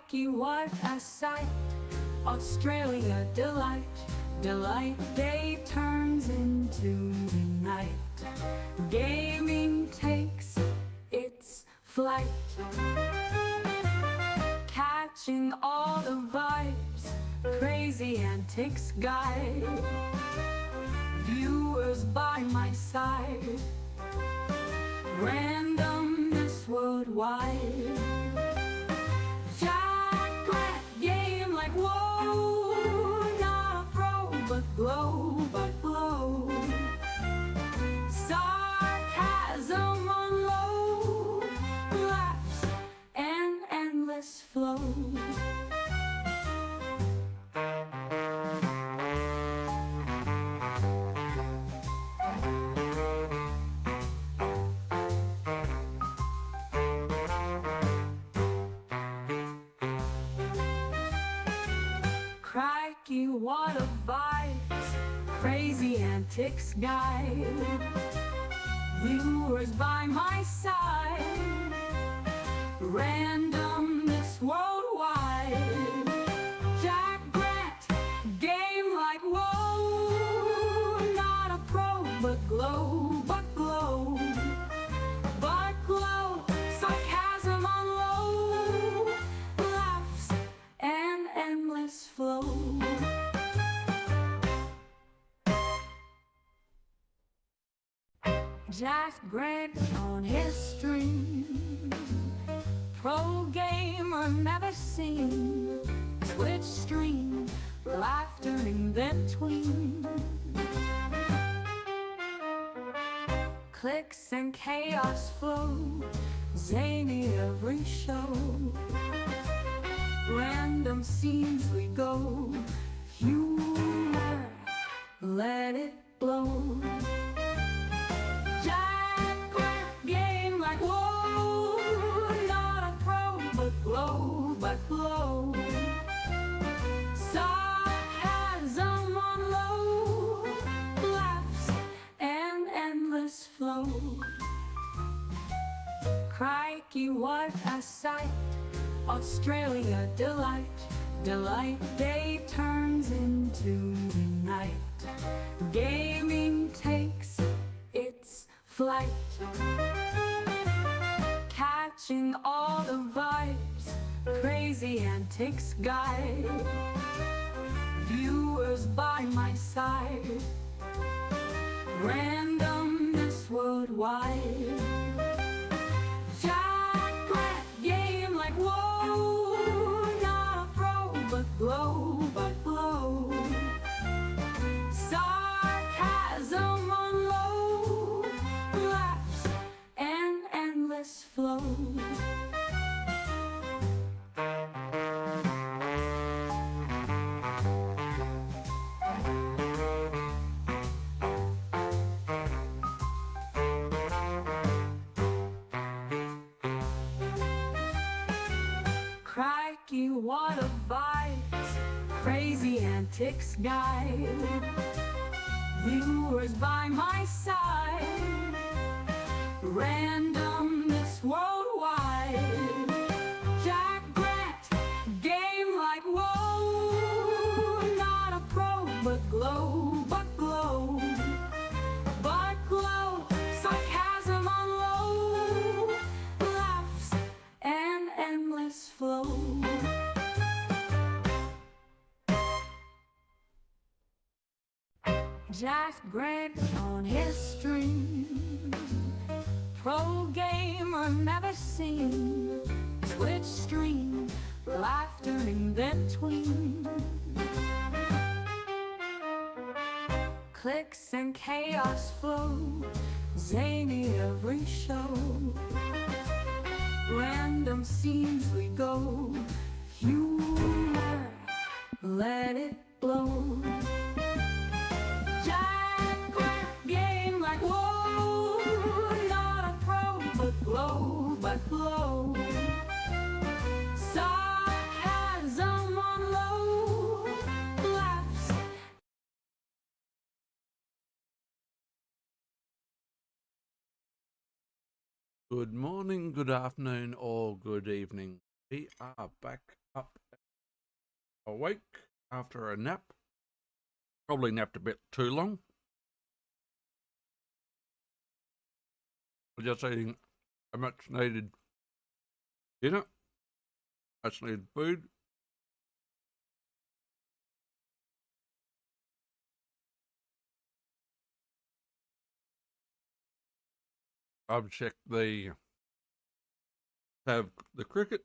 Crikey, what a sight! Australia delight, delight. Day turns into the night. Gaming takes its flight, catching all the vibes, crazy antics guide. Viewers by my side, randomness worldwide. Game like whoa, not a pro, but glow. Sarcasm on low, laughs and endless flow. Crikey, what a vibes, crazy antics guide. Viewers by my side, randomness worldwide. Jack Grant, game like whoa, not a pro, but glow. Sarcasm on low, laughs and endless flow. Jack Grant on his stream, pro gamer never seen. Twitch stream, laughter in between. Clicks and chaos flow, zany every show. Random scenes we go, humor, let it blow. Jack Grant, game like whoa, not a pro, but glow. Sarcasm on low, laughs and endless flow. Crikey, what a sight! Australia delight, delight. Day turns into the night. Gaming takes its flight, catching all the vibes, crazy antics guide. Viewers by my side, randomness worldwide. Jack Grant, game like whoa, not a pro, but glow. Sarcasm on low, laughs and endless flow. Crikey, what a vibes, crazy antics guide. Viewers by my side, randomness worldwide. Jack Grant, game like whoa, not a pro, but glow. Sarcasm on low, laughs and endless flow. Jack Grant on his stream, pro gamer never seen. Twitch stream, laughter in between. Clicks and chaos flow, zany every show. Random scenes we go, humor, let it blow. Jack Grant, game like whoa, not a pro, but glow. Sarcasm on low, laughs. Good morning, good afternoon, or good evening. We are back Up, awake after a nap. Probably napped a bit too long. Just eating a much needed dinner, much needed food. I've checked the cricket,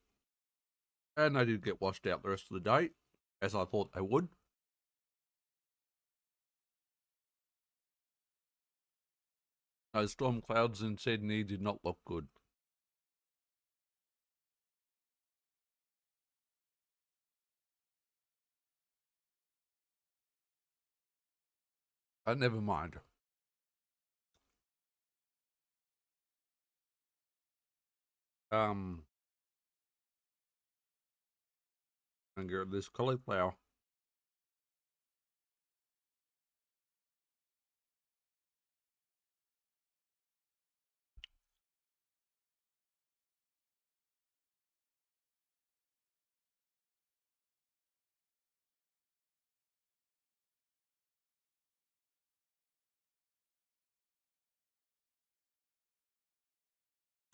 and they did get washed out the rest of the day, as I thought they would. Those storm clouds in Sydney did not look good. But never mind. And get this cauliflower.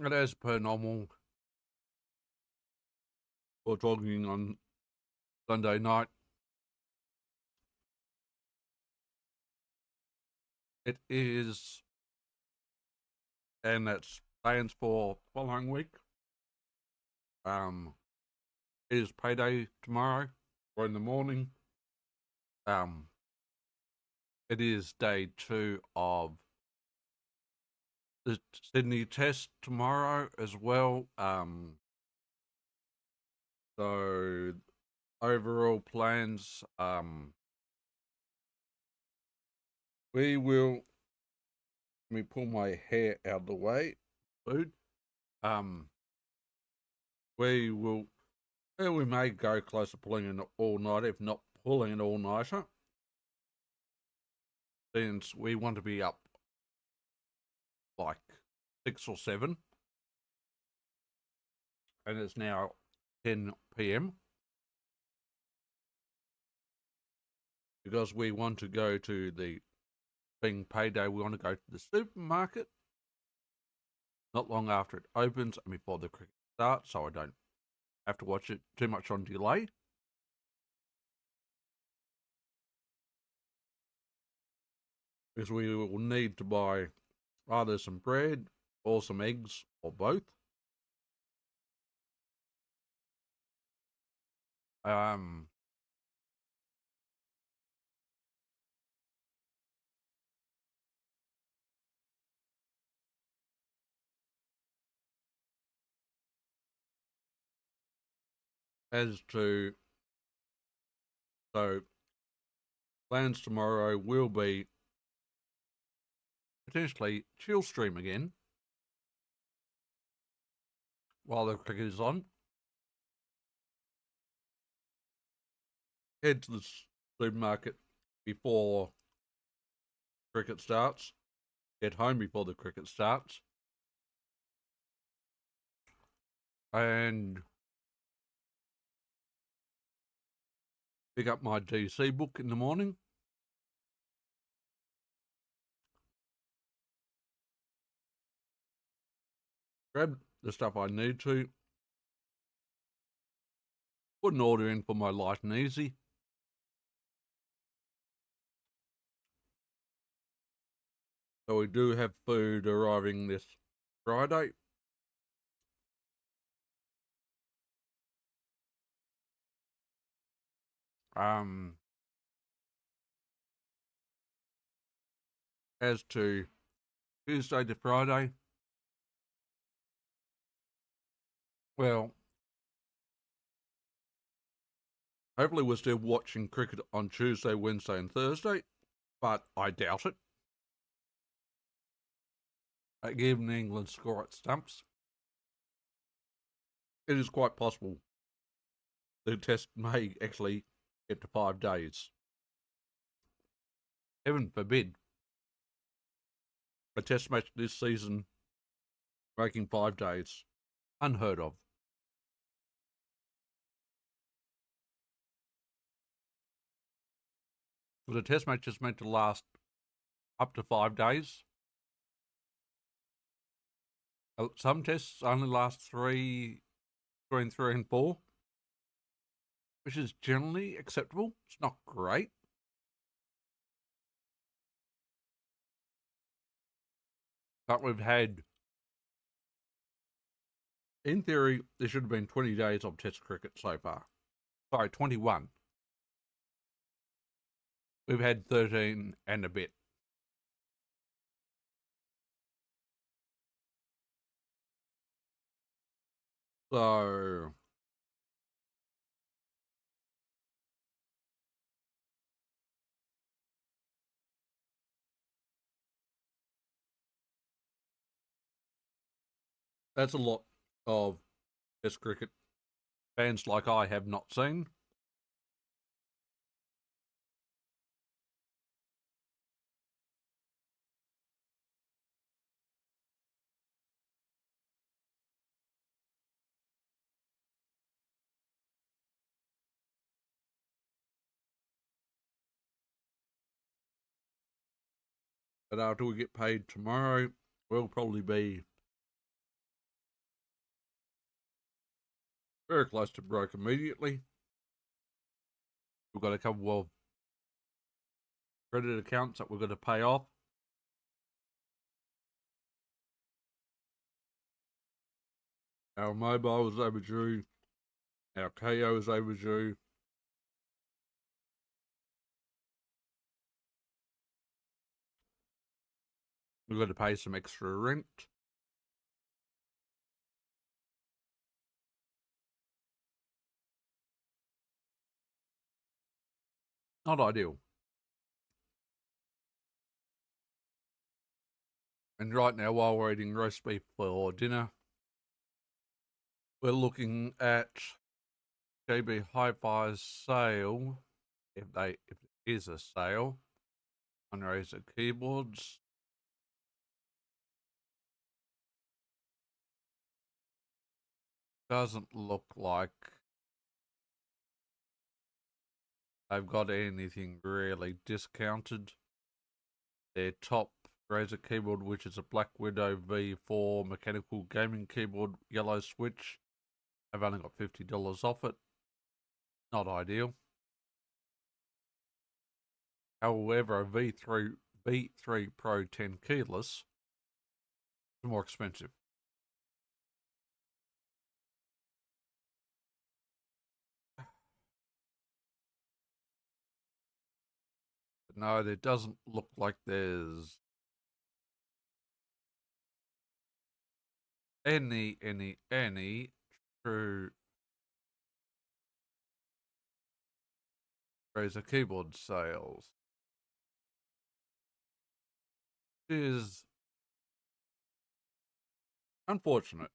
And as per normal, we're talking on Sunday night. It is, and that's plans for following week. It is payday tomorrow, or in the morning. It is day 2 of the Sydney test tomorrow as well. So overall plans, we will, let me pull my hair out of the way, food. We may go close to pulling an all-nighter, if not pulling an all-nighter, since we want to be up like 6 or 7, and it's now 10 p.m. because we want to go to the, being payday, we want to go to the supermarket not long after it opens and before the cricket starts, so I don't have to watch it too much on delay. Because we will need to buy either some bread or some eggs or both. As to, so plans tomorrow will be potentially chill stream again while the cricket is on. Head to the supermarket before cricket starts. Get home before the cricket starts. And pick up my DC book in the morning. Grab the stuff I need to. Put an order in for my light and easy. So we do have food arriving this Friday. As to Tuesday to Friday, well, hopefully we're still watching cricket on Tuesday, Wednesday and Thursday, but I doubt it. Given England's score at stumps, it is quite possible the test may actually get to 5 days. Heaven forbid a test match this season making 5 days. Unheard of. The test match is meant to last up to 5 days. Some tests only last between 3 and 4, which is generally acceptable. It's not great. But we've had, in theory, there should have been 20 days of test cricket so far. Sorry, 21. We've had 13 and a bit. So that's a lot of test cricket fans like I have not seen. But after we get paid tomorrow, we'll probably be very close to broke immediately. We've got a couple of credit accounts that we've got to pay off. Our mobile is overdue. Our KO is overdue. We've got to pay some extra rent. Not ideal. And right now, while we're eating roast beef for dinner, we're looking at JB Hi-Fi's sale, if it is a sale, on Razer keyboards. Doesn't look like they've got anything really discounted. Their top Razer keyboard, which is a Black Widow V4 mechanical gaming keyboard, yellow switch, I've only got $50 off it. Not ideal. However, a V3 Pro 10 keyless is more expensive. But no, there doesn't look like there's any true Razer keyboard sales. It is unfortunate.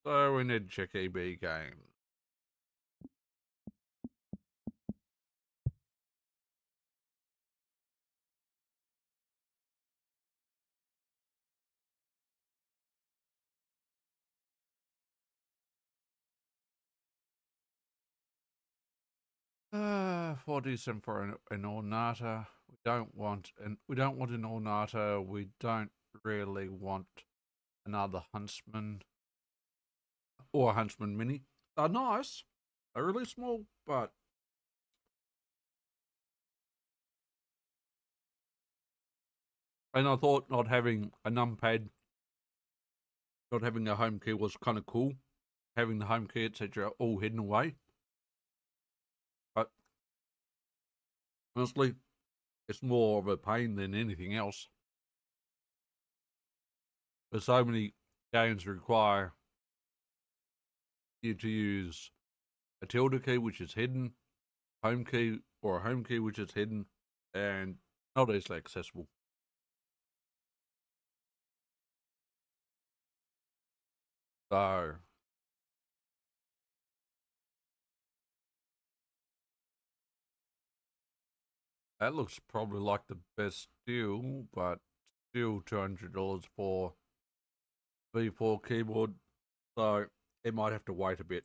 So we need to check EB games. For December for an Ornata. We don't want an Ornata. We don't really want another Huntsman or a Huntsman Mini. They're nice. They're really small, but and I thought not having a numpad, not having a home key was kind of cool. Having the home key, etc., all hidden away. But honestly, it's more of a pain than anything else. There's so many games require you to use a tilde key, which is hidden, home key, or a home key, which is hidden, and not easily accessible. So that looks probably like the best deal, but still $200 for V4 keyboard. So it might have to wait a bit.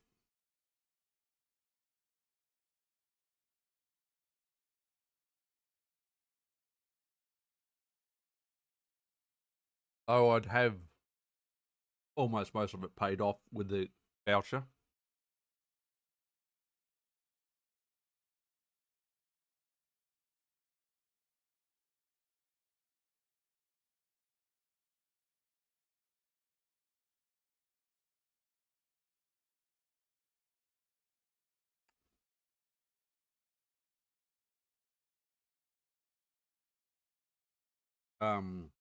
Oh, I'd have almost most of it paid off with the voucher. Um,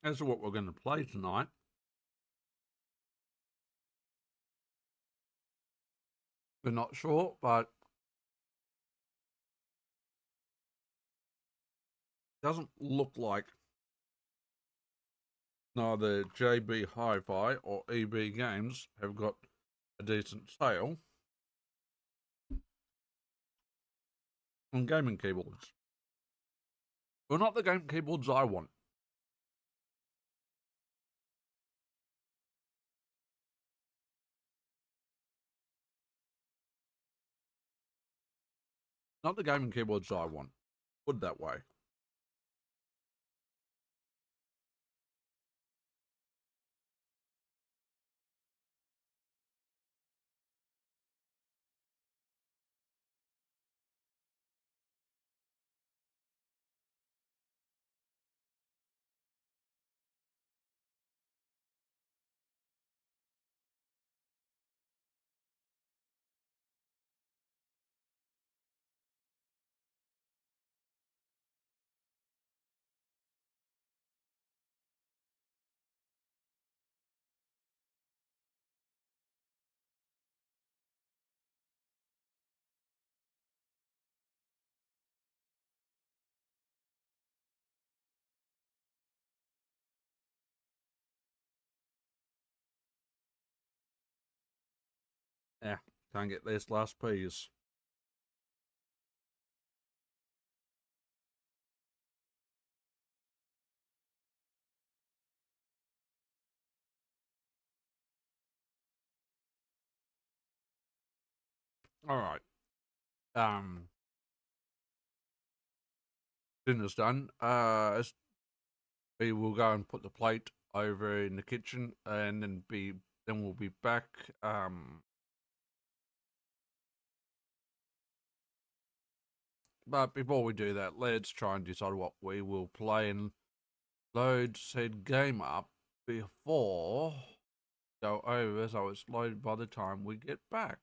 as to what we're going to play tonight, we're not sure, but doesn't look like neither JB Hi-Fi or EB Games have got a decent sale on gaming keyboards. Well, not the game keyboards I want. Not the gaming keyboards I want. Put it that way. Yeah, can't get this last piece. All right. Dinner's done. We will go and put the plate over in the kitchen, and then we'll be back. But before we do that, let's try and decide what we will play and load said game up before go over, so it's loaded by the time we get back.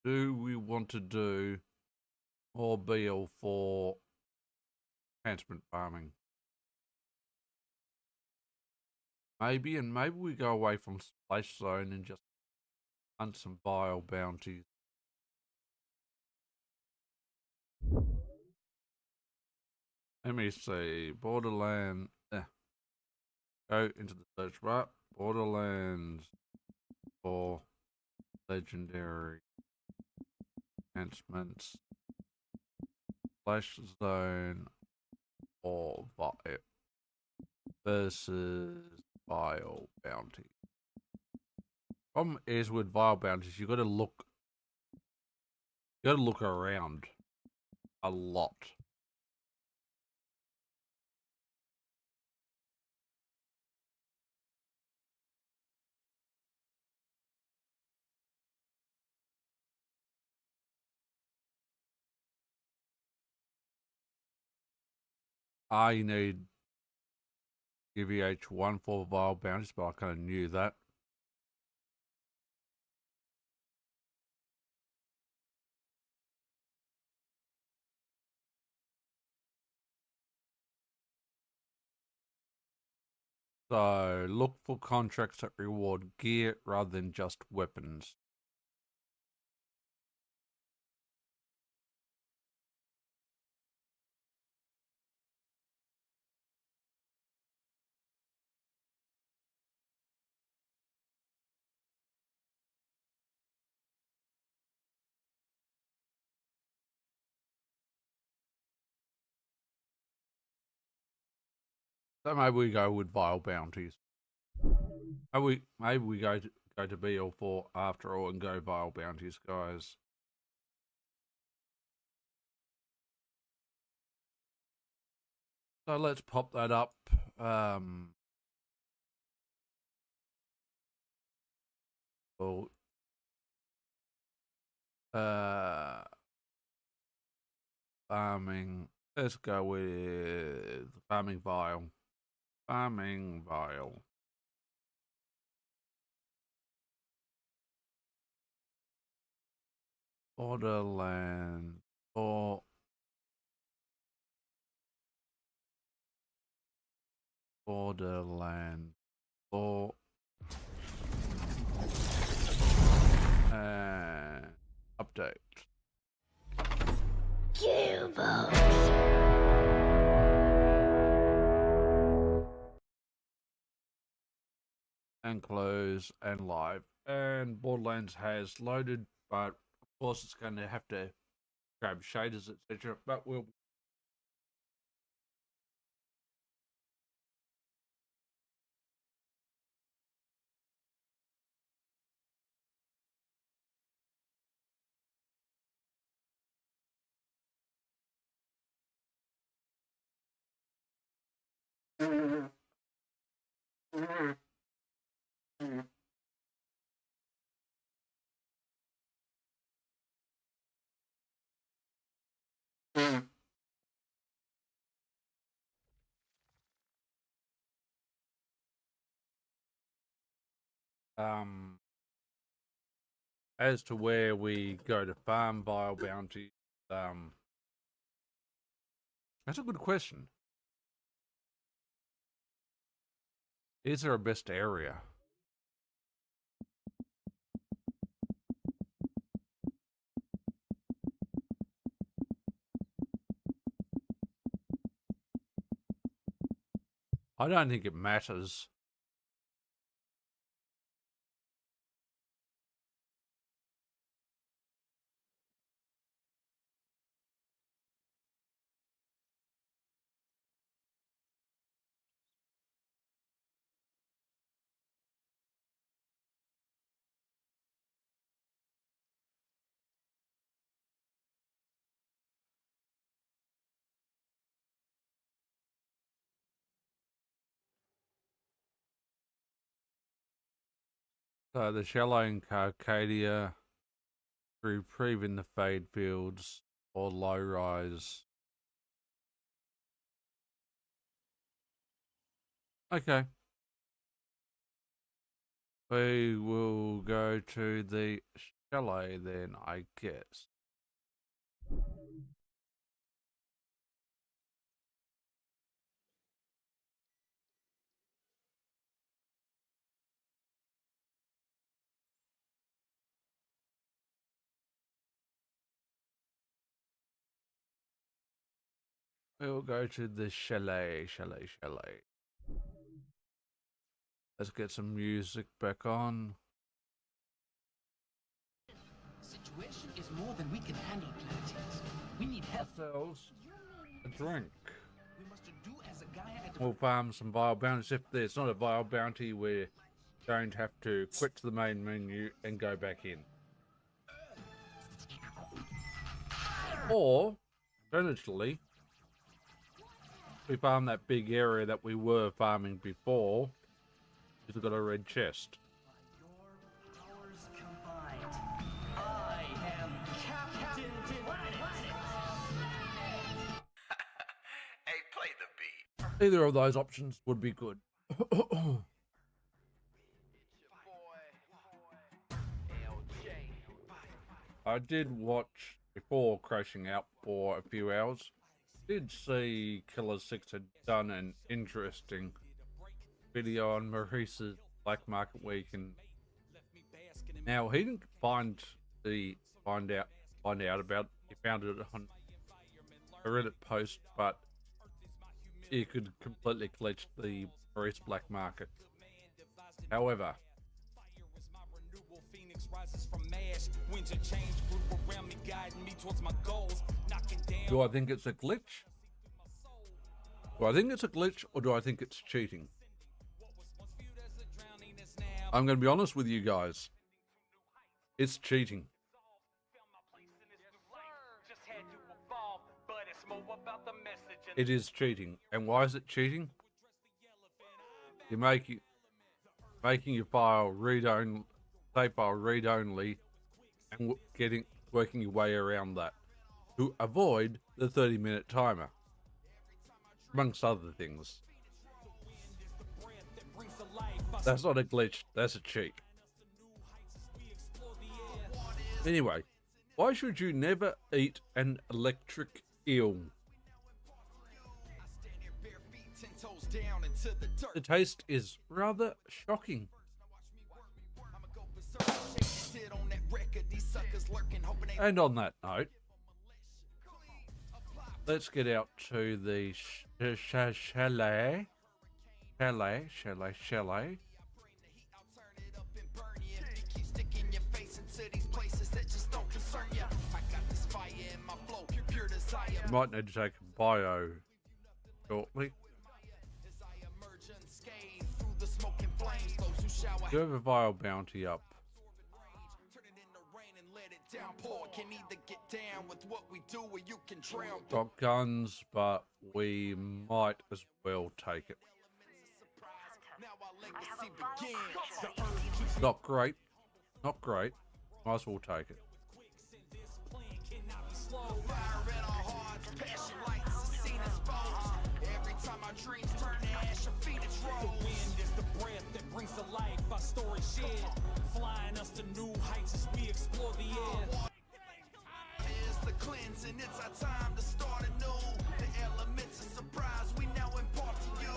Do we want to do more Vile for enhancement farming? Maybe, and maybe we go away from Splash Zone and just hunt some Vile bounties. Let me see. Borderland. Go into the search bar. Borderlands for legendary enhancements. Splash Zone or Vile versus Vile bounty. Problem is with Vile bounties, you gotta look around a lot. I need GVH1 for Vile bounties, but I kind of knew that. So look for contracts that reward gear rather than just weapons. So maybe we go with Vile bounties. Maybe we go to BL4 after all and go Vile bounties, guys. So let's pop that up. Well, farming. Let's go with Farminv Vile. Farminv Vile. Borderland. Or Borderland. Or update. And close and live. And Borderlands has loaded, but of course it's going to have to grab shaders, etc. But we'll as to where we go to farm Vile bounty, that's a good question. Is there a best area? I don't think it matters. So the shallow in Carcadia, reprieve in the fade fields, or low rise. Okay. We will go to the chalet then, I guess. We will go to the chalet. Let's get some music back on. Situation is more than we can handle, Planeteers. We need help. Ourselves a drink. We must do as a guy at We'll farm some Vile bounties. If there's not a Vile bounty, we're going to have to quit to the main menu and go back in. Or, alternatively, we farm that big area that we were farming before. We've got a red chest. your powers combined. I am Captain Planet. Hey, play the beat. Either of those options would be good. I did watch, before crashing out for a few hours, did see Killer 6 had done an interesting video on Maurice's Black Market Week, and now he didn't find out about it. He found it on a Reddit post, but he could completely glitch the Maurice Black Market. However, do I think it's a glitch? Do I think it's a glitch, or do I think it's cheating? I'm going to be honest with you guys. It's cheating. It is cheating. And why is it cheating? You're making your file read only, save file read only, and working your way around that to avoid the 30-minute timer, amongst other things. That's not a glitch, that's a cheat. Anyway, why should you never eat an electric eel? The taste is rather shocking. And on that note, let's get out to the chalet. You might need to take a bio shortly. Do you have a Vile bounty up? Got guns, but we might as well take it. Not great. Not great. Might as well take it. Story shared, flying us to new heights as we explore the air. It's the cleansing, it's our time to start anew. The elements of surprise we now impart to you.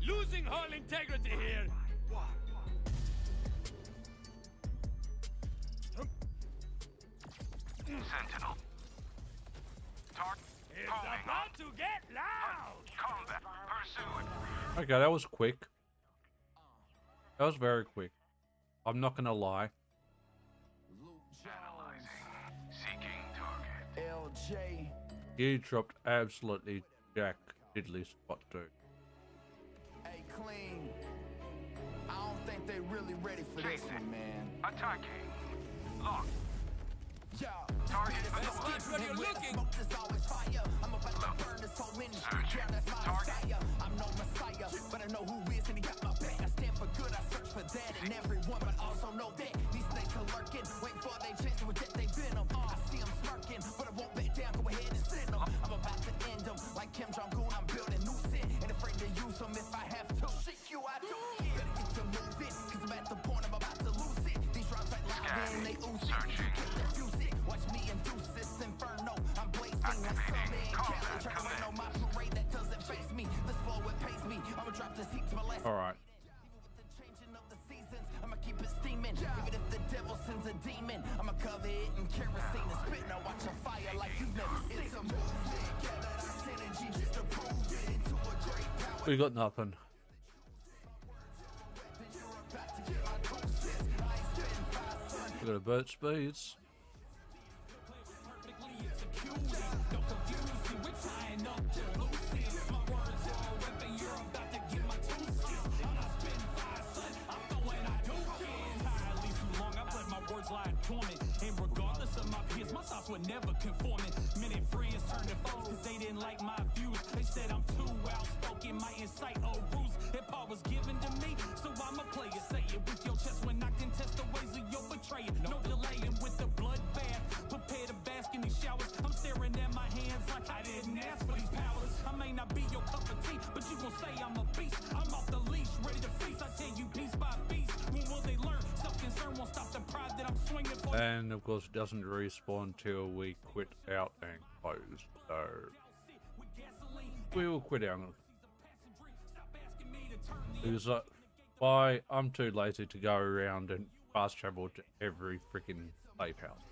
Losing all integrity here. Sentinel. It's about to get loud. Combat. Pursuit. Okay, that was quick. That was very quick. I'm not gonna lie. Analyzing. Seeking target. LJ. You dropped absolutely jack diddly spot too. Hey, clean. I don't think they really ready for this one, man. Attacking. Lock. Yeah. Target. Let's keep where you're looking. I'm about to burn this whole industry down. That's my desire. I'm no messiah, but I know who is and he got my back. I stand for good. I search for that in everyone, but also know that these snakes are lurking, waiting for they chance to reject they venom. I see them smirking, but I won't back down. Go ahead and send them. I'm about to end them like Kim Jong-un. I'm building new sin and afraid to use them if I have to. Shit, you, I don't care. Better get to moving, cause I'm at the point I'm about to lose it. These drops like lava and they ooze it. You can't defuse it. Watch me induce this inferno. I'm blazing like Sunday in Cali. Trying to rain on my parade that doesn't face me. This flow, it pays me. I'ma drop this heat to my last. All right. Changing of the seasons, I'ma keep it steaming. Even if the devil sends a demon, I'ma cover it in kerosene and spit. Now watch a fire like you've never seen. It's a movement, gather our synergy just to prove it into a great power. We got nothing. We got a bird speeds. And regardless of my peers, my thoughts were never conforming. Many friends turned to foes because they didn't like my views. They said I'm too outspoken, my insight or ruse. That part was given to me, so I'ma play it. Say it with your chest when I contest the ways of your betrayal. No delaying with the bloodbath. Prepare to bask in these showers. I'm staring at my hands like I didn't ask for these powers. I may not be your cup of tea, but you gon' say I'm a beast. I'm off the leash, ready to feast. I tell you piece by piece. When will they learn? Self-concern won't stop the pride that I'm swinging for. And of course, it doesn't respawn till we quit out and close. So we will quit out. Because why? I'm too lazy to go around and fast travel to every freaking safe house.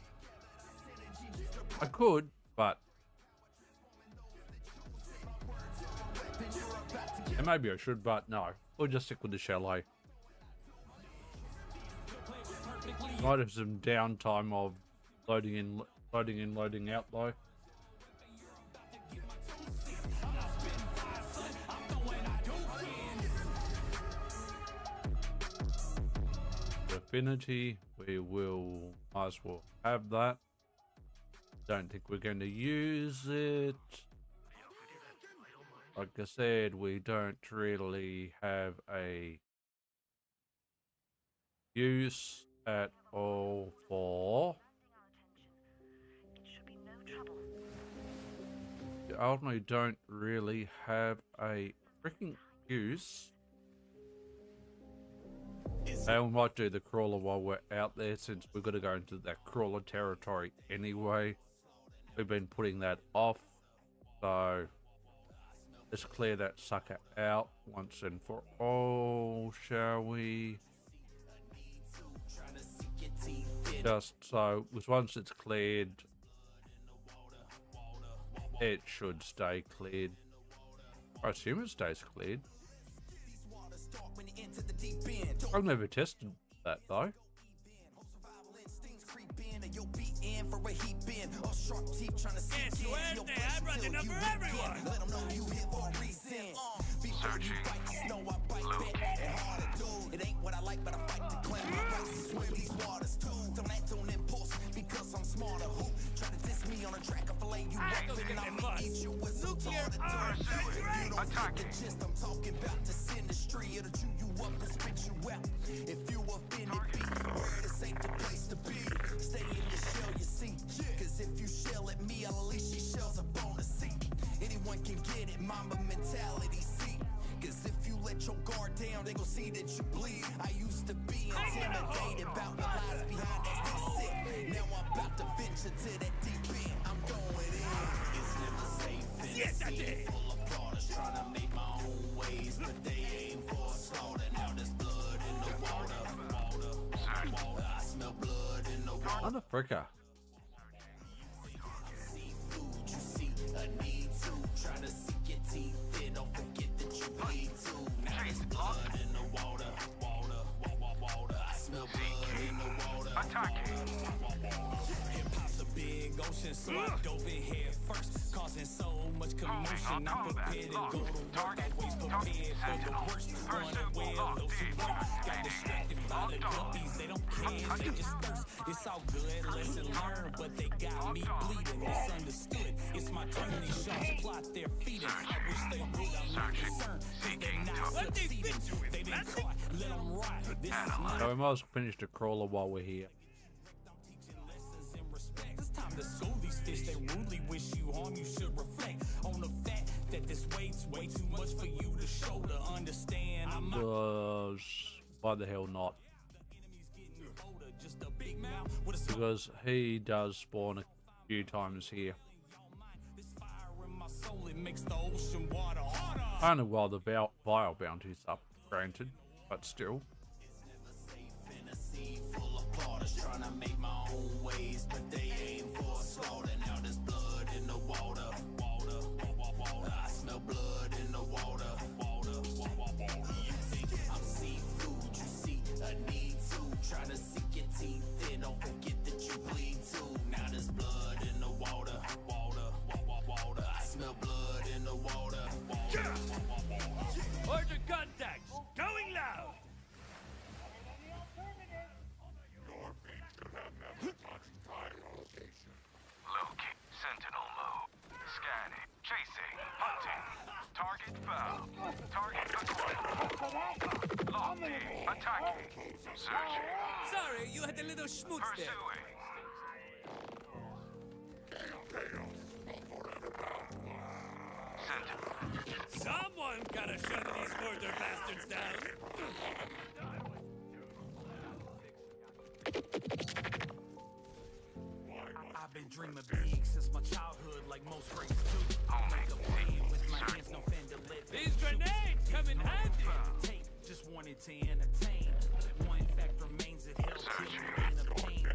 I could, but and maybe I should, but no. We'll just stick with the chalet. Might have some downtime of loading in, loading out though. infinity, we will might as well have that. Don't think we're going to use it. Like I said, we don't really have a use at all for. You ultimately don't really have a freaking use. And we might do the crawler while we're out there, since we've got to go into that crawler territory anyway. We've been putting that off, so let's clear that sucker out once and for all, shall we? Just so, because once it's cleared, it should stay cleared. I assume it stays cleared. I've never tested that though. It ain't what I like, but I fight to claim my rights. Swim these waters too. Don't act on impulse because I'm smarter. Who try to diss me on a track? I fillet you right. Living on me, eat you with some tartar. You don't get the gist. I'm talking about this industry. It'll chew you up and spit you out. If you offended, be where it's ain't the place to be. Stay in your shell, you see. Cause if you shell at me, I'll at least she shells a bonus seat. Anyone can get it, mamba mentality, see. Cause if you let your guard down, they gon' see that you bleed. I used to be intimidated about the lies behind that they sit. Now I'm about to venture to that deep end. I'm going in. It's never safe in a sea full of plotters trying to make my own ways, but they aim for a slaughter. Now there's blood in the water. I smell blood in the water. What a fricker. Seafood, you see a need to try to sink your teeth in. Don't forget that you bleed too. Now there's blood in the water. I smell blood in the water. Hip-hop's a big ocean, so I dove in head first, causing so much commotion. I'm prepared to go to work, always prepared for the worst. Unaware of those who work, got distracted by the guppies. They don't care, they just thirst. It's all good, lesson learned, but they got me bleeding. Misunderstood, it's my turn. These shots plot their feeding. I wish they would, I'm not concerned, cause they're not succeeding. They been caught, let them ride. This is my So we might as well finish the crawler while we're here. lessons in respect. It's time to school these fish. They rudely wish you harm. You should reflect on the fact that this weight's way too much for you to shoulder. Understand? I'm not Why the hell not? enemies getting older. Just a big mouth with a small Because he does spawn a few times here. this fire in my soul. It makes the ocean water harder. Only while the Vile bounty's up, granted, but still. Safe in a sea full of plotters trying to make my own ways, but they aim for a slaughter. Now there's blood in the water. I smell blood in the water. You think I'm seafood? You see a need to try to sink your teeth in. Don't forget that you bleed too. Now there's blood in the water. I smell blood in the water. Order contact! Going loud! Locate. Sentinel mode. Scanning. Chasing. Hunting. Target found. Target acquired. Locking. Attacking. Searching. Sorry, you had a little schmutz there. Pursuing. Sentinel. Someone gotta shut these murder bastards down. I've been dreaming big since my childhood, like most greats do. Make a plan with my hands, no fender lit. These grenades come in handy. Tape, just wanted to entertain. One fact remains, it held killing in a pain.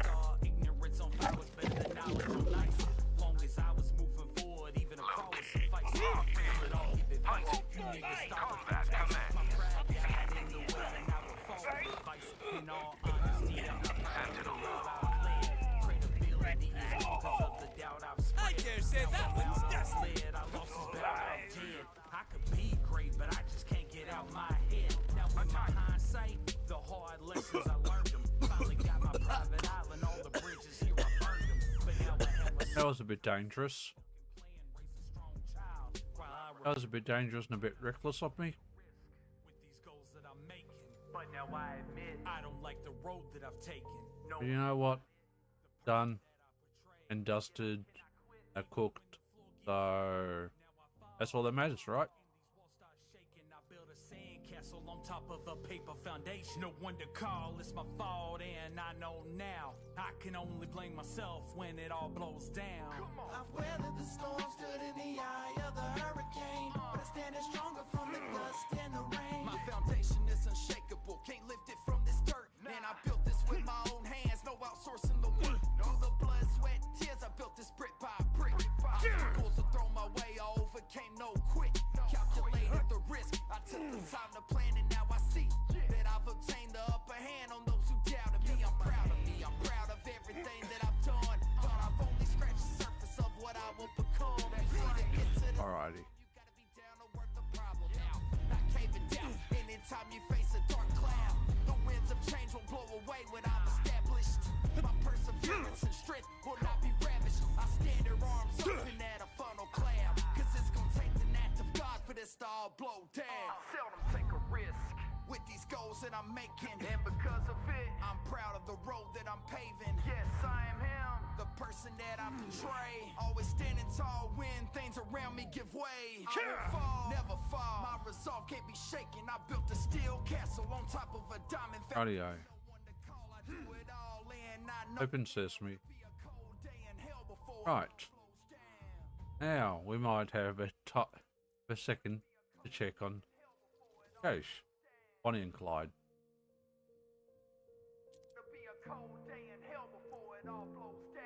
Ignorance on fire was better than knowledge on ice. Long as I was moving forward, even a crawl would suffice. But I'll give it back. You niggas stop Combat with command. my pride died in the way, and I would fall with advice. In all honesty, I'm not proud of the road I've led. Credibility is because of the doubt I've spread. I dare say that one's dusty. Led, I lost his battle, I'm dead. I could be great, but I just can't get out my head. Now in my hindsight, the hard lessons I learned them. That was a bit dangerous. That was a bit dangerous and a bit reckless of me. With these goals that I'm making. But now I admit I don't like the road that I've taken. No, But you know what? Done and dusted and cooked. So that's all that matters, right? I built a sandcastle on top of a paper foundation. No one to call, it's my fault, and I know now I can only blame myself when it all blows down. I've weathered the storm, stood in the eye of the hurricane, but I standing stronger from the dust and the rain. My foundation is unshakable, can't lift it from this dirt. Man, I built this with my own hands, no outsourcing the work. Through the blood, sweat, tears, I built this brick by brick. Obstacles to throw my way, I overcame no quick. Calculated the risk, I took the time to plan, and now I see that I've obtained the upper hand on those who doubted me. I'm proud of me, I'm proud of everything that I've done. Thought I've only scratched the surface of what I will become. See to get to the Alrighty. you gotta be down to work the problem out, not caving down. Anytime you face a dark cloud, the winds of change will blow away what I've established. My perseverance and strength will not be ravished. I stand here arms open at a funnel cloud, cause it's gonna take the act of God for this to all blow down. I seldom take a risk with these goals that I'm making, and because of it, I'm proud of the road that I'm paving. Yes, I am him, the person that I portray, always standing tall when things around me give way. I won't fall, never fall. My resolve can't be shaken. I built a steel castle on top of a diamond. Audio. I do it all, and I know Open sesame. it'll be a cold day in hell before Right. it blows down. Now we might have a second to check on Cash, Bonnie and Clyde. It'll be a cold day in hell before it all blows down.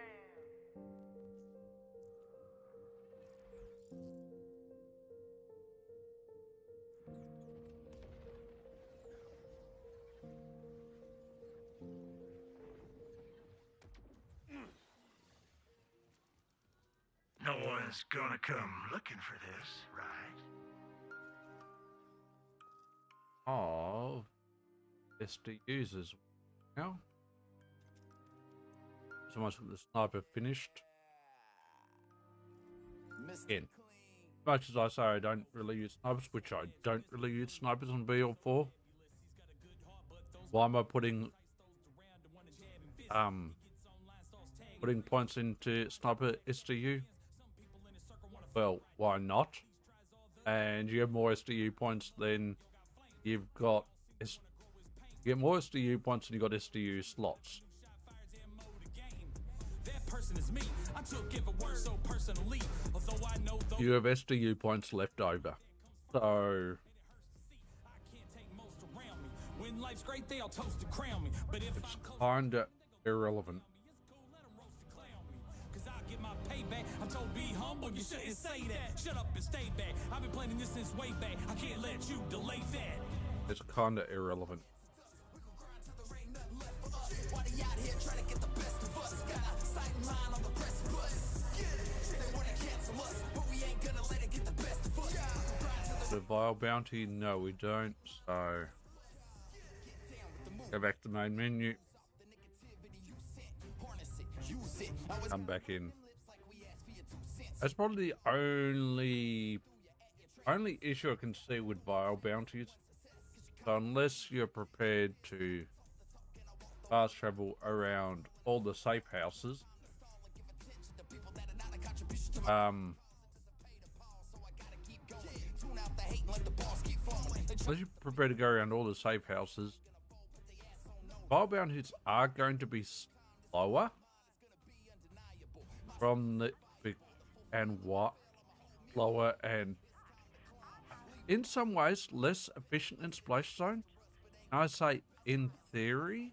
No one's gonna come looking for this, right? Of SDUs as well. So much of the sniper finished. Again, as much as I say I don't really use snipers, which I don't really use snipers on BL4. Why am I putting points into sniper SDU? Well, why not? And you have more SDU points than you've got. You get more SDU points than you got SDU slots. That person is me. I took every word so personally. Although I know those You have SDU points left over. So I can't take most around me. When life's great, they'll toast to crown me. But if it's I'm kinda irrelevant. cause I'll get my payback. I'm told be humble, you shouldn't say that. Shut up and stay back. I've been planning this since way back. I can't let you delay that. It's kinda irrelevant. Why they out here trying to get the best of us? Got a sight line on the precipice. They wanna cancel us, but we ain't gonna let it get the best of us. The Vile bounty, no we don't, so go back to the main menu, come back in. That's probably the only issue I can see with Vile bounties. So unless you're prepared to fast travel around all the safe houses, unless you're prepared to go around all the safe houses, Vile bounties are going to be slower from the slower and in some ways less efficient than Splash Zone. I say in theory,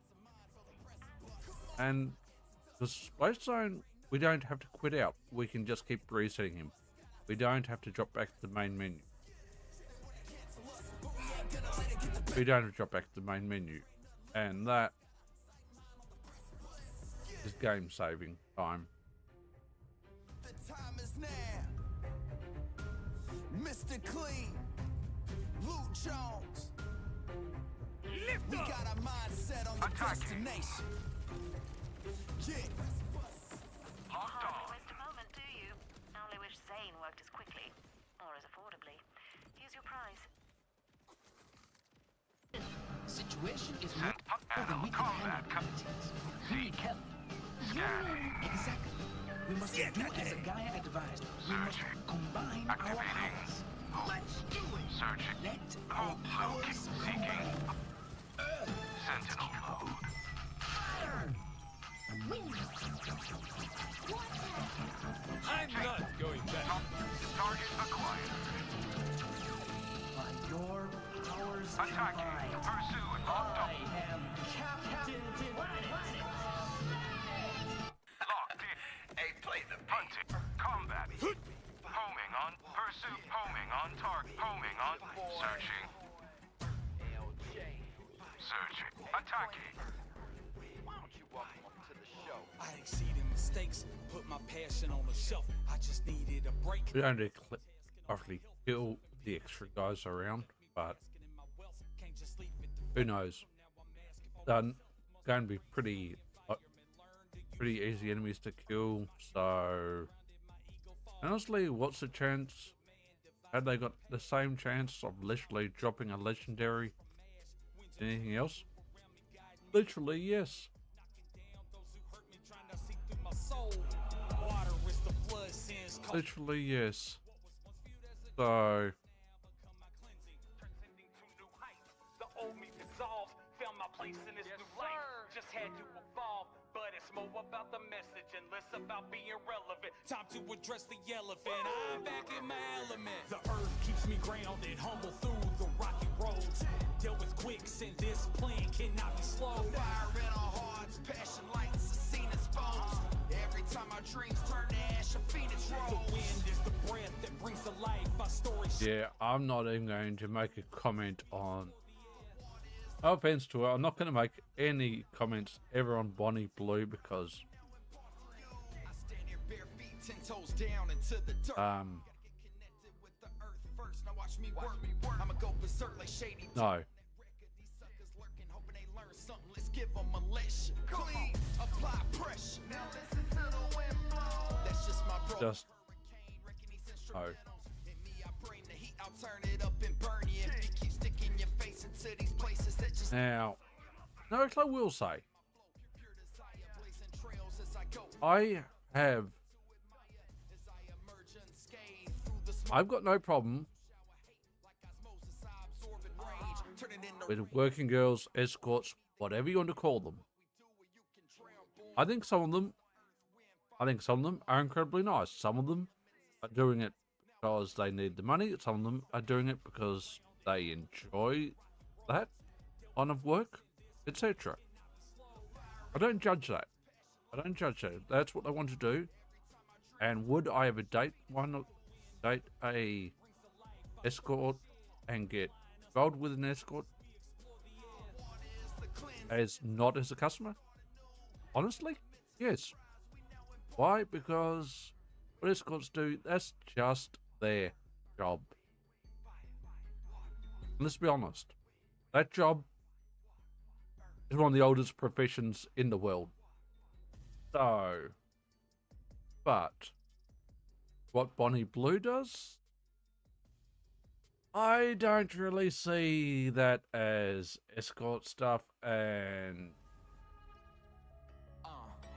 and the Splash Zone we don't have to quit out, we can just keep resetting him. We don't have to drop back to the main menu. We don't have to drop back to the main menu, and that is game saving time. The time is now. Mr. Clean, Lou Jones. We got our mindset on the destination. Yeah. Locked on. Situation is more than we can handle, politics. We need help. Exactly. We must do as a guy advised. We must combine our powers. Let's do it. Searching. Let our powers combine. Sentinel mode. I'm not going back. Target acquired. By your powers Attacking. combined, Pursuing. Locked up. I am Captain Planet. Locked in. Hey, play the hunting. Combat. Homing on. Pursuit. Homing on. Target. Homing on. Searching. Searching. Attacking. I exceeded mistakes, put my passion on the shelf. I just needed a break. We don't obviously kill the extra guys around, but who knows? They're going to be pretty easy enemies to kill. So honestly, what's the chance? Had they got the same chance of literally dropping a legendary? Anything else? Literally, yes. Literally, yes. So The old me dissolved, found my place in this new life. Just had to evolve, but it's more about the message and less about being relevant. Time to address the elephant. I'm back in my element. The earth keeps me grounded, humble through the rocky roads. Deal with quicksand, this plan cannot be slowed. Fire in our hearts, passion lights, a scene exposed. Every time our dreams turn to ash, a phoenix The rolls. wind is the breath that brings to life our story. yeah, I'm not even going to make a comment on. No offense to her, I'm not going to make any comments ever on Bonnie Blue because I stand here bare feet, 10 toes down into the dirt. Connected with the earth first. Now watch me work. I'ma go berserk like Shady. no. These suckers lurking, hoping they learn something. Let's give them a lesson. Clean, apply pressure. Now listen to the wind blow. That's just my bro. Just Hurricane, wrecking these no. instrumentals. In me, I bring the heat. I'll turn it up and burn you. If you keep sticking your face into these places that just Now, no, I will say, pure desire, blazing trails as I go. I have, As I emerge unscathed through the smoke. I've got no problem Like osmosis, I absorb and rage. Turn it into with working girls, escorts, whatever you want to call them. I think some of them are incredibly nice. Some of them are doing it because they need the money. Some of them are doing it because they enjoy that kind of work, etc. I don't judge that. I don't judge that. That's what they want to do. And would I ever date a escort and get involved with an escort as not as a customer? Honestly, yes. Why? Because what escorts do, that's just their job. And let's be honest, that job is one of the oldest professions in the world. So, but what Bonnie Blue does, I don't really see that as escort stuff, and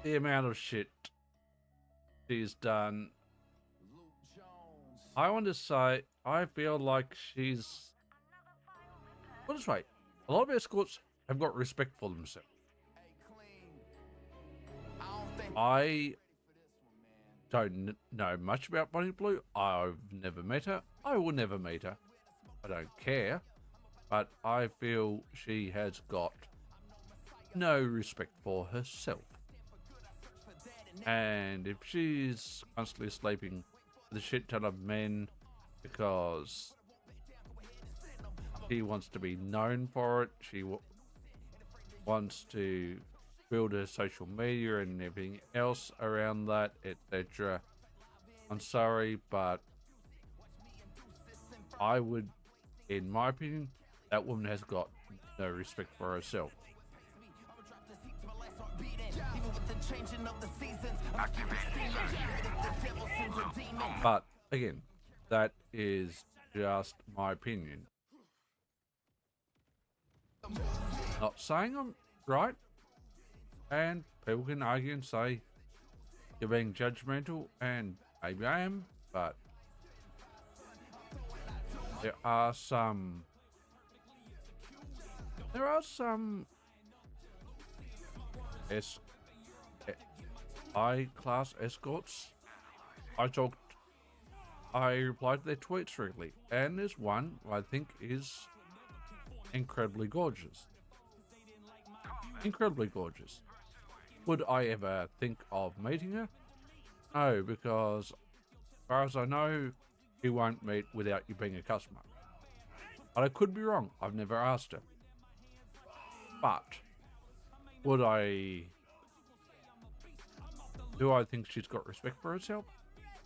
the amount of shit she's done. I want to say, I feel like she's... Put it this way, a lot of escorts have got respect for themselves. I don't know much about Bonnie Blue. I've never met her. I will never meet her. I don't care. But I feel she has got no respect for herself. And if she's constantly sleeping with a shit ton of men because she wants to be known for it, she wants to build her social media and everything else around that, etc. I'm sorry, but I would, in my opinion, that woman has got no respect for herself. But again, that is just my opinion. Not saying I'm right, and people can argue and say you're being judgmental, and maybe I am, but there are some high-class escorts. I replied to their tweets frequently, and there's one I think is incredibly gorgeous. Incredibly gorgeous. Would I ever think of meeting her? No, because as far as I know, you won't meet without you being a customer. But I could be wrong. I've never asked her. But would I... do I think she's got respect for herself?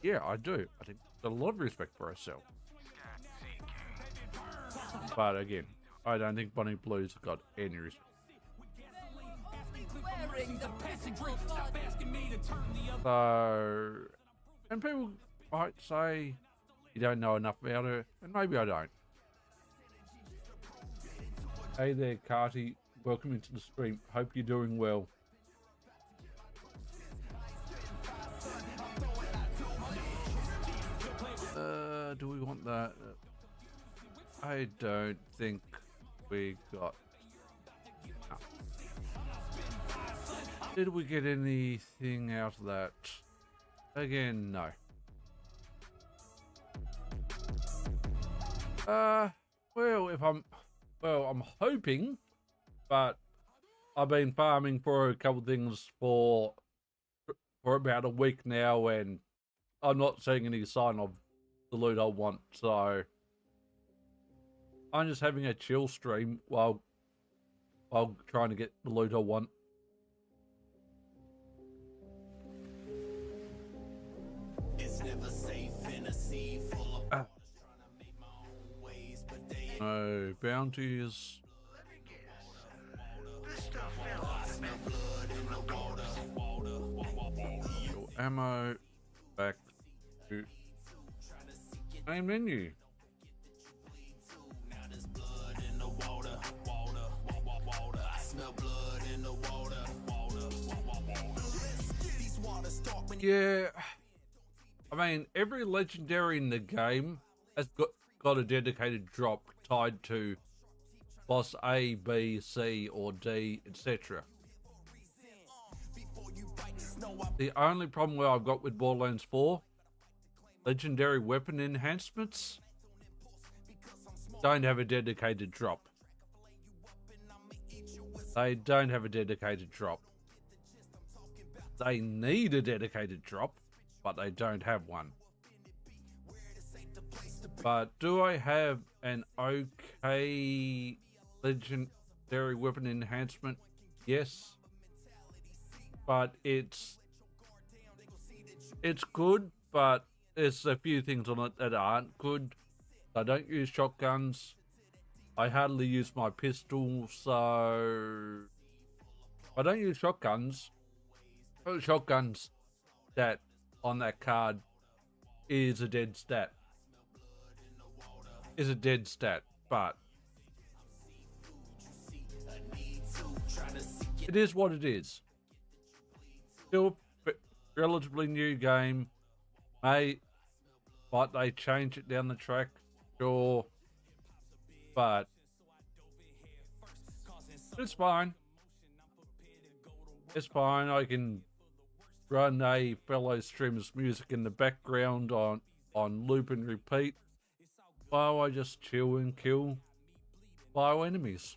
Yeah, I do. I think she's got a lot of respect for herself. But again, I don't think Bonnie Blue's got any respect. So, and people might say you don't know enough about her, and maybe I don't. Hey there, Carty. Welcome into the stream. Hope you're doing well. Do we want that? I don't think we got... no. Did we get anything out of that? Again, no. Well, I'm hoping, but I've been farming for a couple things for about a week now, and I'm not seeing any sign of the loot I want, so I'm just having a chill stream while trying to get the loot I want. It's never safe in a sea full of waters, trying to make my own ways, but they No bounties. This stuff feels Your ammo back to main menu. Yeah, I mean, every legendary in the game has got a dedicated drop tied to boss A, B, C, or D, etc. The only problem where I've got with Borderlands 4, legendary weapon enhancements don't have a dedicated drop. They don't have a dedicated drop. They need a dedicated drop, but they don't have one. But do I have an okay legendary weapon enhancement? Yes. But it's good, but there's a few things on it that aren't good. I don't use shotguns. I hardly use my pistol, so I don't use shotguns. Shotguns that on that card is a dead stat. But it is what it is. Still a relatively new game. Might they change it down the track? Sure. But it's fine. It's fine. I can run a fellow streamer's music in the background on loop and repeat while I just chill and kill bio enemies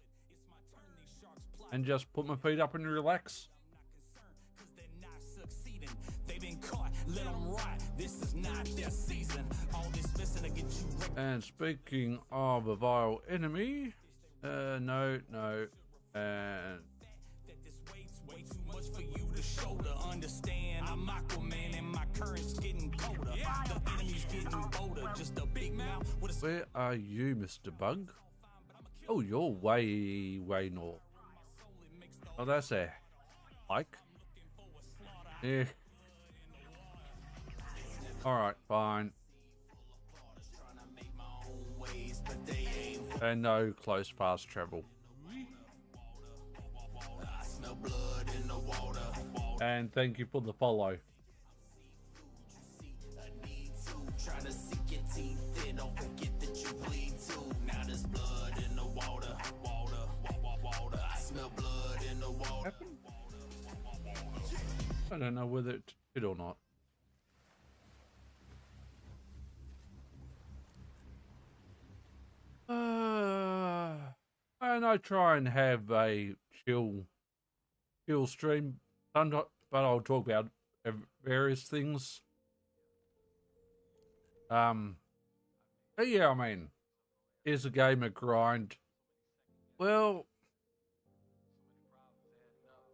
and just put my feet up and relax. And speaking of a vile enemy, no, and way too much for you to shoulder. Understand, I'm Aquaman and my current's getting colder. The enemy's getting bolder. Just a big mouth with a... Where are you, Mr. Bug? Oh, you're way north. Oh, that's a hike. Yeah. Alright, fine. And no close fast travel. And thank you for the follow. Trying to sink your teeth in, don't forget that you bleed too. Now there's blood in the water, water. I smell blood in the water. I don't know whether it did or not. And I try and have a chill stream, but I'll talk about various things. But yeah, I mean, is a game a grind? Well,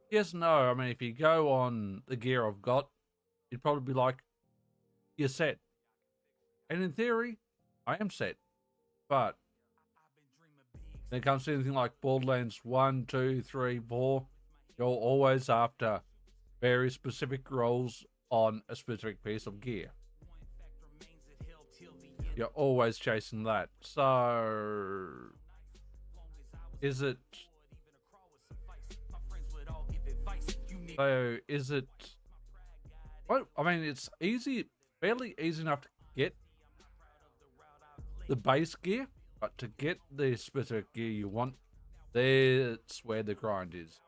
yes, no. I mean, if you go on the gear I've got, you'd probably be like, you're set. And in theory, I am set. But when it comes to anything like Borderlands 1, 2, 3, 4, you're always after very specific roles on a specific piece of gear. You're always chasing that. So, is it... So, is it... Well, I mean, it's fairly easy enough to get the base gear, but to get the specific gear you want, that's where the grind is.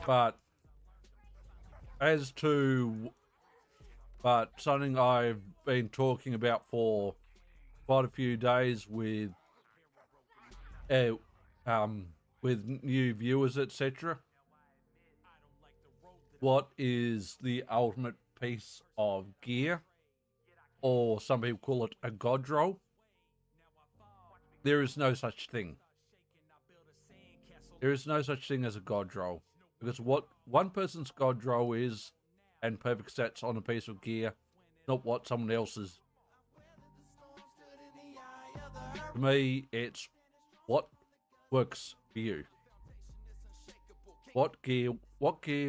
But something I've been talking about for quite a few days with new viewers, etc. What is the ultimate piece of gear, or some people call it a god roll? There is no such thing. There is no such thing as a god roll, because what one person's god roll is, and perfect stats on a piece of gear, not what someone else's. For me, it's what works for you. What gear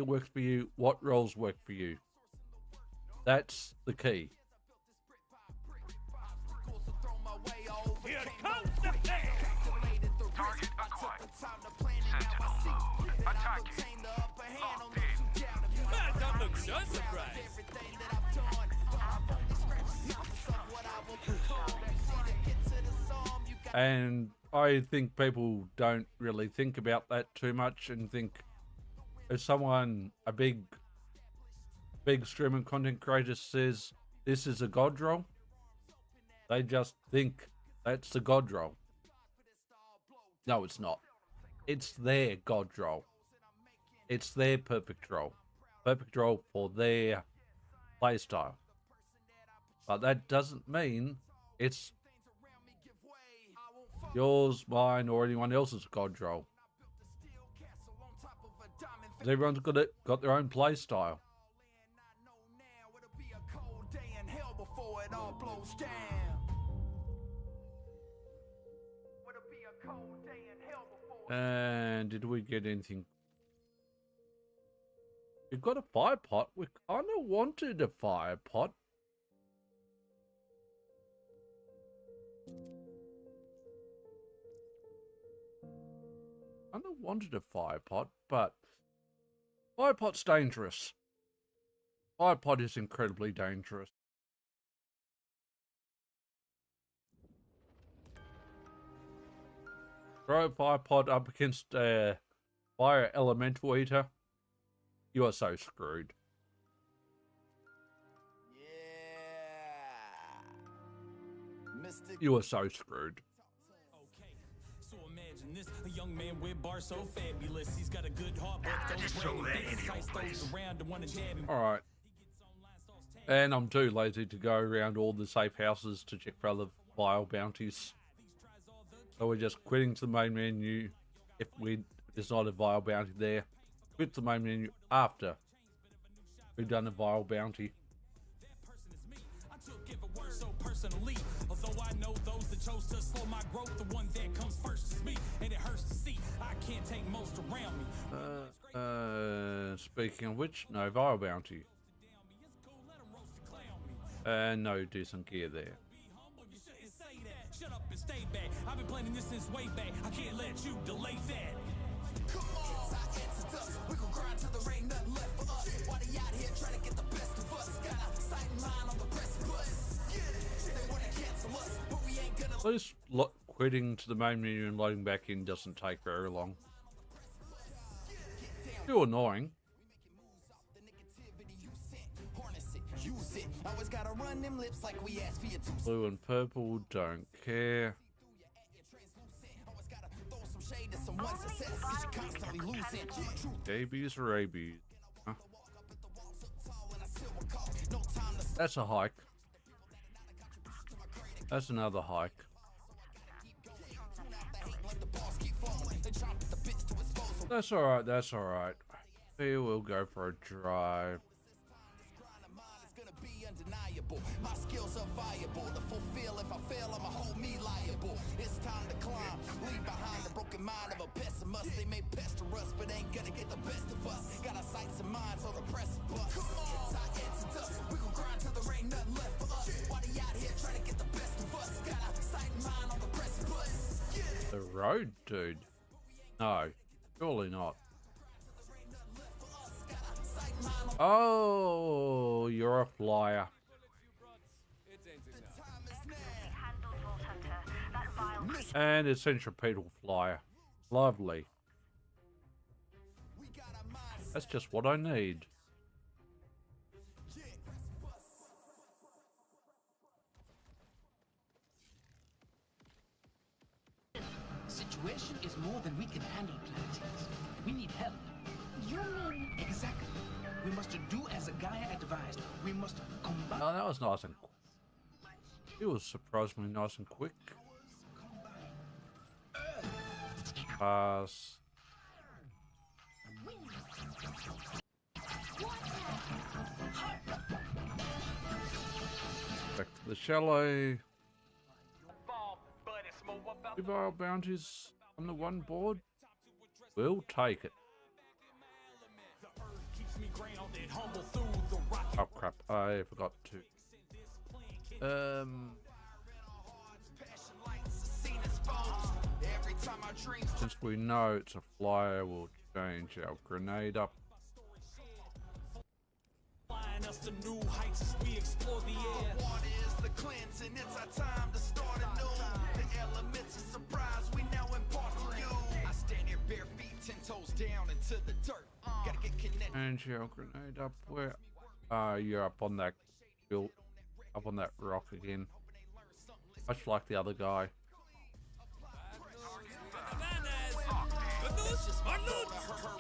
works for you, what roles work for you. That's the key. Here comes the pain! Target acquired. Sentinel mode. Attacking. Locked in. Man, don't look so surprised. And I think people don't really think about that too much, and think if someone, a big streaming content creator, says this is a god roll, they just think that's the god roll. No, it's not. It's their god roll. It's their perfect roll. Perfect roll for their playstyle. But that doesn't mean it's yours, mine, or anyone else's god roll. Everyone's got their own play style. And did we get anything? We got a fire pot. We kind of wanted a fire pot. Kind of wanted a fire pot, but fire pot's dangerous. Fire pot is incredibly dangerous. Throw a fire pot up against a fire elemental eater. You are so screwed. Yeah. You are so screwed. So imagine this, a young man with bars so fabulous. He's got a good heart, but just throw that in your place. around and want to jab him. Alright. And I'm too lazy to go around all the safe houses to check for other vile bounties. So we're just quitting to the main menu. If there's not a vile bounty there, quit the main menu after we've done a vile bounty. Personally, although I know those that chose to slow my growth, the one that comes first is me, and it hurts to see I can't take most around me. Speaking of which, no vile bounty. No decent gear there. Shut up and stay back. I've been planning this since way back. I can't let you delay that. Come on, we gon' grind till there ain't nothing left for us. Why they out here trying to get the best of us? Got a sight in mind on the precipice. They wanna cancel us, but we ain't gonna. At least quitting to the main menu and loading back in doesn't take very long. Still annoying. Use it. Always gotta run them lips like we asked for you to. Blue and purple, don't care. Always gotta throw some shade to someone's success, 'cause you constantly losing. Babies or rabies. Huh? That's a hike. That's another hike. That's alright, that's alright. We will go for a drive. My skills are viable to fulfill. If I fail, I'ma hold me liable. It's time to climb. Leave behind the broken mind of a pessimist. They may pester us, but ain't gonna get the best of us. Got our sights and minds on the precipice. Come on, it's our antidote. We gon' grind till there ain't nothing left for us. Why they out here trying to get the best of us? Got our sight and mind on the precipice. The road, dude. No, surely not. Oh, you're a flyer. And a centripetal flyer. Lovely. That's just what I need. Situation is more than we can handle, Planetines. We need help. You mean exactly? We must do as a Gaia advised. We must combine. Oh, that was nice and quick. It was surprisingly nice and quick. Pass. Back to the chalet. Give our bounties on the one board. We'll take it. Oh crap, I forgot to. Since we know it's a flyer, we'll change our grenade up. Us to new heights as we explore the air. Water is the cleansing, it's our time to start anew. The elements of surprise we now impart to you. I stand here bare feet, 10 toes down into the dirt. Gotta get connected. Change our grenade up. Where? You're up on that build, up on that rock again. Much like the other guy.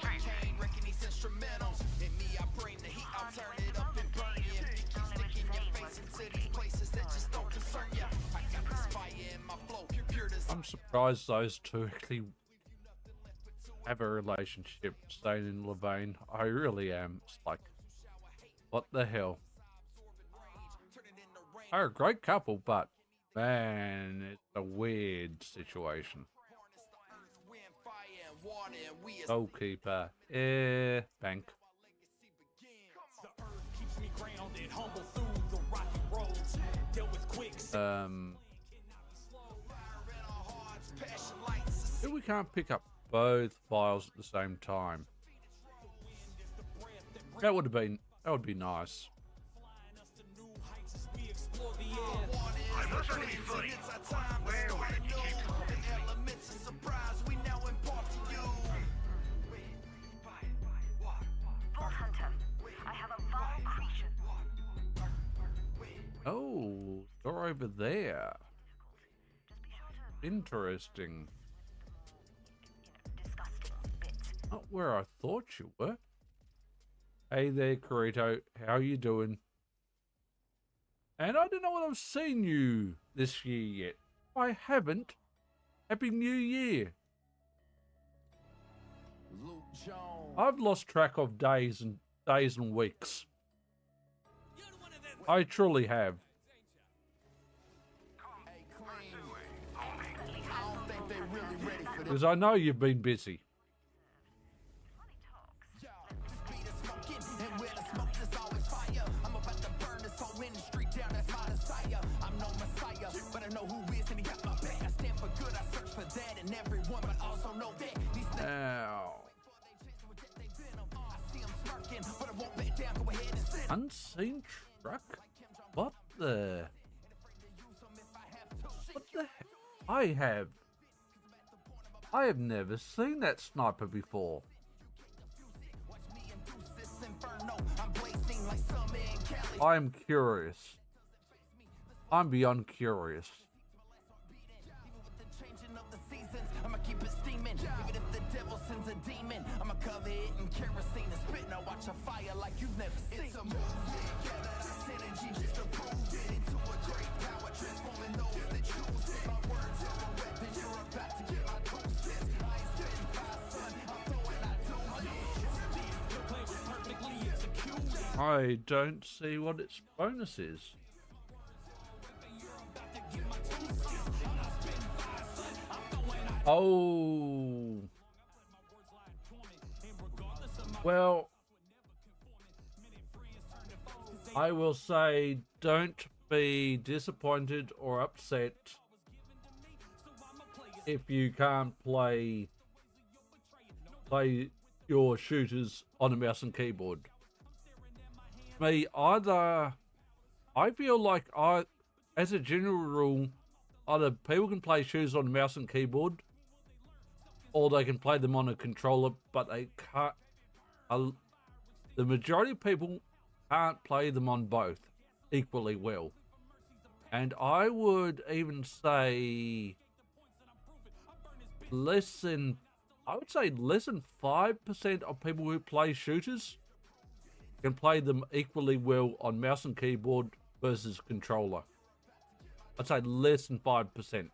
Hurricane, wrecking these instrumentals. In me, I bring the heat, I'll turn it up and burn you. If you keep sticking your face into these places that just don't concern you. I got this fire in my flow, pure as I'm surprised those two actually have a relationship, Stain and Levain. I really am. It's like, what the hell? They're a great couple, but man, it's a weird situation. Goalkeeper, bank. If we can't pick up both files at the same time, that would be nice. I must be funny. Where did you keep the elements of surprise we now impart to you. Vault Hunter, I have a vile creature. Oh, they're over there. Interesting. Not where I thought you were. Hey there, Corito. How you doing? And I don't know what I've seen you this year yet. I haven't. Happy New Year. I've lost track of days and weeks. I truly have. Because I know you've been busy. And where the smoke is always fire. I'm about to burn this whole industry down to down, go ahead and sit. Unseen truck? What the? What the heck? I have never seen that sniper before. Watch me induce this inferno. I'm blazing like summer in Cali. I'm curious. I'm beyond curious. Even with the changing of the seasons, I'ma keep it steaming. Even if the devil sends a demon, I'ma cover it in kerosene and spit. Now watch a fire like you've never seen. It's a movement, gather that synergy just to prove it. Into a great power, transforming those that choose it. My words are a weapon, you're about to get my toasters. I ain't spitting fire, son, I'm throwing out doses. Your play was perfectly executed. I don't see what its bonus is. Oh. Well, I will say don't be disappointed or upset if you can't play your shooters on a mouse and keyboard. Me, I feel like as a general rule, either people can play shooters on a mouse and keyboard, or they can play them on a controller, but they can't. The majority of people can't play them on both equally well. And I would even say less than 5% of people who play shooters can play them equally well on mouse and keyboard versus controller. I'd say less than 5%.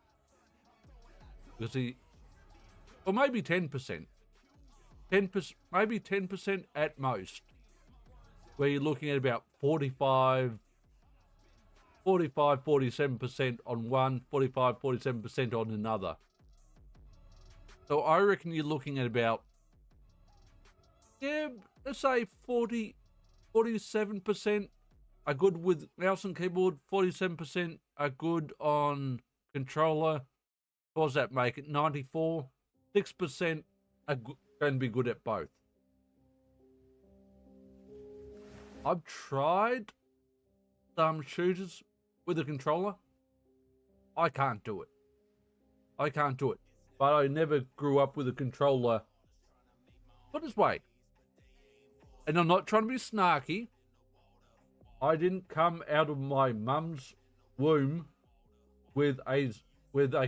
Because or maybe 10%. 10%, maybe 10% at most. Where you're looking at about 47% on one, 47% on another. So I reckon you're looking at about, yeah, let's say 47% are good with mouse and keyboard, 47% are good on controller. What does that make it? 94? 6% are going to be good at both. I've tried some shooters with a controller. I can't do it. But I never grew up with a controller. Put it this way, and I'm not trying to be snarky, I didn't come out of my mum's womb with a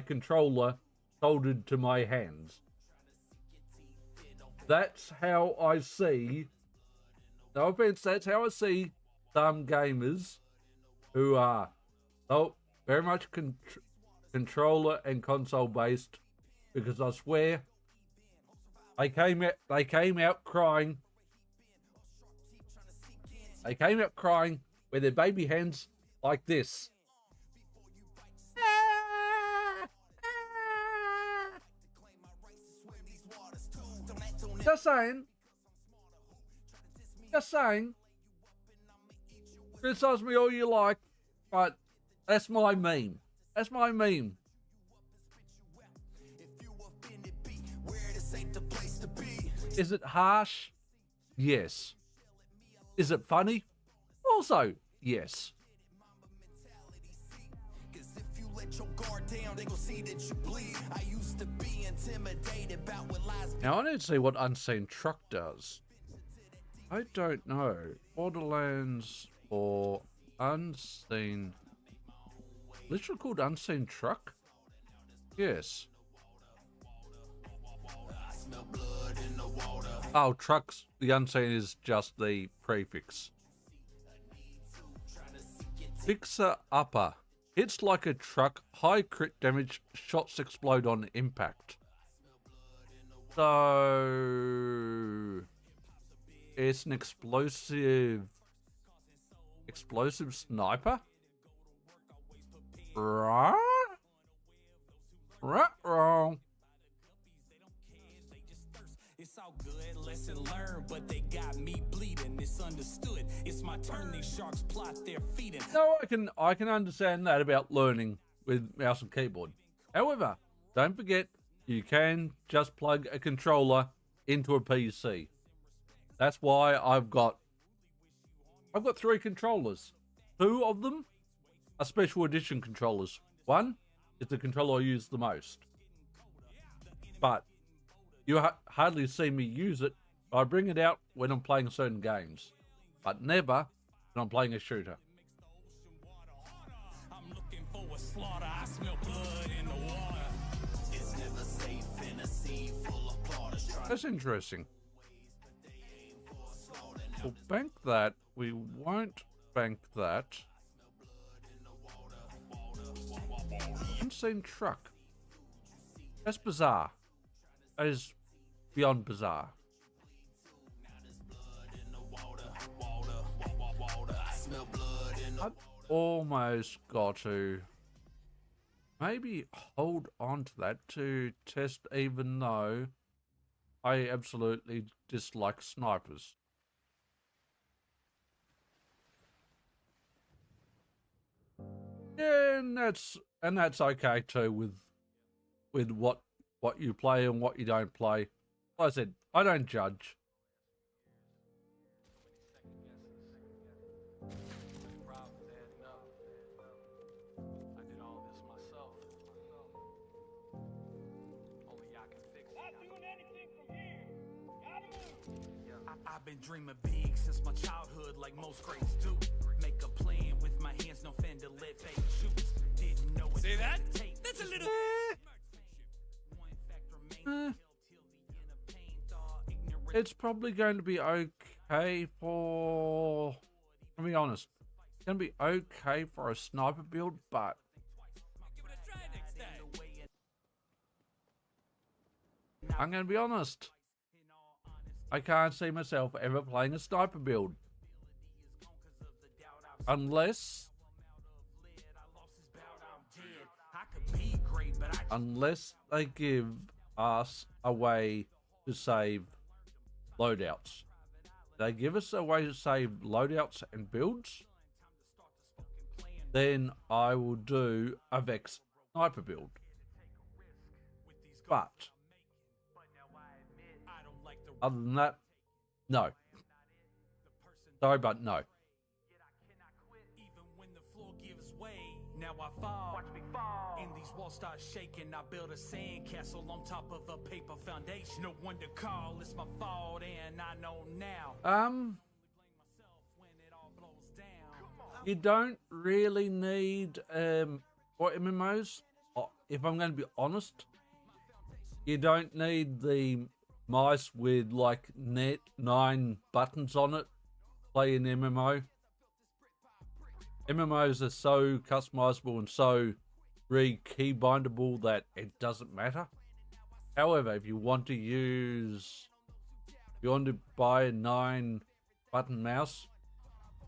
controller soldered to my hands. That's how I see, no offense, that's how I see some gamers who are very much controller and console based, because I swear they came out crying. They came out crying with their baby hands like this. Just saying. Criticize me all you like, but that's my meme. Is it harsh? Yes. Is it funny? Also, yes. Now I need to see what Unseen Truck does. I don't know. Borderlands or Unseen. Literally called Unseen Truck? Yes. Oh, trucks. The Unseen is just the prefix. Fixer Upper. Hits like a truck. High crit damage. Shots explode on impact. So it's an explosive sniper. Right? Wrong. It's all good, lesson learned, but they got me bleeding. It's understood. It's my turn. These sharks plot their feeding. No, I can understand that about learning with mouse and keyboard. However, don't forget you can just plug a controller into a PC. That's why I've got I've got 3 controllers. 2 of them are special edition controllers. One is the controller I use the most. But you hardly see me use it. I bring it out when I'm playing certain games, but never when I'm playing a shooter. I'm looking for a slaughter. I smell blood in the water. It's never safe in a sea full of plotters. That's interesting. We'll bank that. We won't bank that. Unseen truck. That's bizarre. That is beyond bizarre. I've almost got to maybe hold on to that to test, even though I absolutely dislike snipers. Yeah, and that's okay too with what you play and what you don't play. Like I said, I don't judge. I did all this myself. Only I can fix it. Not doing anything from here. Gotta move. I've been dreaming big since my childhood, like most greats do. Make a plan with my hands, no fender, let fate choose. Didn't know it. See that? That's a little. It's probably going to be okay for, to be honest, it's going to be okay for a sniper build, but I'm going to be honest, I can't see myself ever playing a sniper build. Unless they give us a way to save loadouts. They give us a way to save loadouts and builds, then I will do a Vex sniper build. But other than that, no. Sorry, but no. Even when the floor gives way, now I fall. Watch me fall. And these walls start shaking. I build a sandcastle on top of a paper foundation. No one to call, it's my fault, and I know now. You don't really need for MMOs. If I'm going to be honest, you don't need the mice with like 9 buttons on it. Play an MMO. MMOs are so customizable and so key bindable that it doesn't matter. However, if you want to buy a 9 button mouse,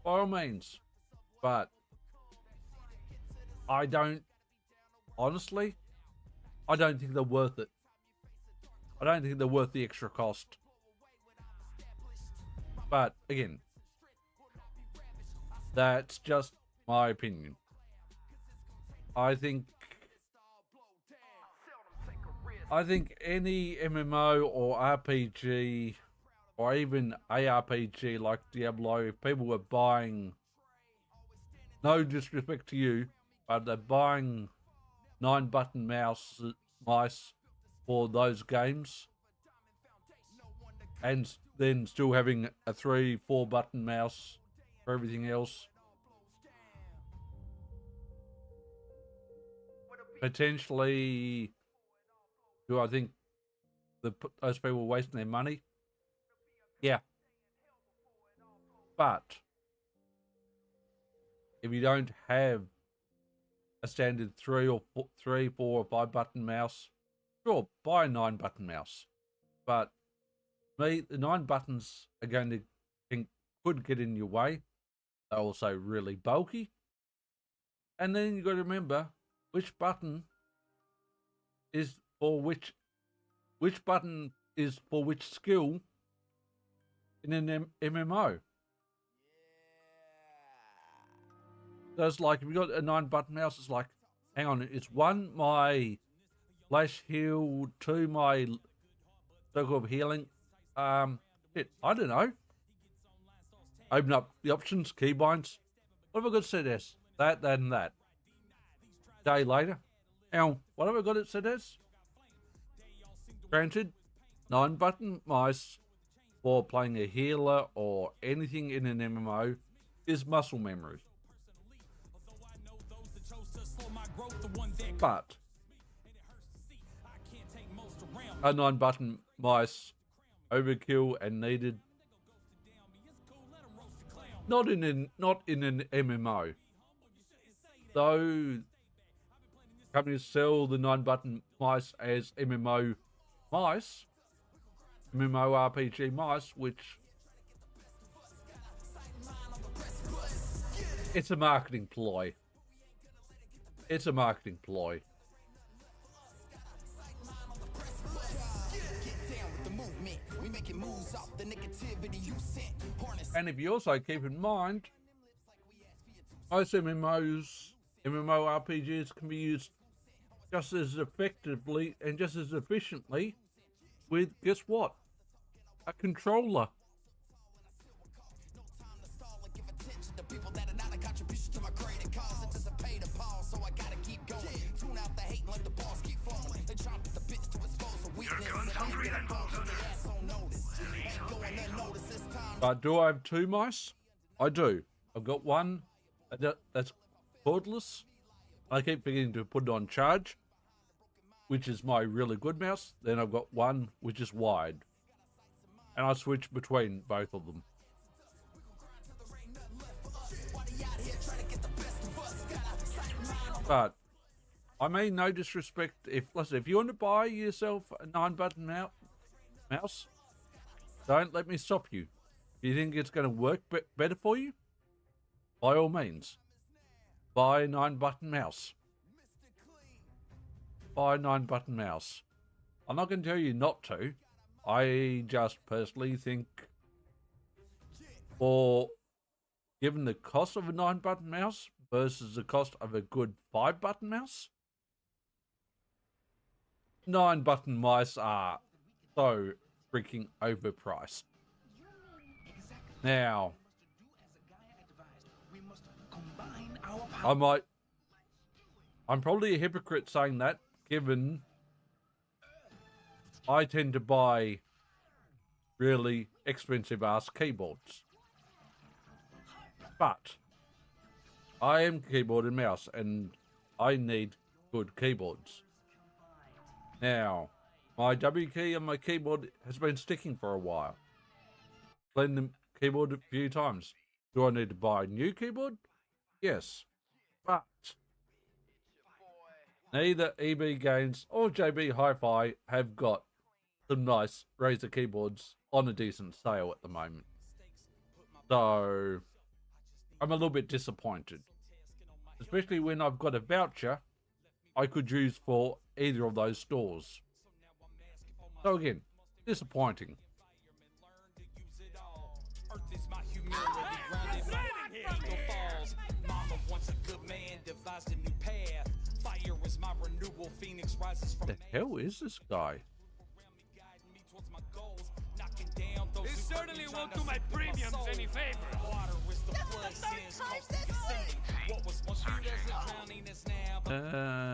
by all means. But I don't think they're worth it. I don't think they're worth the extra cost. But again, that's just my opinion. I think any MMO or RPG or even ARPG like Diablo, if people were buying, no disrespect to you, but they're buying 9 button mice for those games, and then still having a 3-4 button mouse for everything else, potentially, do I think those people are wasting their money? Yeah. But if you don't have a standard 3 or 4 or 5 button mouse, sure, buy a 9 button mouse. But the 9 buttons are going to could get in your way. They're also really bulky. And then you've got to remember which button is for which button is for which skill in an MMO. So it's like if you got a 9 button mouse, it's like, hang on, it's 1 my flash heal, 2 my circle of healing. I don't know. Open up the options, keybinds. What have I got set as? That, and that. Day later. Now, what have I got it set as? Granted, 9-button mice for playing a healer or anything in an MMO is muscle memory. But a 9-button mice overkill and needed not in an MMO. Though companies sell the 9-button mice as MMO mice, MMORPG mice, which it's a marketing ploy. It's a marketing ploy. And if you also keep in mind, most MMORPGs can be used just as effectively and just as efficiently with, guess what? A controller. But do I have 2 mice? I do. I've got one that's cordless. I keep forgetting to put it on charge, which is my really good mouse. Then I've got one which is wired. And I switch between both of them. But I mean, no disrespect. If you want to buy yourself a 9-button mouse, don't let me stop you. If you think it's going to work better for you, by all means, buy a 9-button mouse. Buy a 9-button mouse. I'm not going to tell you not to. I just personally think, given the cost of a 9-button mouse versus the cost of a good 5-button mouse, 9-button mice are so freaking overpriced. Now, I'm probably a hypocrite saying that, given I tend to buy really expensive ass keyboards. But I am keyboard and mouse, and I need good keyboards. Now, my W key on my keyboard has been sticking for a while. Cleaned the keyboard a few times. Do I need to buy a new keyboard? Yes. But neither EB Games or JB Hi-Fi have got some nice Razer keyboards on a decent sale at the moment. So I'm a little bit disappointed. Especially when I've got a voucher I could use for either of those stores. So again, disappointing. The hell is this guy? This certainly won't do my premiums any favors.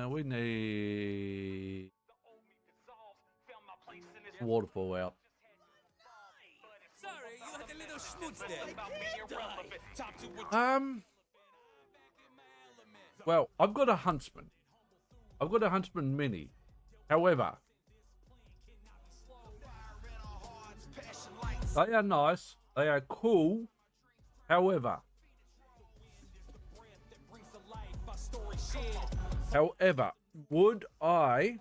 We need waterfall out. Sorry, you had a little schmutz there. Well, I've got a Huntsman. I've got a Huntsman Mini. However, they are nice. They are cool. However, would I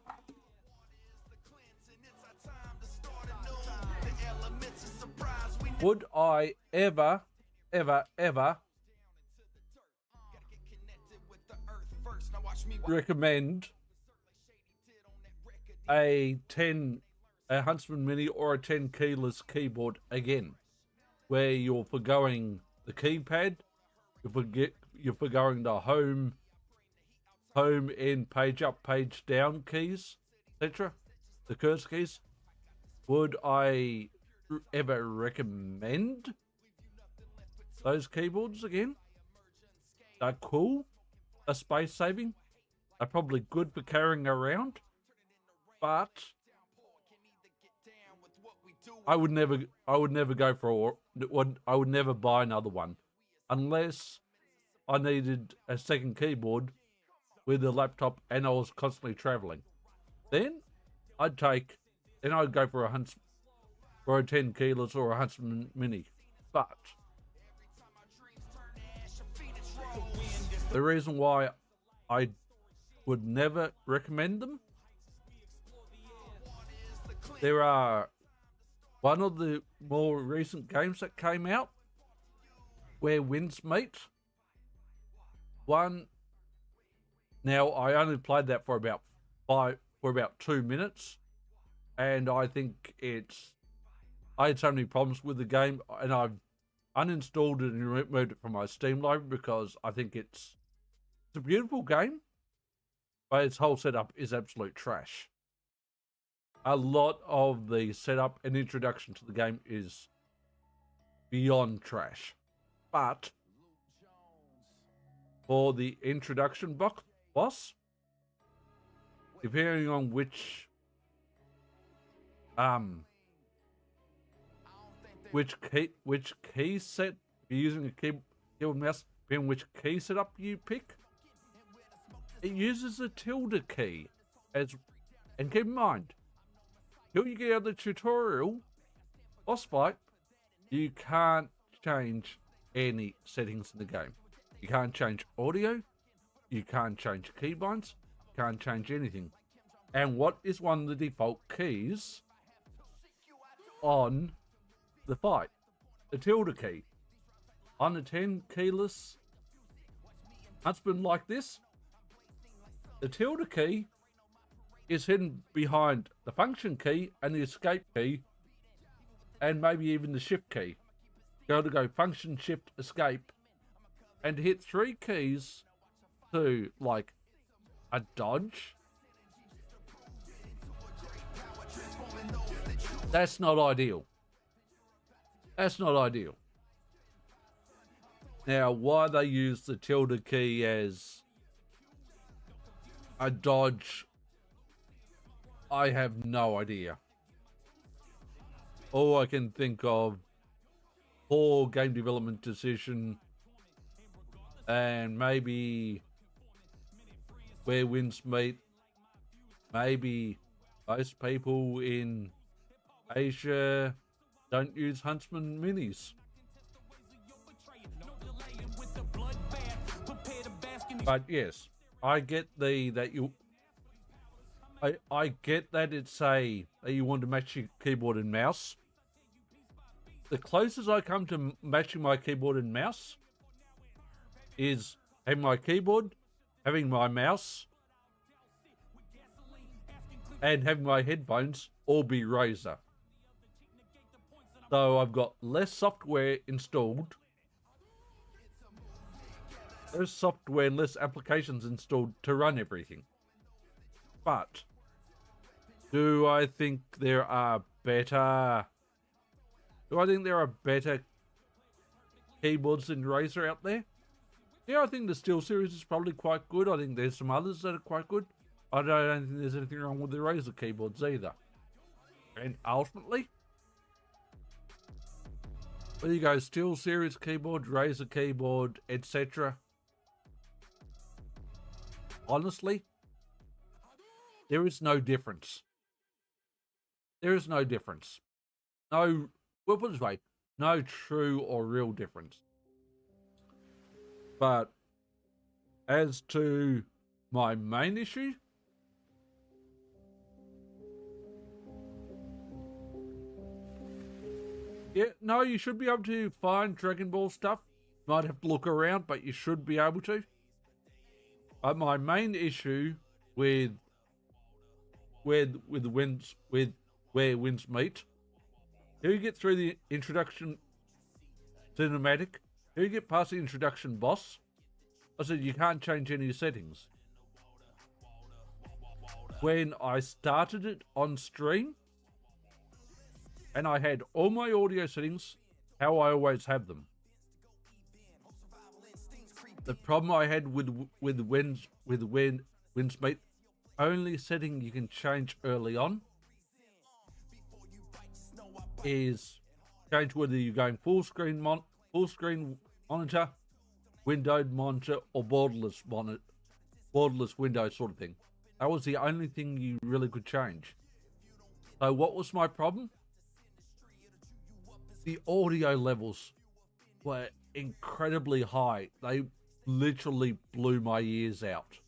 ever recommend a Huntsman Mini or a 10 keyless keyboard again, where you're forgoing the keypad, you're forgoing the home in, page up, page down keys, etc., the cursor keys? Would I ever recommend those keyboards again. They're cool. They're space saving. They're probably good for carrying around. But I would never go for I would never buy another one unless I needed a second keyboard with a laptop and I was constantly traveling. Then I'd go for a 10 keyless or a Huntsman Mini. But the reason why I would never recommend them, there are one of the more recent games that came out where winds meet. Now I only played that for about 2 minutes, and I think I had so many problems with the game, and I've uninstalled it and removed it from my Steam library because I think it's a beautiful game, but its whole setup is absolute trash. A lot of the setup and introduction to the game is beyond trash. But for the introduction boss, depending on which key set, if you're using a keyboard mouse, depending on which key setup you pick, it uses a tilde key and keep in mind, till you get out of the tutorial boss fight, you can't change any settings in the game. You can't change audio, you can't change keybinds, you can't change anything. And what is one of the default keys on the fight? The tilde key. On a 10 keyless Huntsman like this, the tilde key is hidden behind the function key and the escape key, and maybe even the shift key. Go function, shift, escape, and hit 3 keys to like a dodge. That's not ideal. That's not ideal. Now, why they use the tilde key as a dodge, I have no idea. All I can think of, poor game development decision, and maybe where winds meet, maybe most people in Asia don't use Huntsman Minis. But yes, I get I get that that you want to match your keyboard and mouse. The closest I come to matching my keyboard and mouse is having my keyboard, having my mouse, and having my headphones all be Razer. So I've got less software installed. There's software and less applications installed to run everything. But do I think there are better keyboards than Razer out there? Yeah, I think the Steel series is probably quite good. I think there's some others that are quite good. I don't think there's anything wrong with the Razer keyboards either. And ultimately, whether you go Steel series keyboard, Razer keyboard, etc., honestly, there is no difference. There is no difference. No, we'll put it this way, no true or real difference. But as to my main issue, yeah, no, you should be able to find Dragon Ball stuff. Might have to look around, but you should be able to. My main issue with where winds meet, how you get through the introduction cinematic, how you get past the introduction boss, I said you can't change any settings. When I started it on stream, and I had all my audio settings how I always have them. the problem I had with Windsmeet, only setting you can change early on is change whether you're going full screen monitor, windowed monitor, or borderless window sort of thing. That was the only thing you really could change. So what was my problem? The audio levels were incredibly high. They literally blew my ears out.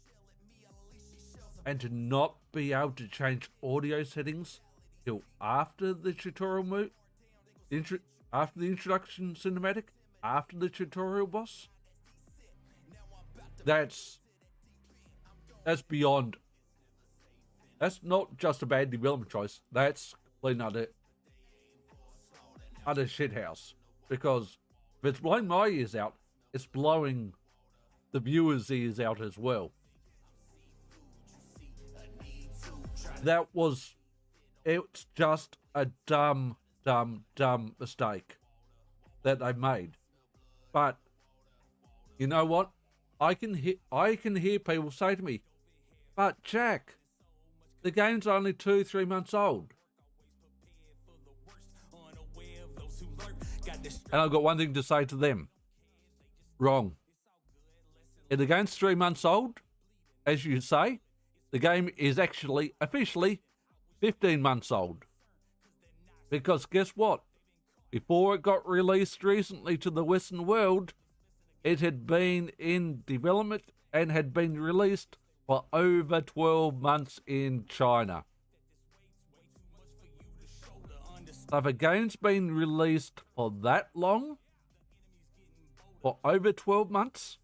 And to not be able to change audio settings till after the tutorial after the introduction cinematic, after the tutorial boss, that's beyond. That's not just a bad development choice. That's completely utter shithouse. Because if it's blowing my ears out, it's blowing the viewers' ears out as well. It's just a dumb mistake that they made. But you know what? I can hear people say to me, "But Jack, the game's only 2-3 months old." And I've got one thing to say to them. Wrong. If the game's 3 months old, as you say, the game is actually officially 15 months old. Because guess what? Before it got released recently to the Western world, it had been in development and had been released for over 12 months in China. So if a game's been released for that long, for over 12 months,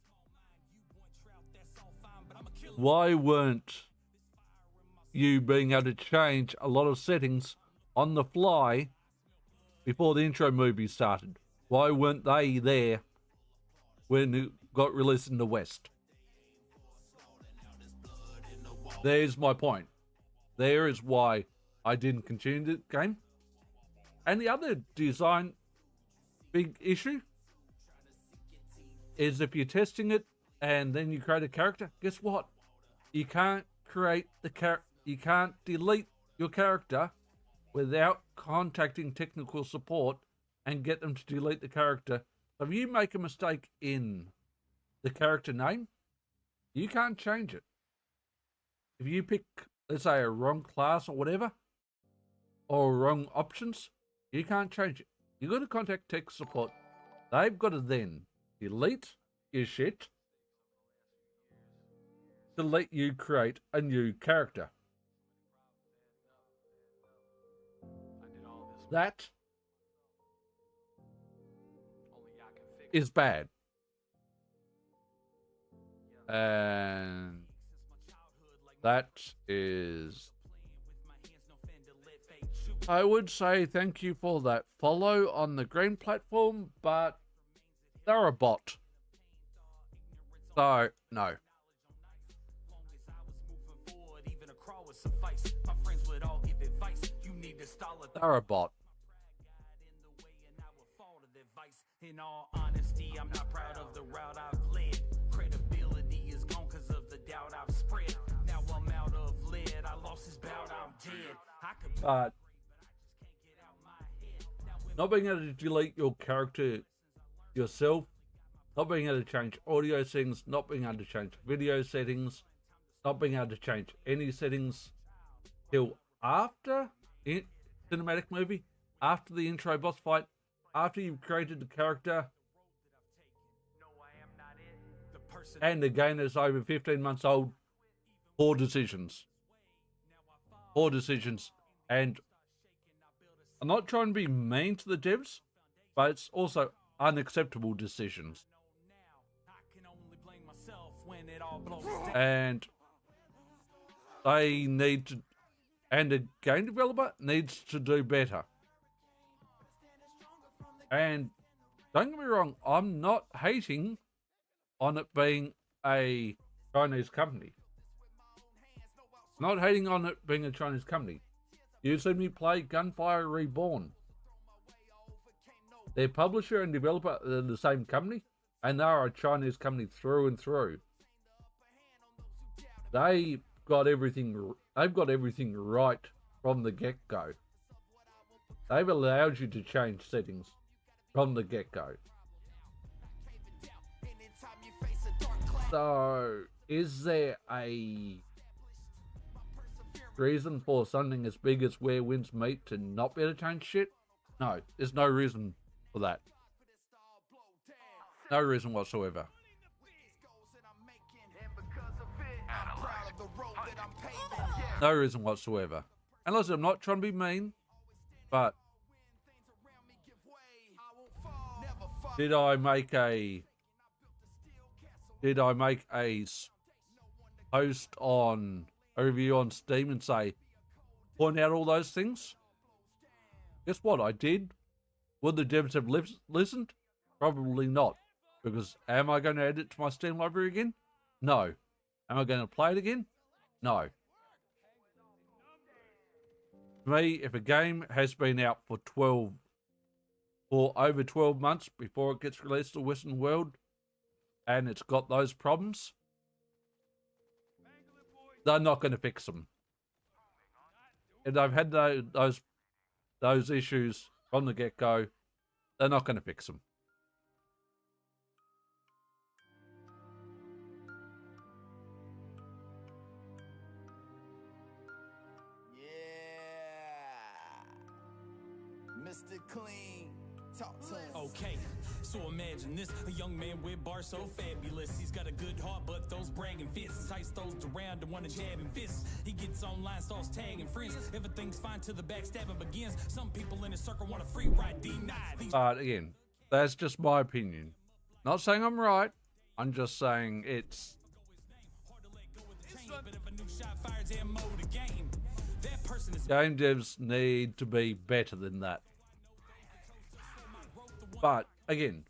why weren't you being able to change a lot of settings on the fly before the intro movie started? Why weren't they there when it got released in the West? There's my point. There is why I didn't continue the game. And the other design big issue is if you're testing it and then you create a character, guess what? You can't create you can't delete your character without contacting technical support and get them to delete the character. So if you make a mistake in the character name, you can't change it. If you pick, let's say, a wrong class or whatever, or wrong options, you can't change it. You've got to contact tech support. They've got to then delete your shit to let you create a new character. That is bad. And that is... I would say thank you for that follow on the green platform, but they're a bot. So, no. They're a bot. In all honesty, I'm not proud of the route I've led. Credibility is gone because of the doubt I've spread. Now I'm out of lead. I lost this bout, I'm dead. But not being able to delete your character yourself, not being able to change audio settings, not being able to change video settings, not being able to change any settings till after cinematic movie, after the intro boss fight, after you've created the character, and the game is over 15 months old. Poor decisions. Poor decisions. And I'm not trying to be mean to the devs, but it's also unacceptable decisions. And they need to, and a game developer needs to do better. And don't get me wrong, I'm not hating on it being a Chinese company. Not hating on it being a Chinese company. You've seen me play Gunfire Reborn. Their publisher and developer are the same company, and they are a Chinese company through and through. They've got everything right from the get-go. They've allowed you to change settings from the get-go. So, is there a reason for something as big as Where Winds Meet to not be able to change shit? No, there's no reason for that. No reason whatsoever. No reason whatsoever. And listen, I'm not trying to be mean, but did I make a post on a review on Steam and say, point out all those things? Guess what? I did. Would the devs have listened? Probably not. Because am I going to add it to my Steam library again? No. Am I going to play it again? No. To me, if a game has been out for over 12 months before it gets released to the Western world, and it's got those problems, they're not going to fix them. If they've had those issues from the get-go, they're not going to fix them. Mr. Clean, talk to us. Okay, so imagine this, a young man with bars so fabulous. He's got a good heart, but those bragging fists, tights those around and wanna jab and fists. He gets online, starts tagging friends. Everything's fine till the backstabbing begins. Some people in his circle want a free ride, denied. But again, that's just my opinion. Not saying I'm right. I'm just saying it's... Game devs need to be better than that. But again,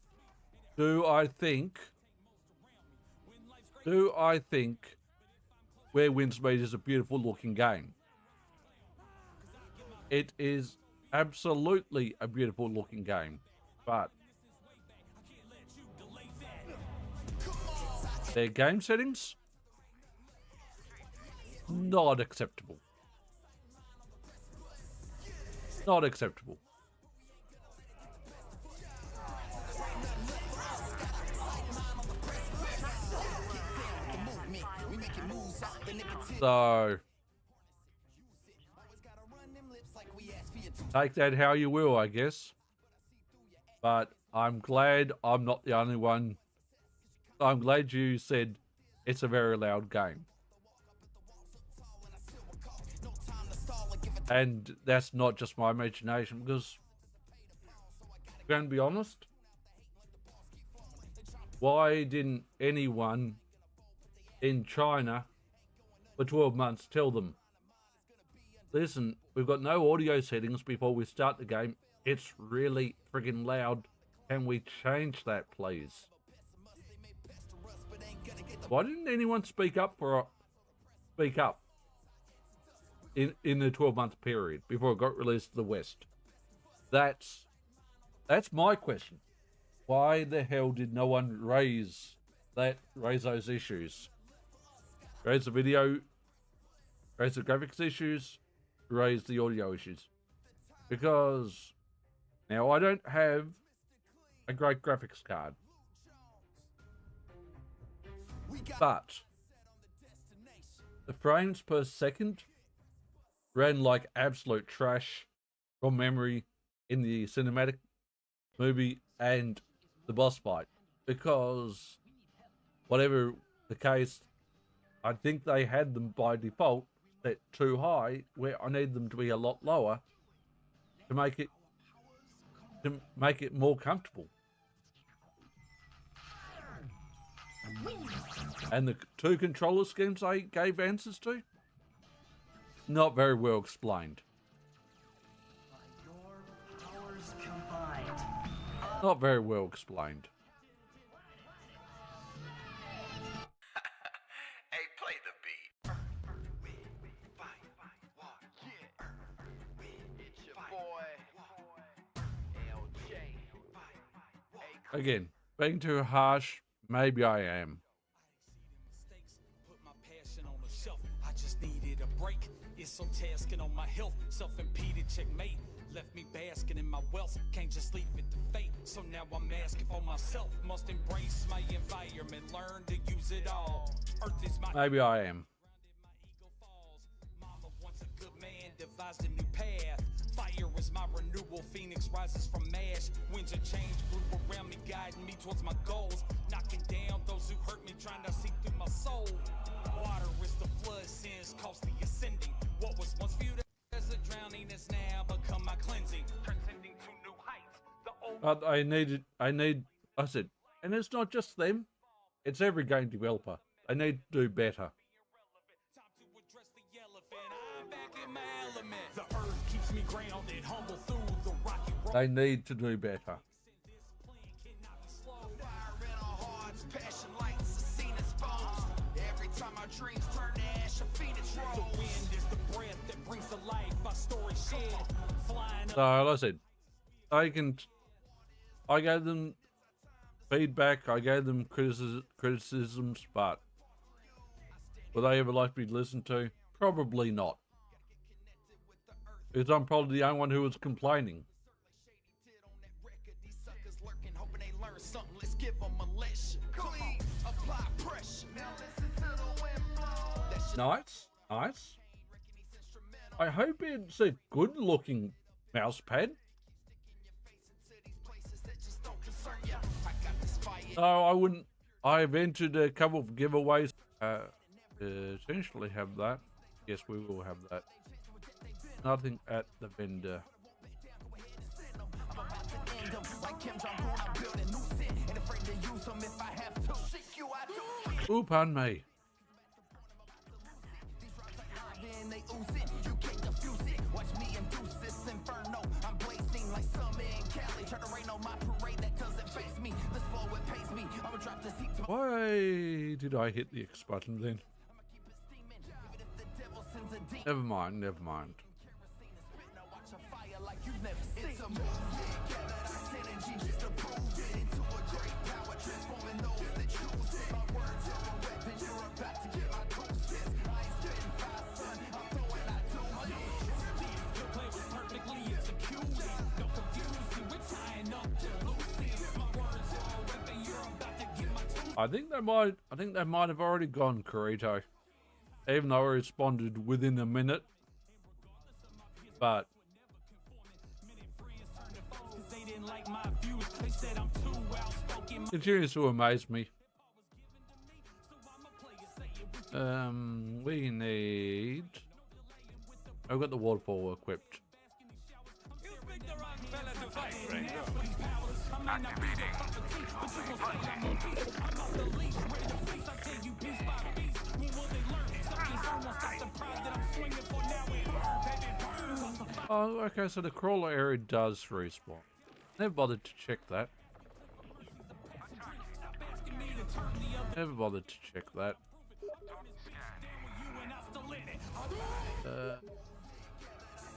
do I think Where Winds Meet is a beautiful looking game? It is absolutely a beautiful looking game, but their game settings, not acceptable. Not acceptable. So, take that how you will, I guess. But I'm glad I'm not the only one. I'm glad you said it's a very loud game. And that's not just my imagination, because, I'm going to be honest, why didn't anyone in China for 12 months tell them, listen, we've got no audio settings before we start the game. It's really friggin' loud. Can we change that, please? Why didn't anyone speak up in the 12-month period before it got released to the West? That's my question. Why the hell did no one raise those issues? Raise the video, raise the graphics issues, raise the audio issues. Because now I don't have a great graphics card, but the frames per second ran like absolute trash from memory in the cinematic movie and the boss fight, because whatever the case, I think they had them by default set too high, where I need them to be a lot lower to make it more comfortable. And the two controller schemes I gave answers to, not very well explained. Not very well explained. Hey, play the beat. It's your boy, LJ. Again, Being too harsh? Maybe I am. Put my passion on the shelf. I just needed a break. It's so tasking on my health. Self-impeded checkmate. Left me basking in my wealth. Can't just leave it to fate. So now I'm asking for myself. Must embrace my environment. Learn to use it all. Earth is my Maybe I am. my ego falls. Mama wants a good man, devised a new path. Fire is my renewal, phoenix rises from ash. Winds of change blew around me, guiding me towards my goals. Knocking down those who hurt me, trying to see through my soul. Water is the flood, sins costly ascending. What was once viewed as a drowning is now become my cleansing. Transcending to new heights. The old But I said, and it's not just them, it's every game developer. They need to do better. time to address the elephant. I'm back in my element. The earth keeps me grounded, humble through the rocky road. They need to do better. This plan cannot be slowed. Fire in our hearts, passion lights, a scene exposed. Every time our dreams turn to ash, a phoenix The rose. wind is the breath that brings to life our story shed. Flying up. So, like I said, I gave them feedback, I gave them criticisms, but will they ever like to be listened to? Probably not. Because I'm probably the only one who was complaining. These suckers lurking, hoping they learn something. Let's give them a lesson. Clean, apply pressure. Now listen to the wind blow. That shit Nice, nice. I hope it's a good looking mouse pad. into these places that just don't concern ya. I got this fire. No, I've entered a couple of giveaways. Essentially have that. Yes, we will have that. Nothing at the vendor. Ooh, pardon me. Why did I hit the X button then? Never mind, never mind. I think they might have already gone, Corito. Even though I responded within a minute. But continues to amaze me. We need. I've got the waterfall equipped. Oh, okay, so the crawler area does respawn. Never bothered to check that. Never bothered to check that.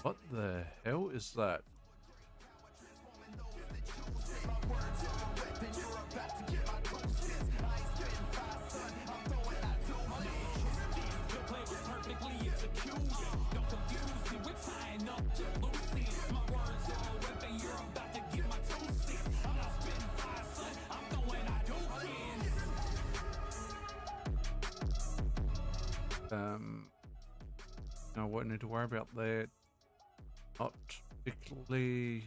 What the hell is that? No, I won't need to worry about that. Not particularly.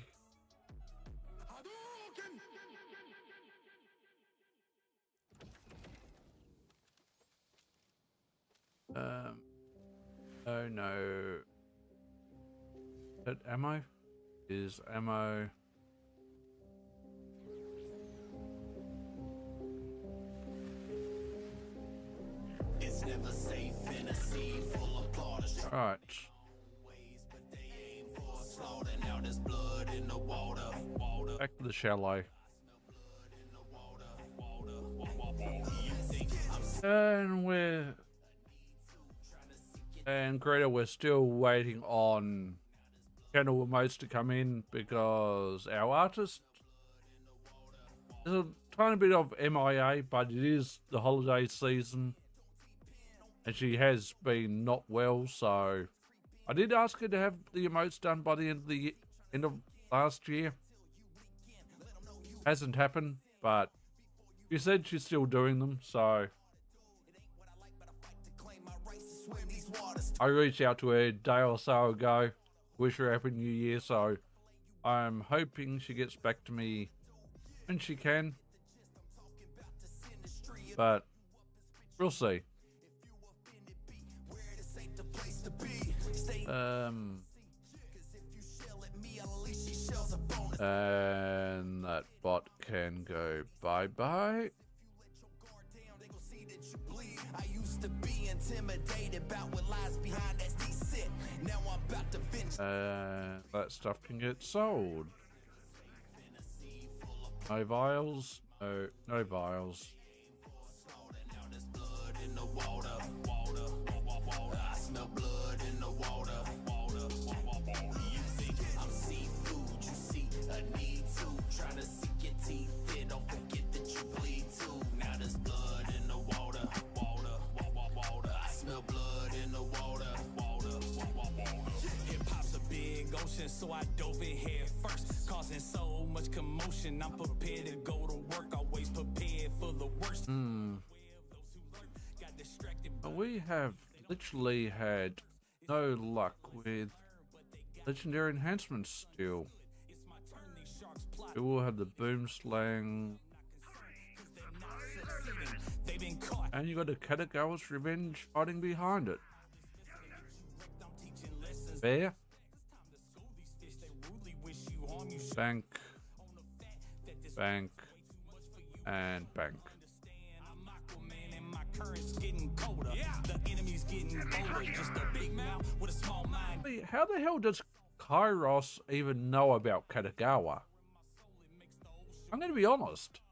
Oh no. That ammo is ammo. It's never safe in a sea full of plotters. Right. Now there's blood in the water. Back to the shallow. And Greta, we're still waiting on channel emotes to come in because our artist is a tiny bit of MIA, but it is the holiday season. And she has been not well, so I did ask her to have the emotes done by the end of last year. Hasn't happened, but she said she's still doing them, so I reached out to her a day or so ago, wish her Happy New Year, so I'm hoping she gets back to me when she can, but we'll see. And that bot can go bye-bye. I used to be intimidated about what lies behind SD sit. Now I'm about to finish. That stuff can get sold. No vials. No vials. I smell blood in the water. You think I'm seafood, you see a need to. Try to sink your teeth in, don't forget that you bleed too. Now there's blood in the water. I smell blood in the water. Hip hop's a big ocean, so I dove in head first, causing so much commotion. I'm prepared to go to work, always prepared for the worst. We have literally had no luck with legendary enhancements still. We will have the boom slang. And you got the Katagawa's revenge fighting behind it. Fair. Bank. Bank. And bank. How the hell does Kairos even know about Katagawa? I'm going to be honest.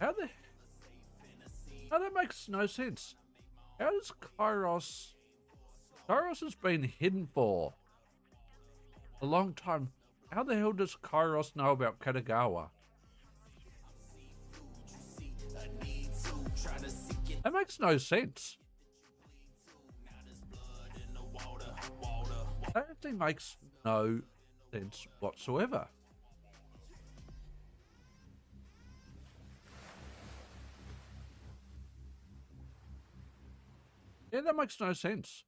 How that makes no sense. How does Kairos has been hidden for a long time. How the hell does Kairos know about Katagawa? That makes no sense. That actually makes no sense whatsoever. Yeah, that makes no sense.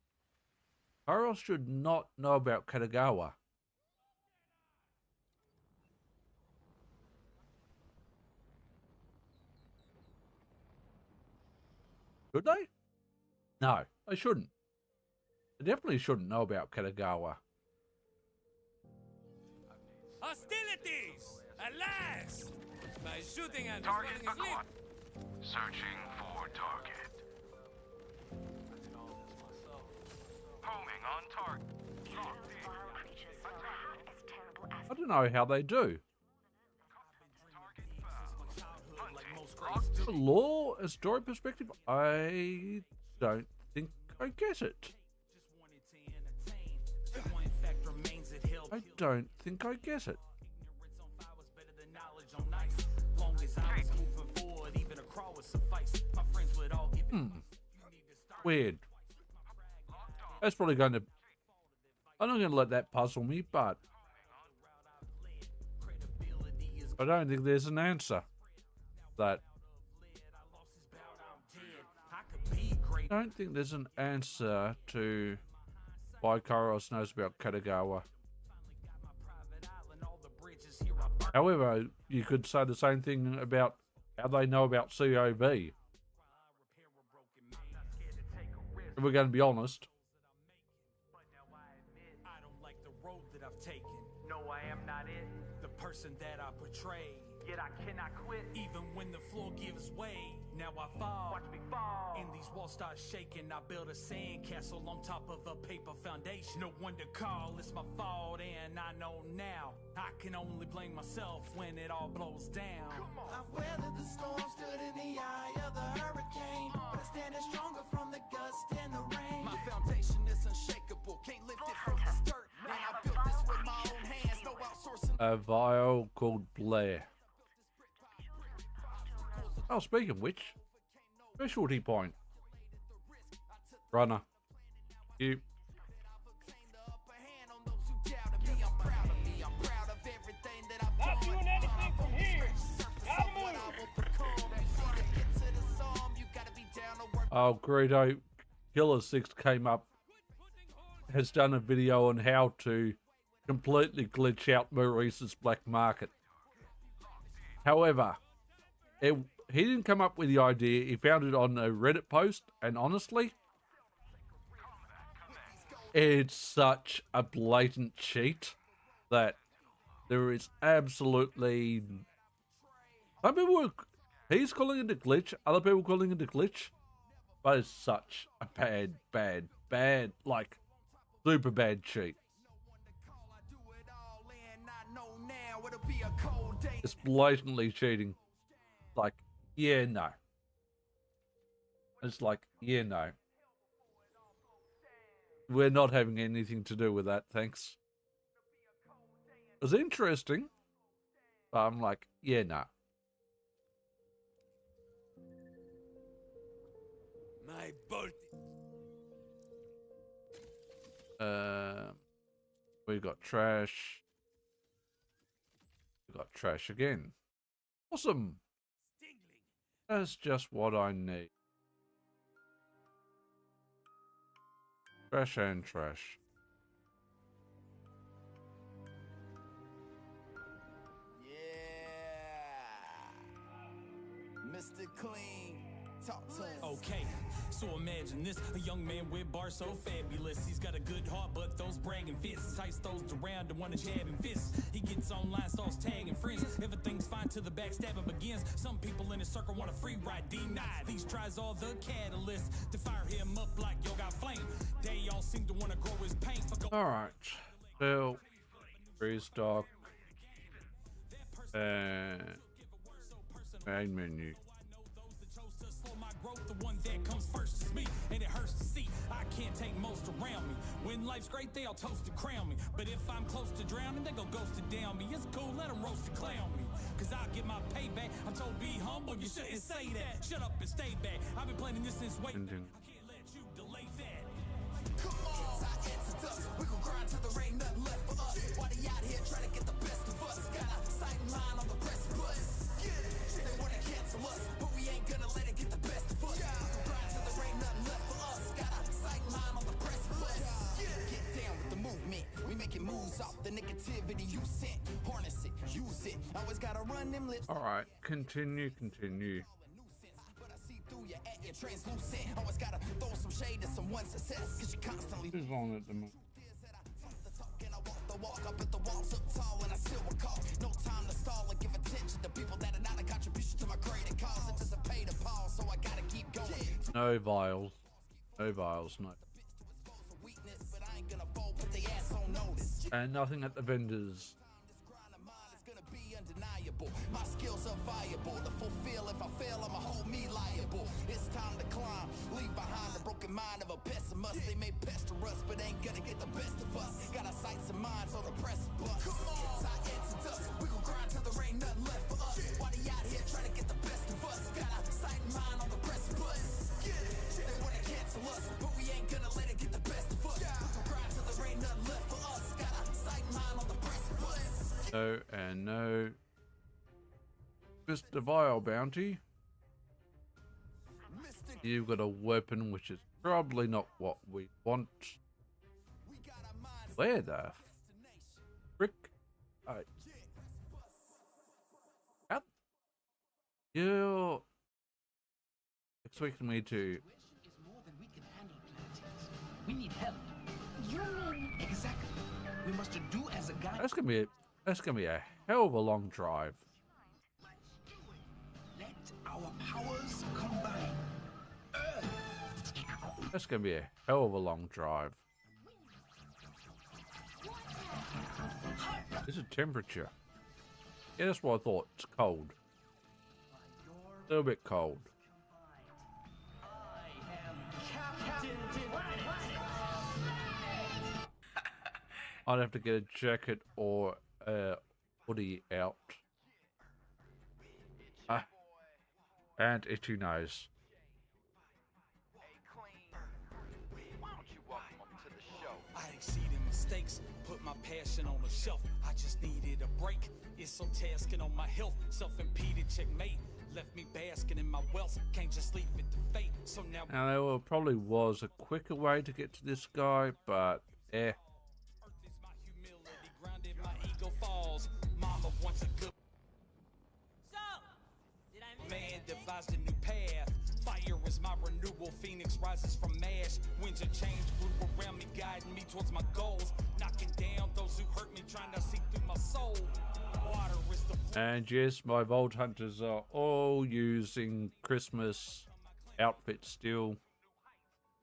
Kairos should not know about Katagawa. Should they? No, they shouldn't. They definitely shouldn't know about Katagawa. Hostilities! At last! By shooting at Target acquired. Searching for target. Homing on target. Vile creatures still have as terrible as I don't know how they do. The law, a story perspective, I don't think I get it. I don't think I get it. Weird. That's probably going to... I'm not going to let that puzzle me, but I don't think there's an answer. That I don't think there's an answer to why Kairos knows about Katagawa. However, you could say the same thing about how they know about COV. If we're going to be honest. I don't like the road that I've taken. No, I am not it. The person that I portray. Yet I cannot quit. Even when the floor gives way. Now I fall. Watch me fall. And these walls start shaking. I build a sandcastle on top of a paper foundation. No one to call, it's my fault. And I know now I can only blame myself when it all blows down. I've weathered the storm, stood in the eye of the hurricane, but I stand stronger from the gust and the rain. My foundation is unshakable, can't lift it from the dirt. And I built this with my own hands, no outsourcing. a Vile called Blair. Oh, speaking of which, specialty point. Runner. You. Not doing anything from here. Gotta move. Oh, Greedo Killer 6 came up, has done a video on how to completely glitch out Maurice's black market. However, he didn't come up with the idea. He found it on a Reddit post, and honestly, it's such a blatant cheat that there is absolutely... Some people, he's calling it a glitch, other people calling it a glitch, but it's such a bad, like, super bad cheat. It's blatantly cheating. Like, yeah, no. It's like, yeah, no. We're not having anything to do with that, thanks. It was interesting, but I'm like, yeah, no. My bolt. We've got trash. We've got trash again. Awesome. That's just what I need. Trash and trash. Yeah. Mr. Clean, talk to us. Okay, so imagine this, a young man with bars so fabulous. He's got a good heart, but those bragging fists. Tights those around and wanna jab and fist. He gets online, starts tagging friends. Everything's fine till the backstabbing begins. Some people in his circle want a free ride, denied. These tries all the catalyst to fire him up like yo got flame. They all seem to wanna grow his pain. Alright, so restock and main menu. The one that comes first is me, and it hurts to see I can't take most around me. When life's great, they all toast to crown me, but if I'm close to drowning, they gon' ghost to down me. It's cool, let them roast to clown me, cause I'll get my payback. I'm told be humble, you shouldn't say that. Shut up and stay back. I've been planning this since way back. I can't let you delay that. Come on, we gon' grind till there ain't nothing left for us. Why they out here trying to get the best of us? Got a sight and line on the precipice. They wanna cancel us, but we ain't gonna let it get the best of us. We gon' grind till there ain't nothing left for us. Got a sight and line on the precipice. Get down with the movement. We making moves off the negativity you sent. Harness it, use it. Always gotta run them lips. Alright, continue. But I see through you at your translucent. Always gotta throw some shade to someone's success, cause you constantly Who's on at the moment? the walk up at the walls up tall and I still recall. No time to stall and give attention to people that are not a contribution to my greater cause. Anticipate a pause, so I gotta keep going. No vials. No vials, no. Weakness, but I ain't gonna fold, put the ass on notice. And nothing at the vendors. Undeniable. My skills are viable to fulfill. If I fail, I'ma hold me liable. It's time to climb. Leave behind the broken mind of a pessimist. They may pester us, but ain't gonna get the best of us. Got our sights and minds on the precipice. Come on, it's our exodus. We gon' grind till there ain't nothing left for us. Why they out here trying to get the best of us? Got our sight and mind on the precipice. They wanna cancel us, but we ain't gonna let it get the best of us. We gon' grind till there ain't nothing left for us. Got our sight and mind on the precipice. No and no. Mr. Vile bounty. You've got a weapon which is probably not what we want. Where the frick? How? You're expecting me to... Is more than we can handle, Plantains. We need help. You mean Exactly. We must do as a guide. That's gonna be a hell of a long drive. Let our powers combine. That's gonna be a hell of a long drive. This is temperature. Yeah, that's what I thought. It's cold. A little bit cold. I'd have to get a jacket or hoodie out. And itchy nose. I exceeded mistakes, put my passion on the shelf. I just needed a break. It's so tasking on my health. Self-impeded checkmate. Left me basking in my wealth. Can't just leave it to fate. So now There probably was a quicker way to get to this guy, but Earth is my humility. Grounded, my ego falls. Mama wants a good man, devised a new path. Fire is my renewal. Phoenix rises from ash. Winds of change blew around me, guiding me towards my goals. Knocking down those who hurt me, trying to see through my soul. Water is the and yes, my Vault Hunters are all using Christmas outfits still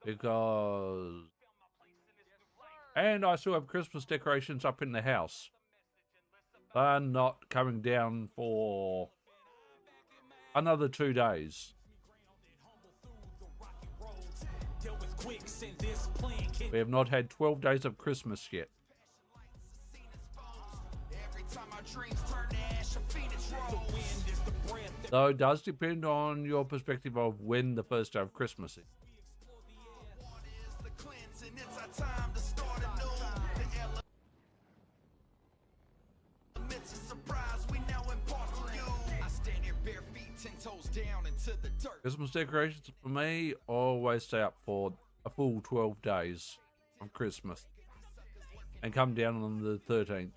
because, and I still have Christmas decorations up in the house. They're not coming down for another 2 days. We have not had 12 days of Christmas yet. Though it does depend on your perspective of when the first day of Christmas is. Christmas decorations for me always stay up for a full 12 days of Christmas and come down on the 13th.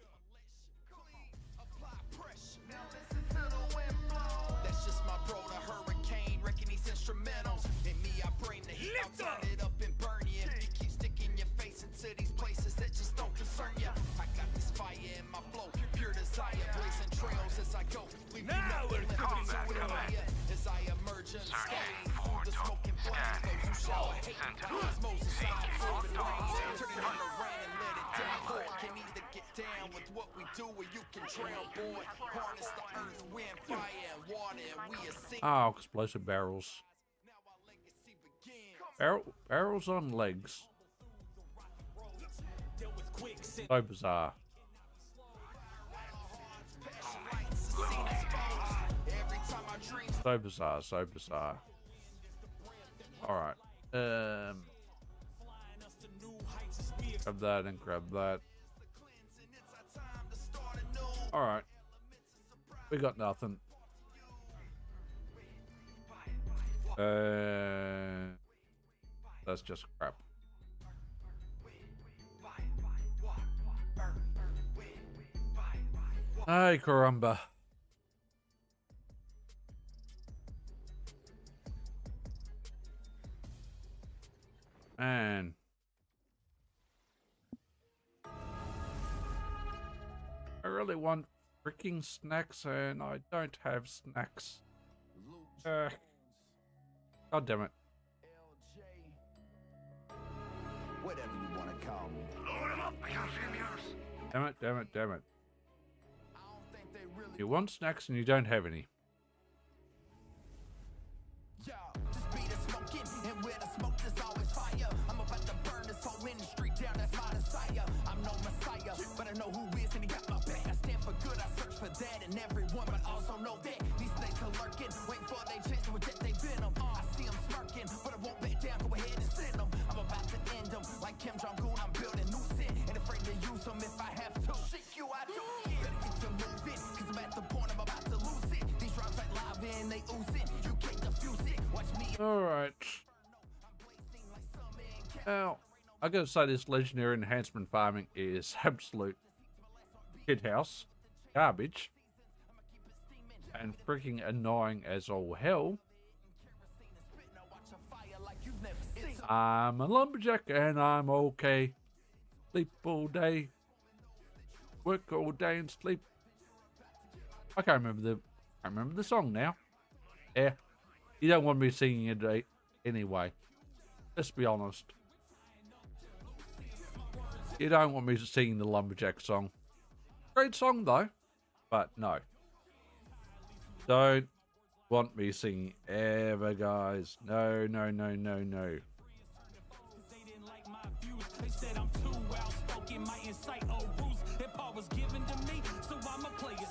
That's just my bro, the hurricane, wrecking these instrumentals. In me, I bring the heat, I'll turn it up and burn you. If you keep sticking your face into these places that just don't concern you. I got this fire in my flow, pure desire, blazing trails as I go. Now we're combat command. As I emerge unscathed Searching through for the smoking flames, those who shall hate. As Moses Seeking on the on rain, turn it on the rain and let it down. Boy, can either get down with what we do or you can drown, boy. Harness the earth, wind, fire, and water, and we are singing. Oh, explosive barrels. Now our legacy begins. Barrels on legs. So bizarre. So bizarre, so bizarre. Alright. Grab that and grab that. Alright. We got nothing. That's just crap. Hey, caramba. Man. I really want freaking snacks and I don't have snacks. God damn it. Whatever you want to call me. Load 'em up, I can't feel yours. Damn it, damn it, damn it. I don't think they really. You want snacks and you don't have any. Yeah, just be the smoking, and where the smoke there's always fire. I'm about to burn this whole industry down, that's my desire. I'm no messiah, but I know who is and he got my back. I stand for good, I search for that and everyone, but also know that these snakes are lurking, waiting for they chance to reject they venom. I see them smirking, but I won't back down, go ahead and send them. I'm about to end them, like Kim Jong-un, I'm building new sin, and afraid to use them if I have to. Shit, you, I don't care. Better get to moving, cause I'm at the point I'm about to lose it. These rhymes like lava and they oozing, you can't defuse it. Watch me. Alright. Now, I gotta say this legendary enhancement farming is absolute shithouse, garbage, and freaking annoying as all hell. I'm a lumberjack and I'm okay. Sleep all day, work all day and sleep. I can't remember the song now. Yeah, you don't want me singing it anyway. Let's be honest. You don't want me singing the lumberjack song. Great song though, but no. Don't want me singing ever, guys. No, no, no, no, no. They said I'm too outspoken, my insight, oh, rules. Hip hop was given to me, so I'ma play it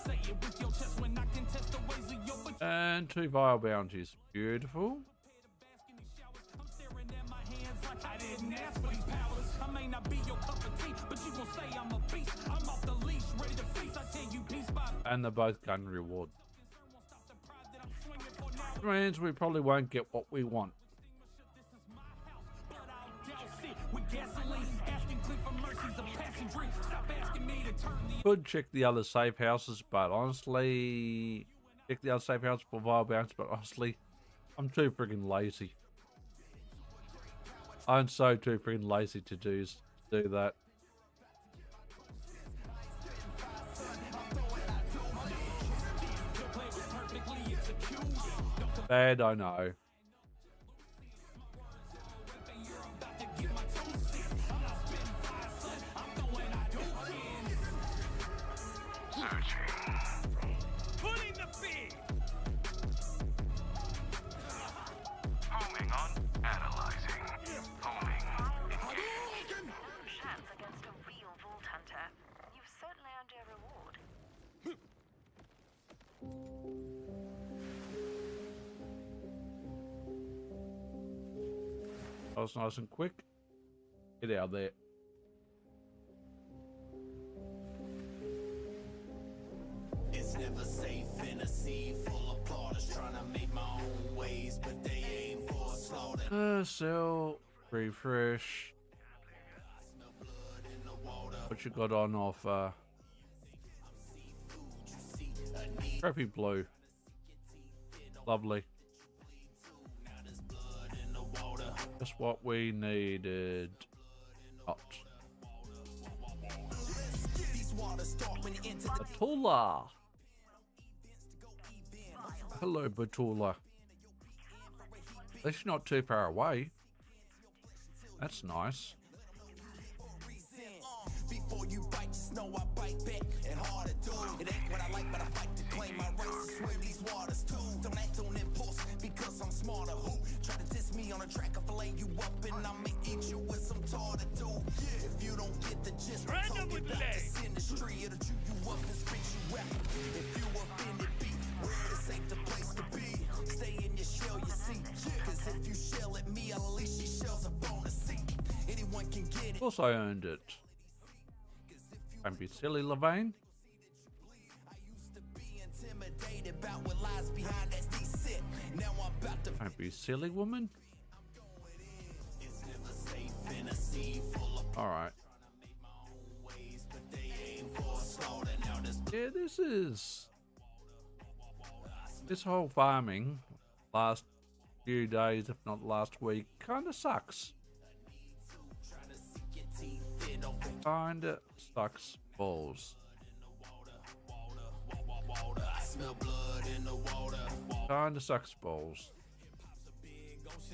And 2 vile bounties. Beautiful. I'm staring at my hands like I didn't ask for these powers. I may not be your cup of tea, but you gon' say I'm a beast. I'm off the leash, ready to feast. I tell you piece by And they're both gun rewards. Which means we probably won't get what we want. Could check the other safe houses, but honestly, check the other safe houses for vile bounce, but honestly, I'm too freaking lazy. I'm so too freaking lazy to do that. Bad, I know. putting the bid. Homing on analyzing. Homing. Chance against a real vault hunter. You've certainly earned your reward. That was nice and quick. Get out there. It's never safe in a sea full of plotters trying to make my own ways, but they aim for slaughter. Sell, refresh. What you got on offer? Crappy blue. Lovely. Just what we needed. Hot. Batula. Hello, Batula. At least you're not too far away. That's nice. Before you bite, just know I bite back and hard to do. It ain't what I like, but I fight to claim my rights to swim these waters too. Don't act on impulse because I'm smarter. Who try to diss me on a track? I fillet you up and I'ma eat you with some tartar do. If you don't get the gist, I'm talking about this industry. It'll chew you up and spit you out. If you offended, be where this ain't the place to be. Stay in your shell, you see. Cause if you shell at me, I'll leash your shells up on the seat. Anyone can get it. Of course I earned it. Don't be silly, Levain. Don't be silly, woman. Alright. Yeah, this whole farming last few days, if not last week, kinda sucks. Kinda sucks balls. Kinda sucks balls.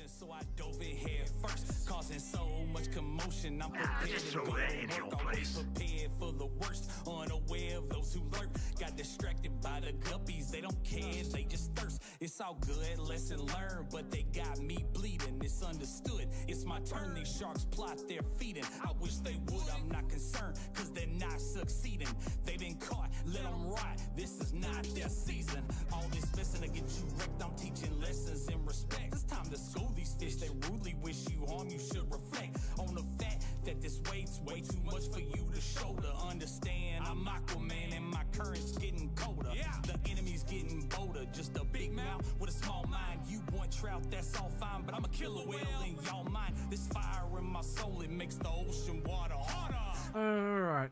So I dove in head first, causing so much commotion. I'm prepared just to throw go that to in work, your always place. prepared for the worst, unaware of those who lurk. Got distracted by the guppies, they don't care, they just thirst. It's all good, lesson learned, but they got me bleeding. It's understood, it's my turn. These sharks plot their feeding. I wish they would, I'm not concerned, cause they're not succeeding. They been caught, let them rot. This is not their season. All this messing to get you wrecked, I'm teaching lessons in respect. It's time to school these fish, they rudely wish you harm. You should reflect on the fact that this weight's way too much for you to shoulder. Understand, I'm Aquaman and my current's getting colder. The enemy's getting bolder, just a big mouth with a small mind. You want trout, that's all fine, but I'm a killer whale in y'all mind. This fire in my soul, it makes the ocean water harder. Alright.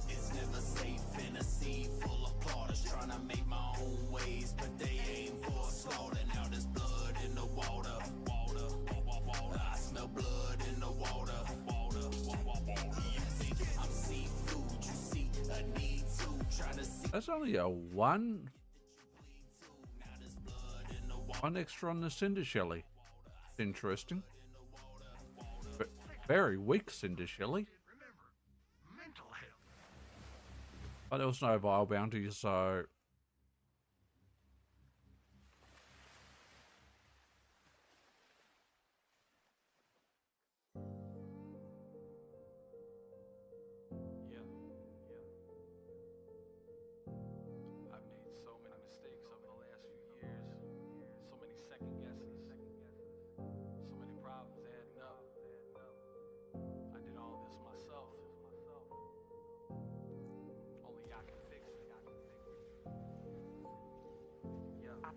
It's never safe in a sea full of plotters trying to make my own ways, but they aim for slaughter. Now there's blood in the water. I smell blood in the water. You think I'm seafood? You see, I need to try to see. That's only a one extra on the Cinder Shelly. Interesting. But very weak Cinder Shelly. Mental health. But there was no vile bounty, so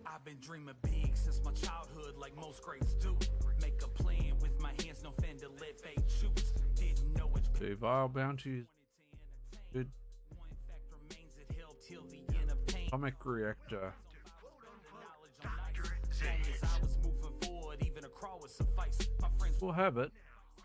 I've been dreaming big since my childhood, like most greats do. Make a plan with my hands, no fan to let fate choose. Didn't know which The Vile bounties. Good. one fact remains, it held till the end of pain. Atomic reactor. I was moving forward, even a crawl would suffice. My friends We'll have it.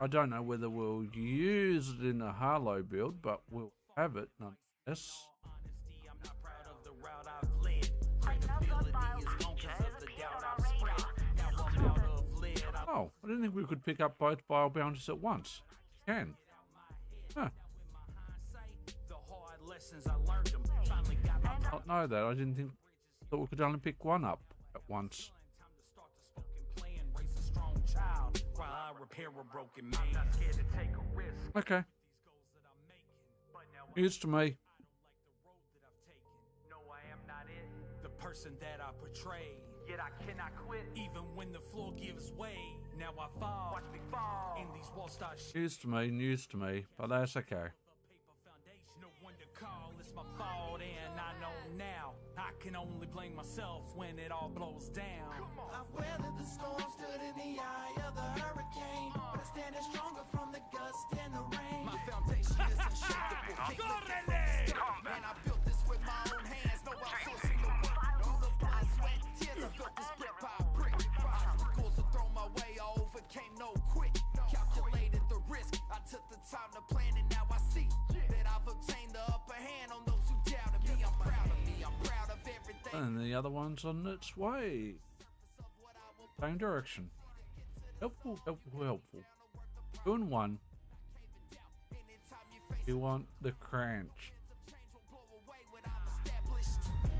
I don't know whether we'll use it in a Harlow build, but we'll have it nonetheless. honesty, I'm not proud of the route I've led. I love your Credibility vile is gone creature. 'cause It of the appeared doubt on I've our spread. radar. Now I'm out of lead. I Oh, I didn't think we could pick up both Vile bounties at once. You can. Huh. the hard lessons I learned them. Finally got my Not know that. I didn't think thought we could only pick one up at once. time to start the spoken plan. Raise a strong child while I repair a broken man. I'm not scared to take a risk. Okay. These goals that I'm making, but now I News to me. don't like the road that I've taken. No, I am not it. The person that I portray. Yet I cannot quit. Even when the floor gives way, now I fall. Watch me fall. And these walls start News to me, but that's okay. paper foundation. No one to call, it's my fault, and I know now. I can only blame myself when it all blows down. I've weathered the storm, stood in the eye of the hurricane, but I'm standing stronger from the gust and the rain. My foundation is unshakable, can't lift it from the start. And I built this with my own hands, no outsourcing the work. Through the blood, sweat, and tears, I built this brick by brick. Obstacles are thrown my way, I overcame no quick. Calculated the risk, I took the time to plan, and now I see that I've obtained the upper hand on those who doubted me. I'm proud of me, I'm proud of everything. And the other one's on its way. Same direction. Helpful, helpful, helpful. 2 and 1. You want the crunch.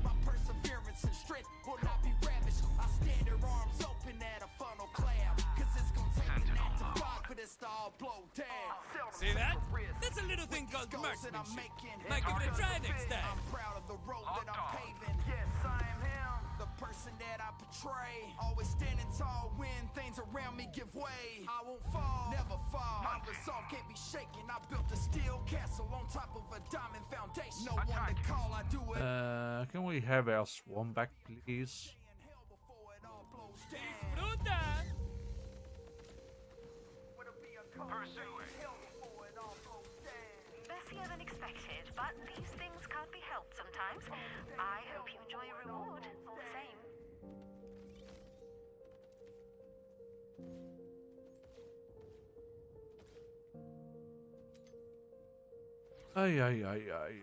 My perseverance and strength will not be ravished. I stand here arms open at a funnel cloud. Cause it's gonna take an act of God for this to all blow down. See that? That's a little thing called marksmanship. Might give it a try next time. I'm proud of the road that I'm paving. Yes, I am him. The person that I portray. Always standing tall when things around me give way. I won't fall, never fall. My resolve can't be shaken. I built a steel castle on top of a diamond foundation. No one to call, I do it. Can we have our swan back, please? Before it all blows down. Disfruta. Pursuing. Messier than expected, but these things can't be helped sometimes. I hope you enjoy your reward, all the same. Ay, ay, ay, ay.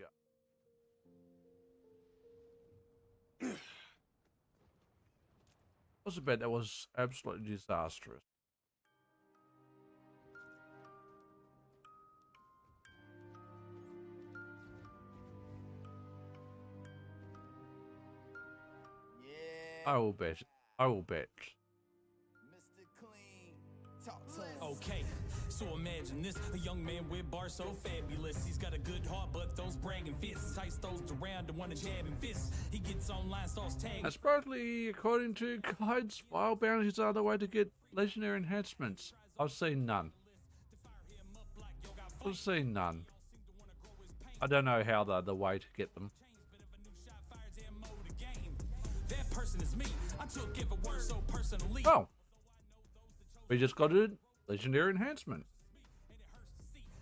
Was a bet that was absolutely disastrous. Yeah, I will bet. I will bet. Mr. Clean, talk to us. Okay, so imagine this, a young man with bars so fabulous. He's got a good heart, but those bragging fists, tight throws around and wanna jab and fist. He gets online, starts tagging. Apparently, according to guides, Vile bounties are the way to get legendary enhancements. I've seen none. I've seen none. I don't know how they're the way to get them. That person is me. I took every word so personally. Oh, we just got a legendary enhancement.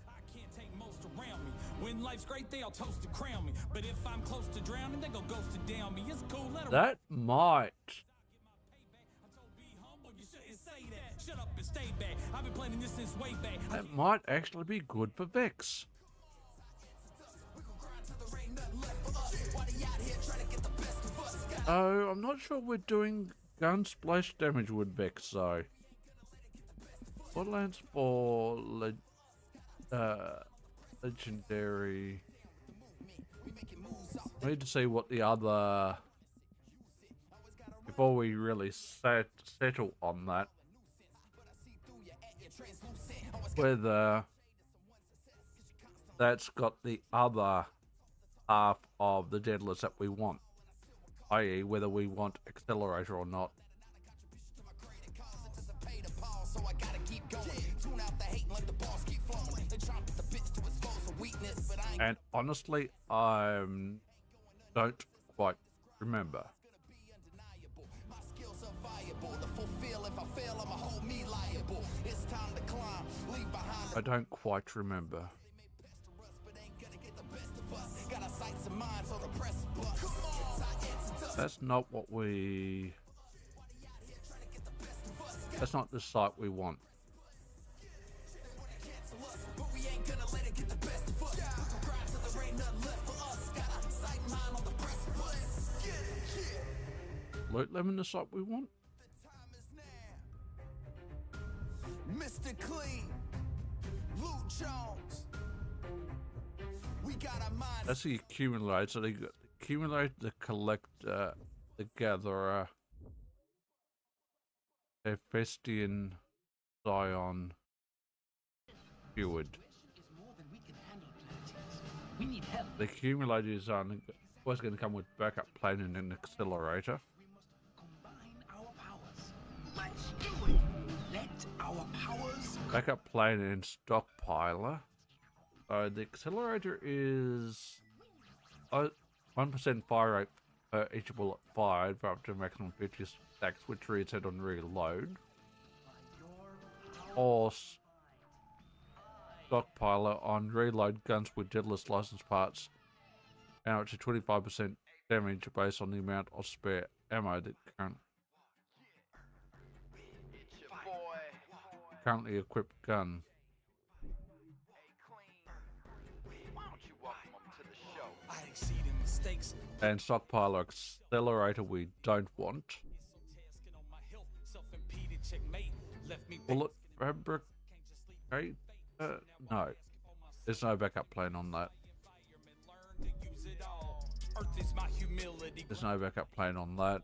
I can't take most around me. When life's great, they'll toast to crown me. But if I'm close to drowning, they gon' ghost to down me. It's cool, let 'em That might. be humble. You shouldn't say that. Shut up and stay back. I've been planning this since way back. That might actually be good for Vex. Oh, I'm not sure we're doing gun splash damage with Vex though. Borderlands 4 legendary. I need to see what the other before we really settle on that. Whether that's got the other half of the deadlifts that we want, i.e. whether we want accelerator or not. And honestly, I don't quite remember. fail, I'ma hold me liable. It's time to climb, leave behind I don't quite remember. got our sights and minds on the press bus. That's not what we... That's not the site we want. But we ain't gonna let it get the best of us. We gon' grind till there ain't nothing left for us. Got our sight and mind on the press bus. Loot Lemon, the site we want? The time is now. Mr. Clean, Luke Jones. We got our minds. That's the accumulator. So they got the accumulator, the collector, the gatherer, Hephaestion, Zion, Steward. We need help. The accumulator is always going to come with backup plane and an accelerator. We must combine our powers. Let's do it. Let our powers. Backup plane and stockpiler. The accelerator is 1% fire rate per each bullet fired for up to a maximum 50 stacks, which reset on reload. Or stockpiler on reload guns with deadless license parts and up to 25% damage based on the amount of spare ammo that currently equipped gun. I exceed in mistakes. And stockpiler accelerator we don't want. Bullet fabricate? No. There's no backup plan on that. There's no backup plan on that.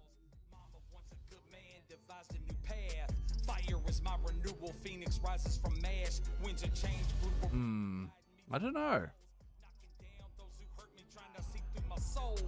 Fire is my renewal. Phoenix rises from mash. Winds of change. I don't know. Soul.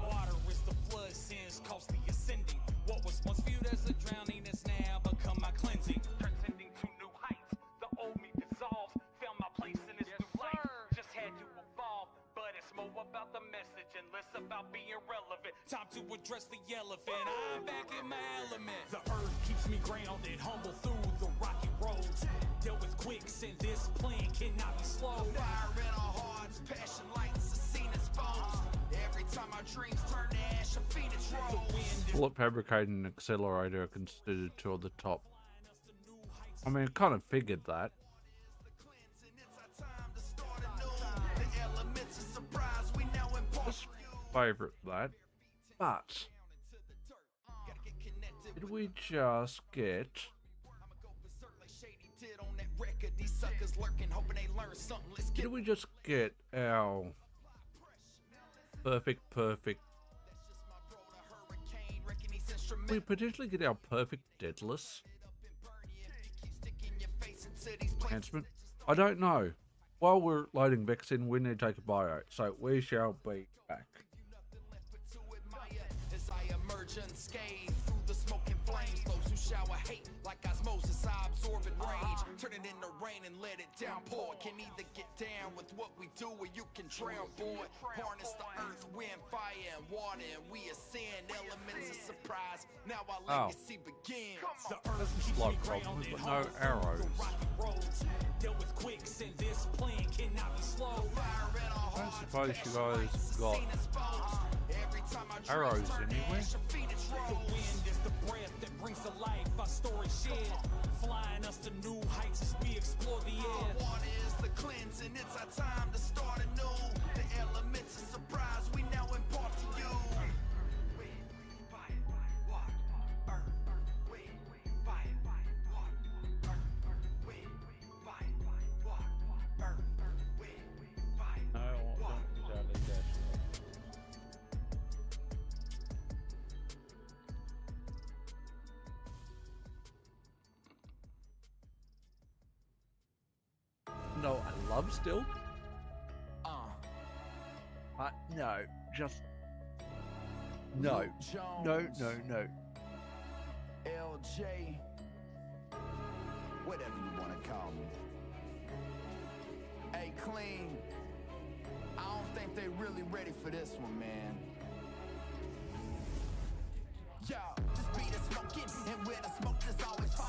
Water is the flood, sins costly ascending. What was once viewed as a drowning is now become my cleansing. Transcending to new heights, the old me dissolves. Found my place in this new life. Just had to evolve, but it's more about the message and less about being relevant. Time to address the elephant. I'm back in my element. The earth keeps me grounded, humble through the rocky roads. Dealt with quicksand, this plan cannot be slowed. Fire in our hearts, passion lights, the scene exposed. Every time our dreams turn to ash, a phoenix rolls. Bullet fabricator and accelerator are considered two of the top. I mean, I kind of figured that. Just favorite that. But did we just get Did we just get our perfect? We potentially get our perfect deadless enhancement. I don't know. While we're loading Vex in, we need to take a bio, so we shall be back. As I emerge unscathed through the smoking flames, those who shower hate like osmosis, I absorb and rage, turn it into rain and let it downpour. Can either get down with what we do or you can drown, boy. Harness the earth, wind, fire, and water, and we ascend elements of surprise. Now our legacy begins. The earth keeps me grounded, but no arrows. Dealt with quicksand, this plan cannot be slowed. I don't suppose you guys got arrows anywhere. The wind is the breath that brings to life our story shared, flying us to new heights as we explore the air. Water is the cleansing, it's our time to start anew. The elements of surprise we now impart to you. No, I love still. No, just no. No. LJ, whatever you want to call me. Hey, Clean, I don't think they really ready for this one, man. Yo, just be the smoking, and where the smoke is always fire.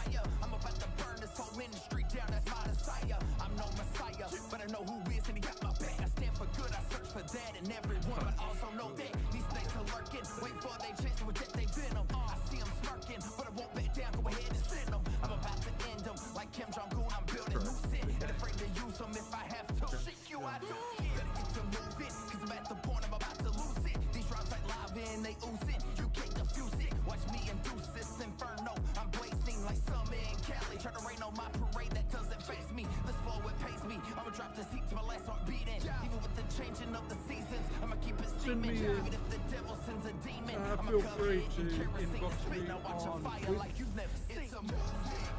that and everyone, but also know that these snakes are lurking. Wait for they chance to reject they venom. I see them smirking, but I won't back down. Go ahead and send them. I'm about to end them like Kim Jong-un. I'm building new shit and afraid to use them if I have to. Shit, you I do. Better get to moving, cause I'm at the point I'm about to lose it. These rhymes like lava and they oozing. You can't defuse it. Watch me induce this inferno. I'm blazing like summer in Cali. Try to rain on my parade, that doesn't face me. This flow, it pays me. I'ma drop this heat to my last heart beating. Even with the changing of the seasons, I'ma keep it steaming. Even if the devil sends a demon, I'ma feel cover free it to in kerosene inbox and spit. me Now watch a on fire Twitch. like you've never seen. It's a movie,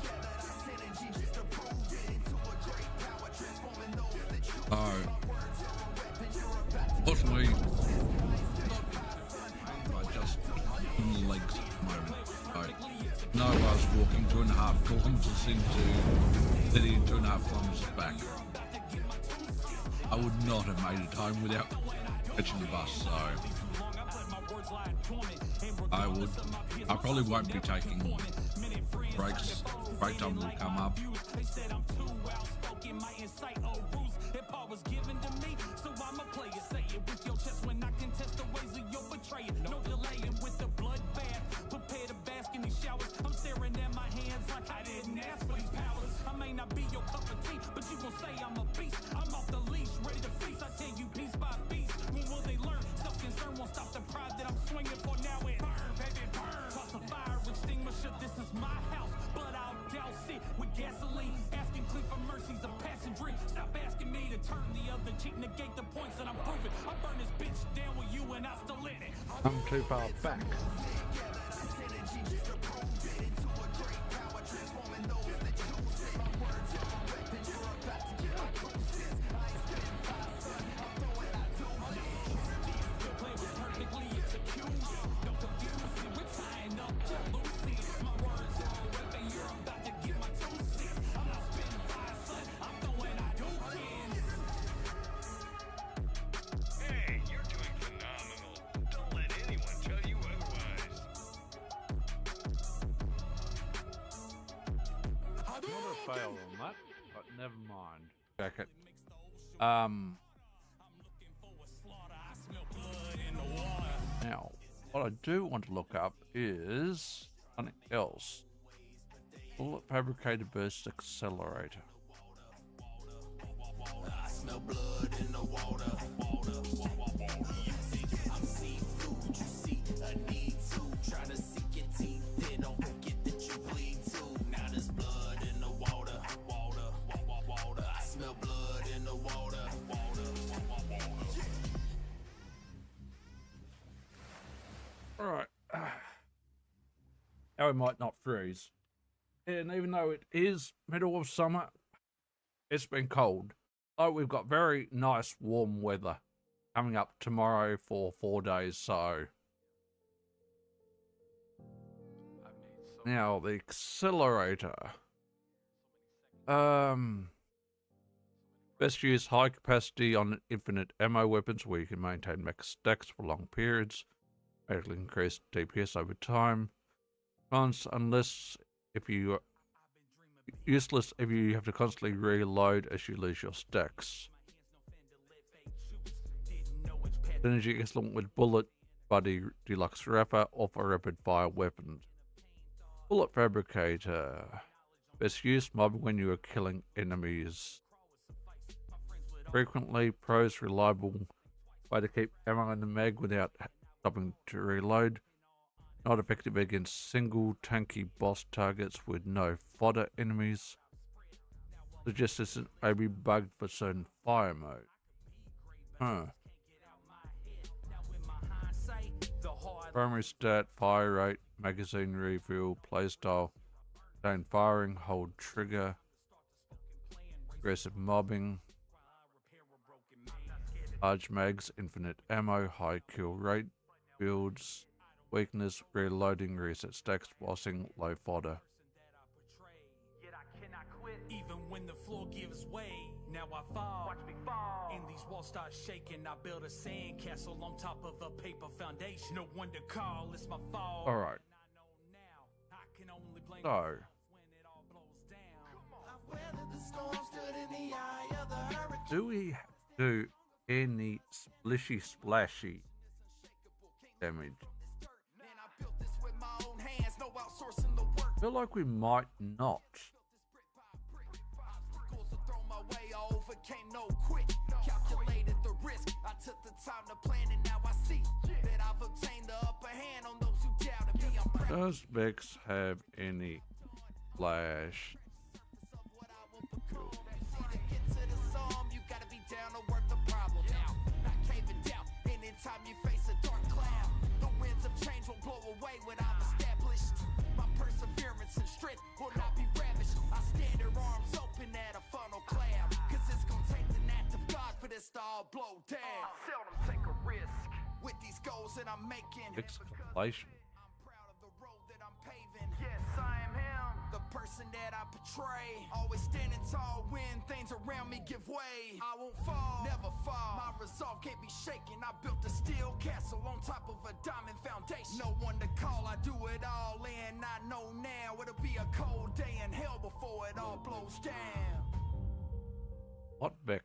gather that synergy just to prove it into a great power, transforming those that choose it. My words are a weapon, you're about to Fortunately, I just on the legs at the moment. No, I was walking 2.5 kilometers into 2.5 kilometers back. I would not have made it home without catching the bus, so I probably won't be taking breaks. Break time will come up. No delaying with the bloodbath. Prepare to bask in these showers. I'm staring at my hands like I didn't ask for these powers. I may not be your cup of tea, but you gon' say I'm a beast. I'm off the leash, ready to feast. I tell you piece by piece. When will they learn? Self-concern won't stop the pride that I'm swinging for. Now it burn, baby, burn. Toss a fire extinguisher. This is my house, but I'll douse it with gasoline. Asking clean for mercy's a passing drink. Stop asking me to turn the other cheek, negate the points that I'm proving. I burn this bitch down with you and I still in it. I'm too far back. Hey, you're doing phenomenal. Don't let anyone tell you otherwise. Not a fail on that, but never mind. Jacket. Now, what I do want to look up is something else. Bullet fabricator burst accelerator. I smell blood in the water. I'm seafood, you see, a need to try to sink your teeth in. Don't forget that you bleed too. Now there's blood in the water. I smell blood in the water. Alright. Now we might not freeze. And even though it is middle of summer, it's been cold. Oh, we've got very nice warm weather coming up tomorrow for 4 days, so. Now the accelerator. Best use high capacity on infinite ammo weapons where you can maintain max stacks for long periods. Greatly increase DPS over time. Cons unless if you useless if you have to constantly reload as you lose your stacks. Synergy gets along with bullet buddy deluxe wrapper or for rapid fire weapons. Bullet fabricator. Best use mob when you are killing enemies. Frequently pros reliable way to keep ammo in the mag without stopping to reload. Not effective against single tanky boss targets with no fodder enemies. Suggest this may be bugged for certain fire mode. Primary stat, fire rate, magazine refill, playstyle, chain firing, hold trigger, aggressive mobbing, large mags, infinite ammo, high kill rate, builds, weakness, reloading, reset stacks, bossing, low fodder. Yet I cannot quit, even when the floor gives way. Now I fall. Watch me fall. And these walls start shaking. I build a sandcastle on top of a paper foundation. No one to call, it's my fault. All right. So, do we have to do any splishy splashy damage. I feel like we might not. Calculated the risk. I took the time to plan, and now I see that I've obtained the upper hand on those who doubted me. I'm proud. Does Vex have any flash? Get to the sum, you gotta be down to work the problem out. Not caving down anytime you face a dark cloud. The winds of change will blow away when I'm established. My perseverance and strength will not be ravished. I stand here arms open at a funnel cloud. Cause it's gonna take the act of God for this to all blow down. Seldom take a risk with these goals that I'm making. Exclamation. I'm proud of the road that I'm paving. Yes, I am him, the person that I portray. Always standing tall when things around me give way. I won't fall, never fall. My resolve can't be shaken. I built a steel castle on top of a diamond foundation. No one to call, I do it all in. I know now it'll be a cold day in hell before it all blows down. What Vex?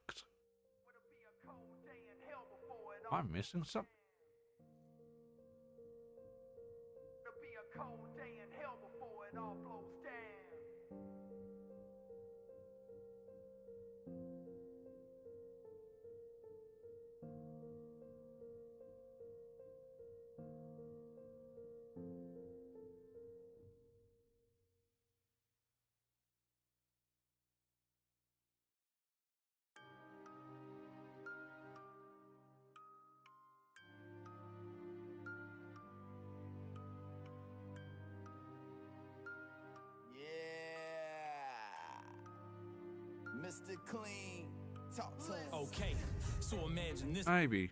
It'll be a cold day in hell before it Am I missing something? It'll be a cold day in hell before it all blows down. Yeah. Mr. Clean, talk to us. Okay, so imagine this. Maybe.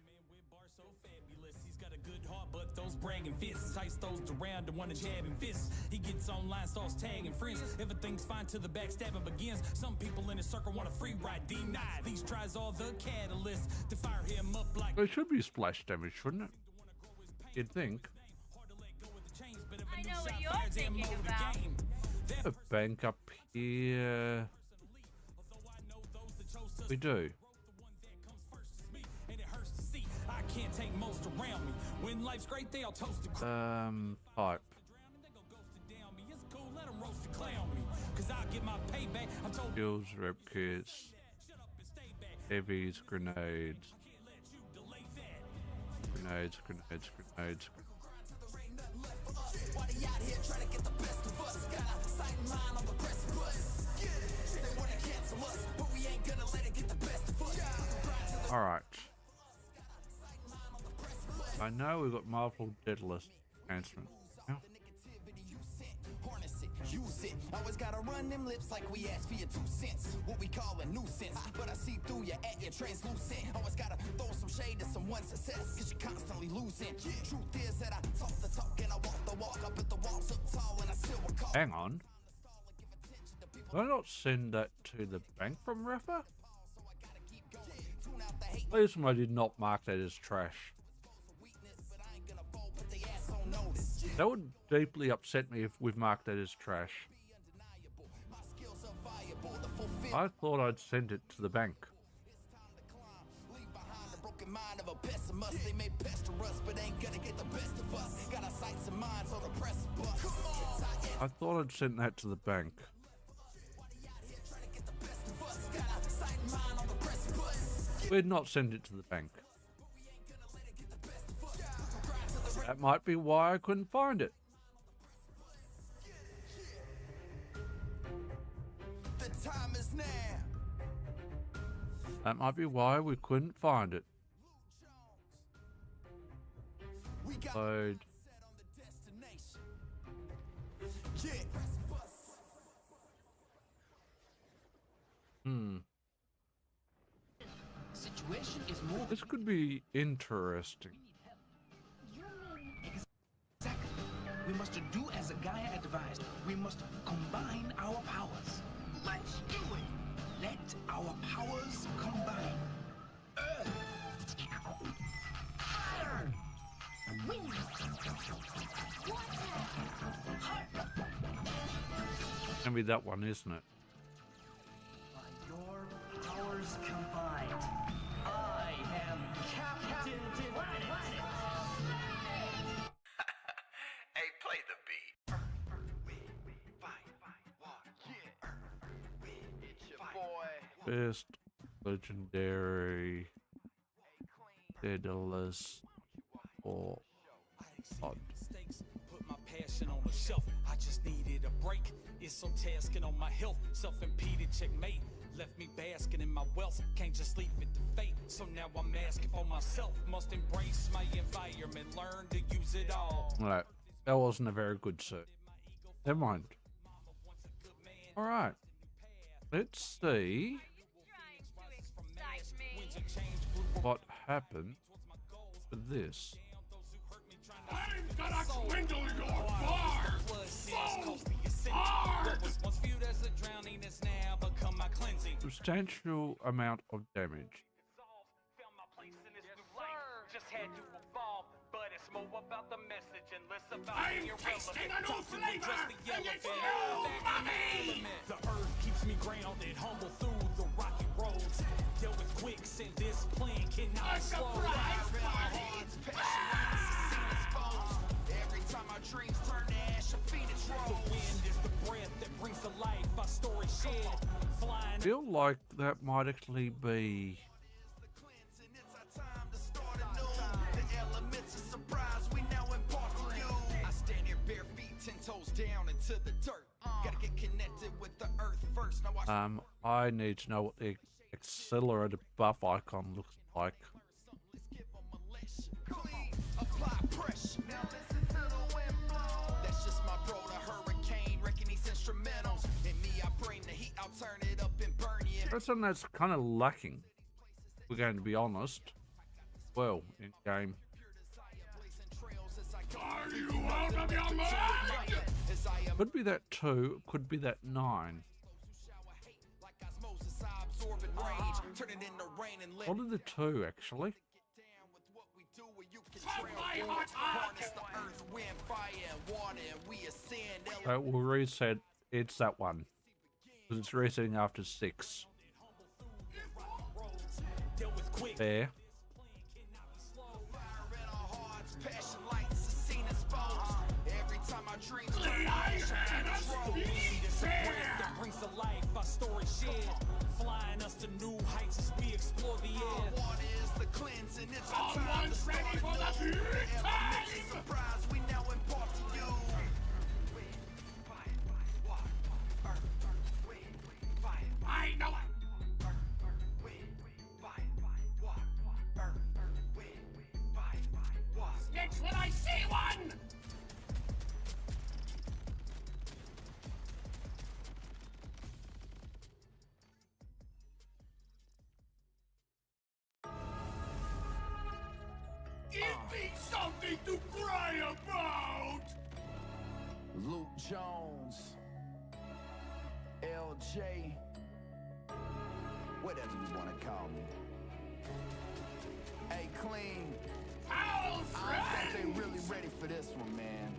So fabulous. He's got a good heart, but those bragging fists. Tice those around and wanna jab and fists. He gets online, starts tagging friends. Everything's fine till the backstabbing begins. Some people in his circle want a free ride, deny. These tries are the catalyst to fire him up like. It should be splash damage, shouldn't it? You'd think. I know what you're thinking about. A bank up here. We do. And it hurts to see I can't take most around me. When life's great, they all toast to Pipe. It's cool, let them roast and clown me. Cause I'll get my payback. I told Skills, rep kits, heavies, grenades. Grenades. Why they out here trying to get the best of us? Got a sight and line on the precipice. They wanna cancel us, but we ain't gonna let it get the best of us. Alright. I know we've got multiple deadlist enhancement. Yeah. Harness it, use it. Always gotta run them lips like we asked for your 2 cents. What we call a nuisance, but I see through you at your translucent. Always gotta throw some shade to someone's success, cause you're constantly losing. Truth is that I talk the talk and I walk the walk. I put the walls up tall and I still recall. Hang on. Did I not send that to the bank from Rafa? Please, I did not mark that as trash. That would deeply upset me if we've marked that as trash. I thought I'd send it to the bank. I thought I'd sent that to the bank. We'd not send it to the bank. That might be why I couldn't find it. The time is now. That might be why we couldn't find it. Load. Situation is more. This could be interesting. Exactly. We must do as a Gaia advised. We must combine our powers. Let's do it. Let our powers combine. Earth. Fire. Wind. Water. Gonna be that one, isn't it? By your powers combined, I have Best legendary, Daedalus, or odd. Put my passion on the shelf. I just needed a break. It's so tasking on my health. Self-impeded checkmate. Left me basking in my wealth. Can't just leave it to fate. So now I'm asking for myself. Must embrace my environment. Learn to use it all. Alright, that wasn't a very good search. Never mind. Alright. Let's see what happened with this. I'm gonna swindle your bar so hard! Once viewed as a drowning is now become my cleansing. Substantial amount of damage. Found my place in this new life. Just had to evolve, but it's more about the message and less about I'm being tasting irrelevant. a new Time to flavor, address the and it's elephant. you, mommy! The earth keeps me grounded, humble through the rocky roads. Dealt with quicksand, this plan cannot A be slowed. surprise party! Every time my dreams turn to ash, a phoenix The rolls. wind is the breath that brings to life our story shared. Flying Feel like that might actually be And it's our time to start anew. The elements of surprise we now impart to you. I stand here bare feet, 10 toes down into the dirt. Gotta get connected with the earth first. Now watch I need to know what the accelerated buff icon looks like. let's give 'em a leash. Clean, apply pressure. Now listen to the wind blow. That's just my bro, the hurricane, wrecking these instrumentals. In me, I bring the heat, I'll turn it up and burn you. That's something that's kind of lacking. We're going to be honest. Well, in game. Are you out of your mind? Could be that 2, could be that 9. What are the 2 actually? From my hot heart! We'll reset. It's that one. Because it's resetting after 6. There. that brings to life our story shared. Flying us to new heights as we explore the air. Someone's ready for the big time! Surprise, we now impart to you. I know it! Snitch when I see one! Give me something to cry about! Luke Jones, LJ, whatever you want to call me. Hey, Clean, I don't think they really ready for this one, man.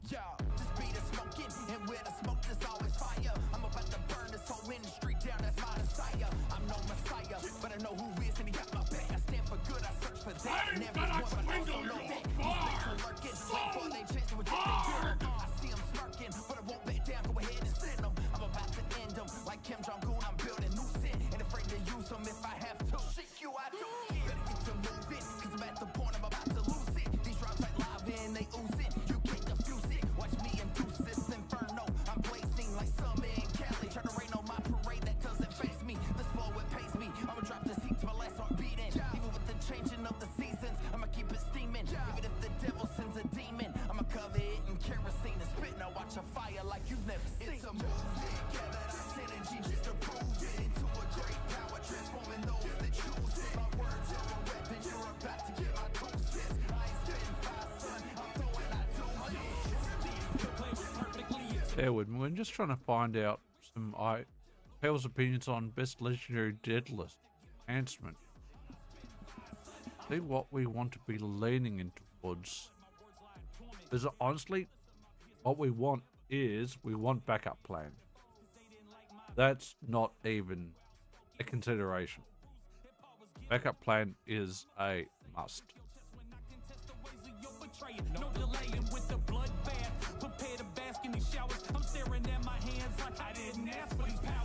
Yo, just be the smoking, and where the smoke is always fire. I'm about to burn this whole industry down, that's my desire. I'm no messiah, but I know who is, and he got my back. I stand for good, I search for that. I'm And gonna everyone, but swindle also know your that bar these snakes are lurking. so Wait for they chase with what they do. I see them smirking, but I won't back down. Go ahead and send them. I'm about to end them. Like Kim Jong-un, I'm building new sin. And afraid to use them if I have to. Shit you, I don't care. Better get to moving, cause I'm at the point I'm about to lose it. These drops like lava and they oozing. You can't defuse it. Watch me induce this inferno. I'm blazing like summer in Cali. Try to rain on my parade, that doesn't faze me. This flow, it pays me. I'ma drop this heat to my last heart beating. Even with the changing of the seasons, I'ma keep it steaming. Even if the devil sends a demon, I'ma cover it in kerosene and spit. Now watch a fire like you've never seen. It's a movie, gather that synergy just to prove it. Into a great power, transforming those that choose it. My words are a weapon, you're about to get my 2 cents. I ain't spitting fire, son, I'm throwing out deuces. Bear with me. We're just trying to find out some people's opinions on best legendary Daedalus enhancement. See what we want to be leaning in towards. Because honestly, what we want is we want backup plan. That's not even a consideration. Backup plan is a must. No delaying with the bloodbath. Prepare to bask in these showers. I'm staring at my hands like I didn't ask for these powers.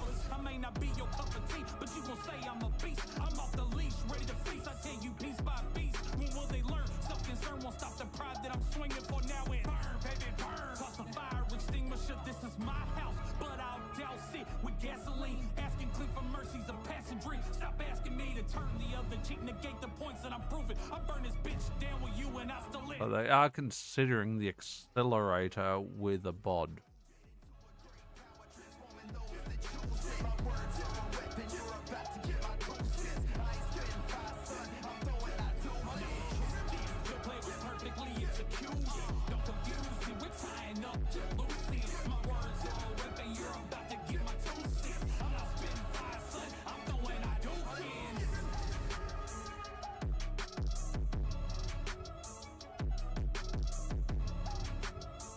I burn this bitch down with you and I still live. So they are considering the accelerator with a bod.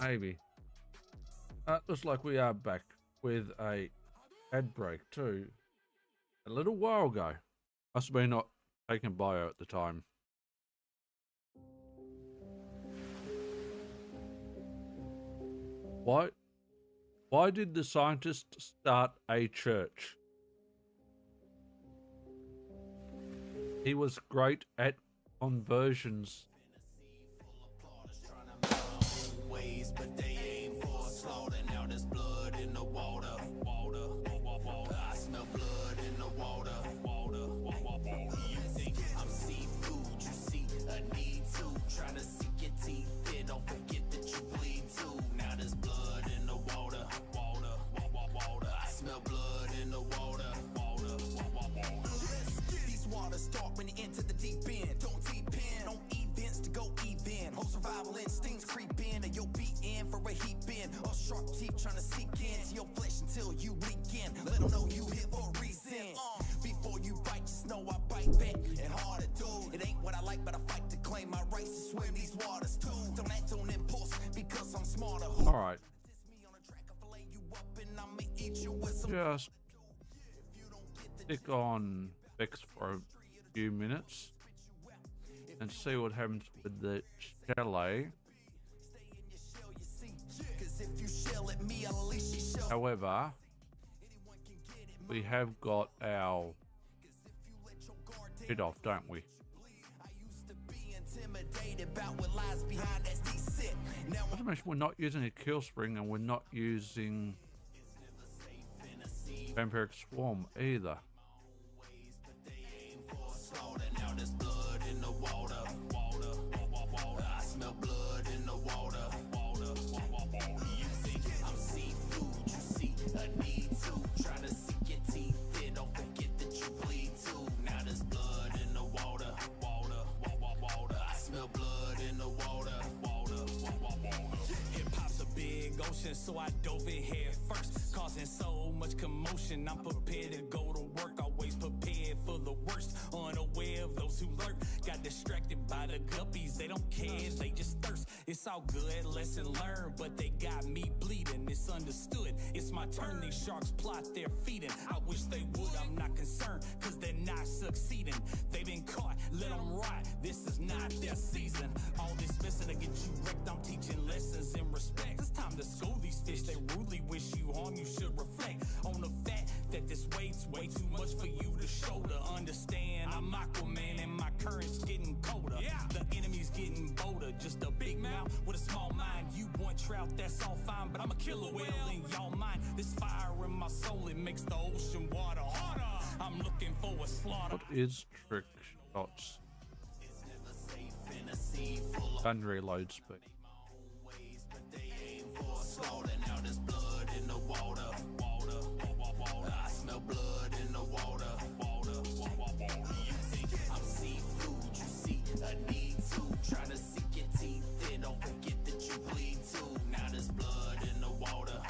Maybe. Looks like we are back with a ad break too. A little while ago. Must have been not taken bio at the time. Why did the scientist start a church? He was great at conversions. But they aim for a slaughter. Now there's blood in the water. I smell blood in the water. You think I'm seafood? You see a need to try to sink your teeth in. Don't forget that you bleed too. Now there's blood in the water. I smell blood in the water. These waters start when you enter the deep end. Don't depend on events to go even. Whole survival instincts creep in, and you'll be in for a heap in. Or sharp teeth trying to seek into your flesh until you weaken. Let them know you here for a reason. Before you bite, just know I bite back and hard to do. It ain't what I like, but I fight to claim my rights to swim these waters too. Don't act on impulse because I'm smarter. All right. Just stick on Vex for a few minutes and see what happens with the chalet. However, we have got our hit off, don't we? Not to mention we're not using a kill spring and we're not using vampiric swarm either. Now there's blood in the water. I smell blood in the water. You think I'm seafood? You see a need to try to sink your teeth in. Don't forget that you bleed too. Now there's blood in the water. I smell blood in the water. Hip hop's a big ocean, so I dove in head first, causing so much commotion. I'm prepared to go to work, always prepared for the worst, unaware of those who lurk. Got distracted by the guppies, they don't care, they just thirst. It's all good, lesson learned, but they got me bleeding. It's understood, it's my turn. These sharks plot their feeding. I wish they would, I'm not concerned, cause they're not succeeding. They've been caught, let them rot. This is not their season. All this messing to get you wrecked, I'm teaching lessons in respect. It's time to school these fish, they rudely wish you harm. You should reflect on the fact that this weight's way too much for you to shoulder. Understand, I'm Aquaman and my current's getting colder. Yeah. The enemy's getting bolder, just a big mouth with a small mind. You want trout, that's all fine, but I'm a killer whale in y'all mind. This fire in my soul, it makes the ocean water harder. I'm looking for a slaughter. What is trick shots? Gun reload speed. Now there's blood in the water. I smell blood in the water. You think I'm seafood? You see a need to try to sink your teeth in. Don't forget that you bleed too. Now there's blood in the water.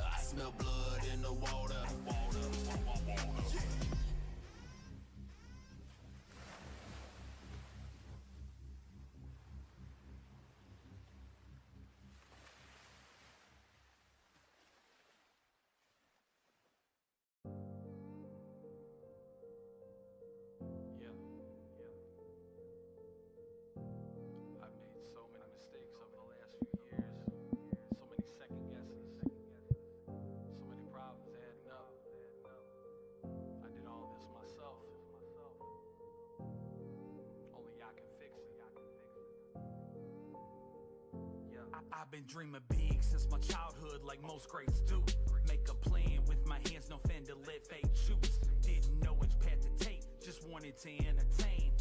I smell blood in the water. I've made so many mistakes over the last few years. So many second guesses. So many problems adding up. I did all this myself. Only y'all can fix it. I've been dreaming big since my childhood, like most greats do. Make a plan with my hands, no fan to let fate choose. Didn't know which path to take, just wanted to entertain.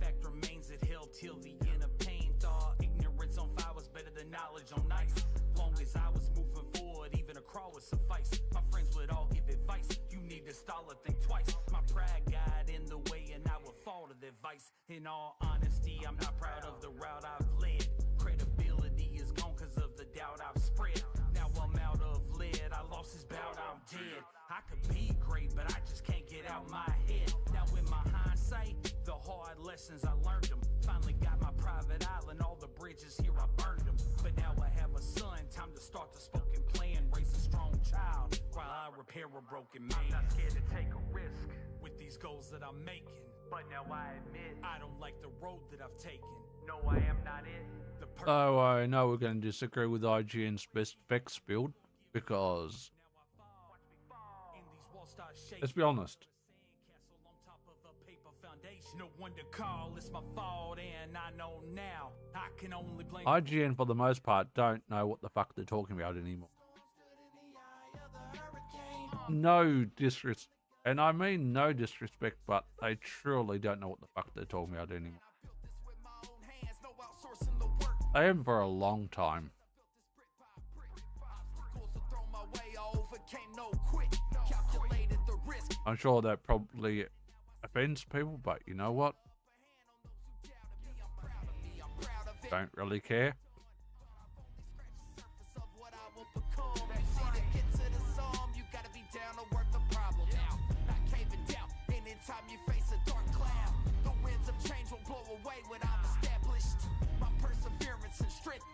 fact remains it held till the end of pain. Thought ignorance on fire was better than knowledge on ice. Long as I was moving forward, even a crawl would suffice. My friends would all give advice. You need to stall or think twice. My pride got in the way and I would fall to their vice. In all honesty, I'm not proud of the route I've led. Credibility is gone cause of the doubt I've spread. Now I'm out of lead, I lost this bout, I'm dead. I could be great, but I just can't get out my head. Now in my hindsight, the hard lessons I learned them. Finally got my private island, all the bridges here I burned them. But now I have a son, time to start the spoken plan. Raise a strong child while I repair a broken man. I'm not scared to take a risk with these goals that I'm making. But now I admit I don't like the road that I've taken. No, I am not it. Oh, I know we're going to disagree with IGN's best Vex build because, let's be honest, no one to call, it's my fault and I know now I can only blame IGN for the most part don't know what the fuck they're talking about anymore. No disrespect, and I mean no disrespect, but they truly don't know what the fuck they're talking about anymore. I am for a long time. I'm sure that probably offends people, but you know what? Don't really care.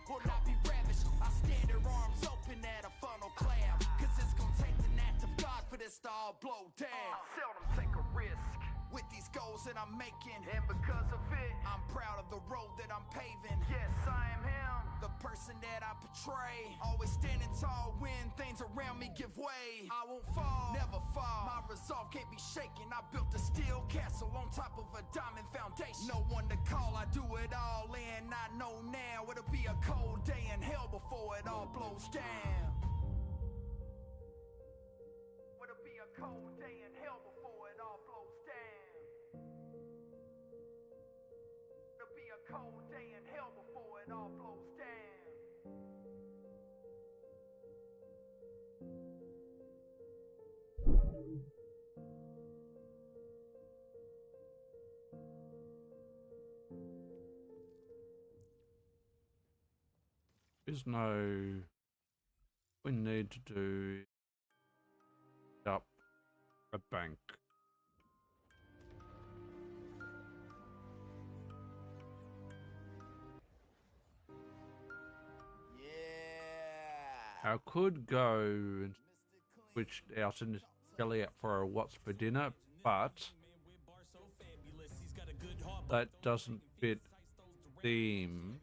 Will not be ravished. I stand there arms open at a funnel clam. Cause it's gonna take the act of God for this to all blow down. Seldom take a risk with these goals that I'm making. And because of it, I'm proud of the road that I'm paving. Yes, I am him, the person that I portray. Always standing tall when things around me give way. I won't fall, never fall. My resolve can't be shaken. I built a steel castle on top of a diamond foundation. No one to call, I do it all in. I know now it'll be a cold day in hell before it all blows down. It'll be a cold day in hell before it all blows down. It'll be a cold day in hell before it all blows down. There's no, we need to do up a bank. I could go and switch out and Kelly out for a what's for dinner, but that doesn't fit theme.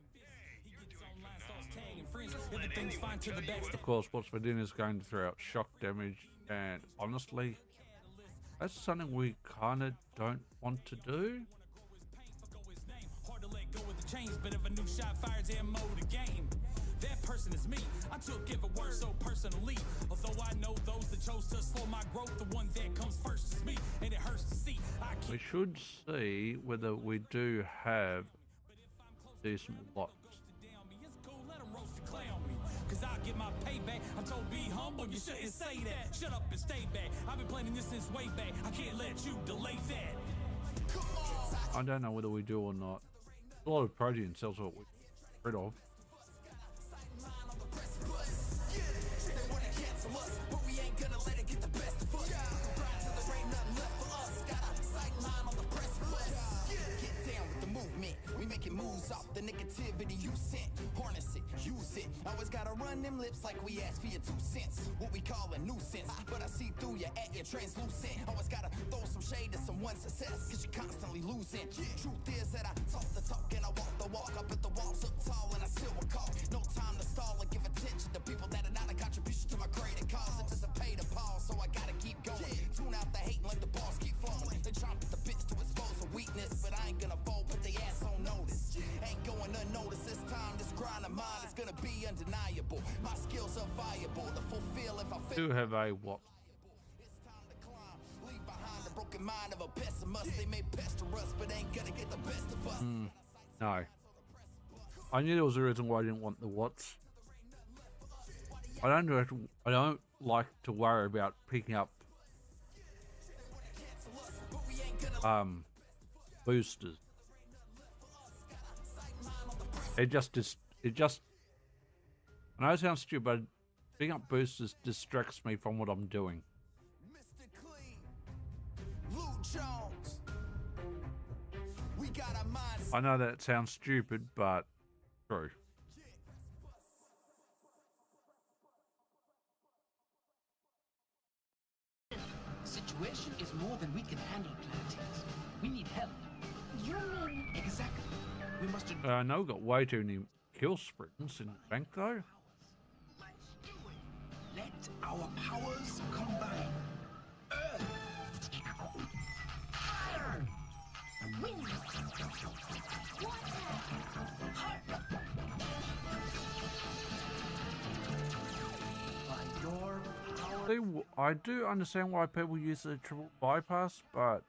Of course, what's for dinner is going to throw out shock damage, and honestly, that's something we kind of don't want to do. That person is me. I took every word so personally. Although I know those that chose to slow my growth, the one that comes first is me, and it hurts to see. We should see whether we do have decent lots. Cause I'll get my payback. I'm told be humble, you shouldn't say that. Shut up and stay back. I've been planning this since way back. I can't let you delay that. I don't know whether we do or not. A lot of protein cells are what we get rid of. Moves off the negativity you sent. Harness it, use it. Always gotta run them lips like we asked for your 2 cents. What we call a nuisance, but I see through you at your translucent. Always gotta throw some shade to someone's success, cause you're constantly losing. Truth is that I talk the talk and I walk the walk. I put the walls up tall and I still will call. No time to stall or give attention to people that are not a contribution to my greater cause. Anticipate a pause, so I gotta keep going. Tune out the hate and let the balls keep flowing. They chomp at the bits to expose a weakness, but I ain't gonna fold, put the ass on notice. Ain't going unnoticed this time. This grind of mine is gonna be undeniable. My skills are viable to fulfill if I fail. Do have a what? It's time to climb. Leave behind the broken broken mind of a pessimist. They may pester us, but ain't gonna get the best of us. No. I knew there was a reason why I didn't want the watts. I don't like to worry about picking up boosters. It just I know it sounds stupid, but picking up boosters distracts me from what I'm doing. I know that sounds stupid, but true. Situation is more than we can handle, Planetines. We need help. You mean exactly? We must. I know we've got way too many kill springs in the bank, though. Let's do it. Let our powers combine. Earth. Fire. Wind. By your power. See, I do understand why people use the triple bypass, but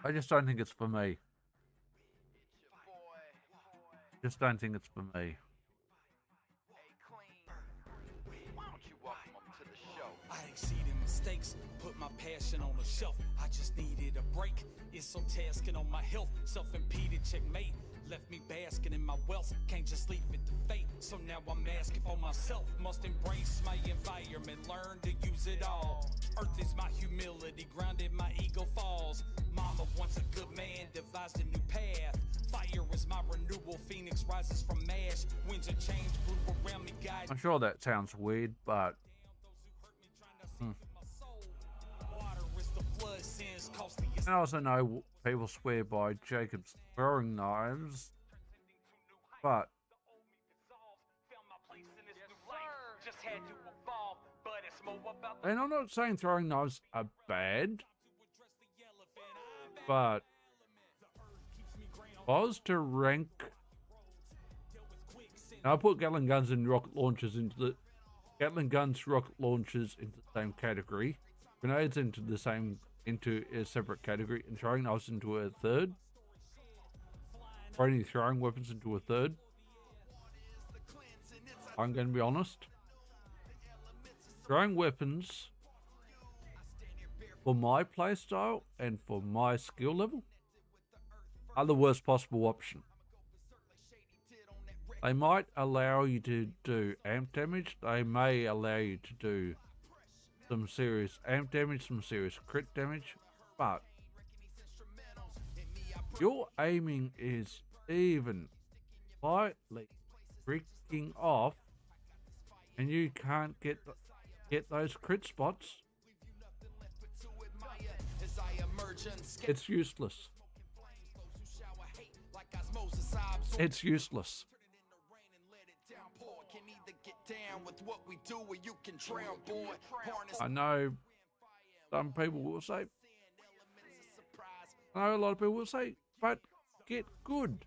I just don't think it's for me. Just don't think it's for me. I exceeded mistakes, put my passion on the shelf. I just needed a break. It's so tasking on my health. Self-impeded checkmate. Left me basking in my wealth. Can't just leave it to fate. So now I'm asking for myself. Must embrace my environment. Learn to use it all. Earth is my humility. Grounded, my ego falls. Mama once a good man, devised a new path. Fire is my renewal. Phoenix rises from ash. Winds of change blew around me, guide. I'm sure that sounds weird, but I also know people swear by Jacob's throwing knives, but and I'm not saying throwing knives are bad, but if I was to rank, I put Gatling guns and rocket launchers into the rocket launchers into the same category, grenades into a separate category, and throwing knives into a third. Or any throwing weapons into a third. I'm going to be honest. Throwing weapons for my playstyle and for my skill level are the worst possible option. They might allow you to do amp damage. They may allow you to do some serious amp damage, some serious crit damage, but your aiming is even slightly freaking off and you can't get those crit spots. It's useless. It's useless. I know some people will say, I know a lot of people will say, but get good.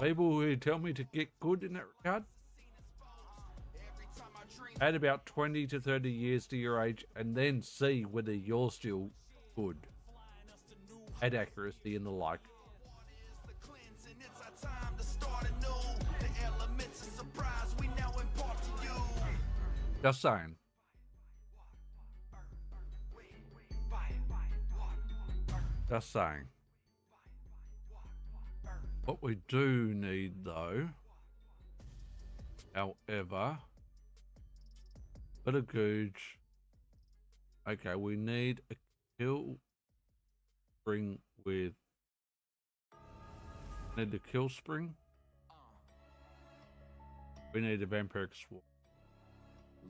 People who tell me to get good in that regard, add about 20 to 30 years to your age and then see whether you're still good at accuracy and the like. Just saying. Just saying. What we do need, though, however, bit of gooch. Okay, we need a kill spring with. Need the kill spring. We need a vampiric swarm.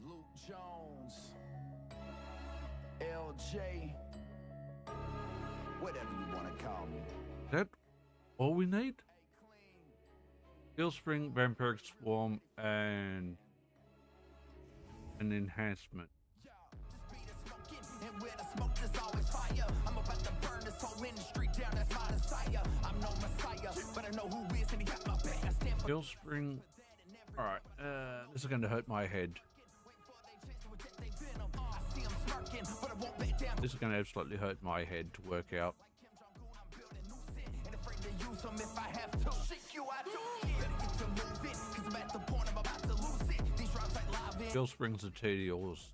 Luke Jones, LJ, whatever you want to call me. Is that all we need? Kill spring, vampiric swarm, and an enhancement. And where the smoke is always fire. I'm about to burn this whole industry down, that's my desire. I'm no messiah, but but I know who is and he got my back. I stand for Kill spring. Alright, this is going to hurt my head. This is going to absolutely hurt my head to work out. Kill springs are tedious.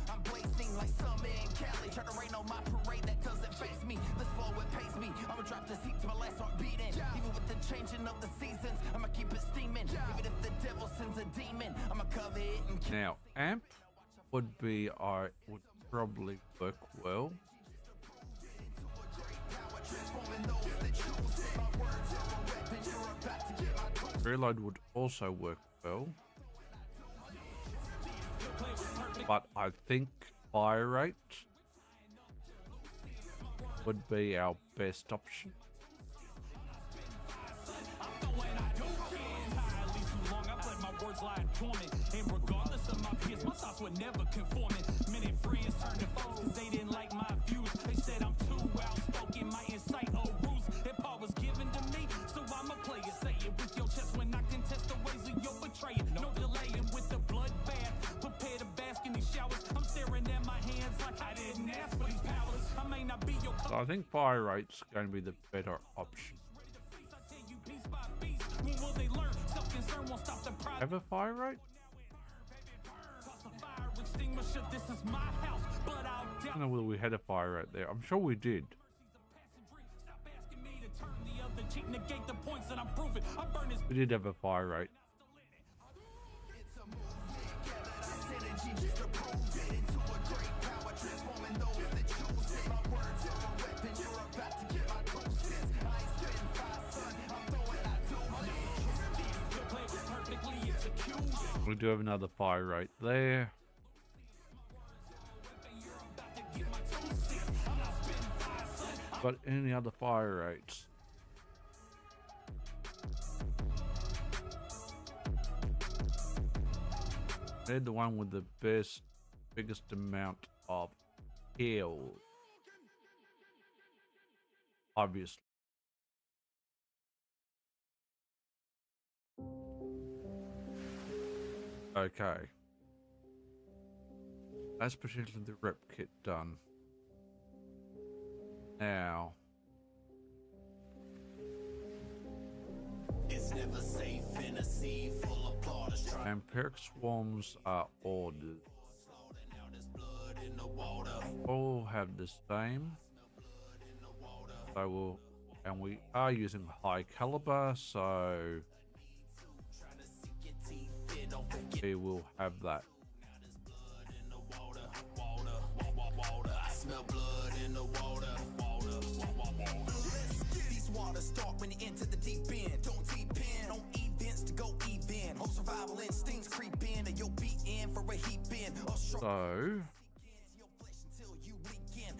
I'm blazing like summer in Cali. Try to rain on my parade, that doesn't face me. Let's flow, it pays me. I'ma drop this heat to my last heart beating. Even with the changing of the seasons, I'ma keep it steaming. Even if the devil sends a demon, I'ma cover it and kill. Now, amp would probably work well. Reload would also work well. But I think fire rate would be our best option. And regardless of my peers, my thoughts were never conforming. Many friends turned to foes because they didn't like my views. They said I'm too outspoken, my incite old rules. That part was given to me, so I'ma play it. Say it with your chest when I contest the ways of your betrayal. No delaying with the bloodbath. Prepare to bask in these showers. I'm staring at my hands like I didn't ask for these powers. I may not be your So I think fire rate's going to be the better option. when will they learn? Self-concern won't stop the pride. Have a fire rate? This is my house, but I'll I don't know whether we had a fire rate there. I'm sure we did. We did have a fire rate. We do have another fire rate there. But any other fire rates? They're the one with the biggest amount of heal. Obviously. Okay. That's potentially the rep kit done. Now. It's never safe in a sea full of plotters. Vampiric swarms are ordered. All have the same. So we are using high caliber, so we will have that. I smell blood in the water. These waters start when you enter the deep end. Don't depend on events to go even. Whole survival instincts creep in, and you'll be in for a heap in. So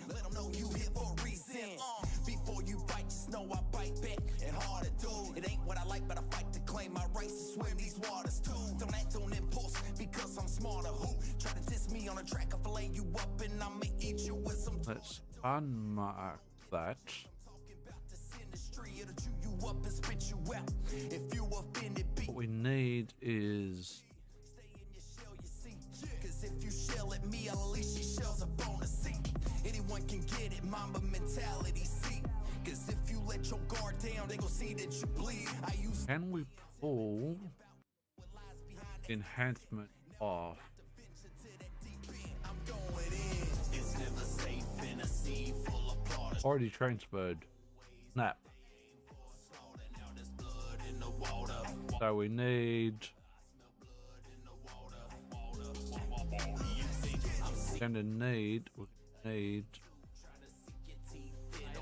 let them know you here for a reason. Before you bite, just know I bite back and hard to do. It ain't what I like, but I fight to claim my rights to swim these waters too. Don't act on impulse because I'm smarter. Who try to diss me on a track? I fillet you up and I'ma eat you with some. Let's unmark that. What we need is cause if you shell at me, at least she shells a bonus seat. Anyone can get it, mamba mentality, see. Cause if you let your guard down, they gon' see that you bleed. I use. Can we pull enhancement off? It's never safe in a sea full of plotters. Already transferred. Snap. So we need we need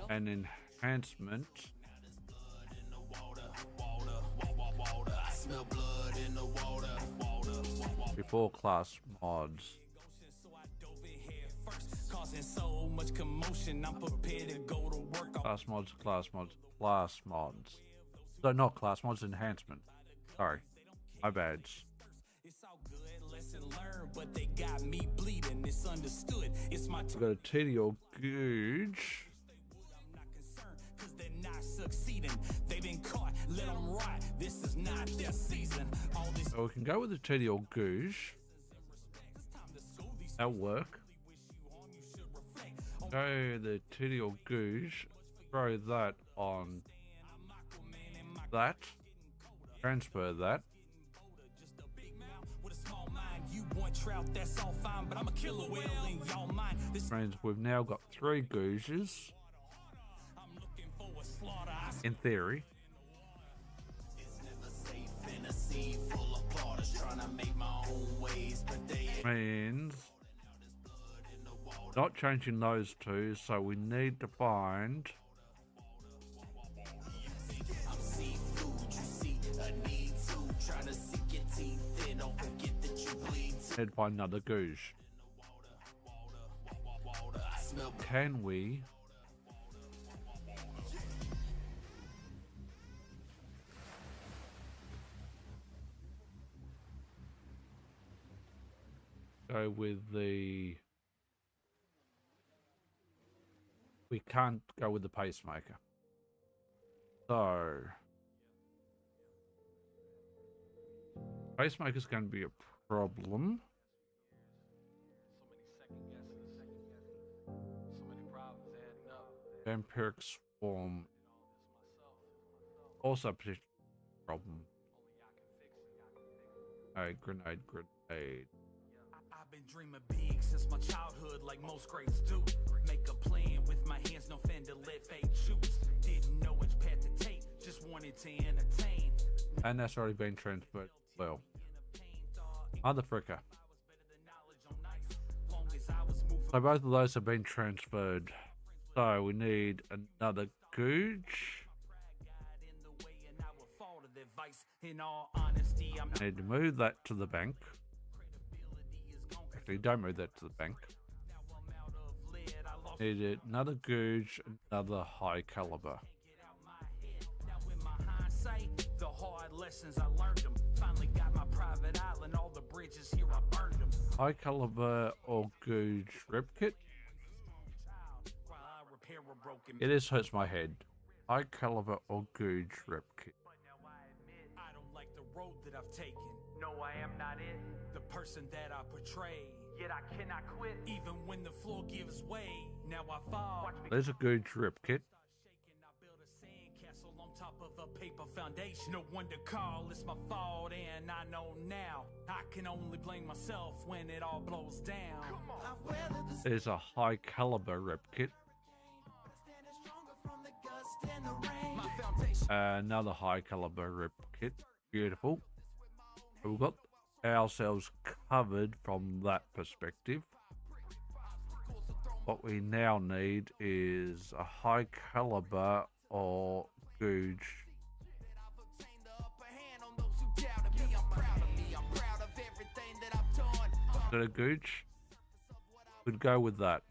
an enhancement before class mods. Causing so much commotion, I'm prepared to go to work. Class mods. So not class mods, enhancement. Sorry, my bad. It's all good, lesson learned, but they got me bleeding. It's understood. It's my We've got a TDO Googe. I'm not concerned, cause they're not succeeding. They've been caught, let them rot. This is not their season. All this So we can go with the TDL Goosh. That'll work. Go the TDL Goosh. Throw that on that. Transfer that. Friends, we've now got 3 Gooshes. In theory. Means not changing those 2, so we need to find and find another Goosh. Can we go with the... We can't go with the pacemaker. So pacemaker's going to be a problem. Vampiric Swarm also a potential problem. A grenade. I've been dreaming big since my childhood, like most greats do. Make a plan with my hands, no fender, let fate choose. Didn't know which path to take, just wanted to entertain. And that's already been transferred. Well, mother fricker. So both of those have been transferred. So we need another Gooch. Need to move that to the bank. Actually, don't move that to the bank. Need another Gooch, another high caliber. The hard lessons I learned them. Finally got my private island, all the bridges here I burned them. High caliber or Gooch rip kit. It is hurts my head. High caliber or Gooch rip kit. I don't like the road that I've taken. No, I am not it. The person that I portray. Yet I cannot quit. Even when the floor gives way. Now I fall. There's a Gooch rip kit. On top of a paper foundation. No one to call, it's my fault, and I know now. I can only blame myself when it all blows down. There's a high caliber rip kit. Another high caliber rip kit. Beautiful. We've got ourselves covered from that perspective. What we now need is a high caliber or Gooch. Instead of Gooch, we'd go with that.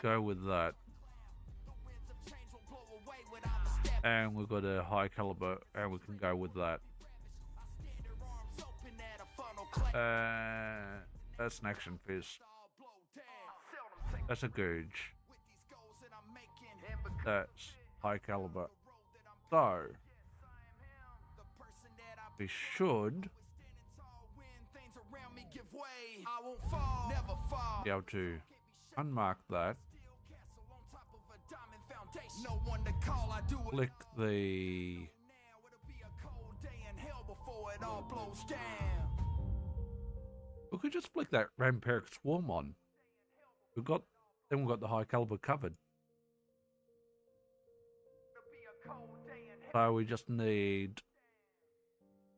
Go with that. And we've got a high caliber, and we can go with that. That's an action fist. That's a Gooch. That's high caliber. So we should be able to unmark that. Click the we could just flick that Vampiric Swarm on. We've got the high caliber covered. So we just need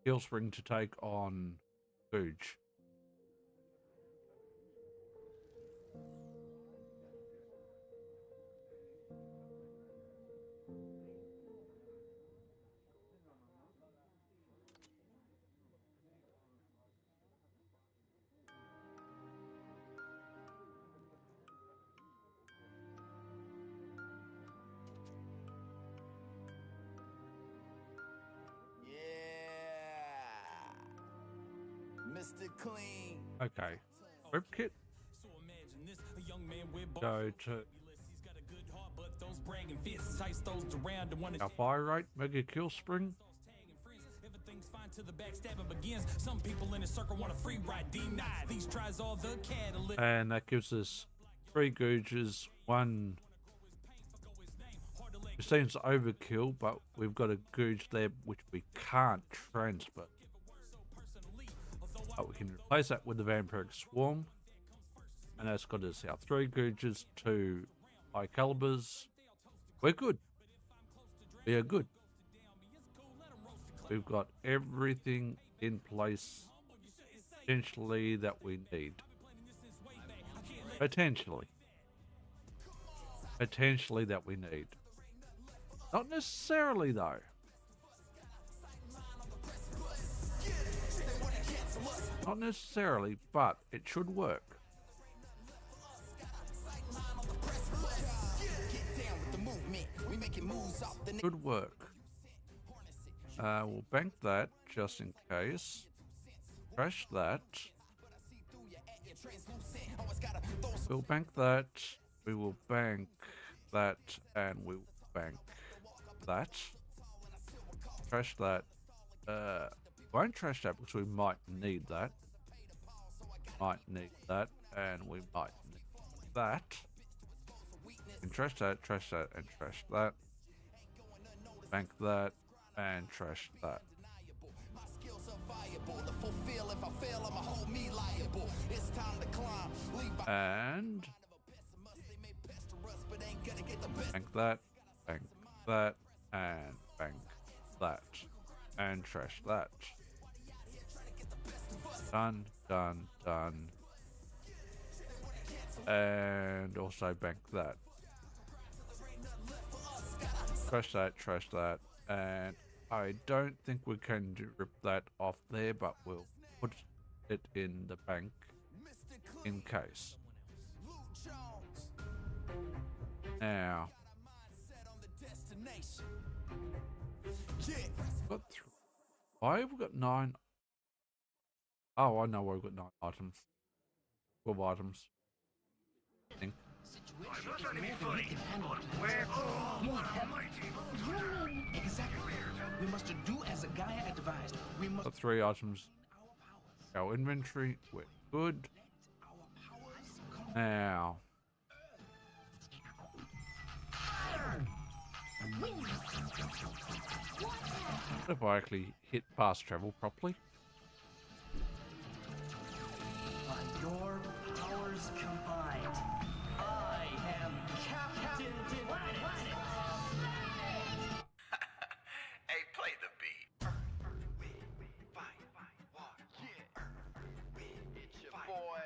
Heal Spring to take on Gooch. Mr. Clean. Okay. Rip kit. go to our fire rate, mega kill spring. And that gives us 3 Googes, 1. It seems overkill, but we've got a Googe there which we can't transfer. But we can replace that with the Vampiric Swarm. And that's got us our 3 Googes, 2 high calibers. We're good. We are good. We've got everything in place potentially that we need. Potentially that we need. Not necessarily though. Not necessarily, but it should work. Should work. We'll bank that just in case. Crash that. We'll bank that. We will bank that, and we will bank that. Trash that. Won't trash that because we might need that. Might need that, and we might need that. And trash that, and trash that. Bank that, and trash that. And bank that, and bank that, and trash that. Done. And also bank that. Trash that, and I don't think we can rip that off there, but we'll put it in the bank in case. Now, got 3. Why have we got 9? Oh, I know why we've got 9 items. 12 items. I think. Exactly. We must do as a Gaia advised. We must Got 3 items. Our inventory, we're good. Now. What if I actually hit fast travel properly? By your powers combined, I am Captain Planet. Hey, play the beat. It's your boy,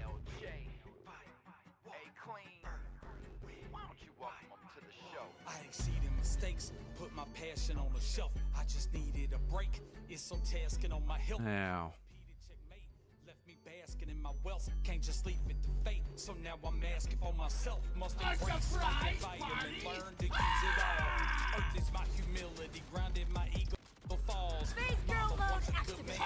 LJ. Hey, Clean. Why don't you welcome him to the show? I exceeded mistakes, put my passion on the shelf. I just needed a break. It's so tasking on my health. Now. Left me basking in my wealth. Can't just leave it to fate. So now I'm asking for myself. Must embrace my environment, learn to use it all. Earth is my humility, grounded my ego falls. Space girl mode activated.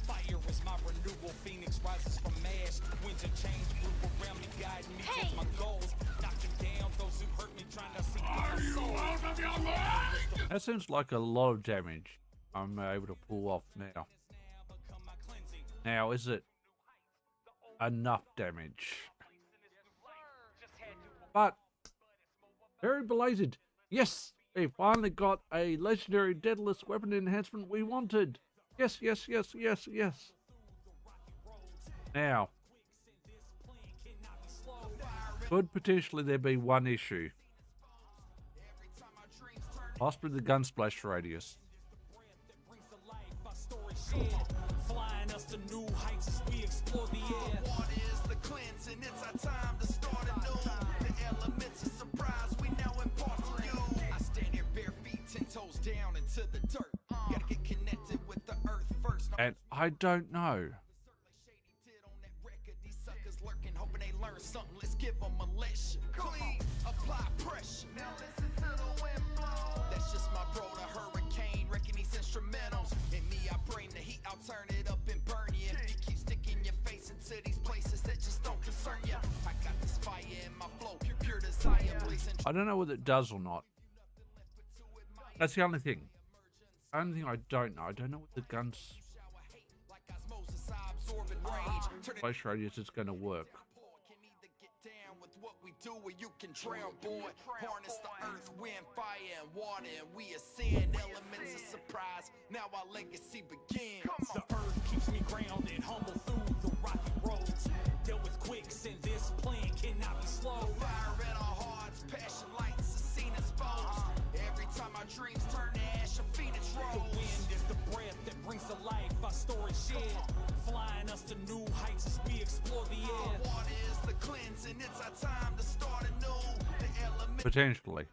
Fire is my renewal. Phoenix rises from ash. Winds of change blew around me, guiding me towards my goals. Knocking down those who hurt me, trying to see my soul. Out of your mind? That seems like a lot of damage I'm able to pull off now. Now, is it enough damage? But, very belated. Yes, we finally got a legendary deadless weapon enhancement we wanted. Yes. Now, could potentially there be one issue. Possibly the gun splash radius. Flying us to new heights as we explore the air. Water is the cleansing, it's our time to start anew. The elements of surprise we now impart to you. I stand here bare feet, 10 toes down into the dirt. Gotta get connected with the earth first. And I don't know. These suckers lurking, hoping they learn something. Let's give them a lesson. Clean, apply pressure. Now listen to the wind blow. That's just my bro, the hurricane, wrecking these instrumentals. In me, I bring the heat, I'll turn it up and burn you. If you keep sticking your face into to these places that just don't concern ya. I got this fire in my flow, pure desire blazing. I don't know whether it does or not. That's the only thing. Only thing I don't know. I don't know what the gun's flash radius is going to work. What we do where you can drown, boy. Harness the earth, wind, fire, and water, and we ascend elements of surprise. Now our legacy begins. The earth keeps me grounded, humble through the rocky roads. Dealt with quicksand, this plan cannot be slow. Fire in our hearts, passion lights the scene exposed. Every time our dreams turn to ash, a phoenix rolls. The wind is the breath that brings to life our story shared, flying us to new heights as we explore the air. Water is the cleansing, it's our time to start anew. The elements Potentially.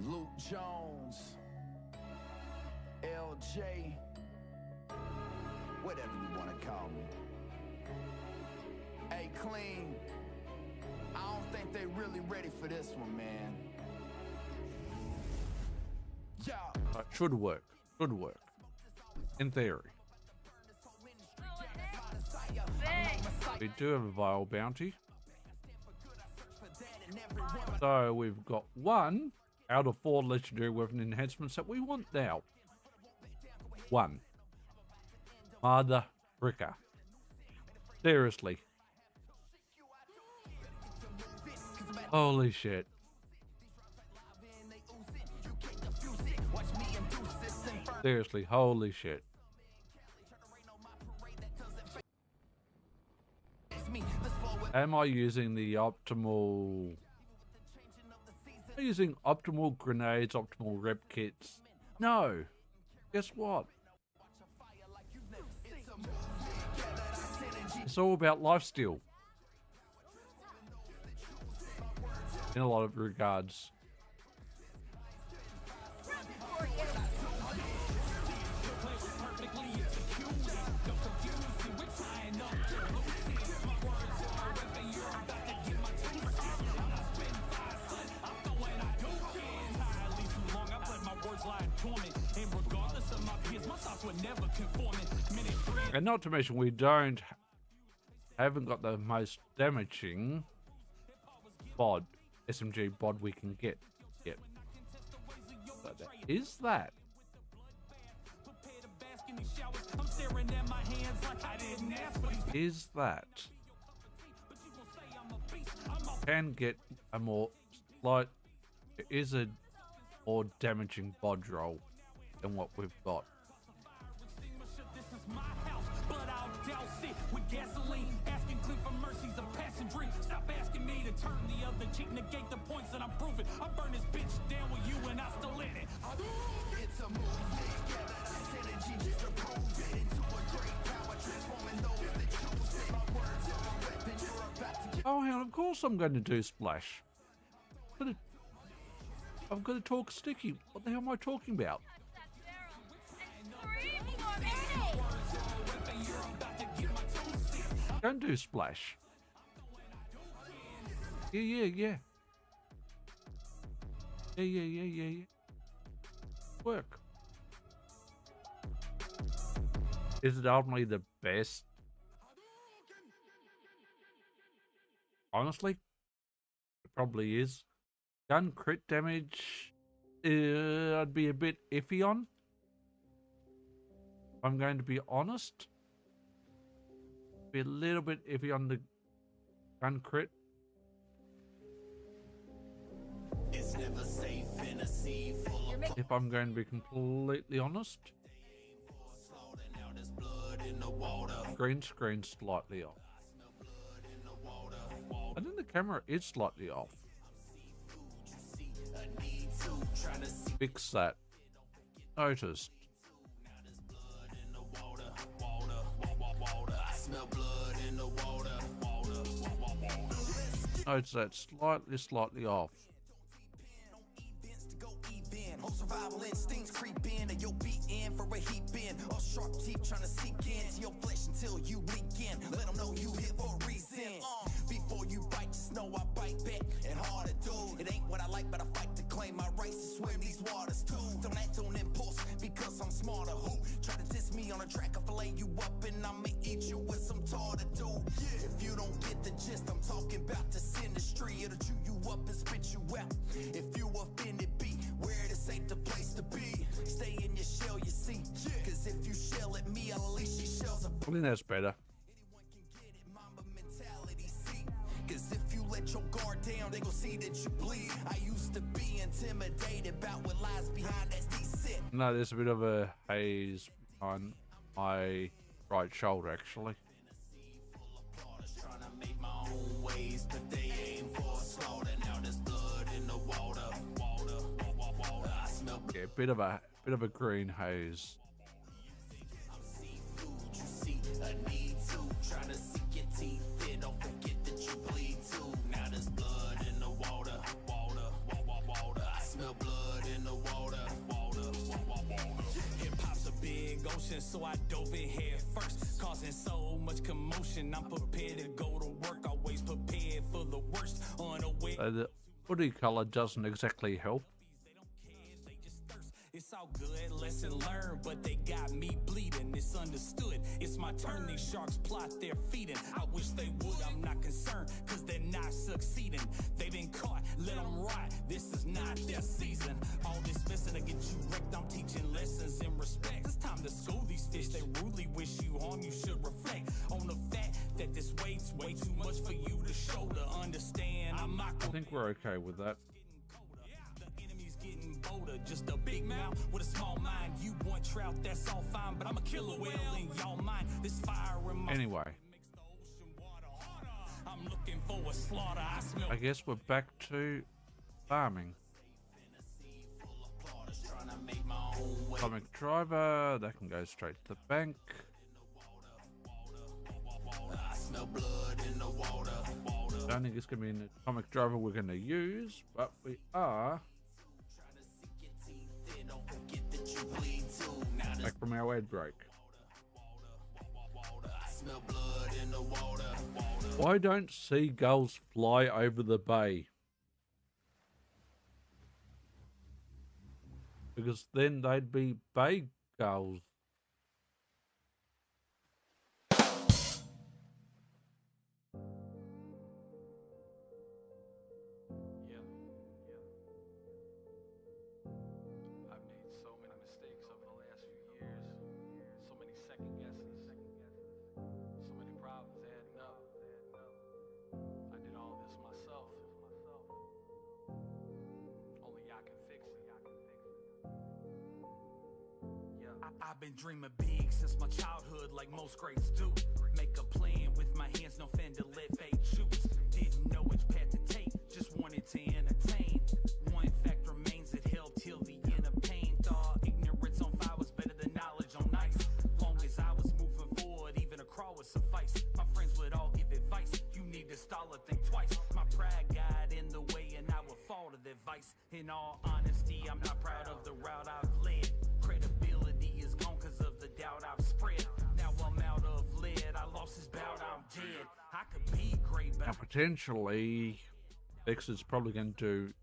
Luke Jones, LJ, whatever you want to call me. Hey, Clean, I don't think they really ready for this one, man. Yeah. Should work. Should work. In theory. We do have a Vile bounty. So we've got 1 out of 4 legendary weapon enhancements that we want now. 1. Mother fricker. Seriously. Holy shit. Seriously, holy shit. Am I using the optimal... Am I using optimal grenades, optimal rep kits? No. Guess what? It's all about lifesteal. In a lot of regards. And not to mention, we haven't got the most damaging bod, SMG bod we can get yet. So that is that. Is that. Can get a more slight, it is a more damaging bod roll than what we've got. Gasoline, asking clean for mercy's a passing drink. Stop asking me to turn the other cheek, negate the points that I'm proving. I burn this bitch down with you and I still in it. It's a movement, gather that energy just to prove it into a great power, transforming those that choose it. My words are a weapon, you're about to get. Oh, hell, of course I'm going to do splash. I've got to talk sticky. What the hell am I talking about? Don't do splash. Yeah. Work. Is it ultimately the best? Honestly, it probably is. Gun crit damage, I'd be a bit iffy on. If I'm going to be honest. Be a little bit iffy on the gun crit. It's never safe in a sea full of If I'm going to be completely honest. Green screen slightly off. I think the camera is slightly off. Fix that. Noticed. No, it's that slightly off. Survival instincts creep in, and you'll be in for a heap in. All sharp teeth trying to seek into your flesh until you leak in. Let them know you here for a reason. Before you bite, just know I bite back and hard to do. It ain't what I like, but I fight to claim my rights to swim these waters too. Don't act on impulse because I'm smarter. Who try to diss me on a track? I'll fillet you up and I'ma eat you with some tar to do. If you don't get the gist, I'm talking about this industry. It'll chew you up and spit you out. If you offended, be where this ain't the place to be. Stay in your shell, you see. Cause if you shell at me, I'll unleash these shells. I think that's better. Anyone can get it, mama mentality, see. Cause if you let your guard down, they gon' see that you bleed. I used to be intimidated about what lies behind that deceit. No, there's a bit of a haze on my right shoulder, actually. Trying to make my own ways, but they aim for slaughter. Now there's blood in the water. I smell blood. Yeah, bit of a green haze. I'm seafood, you see a need to. Trying to sink your teeth in, don't forget that you bleed too. Now there's blood in the water. I smell blood in the water. Hip hop's a big ocean, so I dove in head first, causing so much commotion. I'm prepared to go to work, always prepared for the worst. Unaware. So the hoodie color doesn't exactly help. They don't care, they just thirst. It's all good, lesson learned, but they got me bleeding. It's understood, it's my turn. These sharks plot their feeding. I wish they would, I'm not concerned, cause they're not succeeding. They've been caught, let them rot. This is not their season. All this messing to get you wrecked, I'm teaching lessons in respect. It's time to school these fish, they rudely wish you harm. You should reflect on the fact that this weight's way too much for you to shoulder. Understand, I'm not I think we're okay with that. the enemy's getting bolder. Just a big mouth with a small mind. You want trout, that's all fine, but I'm a killer whale in y'all mind. This fire in my Anyway, makes the ocean water harder. I'm looking for a slaughter. I smell I guess we're back to farming. Trying to make my own way. Comic driver, that can go straight to the bank. I smell blood in the water. I don't think it's going to be an atomic driver we're going to use, but we are Trying to sink your teeth in, don't forget that you bleed too. Now there's back from our ad break. I smell blood in the water. Why don't seagulls fly over the bay? Because then they'd be bay gulls. I've made so many mistakes over the last few years. So many second guesses. So many problems adding up. I did all this myself. Only I can fix it. I've been dreaming big since my childhood, like most greats do. Make a plan with my hands, no fend to let fate choose. Didn't know which path to take, just wanted to entertain. One fact remains, it held till the end of pain. Thought ignorance on fire was better than knowledge on ice. Long as I was moving forward, even a crawl would suffice. My friends would all give advice, you need to stall or think twice. My pride got in the way and I would fall to their vice. In all honesty, I'm not proud of the route I've led. Credibility is gone cause of the doubt I've spread. Now I'm out of lead, I lost his bout, I'm dead. I could be great, but Now potentially, X is probably going to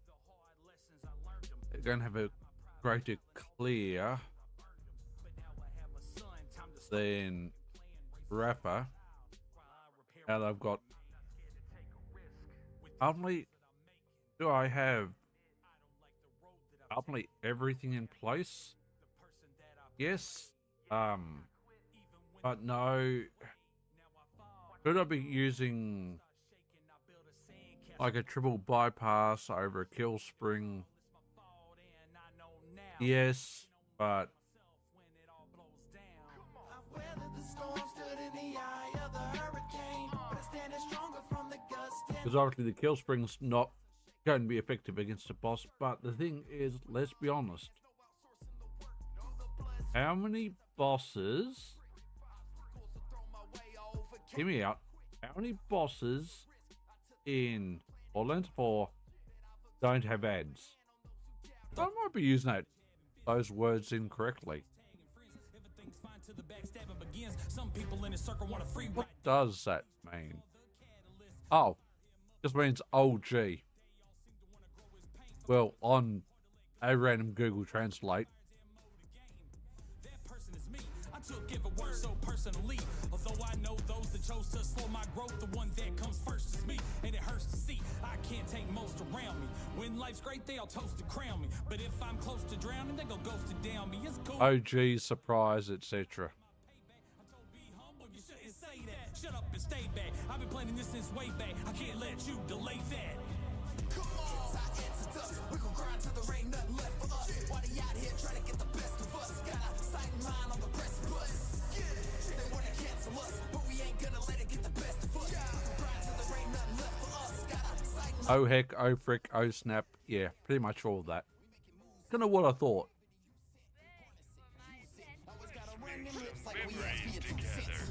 have a greater clear than Rapper. Now they've got only everything in place. Yes, but no. Could I be using like a triple bypass over a kill spring? Yes, but I've weathered the storm, stood in the eye of the hurricane, but I stand as stronger from the gusts. because obviously the kill spring's not going to be effective against a boss. But the thing is, let's be honest. How many bosses? Hear me out. How many bosses in Holland for don't have ads. I might be using those words incorrectly. What does that mean? Oh, just means OG. Well, on a random Google Translate. Took every word so personally. Although I know those that chose to slow my growth, the one that comes first is me, and it hurts to see I can't take most around me. When life's great, they'll toast to crown me, but if I'm close to drowning, they go ghost to down me. It's cool. OG, surprise, etc. Shut up and stay back. I've been planning this since way back. I can't let you delay that. Come on, we gon' grind till there ain't nothing left for us. Why they out here trying to get the best of us? Got a sight in mind on the precipice. They wanna cancel us, but we ain't gonna let it get the best of us. We gon' grind till there ain't nothing left for us. Got a sight in mind. Oh heck, oh frick, oh snap. Yeah, pretty much all of that. Kinda what I thought.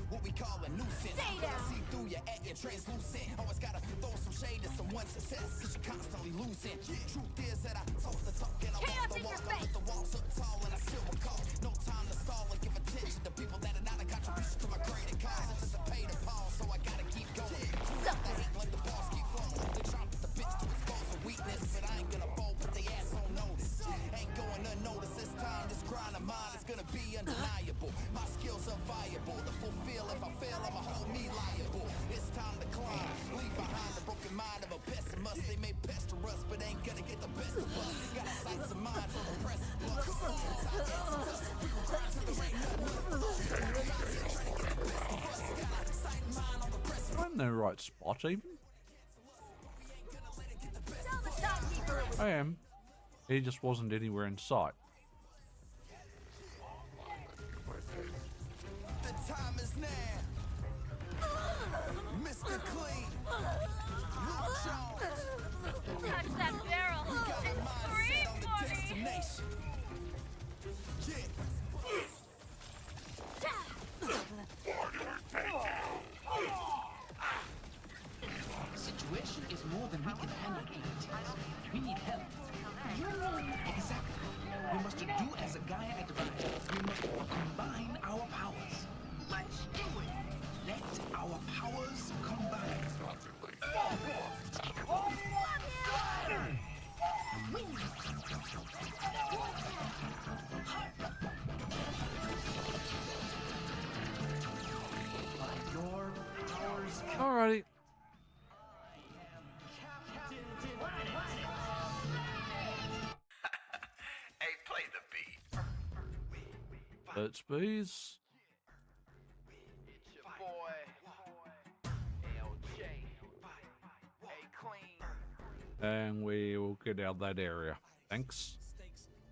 What we call a nuisance. See through you at your translucent. Always gotta throw some shade to someone's success, cause you're constantly losing. Truth is that I talk the talk and I walk the walk. I hit the walls up tall and I still recall. No time to stall and give attention to people that are not a contribution to my greater cause. It doesn't pay to pause, so I gotta keep going. Stop the hate, let the boss keep flowing. They try with the bitch to expose a weakness, but I ain't gonna fold, put they ass on notice. Ain't going unnoticed this time. This grind of mine is gonna be undeniable. My skills are viable to fulfill. If I fail, I'ma hold me liable. It's time to climb. Leave behind the broken mind of a pessimist. They may pester us, but ain't gonna get the best of us. Got sights of mind for the precipice. We gon' grind till there ain't nothing left. Trying to get the best of us. Got a sight in mind on the precipice. I'm in the right spot even. I am. He just wasn't anywhere in sight. The time is now. Mr. Clean. Luke Jones. Touch that barrel. We got our mind set on the destination. The situation is more than we can handle, AUS. We need help. Exactly. We must do as a Gaia advised. We must combine our powers. Let's do it. Let our powers combine. By your powers. Alrighty. Hey, play the beat. Let's bees. It's your boy, LJ. Hey, Clean. And we will get out that area. Thanks.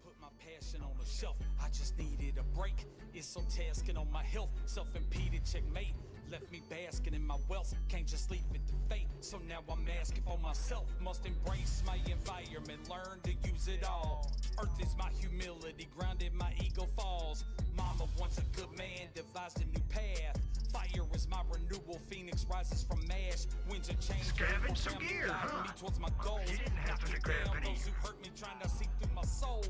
Put my passion on the shelf. I just needed a break. It's so tasking on my health. Self-impeded checkmate. Left me basking in my wealth. Can't just leave it to fate. So now I'm asking for myself. Must embrace my environment. Learn to use it all. Earth is my humility. Grounded, my ego falls. Mama once a good man. Devised a new path. Fire is my renewal. Phoenix rises from ash. Winds of change. Scavenge some gear, huh? Me towards my goals. You didn't have to grab any. Those who hurt me trying to see through my soul.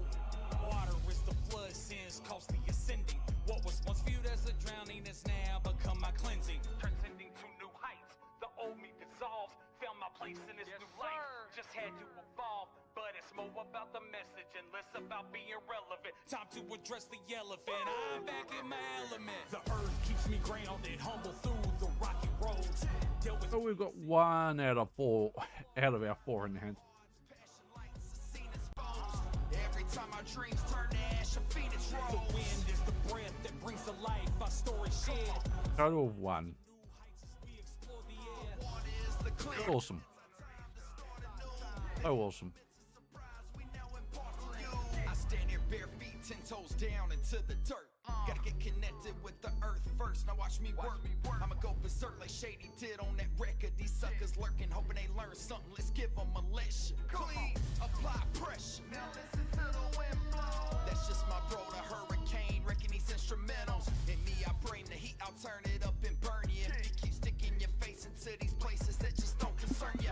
Water is the flood, sins costly ascending. What was once viewed as a drowning has now become my cleansing. Transcending to new heights, the old me dissolves. Found my place in this new life, just had to evolve. But it's more about the message and less about being relevant. Time to address the elephant, I'm back in my element. The earth keeps me grounded, humble through the rocky roads. So we've got 1 out of 4 out of our 4 in hand. Every time our dreams turn to ash, a phoenix rolls. The wind is the breath that brings to life our story shared. Total of 1. Awesome. Oh, awesome. I stand here bare feet, 10 toes down into the dirt. Gotta get connected with the earth first. Now watch me work. I'ma go berserk like Shady did on that record. These suckers lurking, hoping they learn something. Let's give them a lesson. Clean, apply pressure. Now listen to the wind blow. That's just my bro, the hurricane. Wrecking these instrumentals. In me, I bring the heat. I'll turn it up and burn you. If you keep sticking your face into these places that just don't concern you.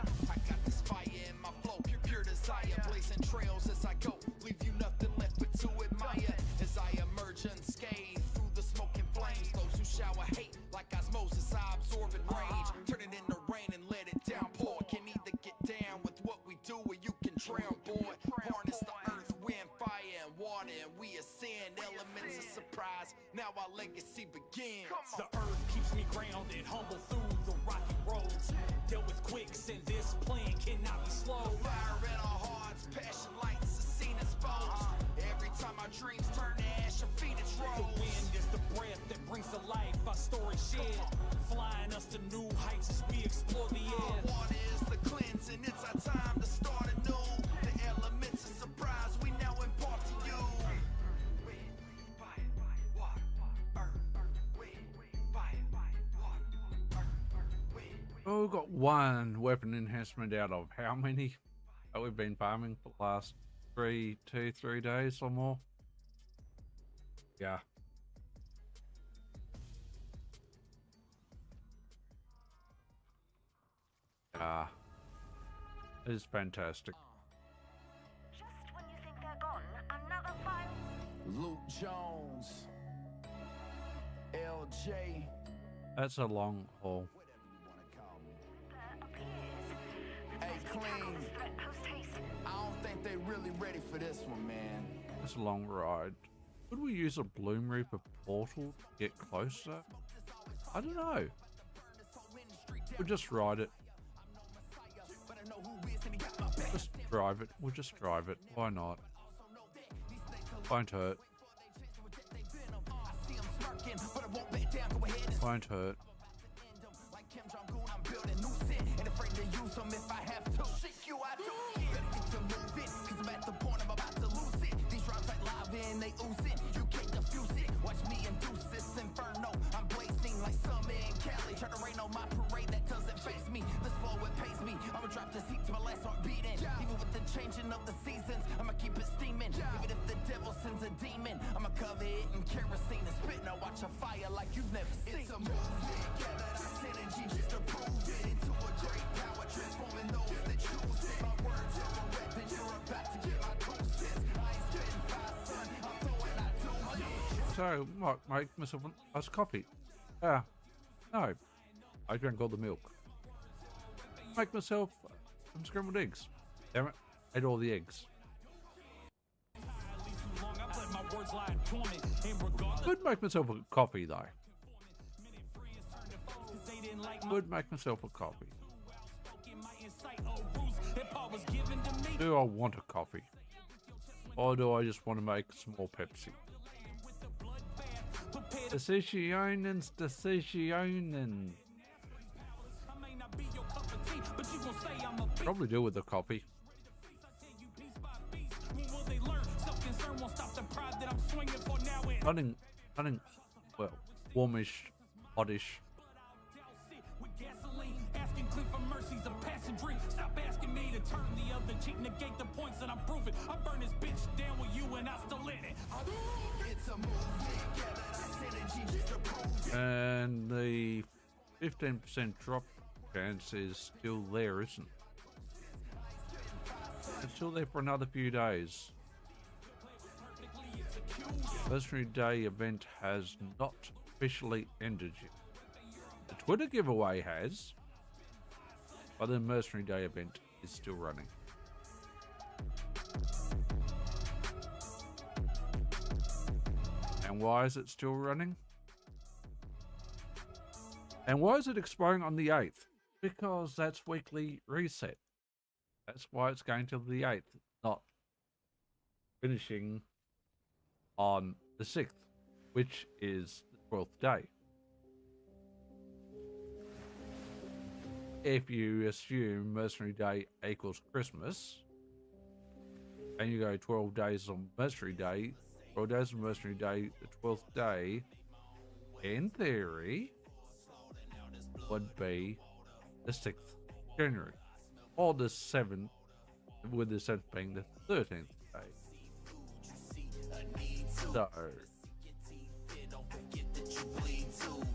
now our legacy begins. The earth keeps me grounded, humble through the rocky roads. Dealt with quicksand, this plan cannot be slow. Fire in our hearts, passion lights are seen exposed. Every time our dreams turn to ash, a phoenix rose. The wind is the breath that brings to life our story shared, flying us to new heights as we explore the air. Water is the cleansing, it's our time to start anew. The elements of surprise we now impart to you. Oh, we've got one weapon enhancement out of how many that we've been farming for the last 3 days or more. Yeah. Ah, it is fantastic. Just when you think they're gone, another file. Luke Jones, LJ, That's a long haul. hey Clean. I don't think they really ready for this one, man. It's a long ride. Could we use a Bloom Reaper portal to get closer? I don't know. We'll just ride it. Just drive it. We'll just drive it. Why not? Won't hurt. Won't hurt. They ooze it, you can't defuse it. Watch me induce this inferno. I'm blazing like summer in Cali. Try to rain on my parade, that doesn't face me. This flow, it pays me. I'ma drop this heat to my last heart beating. Even with the changing of the seasons, I'ma keep it steaming. Even if the devil sends a demon, I'ma cover it in kerosene and spit. Now watch a fire like you've never seen. It's a movement, gather that synergy just to prove it. Into a great power, transforming those that choose it. My words are a weapon, you're about to get my doses. I ain't spitting fire, son. I'm throwing out doses. So, what, make myself a nice coffee? No. I drank all the milk. Make myself some scrambled eggs. Damn it, ate all the eggs. Could make myself a coffee though. Could make myself a coffee. Do I want a coffee? Or do I just want to make some more Pepsi? Decisions. Probably do with the coffee. Nothing, well, warmish, hottish. Asking Cliff for mercy's a passing drink. Stop asking me to turn the other cheek, negate the points that I'm proving. I burn this bitch down with you and I still in it. It's a movement, gather that synergy just to prove it. And the 15% drop chance is still there, isn't it? It's still there for another few days. Mercenary Day event has not officially ended yet. The Twitter giveaway has, but the Mercenary Day event is still running. And why is it still running? And why is it expiring on the 8th? Because that's weekly reset. That's why it's going till the 8th, not finishing on the 6th, which is the 12th day. If you assume Mercenary Day equals Christmas, and you go 12 days on Mercenary Day, 12 days on Mercenary Day, the 12th day, in theory, would be the 6th January, or the 7th, with the 7th being the 13th day. So,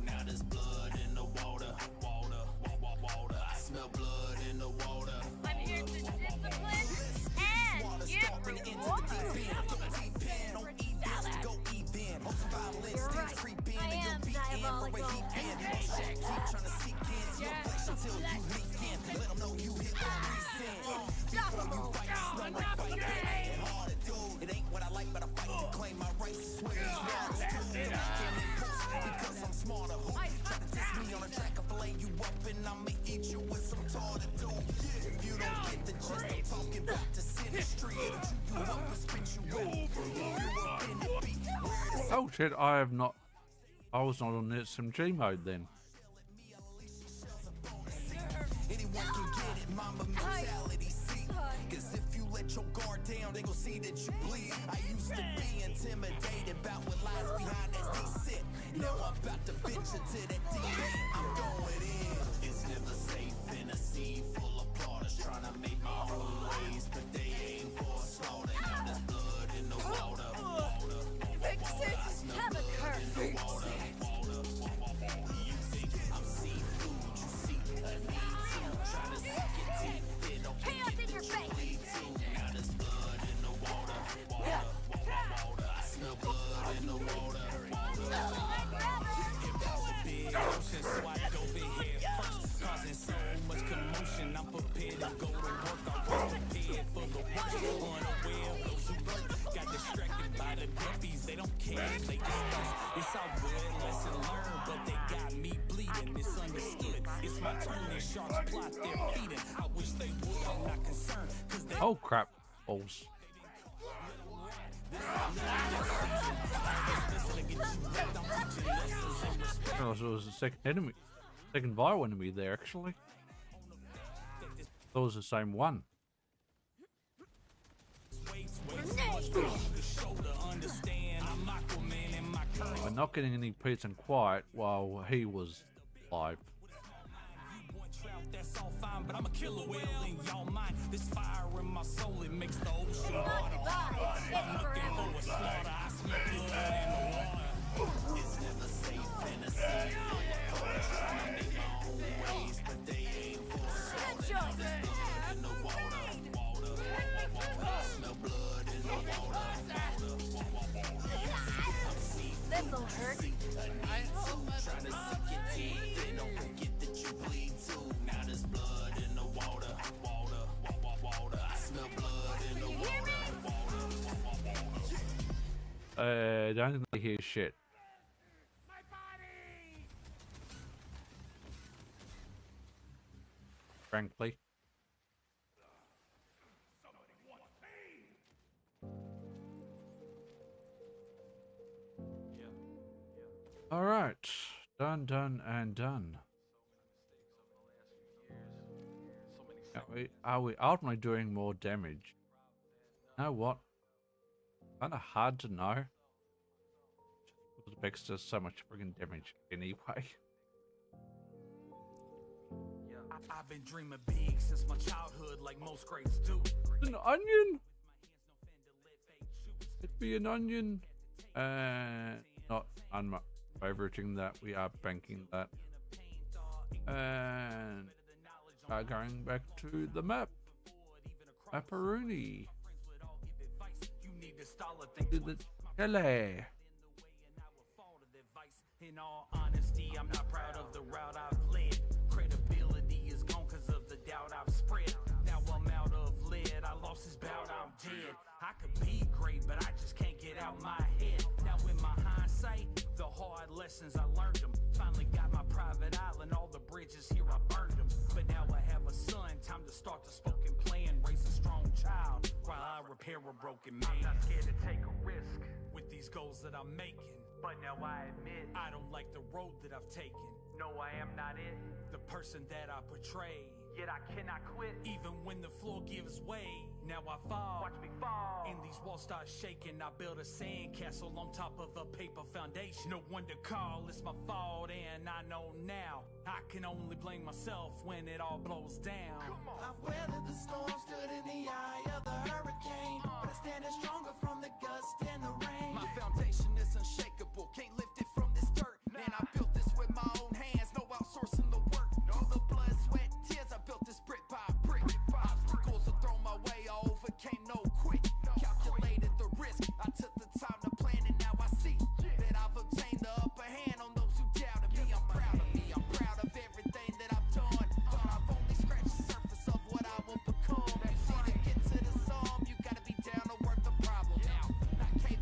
Now there's blood in the water. I smell blood in the water. I'm here to discipline and give reward. You're right. I am diabolical. It ain't what I like, but I fight to claim my rights. Swear open, I'ma eat you with some tar to do. If you don't get the gist, I'm talking about the sinistry. You up and spit you out. If you up in the beat, where is Oh shit, I was not on SMG mode then. anyone can get it, mama mentality, see? Cause if you let your guard down, they gon' see that you bleed. I used to be intimidated about what lies behind SD sit. Now I'm about to venture to that D-Lane, I'm going in. It's never safe in a sea full of plotters trying to make my own ways, but they aim for a slaughter. Now there's blood in the water. Fix it! Have a curse! You think I'm seafood, you see a need to try to suck it deep, then don't Chaos in your face! now there's blood in the water. I smell blood in the water. Big ocean swiped over here first, causing so much commotion. I'm prepared to go to work. I was prepared for the worst. Unaware of those who work. Got distracted by the guppies. They don't care. They just thirst. It's all good, lesson learned, but they got me bleeding. It's understood. It's my turn. And sharks plot their feeding. I wish they would. I'm not concerned. Cause they Oh crap, balls. Oh, so it was the second Vile enemy there actually. That was the same one. We're not getting any peace and quiet while he was live. That's all fine, but I'm a killer whale in y'all mind. This fire in my soul, it makes the ocean water. I'm looking for a slaughter. I smell blood in the water. It's never safe in a sea full of plotters trying to make my own ways, but they aim for a slaughter. Now there's blood in the water. I smell blood in the water. This'll hurt. Trying to suck it deep, then don't forget that you bleed too. Now there's blood in the water. I smell blood in the water. Don't think they hear shit. Frankly. All right, done and done. Are we ultimately doing more damage? You know what? Kind of hard to know. Because Bex does so much freaking damage anyway. I've been dreaming big since my childhood, like most greats do. An onion? It'd be an onion. Not favoriting that. We are banking that. And going back to the map. Maparoni. To the tele. In all honesty, I'm not proud of the route I've led. Credibility is gone cause of the doubt I've spread. Now I'm out of lead, I lost this bout, I'm dead. I could be great, but I just can't get out my head. Now in my hindsight, the hard lessons I learned them. Finally got my private island, all the bridges here I burned them. But now I have a son, time to start the spoken plan. Raise a strong child while I repair a broken man. I'm not scared to take a risk with these goals that I'm making. But now I admit, I don't like the road that I've taken. No, I am not it, the person that I portray. Yet I cannot quit, even when the floor gives way. Now I fall, watch me fall. And these walls start shaking. I build a sandcastle on top of a paper foundation. No one to call, it's my fault, and I know now I can only blame myself when it all blows down. I've weathered the storm, stood in the eye of the hurricane, but I stand stronger from the gust and the rain. My foundation is unshakable, can't lift it from this dirt. And I built this with my own hands, no outsourcing the work. Through the blood, sweat, tears, I built this brick by brick. Obstacles are thrown my way, I overcame no quick. Calculated the risk, I took the time to plan, and now I see that I've obtained the upper hand on those who doubted me. I'm proud of me, I'm proud of everything that I've done, but I've only scratched the surface of what I will become. You see, to get to the sum, you gotta be down to work the problem. Not cave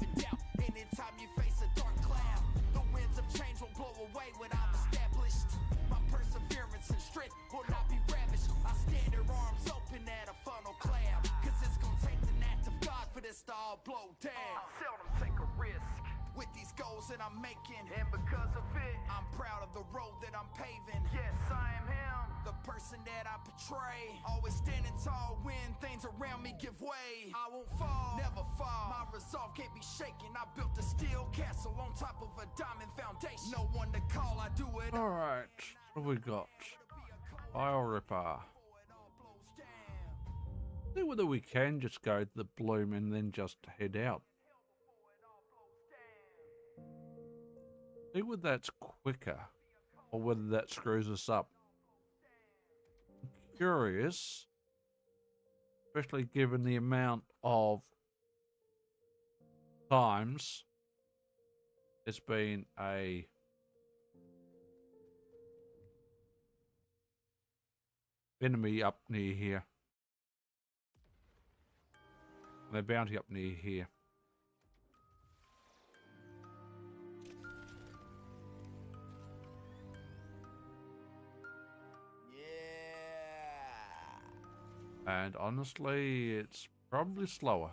to all blow down. Seldom take a risk with these goals that I'm making, and because of it, I'm proud of the road that I'm paving. Yes, I am him, the person that I portray. Always standing tall when things around me give way. I won't fall, never fall. My resolve can't be shaken. I built a steel castle on top of a diamond foundation. No one to call, I do it. All right, what have we got? File Ripper. See whether we can just go to the bloom and then just head out. See whether that's quicker or whether that screws us up. I'm curious, especially given the amount of times it's been a enemy up near here. And a bounty up near here. And honestly, it's probably slower.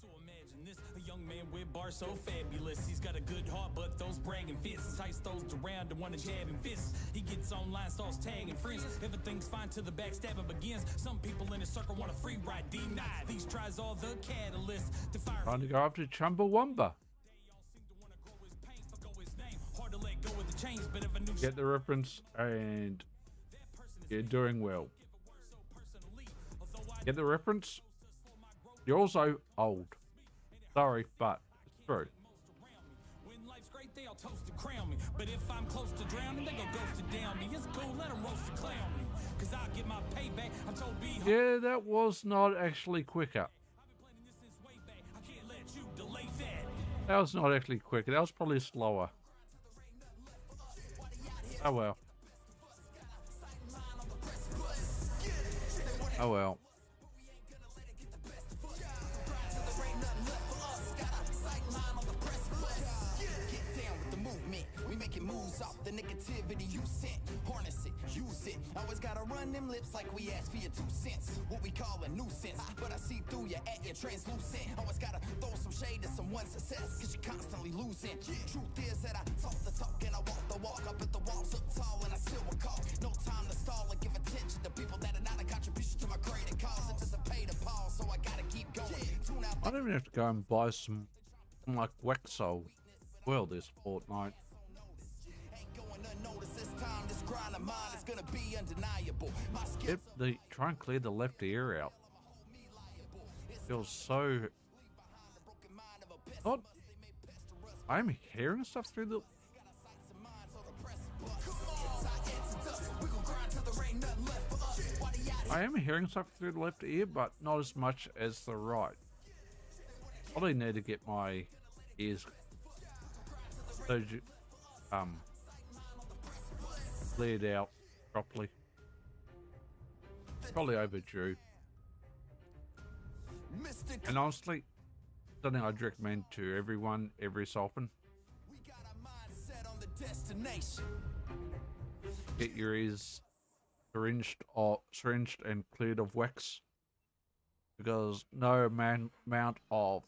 So imagine this, a young man with bars so fabulous. He's got a good heart, but those bragging fists entice those around and want to jab him fists. He gets online, starts tagging friends. Everything's fine till the backstabbing begins. Some people in his circle want a free ride, denied. These tries all the catalyst to fire. Trying to go after Chumbawamba. Get the reference, and you're doing well. Get the reference? You're also old. Sorry, but it's true. When life's great, they'll toast to crown me. But if I'm close to drowning, they gon' ghost to down me. It's cool, let them roast to clown me. Cause I'll get my payback. I'm told be home. Yeah, that was not actually quicker. I can't let you delay that. That was not actually quicker. That was probably slower. Oh well. Oh well. Moves off the negativity you sent. Harness it, use it. Always gotta run them lips like we asked for your 2 cents. What we call a nuisance, but I see through you at your translucent. Always gotta throw some shade to someone's success, cause you're constantly losing. Truth is that I talk the talk and I walk the walk. I bet the walls up tall and I still will call. No time to stall and give attention to people that are not a contribution to my greater cause. Anticipate a pause, so I gotta keep going. I don't even have to go and buy some like Wexo. Well, this fortnight. Yep, try and clear the left ear out. Feels so not. I'm hearing stuff through the. I am hearing stuff through the left ear, but not as much as the right. Probably need to get my ears cleared out properly. Probably overdue. And honestly, something I'd recommend to everyone every so often. Get your ears syringed and cleared of wax, because no amount of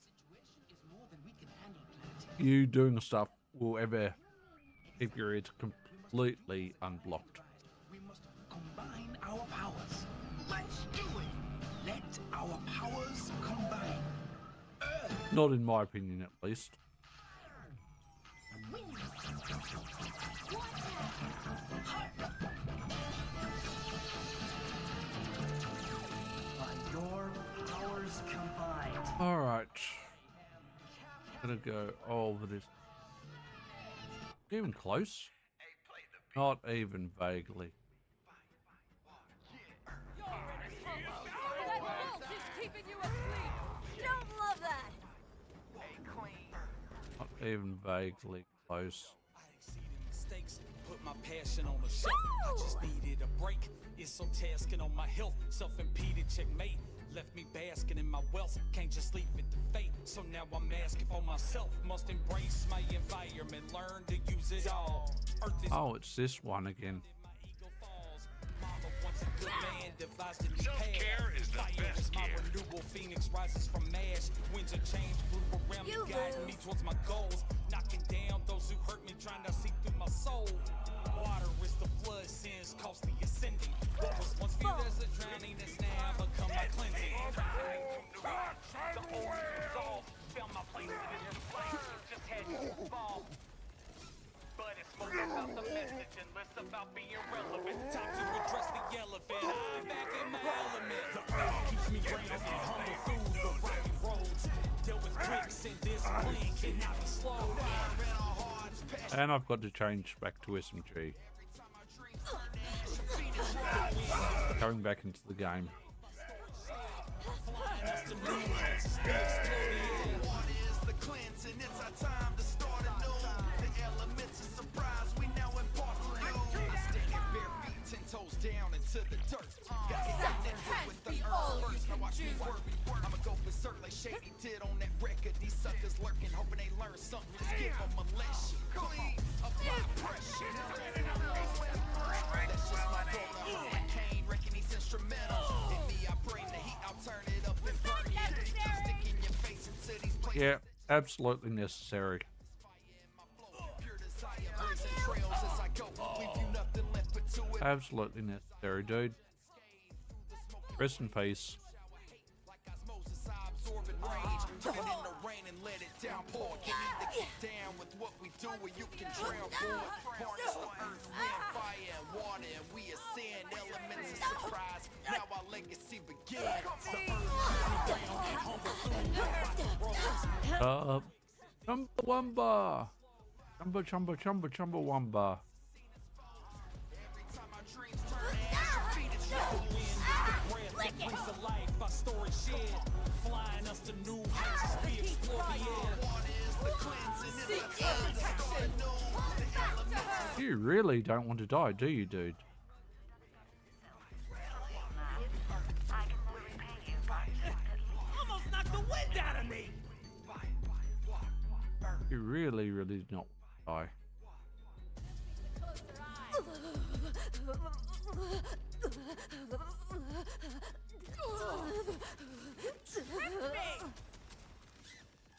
you doing stuff will ever keep your ears completely unblocked. We must combine our powers. Let's do it. Let our powers combine. Not in my opinion, at least. By your powers combined. All right. Gonna go over this. Even close? Not even vaguely. Don't love that. Not even vaguely close. I exceeded mistakes, put my passion on the shelf. I just needed a break. It's so tasking on my health. Self-impeded checkmate. Left me basking in my wealth. Can't just leave it to fate. So now I'm asking for myself. Must embrace my environment. Learn to use it all. Earth is oh, it's this one again. my ego falls. Mama once a good man devised a new Self-care path. is the Fire best is my care. renewal, phoenix rises from ash. Winds of change blew around me, guiding me towards my goals. Knocking down those who hurt me, trying to see through my soul. Water is the flood, sins cost the ascending. What was once viewed as a drowning has now become my cleansing. The old resolve, found my place in this new life. Just had to evolve. But it's more about the message and less about being relevant. Time to address the elephant. I'm back in my element. The earth keeps me grounded, humble through the rocky roads. Deal with bricks and this plan cannot be slowed. And I've got to change back to SMG. Going back into the game. Toes down into the dirt. Gotta get connected with the earth first. Now watch me work. I'ma go berserk like Shady did on that record. These suckers lurking, hoping they learn something. Just give them a lesson. Clean, apply pressure. That's just my goal. A hurricane, wrecking these instrumentals. In me, I bring the heat. I'll turn it up and burn it. Stick in your face into these places. Yeah, absolutely necessary. Absolutely necessary, dude. Rest in peace. Chumbawamba. Chumbawamba. You really don't want to die, do you, dude? Almost knocked the wind out of me. You really do not die.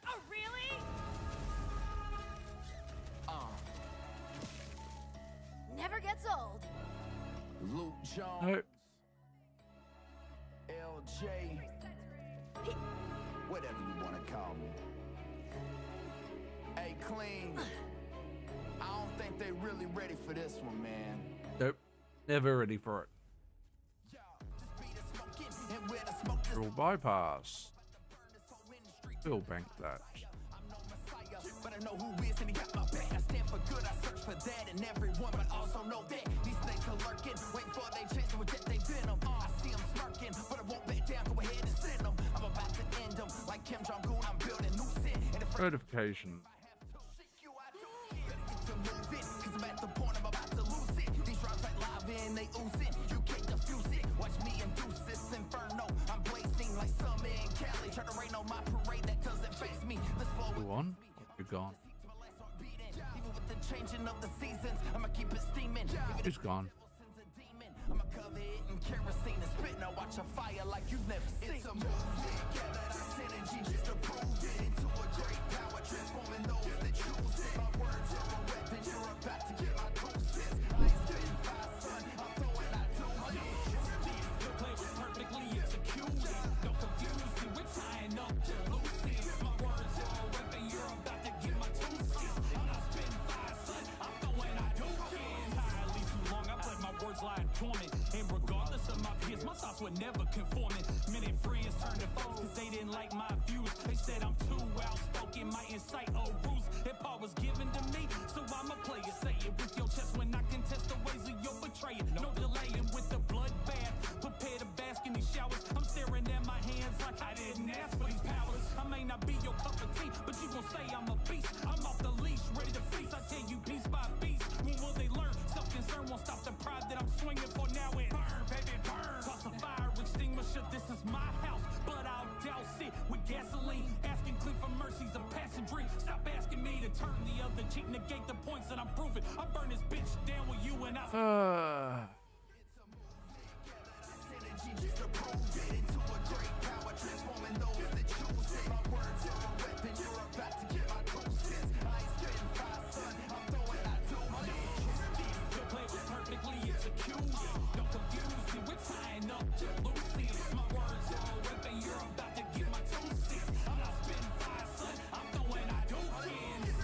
Oh, really? Never gets old. Luke Jones. No. LJ. Whatever you want to call me. Hey, Clean. I don't think they really ready for this one, man. Nope. Never ready for it. Dual bypass. Still bank that. But I know who is and he got my back. I stand for good, I search for that and everyone, but also know that these snakes are lurking, waiting for they chance to reject they venom. I see them smirking, but I won't back down, go ahead and send them. I'm about to end them, like Kim Jong-un, I'm building new sin. Certification. Cause I'm at the point I'm about to lose it. These drops like lava and they oozing. You can't defuse it. Watch me induce this inferno. I'm blazing like summer in Cali. Try to rain on my parade that doesn't face me. Let's flow Go on. You're gone. Even with the changing of the seasons, I'ma keep it steaming. Who's gone? I'ma cover it in kerosene and spit. Now watch a fire like you've never seen. It's a movement. Gather that synergy just to prove it. Into a great power, transforming those that choose it. My words are a weapon. You're about to get my doses. I ain't spitting fire, son. I'm throwing out doses. The play was perfectly executed. Don't confuse me. We're tying up to loose ends. My words are a weapon. You're about to get my 2 cents. I'm not spitting fire, son. I'm throwing out doses. Entirely too long. I let my words lie dormant. And regardless of my peers, my thoughts were never conforming. Many friends turned to foes because they didn't like my views. They said I'm too outspoken, might incite old rules. Hip hop was given to me, so I'ma play it. Say it with your chest when I contest the ways of your betrayal. No delaying with the bloodbath. Prepare to bask in these showers. I'm staring at my hands like I didn't ask for these powers. I may not be your cup of tea, but you gon' say I'm a beast. I'm off the leash, ready to feast. I tell you piece by piece. When will they learn? Self-concern won't stop the pride that I'm swinging for now. And burn, baby, burn. Toss a fire extinguisher. This is my house, but I'll douse it with gasoline. Asking clean for mercy's a passing dream. Stop asking me to turn the other cheek. Negate the points that I'm proving. I burn this bitch down with you and I. energy just to prove it. Into a great power, transforming those that choose it. My words are a weapon, you're about to get my 2 cents. I ain't spitting fire, son, I'm throwing I do this. Your play was perfectly executed. Don't confuse me with tying up to loose ends. My words are a weapon, you're about to get my 2 cents. I'm not spitting fire, son, I'm throwing I do this.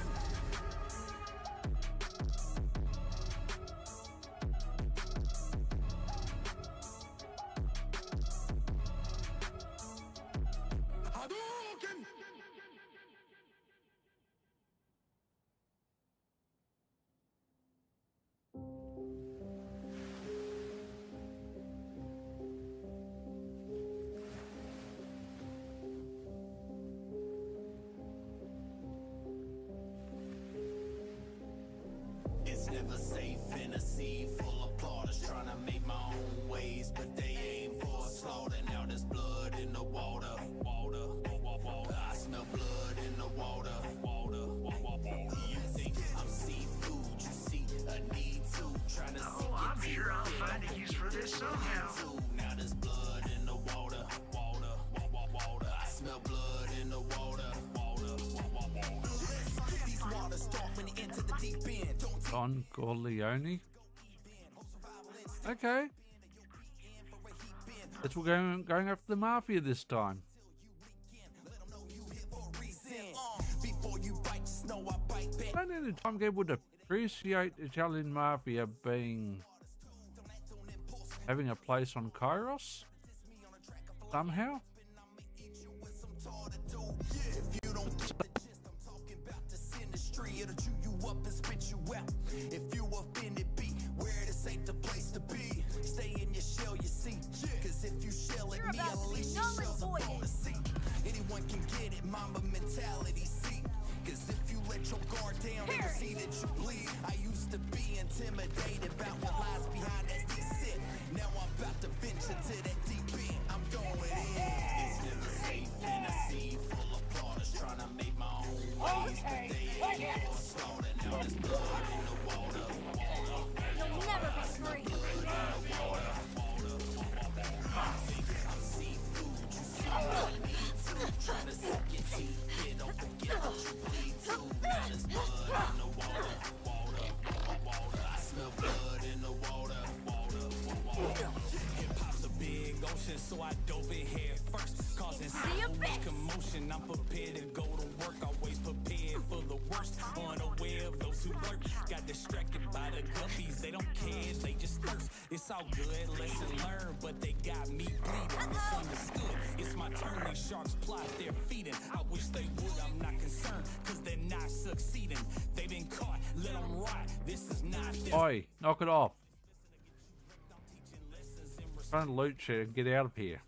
It's never safe in a sea full of plotters trying to make my own ways, but they aim for a slaughter. Now there's blood in the water. I smell blood in the water. You think I'm seafood? You see a need to trying to see I'm sure I'll find a use for this somehow. Now there's blood in the water. I smell blood in the water. These waters start when you enter the deep end. Don Corleone. Okay. Guess we're going after the mafia this time. I don't know, Tom Gable would appreciate Italian mafia having a place on Kairos somehow. It'll chew you up and spit you out. If you offended, be where this ain't the place to be. Stay in your shell, you see. Cause if you shell at me, at least your shell's up on the seat. Anyone can get it, mama mentality, see. Cause if you let your guard down, they will see that you bleed. I used to be intimidated about what lies behind that deceit. Now I'm about to venture to that deep end. I'm going in. It's never safe in a sea full of plotters trying to make my own ways, but they ain't for slaughter. Now there's blood in the water. You'll never be free. I'm seafood, you see what I need to. Trying to suck your teeth in, don't forget what you bleed to. Now there's blood in the water. I smell blood in the water. Hip-hop's a big ocean, so I dove in head first, causing so much commotion. I'm prepared to go to work, always prepared for the worst. Unaware of those who lurk, got distracted by the guppies. They don't care, they just thirst. It's all good, lesson learned, but they got me bleeding. Misunderstood, it's my turn. These sharks plot their feeding. I wish they would, I'm not concerned, cause they're not succeeding. They've been caught, let them rot. This is not their... Oi, knock it off. Trying to loot shit and get out of here.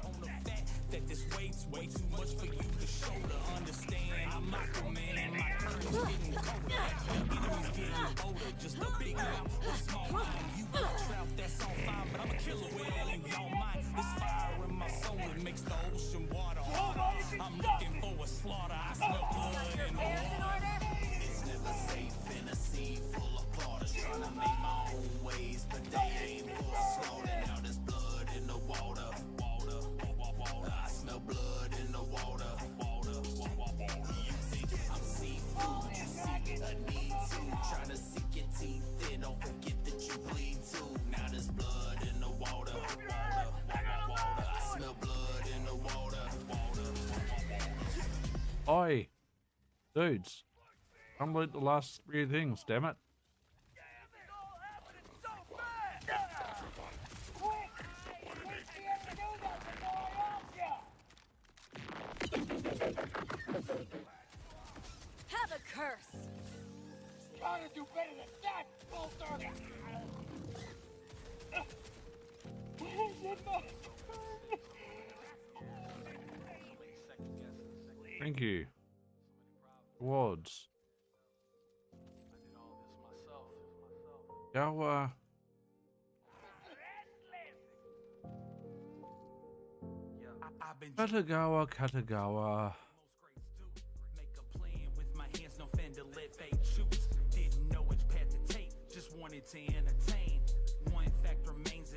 On the fact that this weight's way too much for you to shoulder. Understand, I'm Aquaman and my current's getting colder. Enemies getting older, just a big mouth or a small arm. You got trout, that's on fire, but I'm a killer whale in your mind. This fire in my soul, it makes the ocean water harder. I'm looking for a slaughter, I smell blood in the water. It's never safe in a sea full of plotters trying to make my own ways, but they ain't for slaughter. Now there's blood in the water. I smell blood in the water. You think I'm seafood? You see a need to. Trying to sink your teeth in, don't forget that you bleed too. Now there's blood in the water. I smell blood in the water. Oi, dudes, come loot the last 3 things, damn it. Have a curse. Try to do better than that, Bolter! Thank you. Rewards. Gawa. Katagawa. Make a plan with my hands, no fender, let fate choose. Didn't know which path to take, just wanted to entertain. One fact remains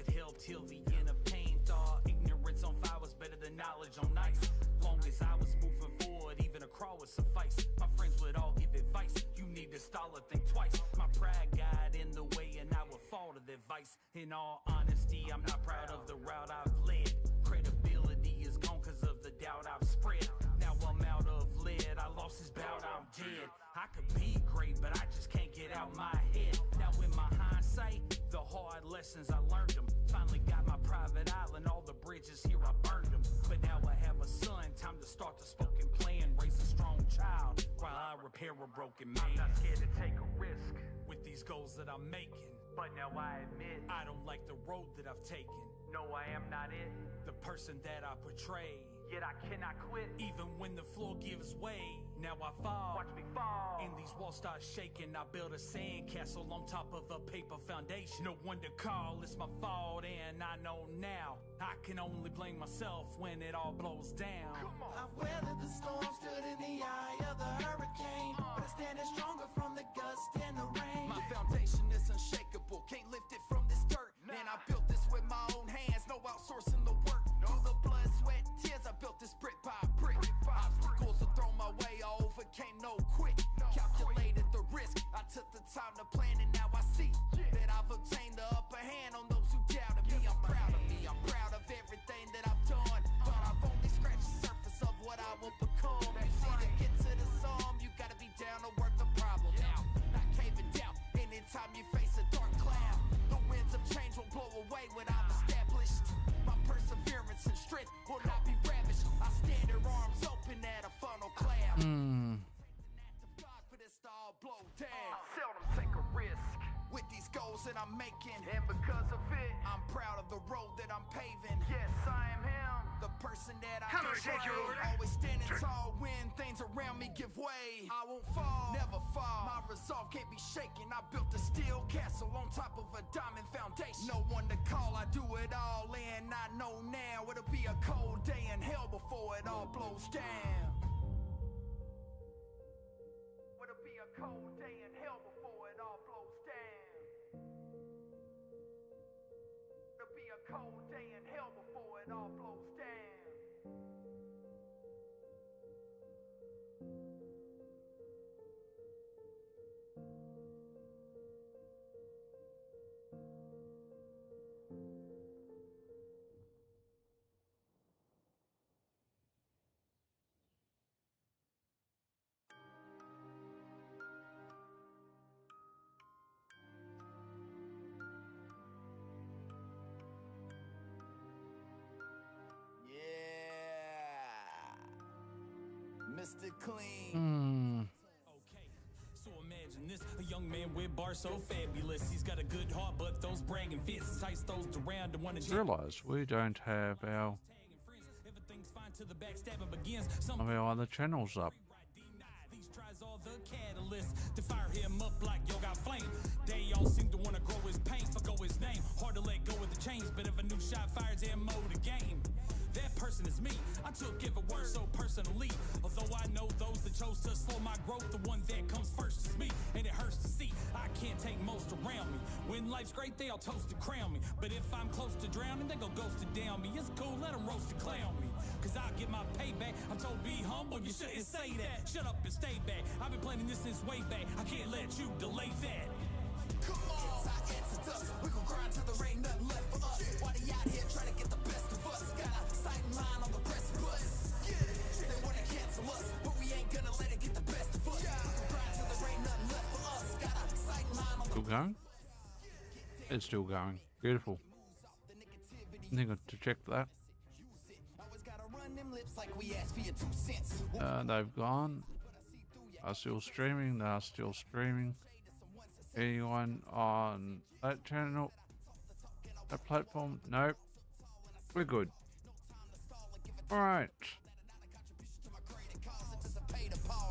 till the end of pain. Thought ignorance on fire was better than knowledge on ice. Long as I was moving forward, even a crawl would suffice. My friends would all give advice. You need to stall or think twice. My pride got in the way and I would fall to their vice. In all honesty, I'm not proud of the route I've led. Credibility is gone cause of the doubt I've spread. Now I'm out of lead, I lost this bout, I'm dead. I could be great, but I just can't get out my head. Now in my hindsight, the hard lessons I learned them. Finally got my private island, all the bridges here I burned them. But now I have a son, time to start the spoken plan. Raise a strong child while I repair a broken man. I'm not scared to take a risk with these goals that I'm making. But now I admit, I don't like the road that I've taken. No, I am not it, the person that I portray. Yet I cannot quit, even when the floor gives way. Now I fall, watch me fall, and these walls start shaking. I build a sandcastle on top of a paper foundation. No one to call, it's my fault, and I know now I can only blame myself when it all blows down. I've weathered the storm, stood in the eye of the hurricane, but I stand stronger from the gust and the rain. My foundation is unshakable, can't lift it from this dirt. And I built this with my own hands, no outsourcing the work. Through the blood, sweat, tears, I built this brick by brick. Obstacles are thrown my way, I overcame no quick. Calculated the risk, I took the time to plan, and now I see that I've obtained the upper hand on those who doubted me. I'm proud of me, I'm proud of everything that I've done, but I've only scratched the surface of what I will become. You see, to get to the sum, you gotta be down to work the problem out, not caving down. Anytime you face a dark cloud, the winds of change will blow away what I've established. My perseverance and strength will not be ravished. I stand here arms open at a funnel cloud. God for this to all blow down. Seldom take a risk with these goals that I'm making, and because of it, I'm proud of the road that I'm paving. Yes, I am him, the person that I always standing tall when things around me give way. I won't fall, never fall. My resolve can't be shaken. I built a steel castle on top of a diamond foundation. No one to call, I do it all, and I know now it'll be a cold day in hell before it all blows down. It'll be a cold day in hell before it all blows down. It'll be a cold day in hell before it all blows down. Mr. Clean. Okay, so imagine this, a young man with bars so fabulous. He's got a good heart, but those bragging fists tight those around and want to Realize we don't have our other channels up. These tries all the catalyst to fire him up like yo got flame. They all seem to want to grow his pain, forgo his name. Hard to let go of the chains, but if a new shot fires ammo the game. That person is me. I took every word so personally. Although I know those that chose to slow my growth, the one that comes first is me. And it hurts to see I can't take most around me. When life's great, they all toast to crown me. But if I'm close to drowning, they go ghost to down me. It's cool, let them roast and clown me. Cause I'll get my payback. I'm told be humble, you shouldn't say that. Shut up and stay back. I've been planning this since way back. I can't let you delay that. Come on, it's our answer to us. We gon' grind till there ain't nothing left for us. Why they out here trying to get the best of us? Got a sighting line on the precipice. They wanna cancel us, but we ain't gonna let it get the best of us. We gon' grind till there ain't nothing left for us. Got a sighting line on the Still going? It's still going. Beautiful. I think I have to check that. They've gone. Are still streaming. They are still streaming. Anyone on that channel? That platform? Nope. We're good. Alright.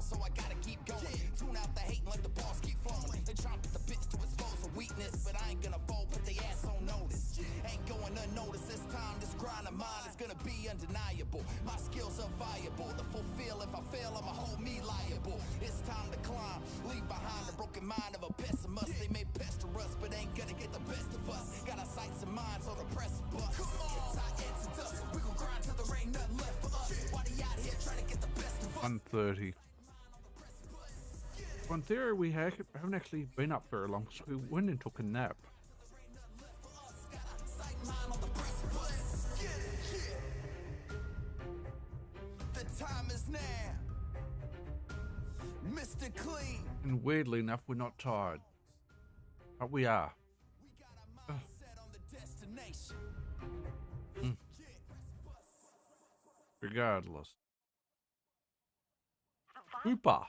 So I gotta keep going. Tune out the hate and let the balls keep flowing. They try to put the bitch to expose a weakness, but I ain't gonna fold, put the ass on notice. Ain't ain't going unnoticed this time. This grind of mine is gonna be undeniable. My skills are viable to fulfill. If I fail, I'ma hold me liable. It's time to climb, leave behind the broken mind of a pessimist. They may pester us, but ain't gonna get the best of us. Got our sights and minds on the precipice. Come on, it's our answer to us. We gon' grind till there ain't nothing left for us. Why they out here trying to get the best of us? 1:30. Well, in theory, we haven't actually been up very long, so we went and took a nap. The time is now. Mr. Clean. And weirdly enough, we're not tired. But we are. Regardless. Hooper.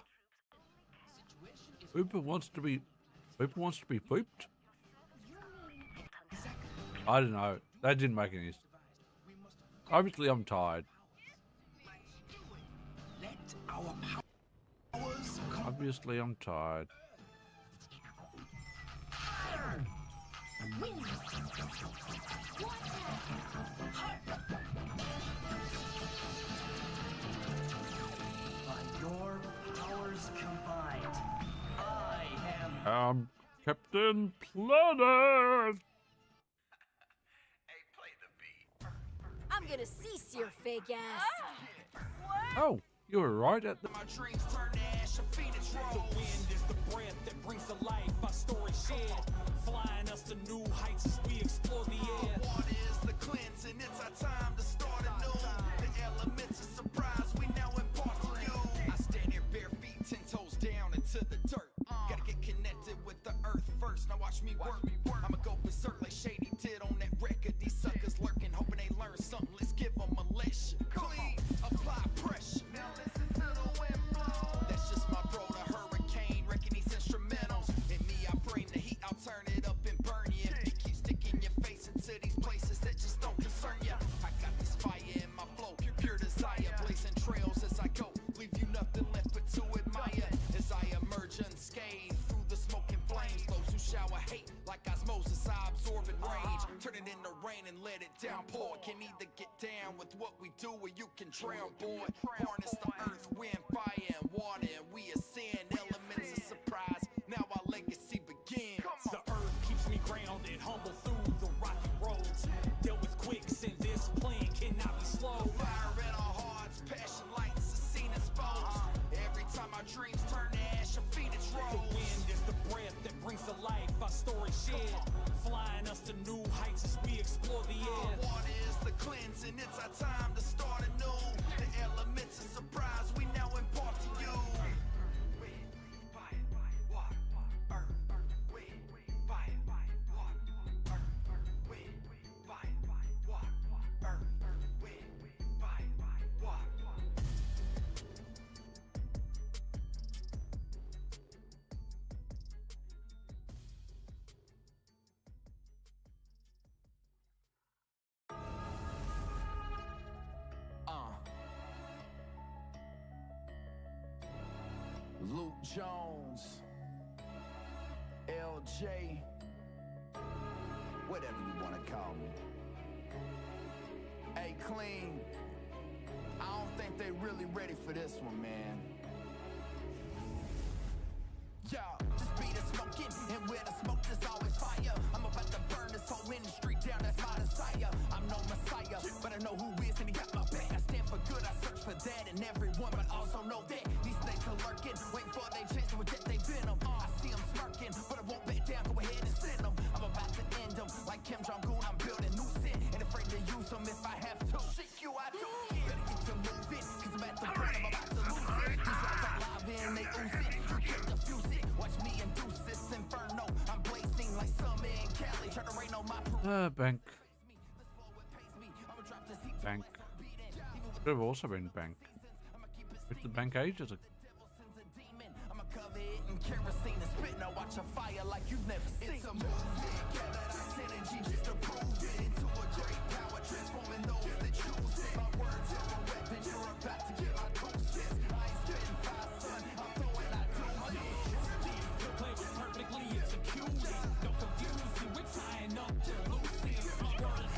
Hooper wants to be pooped? I don't know. That didn't make any sense. Obviously, I'm tired. Obviously, I'm tired. By your powers combined, I am Captain Planet. I'm gonna cease your fake ass. Oh, you were right at the. My dreams turn to ash, a phoenix The rose. wind is the breath that brings to life our story shared, flying us to new heights as we explore the air. Water is the cleansing, it's our time to start anew. The elements of surprise we now impart to you. I stand here bare feet, 10 toes down into the dirt. Gotta get connected with the earth first, now watch me work. I'ma go berserk like Shady did on that record. These suckers lurking, hoping they learn something. Let's give them a lesson. Clean, apply pressure. Now listen to the wind blow. That's just my bro, the hurricane, wrecking these instrumentals. In me, I bring the heat, I'll turn it up and burn you. If you keep sticking your face into these places that just don't concern you. I got this fire in my flow, pure desire, blazing trails as I go. Leave you nothing left but to admire. As I emerge unscathed through the smoking flames. Those who shower hate like osmosis, I absorb and rage. Turn it into rain and let it downpour. Can either get down with what we do or you can drown, boy. Harness the earth, wind, fire, and water, and we ascend. Elements of surprise, now our legacy begins. The earth keeps me grounded, humble through the rocky roads. Dealt with quicksand, this plan cannot be slowed. Fire in our hearts, passion lights, the scene exposed. Every time our dreams turn to ash, a phoenix The rose. wind is the breath that brings to life our story shared, flying us to new heights as we explore the air. Water is the cleansing, it's our time to start anew. The elements of surprise we now impart to you. Luke Jones, LJ, whatever you want to call me. Hey, Clean, I don't think they really ready for this one, man. Yo, just be the smoking, and where the smoke there's always fire. I'm about to burn this whole industry down, that's my desire. I'm no messiah, but I know who is and he got my back. I stand for good, I search for that in everyone, but also know that these snakes are lurking, waiting for they chance to reject they venom. I see them smirking, but I won't back down, go ahead and send them. I'm about to end them, like Kim Jong-un, I'm building new sin, and afraid to use them if I have to. Shit you, I don't care. Better get to moving, cause I'm at the point I'm about to lose it. These lies are live and they ooze it, you can't defuse it. Watch me induce this inferno, I'm blazing like summer in Cali. Try to rain on my Bank. Bank. Could have also been bank. It's the bank ages ago. I'ma cover it in kerosene and spit. Now watch a fire like you've never seen. It's a movement, gather that synergy just to prove it. Into a great power, transforming those that choose it. My words are a weapon, you're about to get my toast. I ain't spitting fire, son, I'm throwing out deuces. The plan was perfectly executed. Don't confuse you, we're tying up to loose ends. My words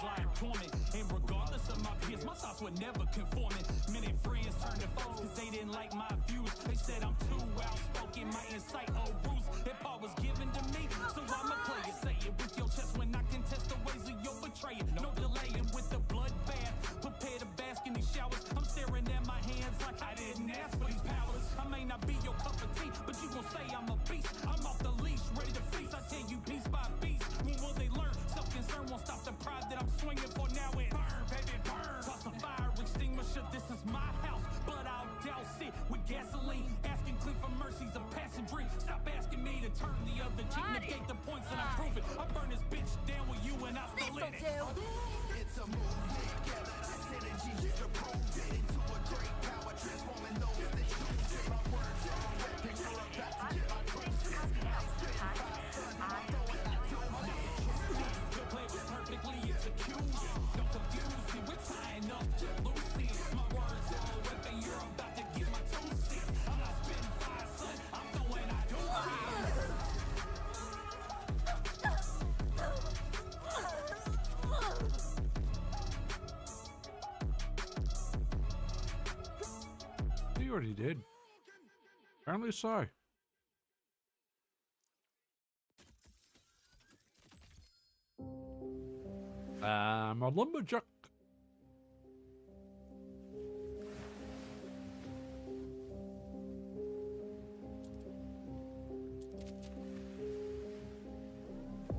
lying dormant. And regardless of my peers, my thoughts were never conforming. Many friends turned to foes cause they didn't like my views. They said I'm too outspoken, my insight or rules. That part was given to me, so I'ma play it. Say it with your chest when I contest the ways of your betrayal. No delaying with the bloodbath. Prepare to bask in these showers. I'm staring at my hands like I didn't ask for these powers. I may not be your cup of tea, but you gon' say I'm a beast. I'm off the leash, ready to feast. I tell you piece by piece. When will they learn? Self-concern won't stop the pride that I'm swinging for. Now it burn, baby, burn. Toss a fire extinguisher. This is my house, but I'll douse it with gasoline. Asking clean for mercy's a passing dream. Stop asking me to turn the other cheek. Negate the points and I prove it. I burn this bitch down with you and I still in it. It's a movement, gather that synergy to prove it into a great power, transforming those that choose it. My words are a weapon, you're about to get my truth. The play was perfectly executed. Don't confuse me, we're tying up to loose ends. My words are a weapon, you're about to get my 2 cents. I'm not spitting fire, son, I'm throwing I do care. He already did. Apparently so. I'm a lumberjack.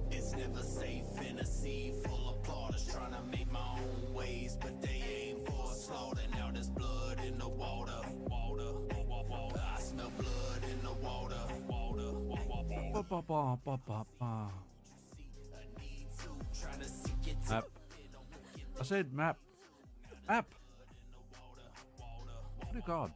It's never safe in a sea full of plotters trying to make my own ways, but they aim for a slaughter. Now there's blood in the water. I smell blood in the water. Map. I said map. Map. Oh God.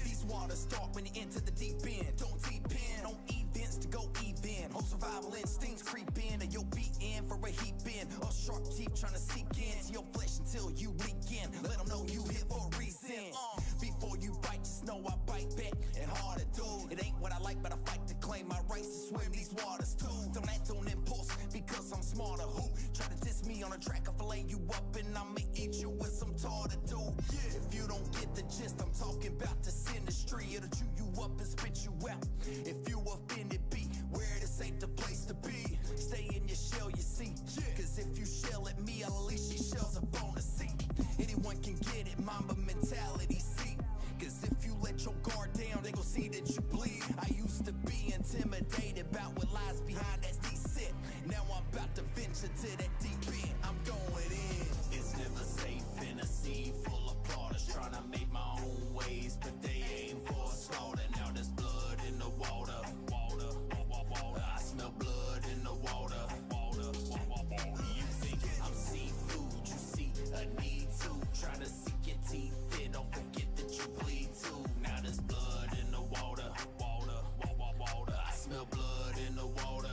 These waters start when you enter the deep end. Don't deep in on events to go even. Whole survival instincts creep in, and you'll be in for a heap in. A sharp teeth trying to seek into your flesh until you leak in. Let them know you here for a reason. Before you bite, just know I bite back and hard to do. It ain't what I like, but I fight to claim my rights to swim these waters too. Don't act on impulse because I'm smarter. Who try to diss me on a track? I'll fillet you up and I'ma eat you with some tartar too. Yeah. If you don't get the gist, I'm talking about this industry. It'll chew you up and spit you out. If you offended, be where this ain't the place to be. Stay in your shell, you see. Cause if you shell at me, I'll unleash these shells up on the seat. Anyone can get it, mamba mentality, see. Cause if you let your guard down, they gon' see that you bleed. I used to be intimidated about what lies behind that deceit. Now I'm about to venture to that deep end. I'm going in. It's never safe in a sea full of plotters trying to make my own ways, but they aim for a slaughter. Now there's blood in the water. I smell blood in the water. You think I'm seafood, you see a need to try to sink your teeth in. Don't forget that you bleed too. Now there's blood in the water. I smell blood in the water.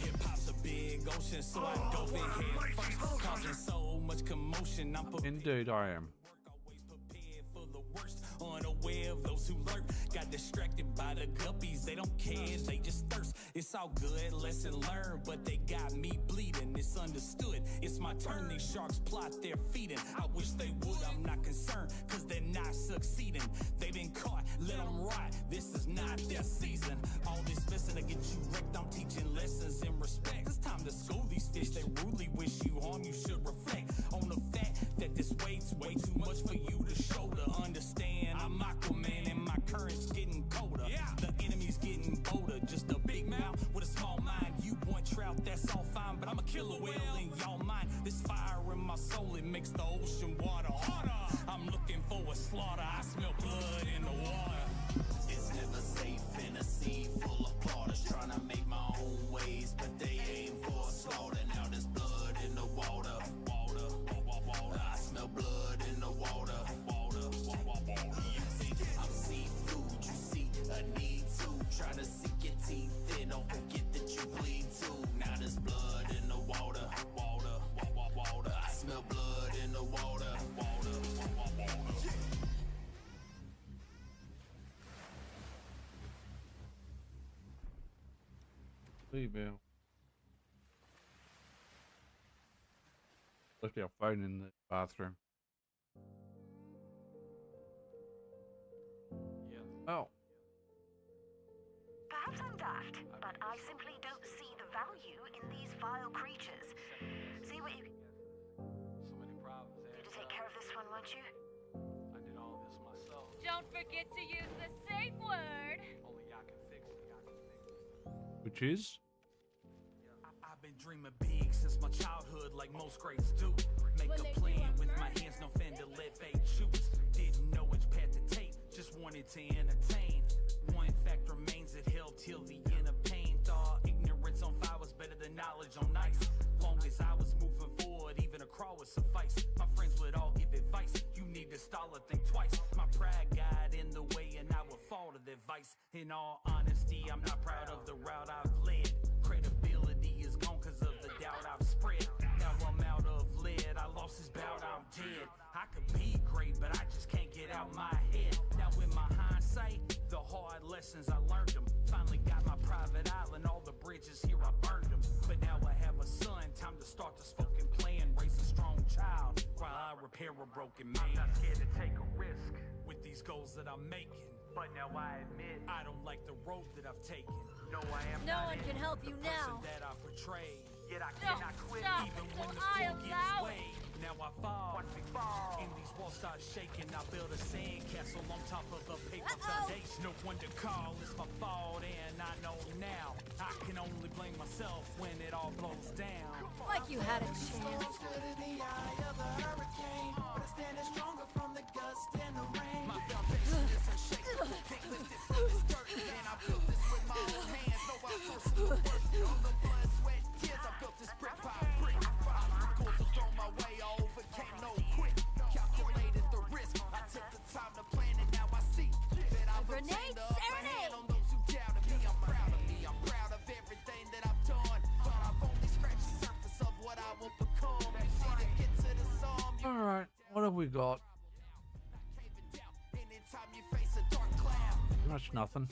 Hip hop's a big ocean, so I dove in head first, causing so much commotion. I'm prepared. Indeed, I am. Always prepared for the worst, unaware of those who lurk. Got distracted by the guppies, they don't care, they just thirst. It's all good, lesson learned, but they got me bleeding. It's understood, it's my turn. These sharks plot their feeding. I wish they would, I'm not concerned, cause they're not succeeding. They've been caught, let them rot, this is not their season. All this messing to get you wrecked, I'm teaching lessons in respect. It's time to school these fish, they rudely wish you harm. You should reflect on the fact that this weight's way too much for you to shoulder. Understand, I'm Aquaman and my current's getting colder. The enemy's getting bolder, just a big mouth with a small mind. You point trout, that's all fine, but I'm a killer whale in y'all mind. This fire in my soul, it makes the ocean water harder. I'm looking for a slaughter, I smell blood in the water. It's never safe in a sea Female. Left our phone in the bathroom. Oh. Perhaps I'm daft, but I simply don't see the value in these vile creatures. See what you... So many problems there. You to take care of this one, won't you? I did all this myself. Don't forget to use the safe word. Only y'all can fix it. Which is? I've been dreaming big since my childhood, like most greats do. Make a plan with my hands, no fender, let fate choose. Didn't know which path to take, just wanted to entertain. One fact remains, it held till the end of pain. Thought ignorance on fire was better than knowledge on ice. Long as I was moving forward, even a crawl would suffice. My friends would all give advice, you need to stall or think twice. My pride got in the way and I would fall to their vice. In all honesty, I'm not proud of the route I've led. Credibility is gone cause of the doubt I've spread. Now I'm out of lead, I lost this bout, I'm dead. I could be great, but I just can't get out my head. Now in my hindsight, the hard lessons I learned them. Finally got my private island, all the bridges here I burned them. But now I have a son, time to start the spoken plan. Raise a strong child while I repair a broken man. I'm not scared to take a risk with these goals that I'm making. But now I admit I don't like the road that I've taken. No, I am No not one can help you the person now. that I portray. Yet I Don't cannot quit stop even until when the I floor gives allow way. it. Now I fall. Watch me fall. And these walls start shaking. I build a sandcastle on top of a paper foundation. No one to call, it's my fault, and I know now. I can only blame myself when it all blows down. Like you had a chance. Stood in the eye of the hurricane, but I standing stronger from the gust and the rain. My foundation is unshakable. Can't lift this from this dirt, and I built this with my own hands. No outsourcing the work. All the blood, sweat, tears. I built this brick by brick. Obstacles are thrown my way. I overcame no quick. Calculated the risk. I took the time to plan, and now I see that I've obtained the upper hand on those who doubted me. I'm proud of me. I'm proud of everything that I've done, but I've only scratched the surface of what I will become. You see, to get to the sum, you All right. What have we got? anytime you face a dark cloud. Much nothing.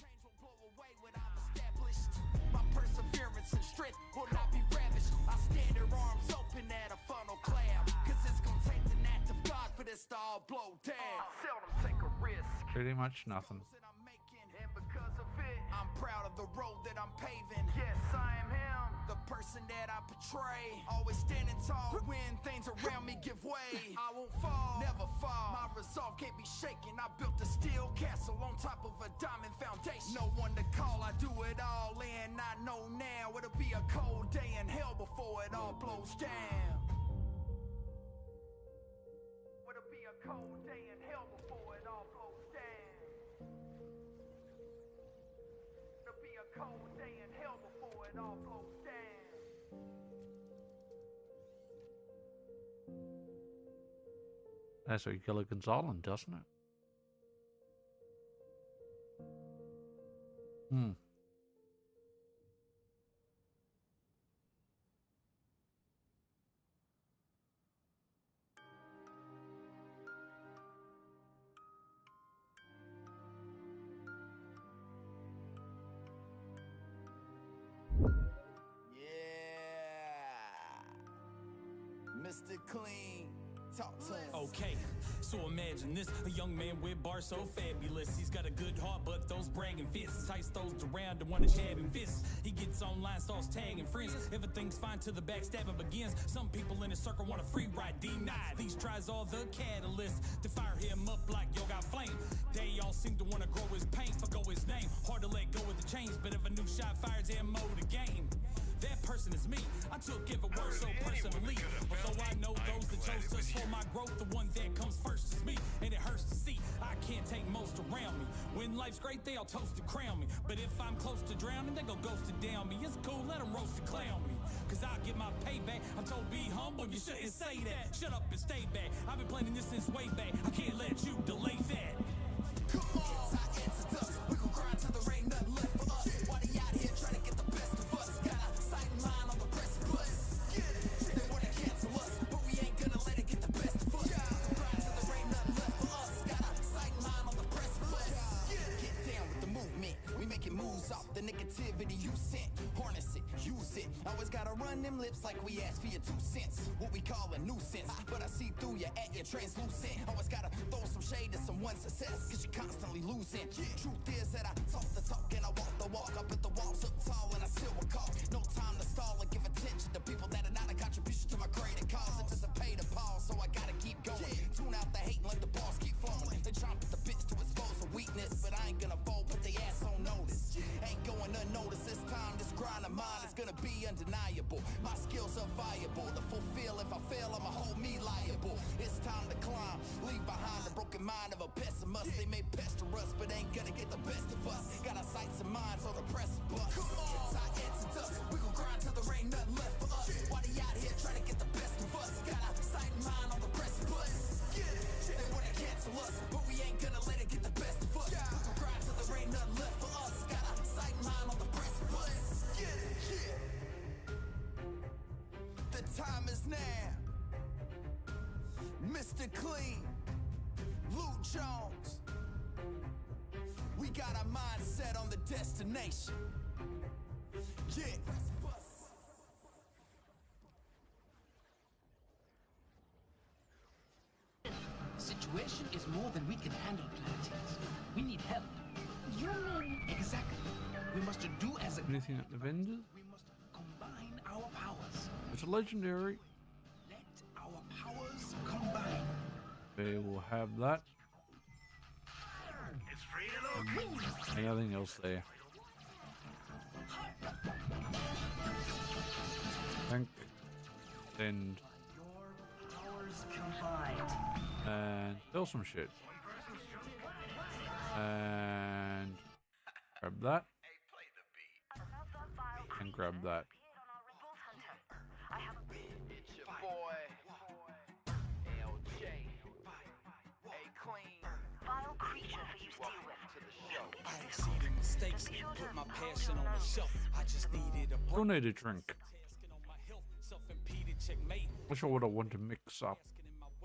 My perseverance and strength will not be ravished. I stand here arms open at a funnel cloud. Cause it's gonna take an act of God for this to all blow down. Seldom take a risk. Pretty much nothing. That I'm making, and because of it, I'm proud of the road that I'm paving. Yes, I am him, the person that I portray. Always standing tall when things around me give way. I won't fall, never fall. My resolve can't be shaken. I built a steel castle on top of a diamond foundation. No one to call, I do it all in. I know now it'll be a cold day in hell before it all blows down. It'll be a cold day in hell before it all blows down. It'll be a cold day in hell before it all blows down. That's how you kill a Gonzalez, doesn't it? Yeah. Mr. Clean, talk to us. Okay, so imagine this, a young man with bars so fabulous. He's got a good heart, but those bragging fists. Tice those around and wanna jab him fists. He gets online, starts tagging friends. Everything's fine till the backstabbing begins. Some people in his circle want a free ride, denied. These tries are the catalyst to fire him up like yo got flame. They all seem to wanna grow his pain, forgo his name. Hard to let go of the chains, but if a new shot fires ammo the game. That person is me. I took every word so personally. Although I know those that chose us for my growth, the one that comes first is me. And it hurts to see I can't take most around me. When life's great, they all toast to crown me. But if I'm close to drowning, they go ghost to down me. It's cool, let them roast and clown me. Cause I'll get my payback. I'm told be humble, you shouldn't say that. Shut up and stay back. I've been planning this since way back. I can't let you delay that. Come on, it's hot into dust. We gon' grind till there ain't nothing left for us. Why they out here trying to get the best of us? Got a sight line on the precipice. They wanna cancel us, but we ain't gonna let it get the best of us. Grind till there ain't nothing left for us. Got a sight line on the precipice. Get down with the movement. We making moves off The negativity you sent, harness it, use it. Always gotta run them lips like we asked for your 2 cents. What we call a nuisance, but I see through you at your translucent. Always gotta throw some shade to someone's success, cause you're constantly losing. Truth is that I talk the talk and I walk the walk. I put the walls up tall and I still recall. No time to stall and give attention to people that are not a contribution to my greater cause. Anticipate a pause, so I gotta keep going. Tune out the hate and let the balls keep flowing. They chomp at the bits to expose a weakness, but I ain't gonna fold, put they ass on notice. Ain't going unnoticed this time. This grind of mine is gonna be undeniable. My skills are viable to fulfill. If I fail, I'ma hold me liable. It's time to climb, leave behind the broken mind of a pessimist. They may pester us, but ain't gonna get the best of us. Got our sights and minds on the precipice. Come on, it's our exodus. We gon' grind till there ain't nothing left for us. Why they out here trying to get the best of us? Got our sight and mind on the precipice. They wanna cancel us, but we ain't gonna let it get the best of us. We gon' grind till there ain't nothing left for us. Got our sight and mind on the precipice. The time is now. Mr. Clean, Luke Jones. We got our mind set on the destination. Yeah. Situation is more than we can handle, Planties. We need help. You mean exactly? We must do as a Anything at the vendors? We must combine our powers. It's a legendary. Let our powers combine. We will have that. It's free to look. And nothing else there. Think. Send. Your powers combined. And sell some shit. And grab that. And grab that. It's your boy, LJ. A clean. Vile creature for you to deal with. To the show. I exceeded mistakes, put my passion on the shelf. I just needed a break. Still need a drink. Tasking on my health, self-impeded checkmate. Not sure what I want to mix up.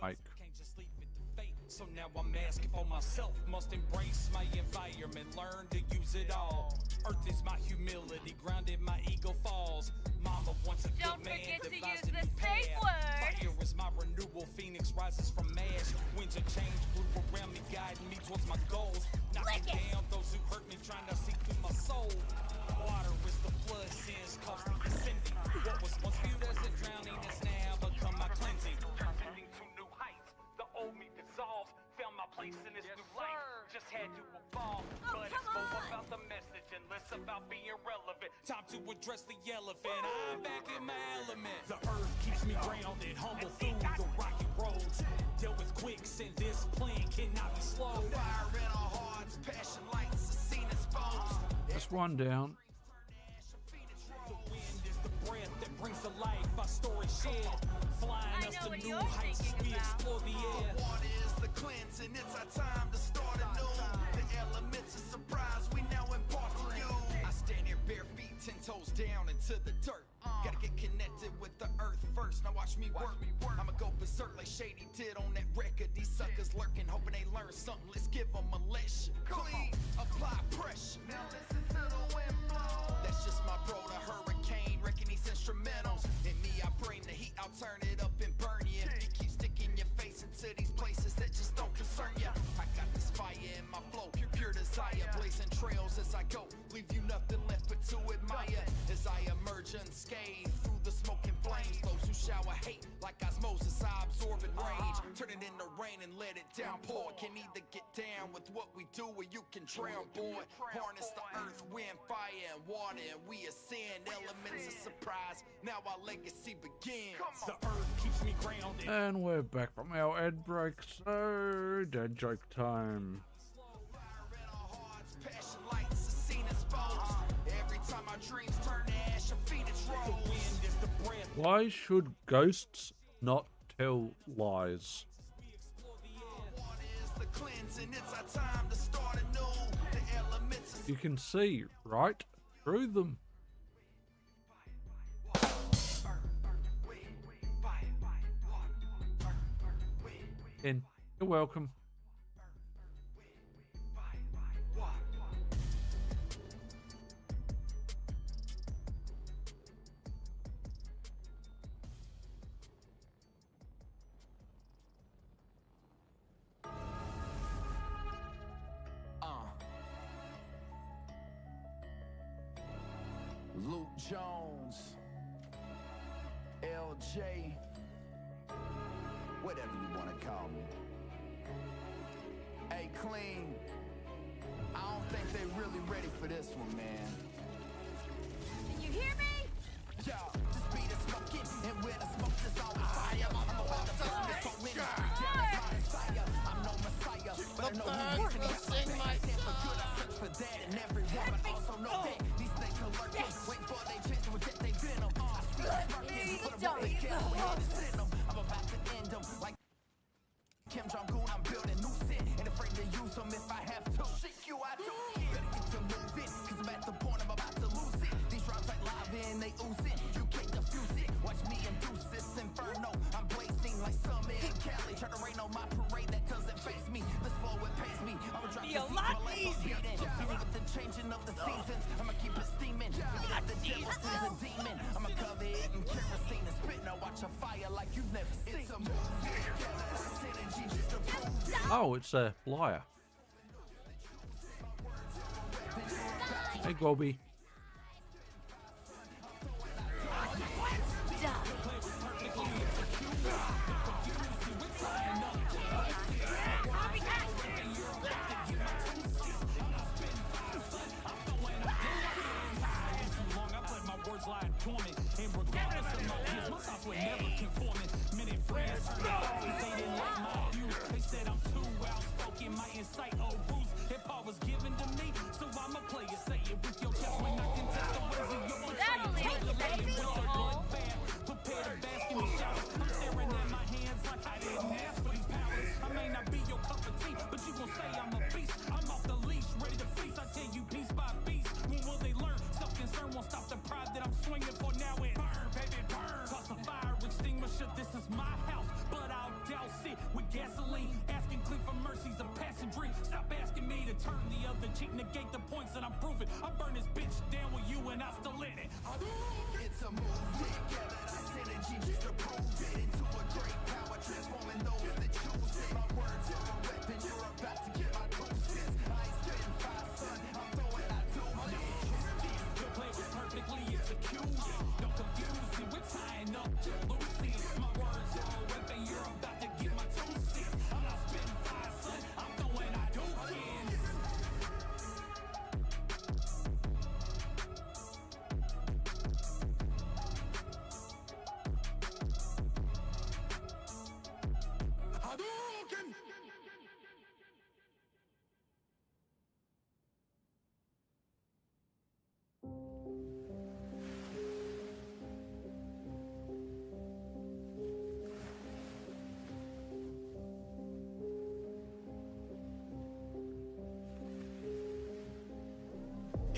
Like. Can't just leave it to fate. So now I'm asking for myself. Must embrace my environment, learn to use it all. Earth is my humility, grounded my ego falls. Mama wants a Don't good man, forget to devised use a the new safe path. word. Fire is my renewal, phoenix rises from ash. Winds of change blew around me, guiding me towards my goals. Knocking down those who hurt me, trying to see through my soul. Water is the flood, sins constantly ascending. What was once viewed as a drowning has now become my cleansing. Ascending to new heights, the old me dissolves. Found my place in this new life. Just had to evolve, but it's more about the message and less about being relevant. Time to address the elephant. I'm back in my element. The earth keeps me grounded, humble through the rocky roads. Dealt with quicksand, this plan cannot be slowed. Fire in our hearts, passion lights, the scene exposed. That's one down. The wind is the breath that brings to life our story shared. Flying I us know to what new you're heights as thinking we about. explore the air. Water is the cleansing, it's our time to start anew. The elements of surprise we now impart to you. I stand here bare feet, 10 toes down into the dirt. Gotta get connected with the earth first. Now watch me work. I'ma go berserk like Shady did on that record. These suckers lurking, hoping they learn something. Let's give them a lesson. Clean, apply pressure. Now listen to the wind blow. That's just my bro, the hurricane. Wrecking these instrumentals. In me, I bring the heat. I'll turn it up and burn you. If you keep sticking your face into these places that just don't concern you. I got this fire in my flow, pure desire. Blazing trails as I go. Leave you nothing left but to admire. As I emerge unscathed through the smoking flames. Those who shower hate like osmosis, I absorb and rage. Turn it into rain and let it downpour. Can either get down with what we do or you can drown, boy. Harness the earth, wind, fire, and water, and we ascend. Elements of surprise. Now our legacy begins. The earth keeps me grounded. And we're back from our ad break, so dad joke time. Fire in our hearts, passion lights, the scene exposed. Every time our dreams turn to ash, a phoenix The rose. wind is the breath. Why should ghosts not tell lies? Water is the cleansing, it's our time to start anew. The elements of You can see right through them. And you're welcome. Luke Jones, LJ, whatever you want to call me. Hey, Clean, I don't think they really ready for this one, man. Can you hear me? Yo, this beat is smoking, and where the smoke is always fire. I'm about to burn this whole industry down as my messiah. I'm no messiah, but I know who reason I stand for good. I search for that in everyone, but also know that these snakes are lurking. Wait for they chance to reject they venom. I see them smirking, but I'm really careful how to send them. I'm about to end them like Kim Jong-un. I'm building new shit, and afraid to use them if I have to. Shit, you, I don't care. Better get to moving, cause I'm at the point I'm about to lose it. These rhymes like lava and they oozing. You can't diffuse it. Watch me induce this inferno. I'm blazing like Summit in Cali. Try to rain on my parade, that doesn't face me. This flow, it pays me. I'ma drop Be the a seat, lot my life easier. beating. Even with the changing of the seasons, I'ma keep it steaming. Even if the devil sends a demon, I'ma cover it in kerosene and spit. Now watch a fire like you've never seen. It's a movie. Synergy just to prove it. Oh, it's a flyer. Hey, Gobi. Negate the points that I'm proving. I burn this bitch down with you and I still in it. It's a movie. Gather that synergy just to prove it. Into a great power, transforming those that choose it. My words are a weapon. You're about to get my doses. I ain't spitting fire, son. I'm throwing I do this. Your play was perfectly executed. Don't confuse it. We're tying up to loose it. My words are a weapon. You're about to get my 2 cents. I'm not spitting fire, son. I'm throwing I do this.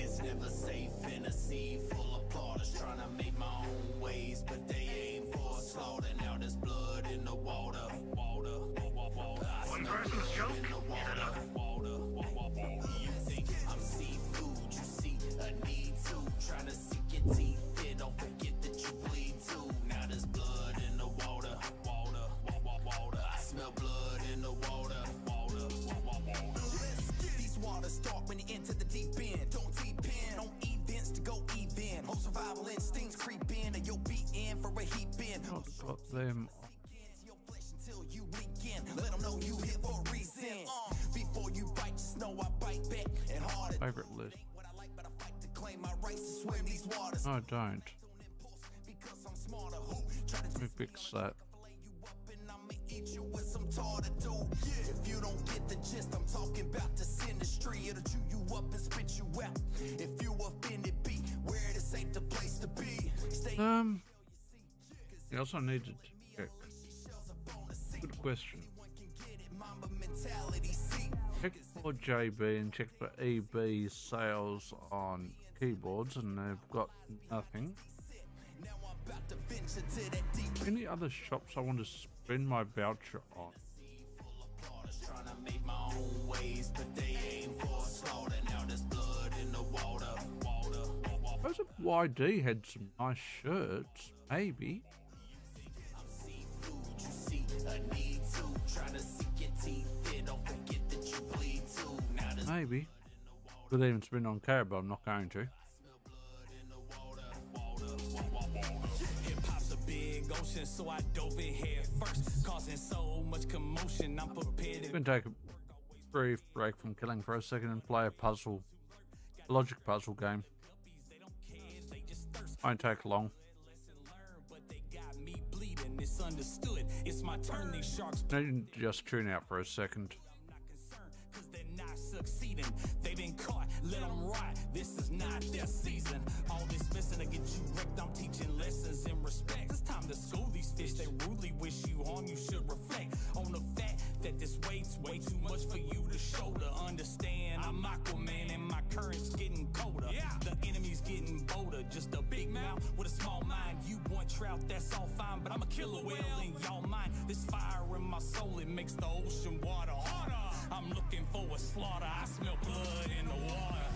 It's never safe in a sea full of plotters trying to make my own ways, but they aim for slaughter. Now there's blood in the water. One person's joke is enough. You think I'm seafood? You see a need to trying to sink your teeth in. Don't forget that you bleed too. Now there's blood in the water. I smell blood in the water. These waters start when you enter the deep end. Don't deep in on events to go even. Whole survival instincts creep in, and you'll be in for a heap in. Got them. Your flesh until you weaken. Let them know you here for a reason. Before you bite, just know I bite back and harder. Favorite list. What I like, but I fight to claim my rights to swim these waters. No, I don't. Because I'm smarter. Who try to Let me fix that. eat you with some tartar do. If you don't get the gist, I'm talking about this industry. It'll chew you up and spit you out. If you offended, be where it is ain't the place to be. Stay You also needed to check. Good question. Check for JB and check for EB sales on keyboards, and they've got nothing. Any other shops I want to spend my voucher on? Suppose if YD had some nice shirts, maybe. Maybe. Could even spend on Caribou, I'm not going to. Goshen, so I dove in head first, causing so much commotion. I'm prepared to can take a brief break from killing for a second and play a logic puzzle game. Won't take long. but they got me bleeding. It's understood. It's my turn. These sharks Need to just tune out for a second. cause they're not succeeding. They've been caught, let them rot. This is not their season. All this missing to get you wrecked. I'm teaching lessons in respect. It's time to school these fish. They rudely wish you harm. You should reflect on the fact that this weight's way too much for you to shoulder. Understand, I'm Aquaman and my current's getting colder. The enemy's getting bolder. Just a big mouth with a small mind. You want trout, that's all fine, but I'm a killer whale in y'all mind. This fire in my soul, it makes the ocean water harder. I'm looking for a slaughter. I smell blood in the water.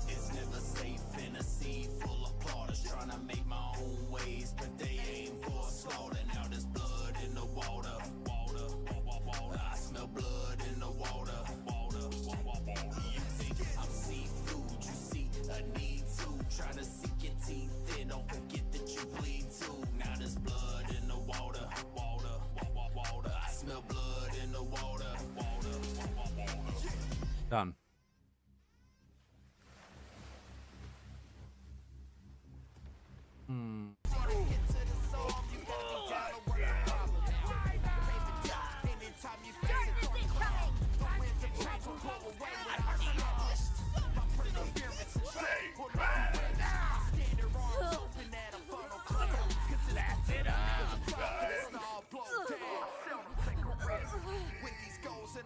It's never safe in a sea full of plotters trying to make my own ways, but they aim for a slaughter. Now there's blood in the water. I smell blood in the water. You think I'm seafood? You see a need to try to sink your teeth in. Don't forget that you bleed too. Now there's blood in the water. I smell blood in the water. Done.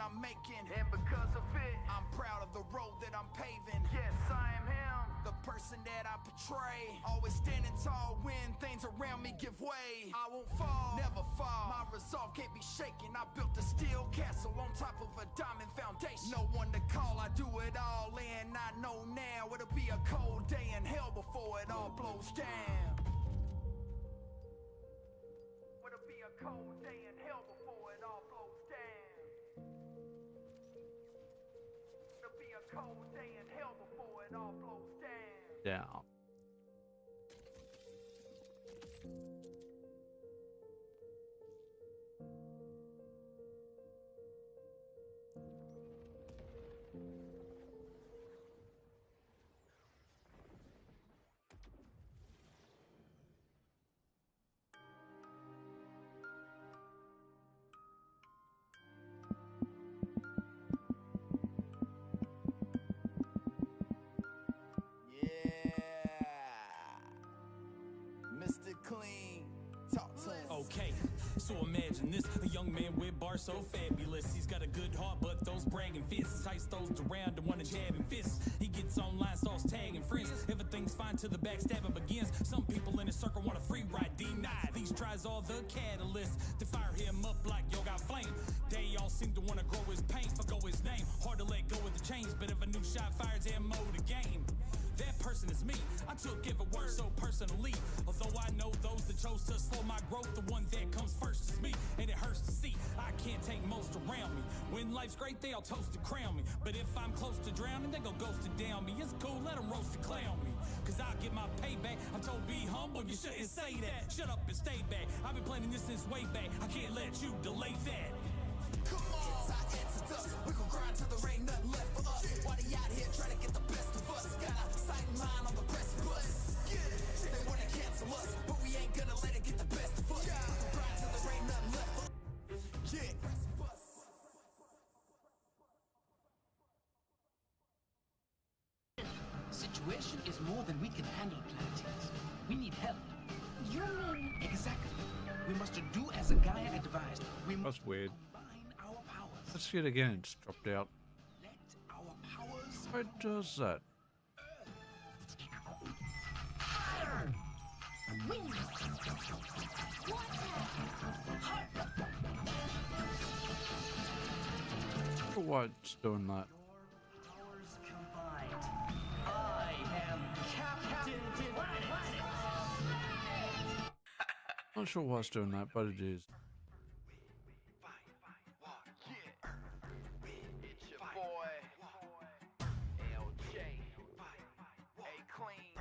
I'm making, and because of it, I'm proud of the road that I'm paving. Yes, I am him, the person that I portray. Always standing tall when things around me give way. I won't fall, never fall. My resolve can't be shaken. I built a steel castle on top of a diamond foundation. No one to call, I do it all in. I know now it'll be a cold day in hell before it all blows down. It'll be a cold day in hell before it all blows down. It'll be a cold day in hell before it all blows down. Down. Mr. Clean, talk to us. Okay, so imagine this, a young man with bars so fabulous. He's got a good heart, but those bragging fists, tights those around and wanna jab and fists. He gets online, starts tagging friends. Everything's fine till the backstabbing begins. Some people in his circle want a free ride, denied. These tries are the catalyst to fire him up like yo got flame. They all seem to wanna grow his pain, forgo his name. Hard to let go of the chains, but if a new shot fires ammo the game. That person is me. I took every word so personally. Although I know those that chose to slow my growth, the one that comes first is me. And it hurts to see I can't take most around me. When life's great, they all toast to crown me. But if I'm close to drowning, they go ghost to down me. It's cool, let them roast to clown me. Cause I'll get my payback. I'm told be humble, you shouldn't say that. Shut up and stay back. I've been planning this since way back. I can't let you delay that. Come on, it's to dust. We gon' grind till there ain't nothing left for us. Why they out here trying to get the best of us? Got a sight in mind on the precipice. They wanna cancel us, but we ain't gonna let it get the best of us. We gon' grind till there ain't nothing left for us. Situation is more than we can handle, Planetines. We need help. You mean... Exactly. We must do as a Gaia advised. We must That's weird. combine our powers. Let's see it again. It's dropped out. Let our powers Why does that? Wind. Water. I wonder why it's doing that. Powers combined. I am Captain Planet. Not sure why it's doing that, but it is. It's your boy, LJ. Hey, Clean.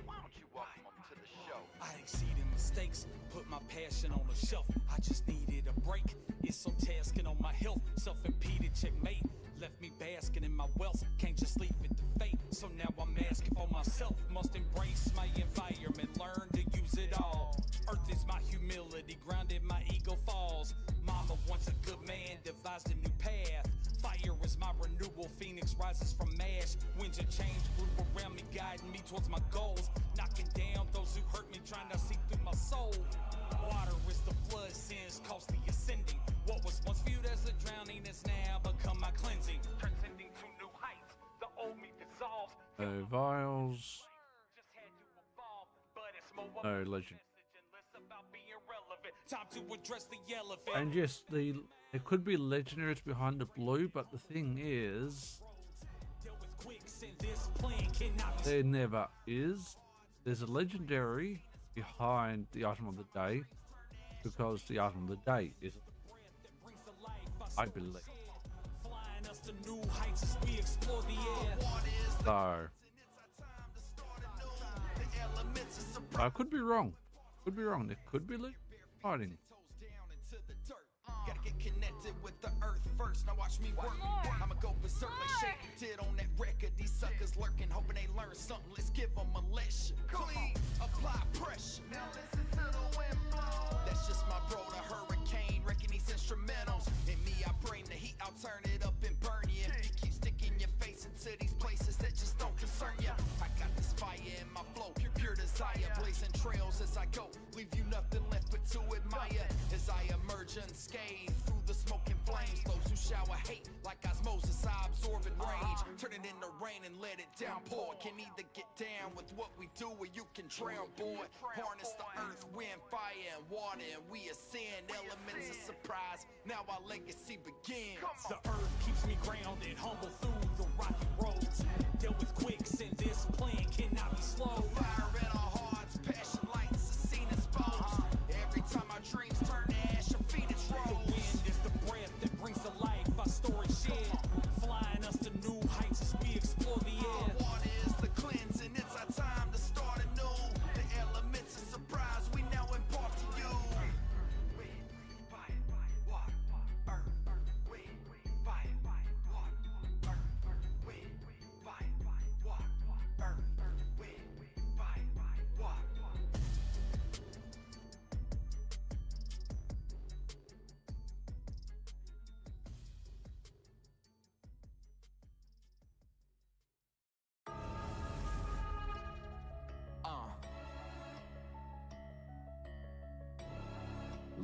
Why don't you welcome him to the show? I exceed in mistakes, put my passion on the shelf. I just needed a break. It's so tasking on my health. Self-impeded checkmate. Left me basking in my wealth. Can't just leave it to fate. So now I'm asking for myself. Must embrace my environment. Learn to use it all. Earth is my humility. Grounded, my ego falls. Mama wants a good man. Devised a new path. Fire is my renewal. Phoenix rises from ash. Winds of change grew around me, guiding me towards my goals. Knocking down those who hurt me, trying to see through my soul. Water is the flood, sins costly ascending. What was once viewed as a drowning is now become my cleansing. Transcending to new heights. The old me dissolves. Vials. Just had to evolve, but it's more No about legend. message and less about being relevant. Time to address the elephant. And yes, there could be legendaries behind the blue, but the thing is, Deal with quicksand, this plan cannot be there never is. There's a legendary behind the item of the day, because the item of the day is, I believe. flying us to new heights as we explore the air. So, I could be wrong. Could be wrong. There could be fighting. Gotta get connected with the earth first. Now watch me work. I'ma go berserk like shaky tit on that record. These suckers lurking, hoping they learn something. Let's give them a lesson. Clean, apply pressure. Now listen to the wind blow. That's just my bro, the hurricane. Wrecking these instrumentals. In me, I bring the heat. I'll turn it up and burn you. If you keep sticking your face into these places that just don't concern you. I got this fire in my flow. Pure desire. Blazing trails as I go. Leave you nothing left but to admire. As I emerge unscathed through the smoking flames. Those who shower hate like osmosis, I absorb and rage. Turn it into rain and let it downpour. Can either get down with what we do or you can drown, boy. Harness the earth, wind, fire, and water, and we ascend. Elements of surprise. Now our legacy begins. The earth keeps me grounded, humble through the rocky roads. Deal with quicksand, this plan cannot be slow. Fire in our hearts, passion lights, the scene exposed. Every time our dreams turn to ash, your feet is The rose. wind is the breath that brings to life our story shared. Flying us to new heights as we explore the air. Water is the cleansing, it's our time to start anew. The elements of surprise we now impart to you. Wind, fire, water, earth, wind, fire, water, earth, wind, fire, water, earth, wind, fire, water.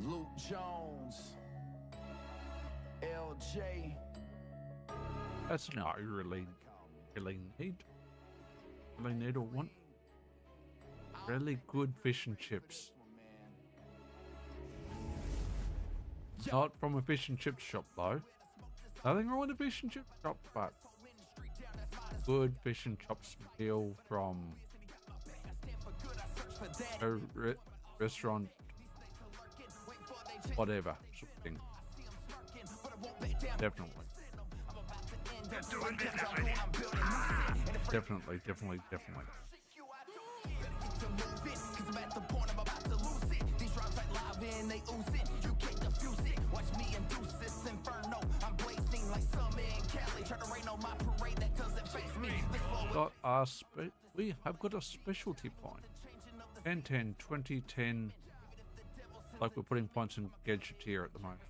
Luke Jones, LJ. That's not really need. Really need or want. Really good fish and chips. Not from a fish and chip shop though. Nothing wrong with a fish and chip shop, but good fish and chops meal from a restaurant, whatever sort of thing. Definitely. Definitely. These rhymes like lava and they oozing. You can't diffuse it. Watch me induce this inferno. I'm blazing like summer in Cali. Try to rain on my parade that doesn't face me. Got our we have got a specialty point. 10, 10, 20, 10. Like we're putting points in Gadgeteer at the moment.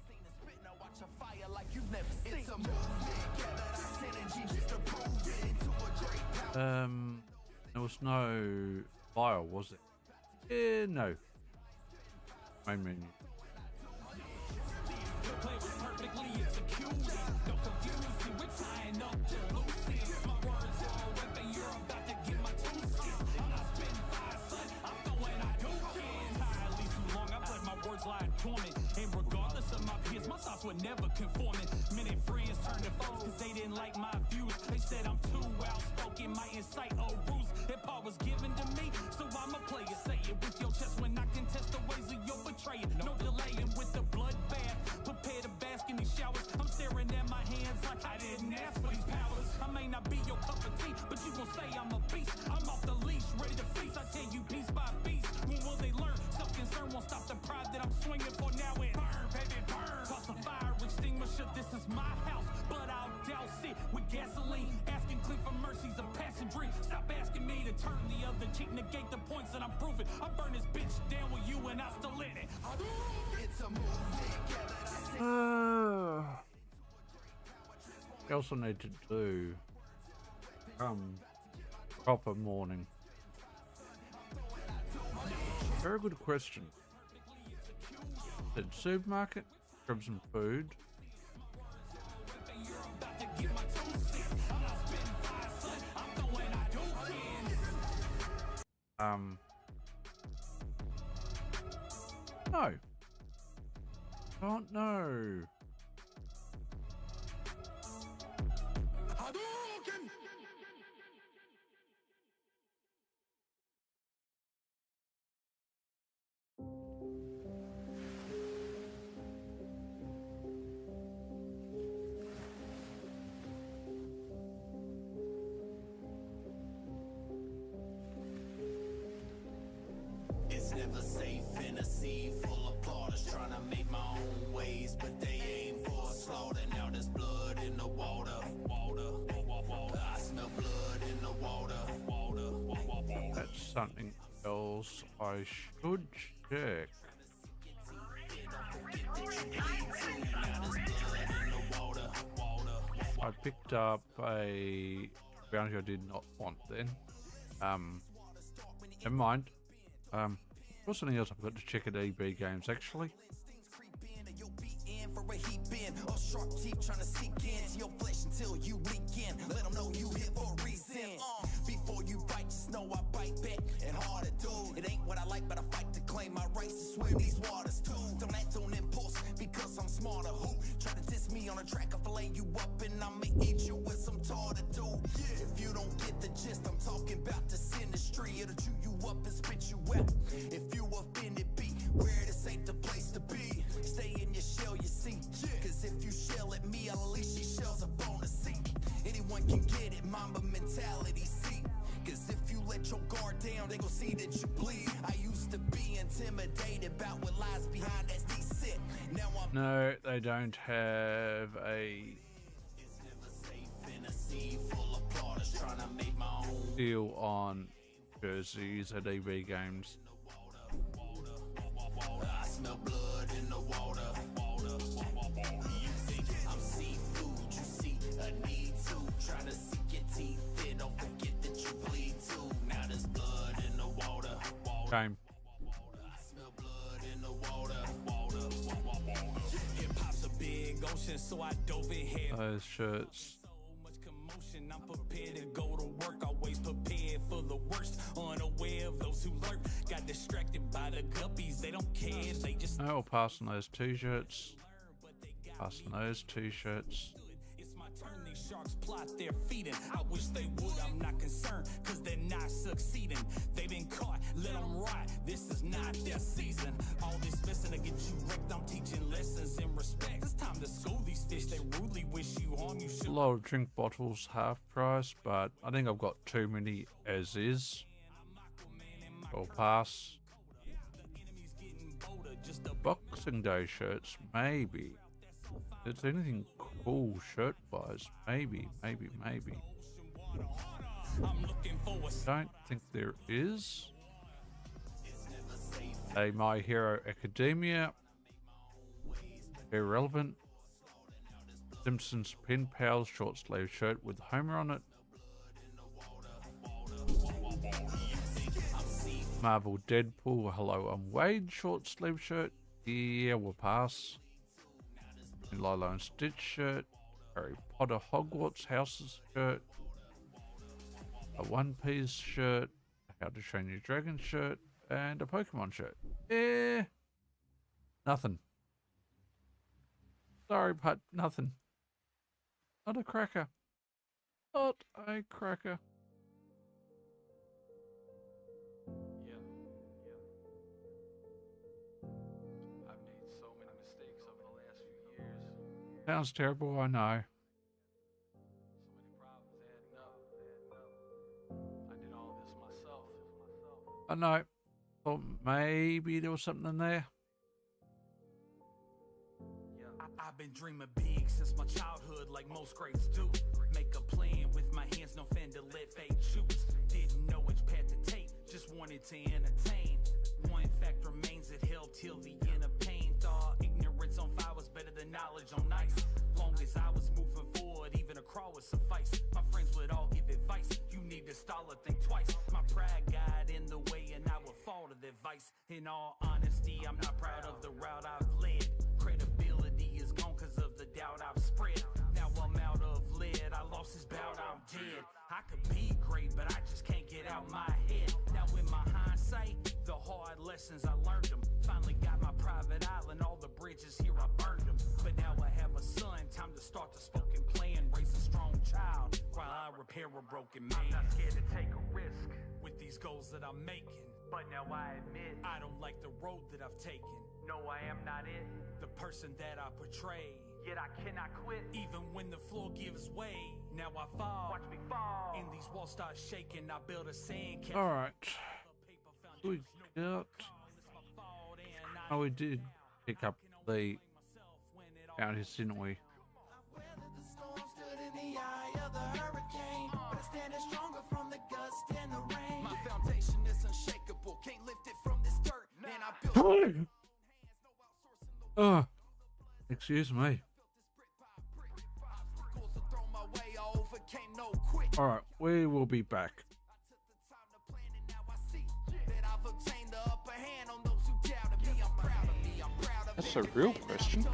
There was no file, was it? No. Main menu. And regardless of my peers, my thoughts were never conforming. Many friends turned to foes because they didn't like my views. They said I'm too outspoken, might incite a ruse. That part was given to me, so I'ma play it. Say it with your chest when I contest the ways of your betrayal. No delaying with the bloodbath. Prepare to bask in these showers. I'm staring at my hands like I didn't ask for these powers. I may not be your cup of tea, but you gon' say I'm a beast. I'm off the leash, ready to feast. I tell you piece by piece. When will they learn? Self-concerned. shit with gasoline. Asking clean for mercy's a passing dream. Stop asking me to turn the other cheek, negate the points that I'm proving. I burn this bitch down with you and I still in it. It's a movie. I also need to do proper morning. Very good question. The supermarket, grab some food. No. Don't know. It's never safe in a sea full of plotters trying to make my own ways, but they aim for a slaughter. Now there's blood in the water. I smell blood in the water. That's something else I should check. I picked up a bounty I did not want then. Never mind. What's something else I've got to check at EB Games actually? For a heap in, or sharp teeth trying to seek into your flesh until you leak in. Let them know you here for a reason. Before you bite, just know I bite back and harder, dude. It ain't what I like, but I fight to claim my rights to swim these waters too. Don't act on impulse because I'm smarter. Who try to diss me on a track? I'll fillet you up and I'ma eat you with some tartar, dude. If you don't get the gist, I'm talking about this industry. It'll chew you up and spit you out. If you offended, be where this ain't the place to be. Stay in your shell, you see. Cause if you shell at me, I'll unleash these shells up on the seat. Anyone can get it, Mamba mentality, see. Cause if you let your guard down, they gon' see that you bleed. I used to be intimidated about what lies behind that deceit. Now I'm No, they don't have a deal on jerseys at EB Games. I smell blood in the water. You think I'm seafood, you see a need to. Trying to sink your teeth in, don't forget that you bleed too. Now there's blood in the water. Game. I smell blood in the water. Hip hop's a big ocean, so I dove in head. Those shirts. So much commotion, I'm prepared to go to work. Always prepared for the worst, unaware of those who lurk. Got distracted by the guppies, they don't care, they just No, passing those t-shirts. Passing those t-shirts. It's my turn, these sharks plot their feeding. I wish they would, I'm not concerned, cause they're not succeeding. They've been caught, let them rot, this is not their season. All this messing to get you wrecked, I'm teaching lessons in respect. It's time to school these fish, they rudely wish you harm, you should. A lot of drink bottles half price, but I think I've got too many as is. Or pass. Boxing Day shirts, maybe. If there's anything cool shirt wise, maybe. Don't think there is. A My Hero Academia. Irrelevant. Simpsons Pen Pals short sleeve shirt with Homer on it. Marvel Deadpool Hello I'm Wade short sleeve shirt. Yeah, we'll pass. Lilo and Stitch shirt. Harry Potter Hogwarts Houses shirt. A One Piece shirt. A How to Train Your Dragon shirt. And a Pokemon shirt. Nothing. Sorry, but nothing. Not a cracker. Not a cracker. Sounds terrible, I know. I know. Thought maybe there was something in there. I've been dreaming big since my childhood, like most greats do. Make a plan with my hands, no fan to let fate choose. Didn't know which path to take, just wanted to entertain. One fact remains, it held till the end of pain. Thought ignorance on fire was better than knowledge on ice. Long as I was moving forward, even a crawl would suffice. My friends would all give advice, you need to stall or think twice. My pride got in the way and I would fall to their vice. In all honesty, I'm not proud of the route I've led. Credibility is gone cause of the doubt I've spread. Now I'm out of lead, I lost this bout, I'm dead. I could be great, but I just can't get out my head. Now in my hindsight, the hard lessons I learned them. Finally got my private island, all the bridges here I burned them. But now I have a son, time to start the spoken plan. Raise a strong child while I repair a broken man. I'm not scared to take a risk with these goals that I'm making. But now I admit, I don't like the road that I've taken. No, I am not it, the person that I portray. Yet I cannot quit, even when the floor gives way. Now I fall, watch me fall. And these walls start shaking, I build a sandcastle. Alright. We got... Oh, we did pick up the bounties, didn't we? My foundation is unshakable, can't lift it from this dirt. And I built Oh, excuse me. Alright, we will be back. That's a real question.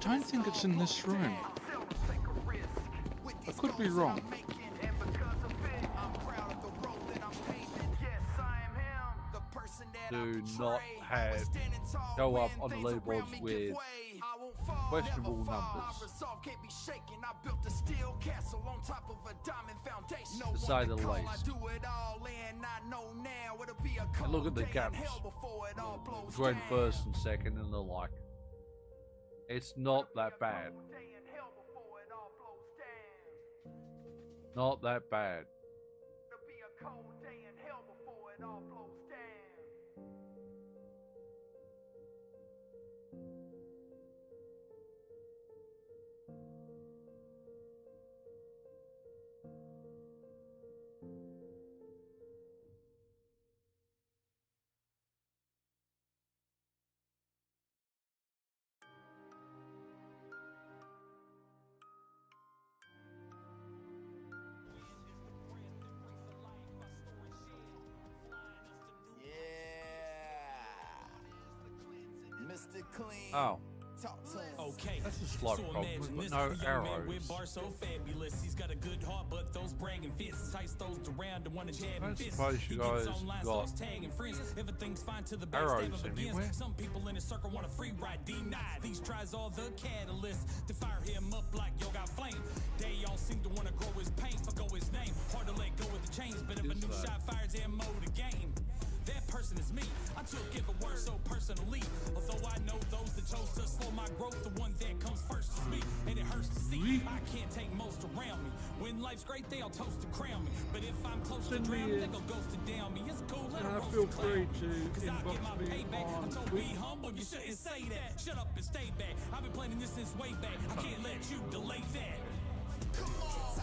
I don't think it's in this room. I could be wrong. Do not have go up on the leaderboards with questionable numbers, to say the least. And look at the gaps between first and second and the like. It's not that bad. Not that bad. Oh. Okay. That's a slight problem. We've got no arrows. Bar so fabulous. He's got a good heart, but those bragging fists tight those around and want to jab and fist. I suppose you guys got tagging friends. Everything's fine to the arrows anywhere. Some people in a circle want a free ride. Deny these tries all the catalyst to fire him up like yo got flame. They all seem to want to grow his pain, forgo his name. Hard to let go of the chains, but if a new shot fires ammo the game. That person is me. I took give a word so personally. Although I know those that chose to slow my growth, the one that comes first is me. And it hurts to see. I can't take most around me. When life's great, they'll toast to crown me. But if I'm close to drowning, they go ghost to down me. It's cool, let them feel free to Cause I'll get my inbox me payback. I'm on told be humble, you shouldn't say that. Shut up and stay back. I've been planning this since way back. I can't let you delay that. Come on,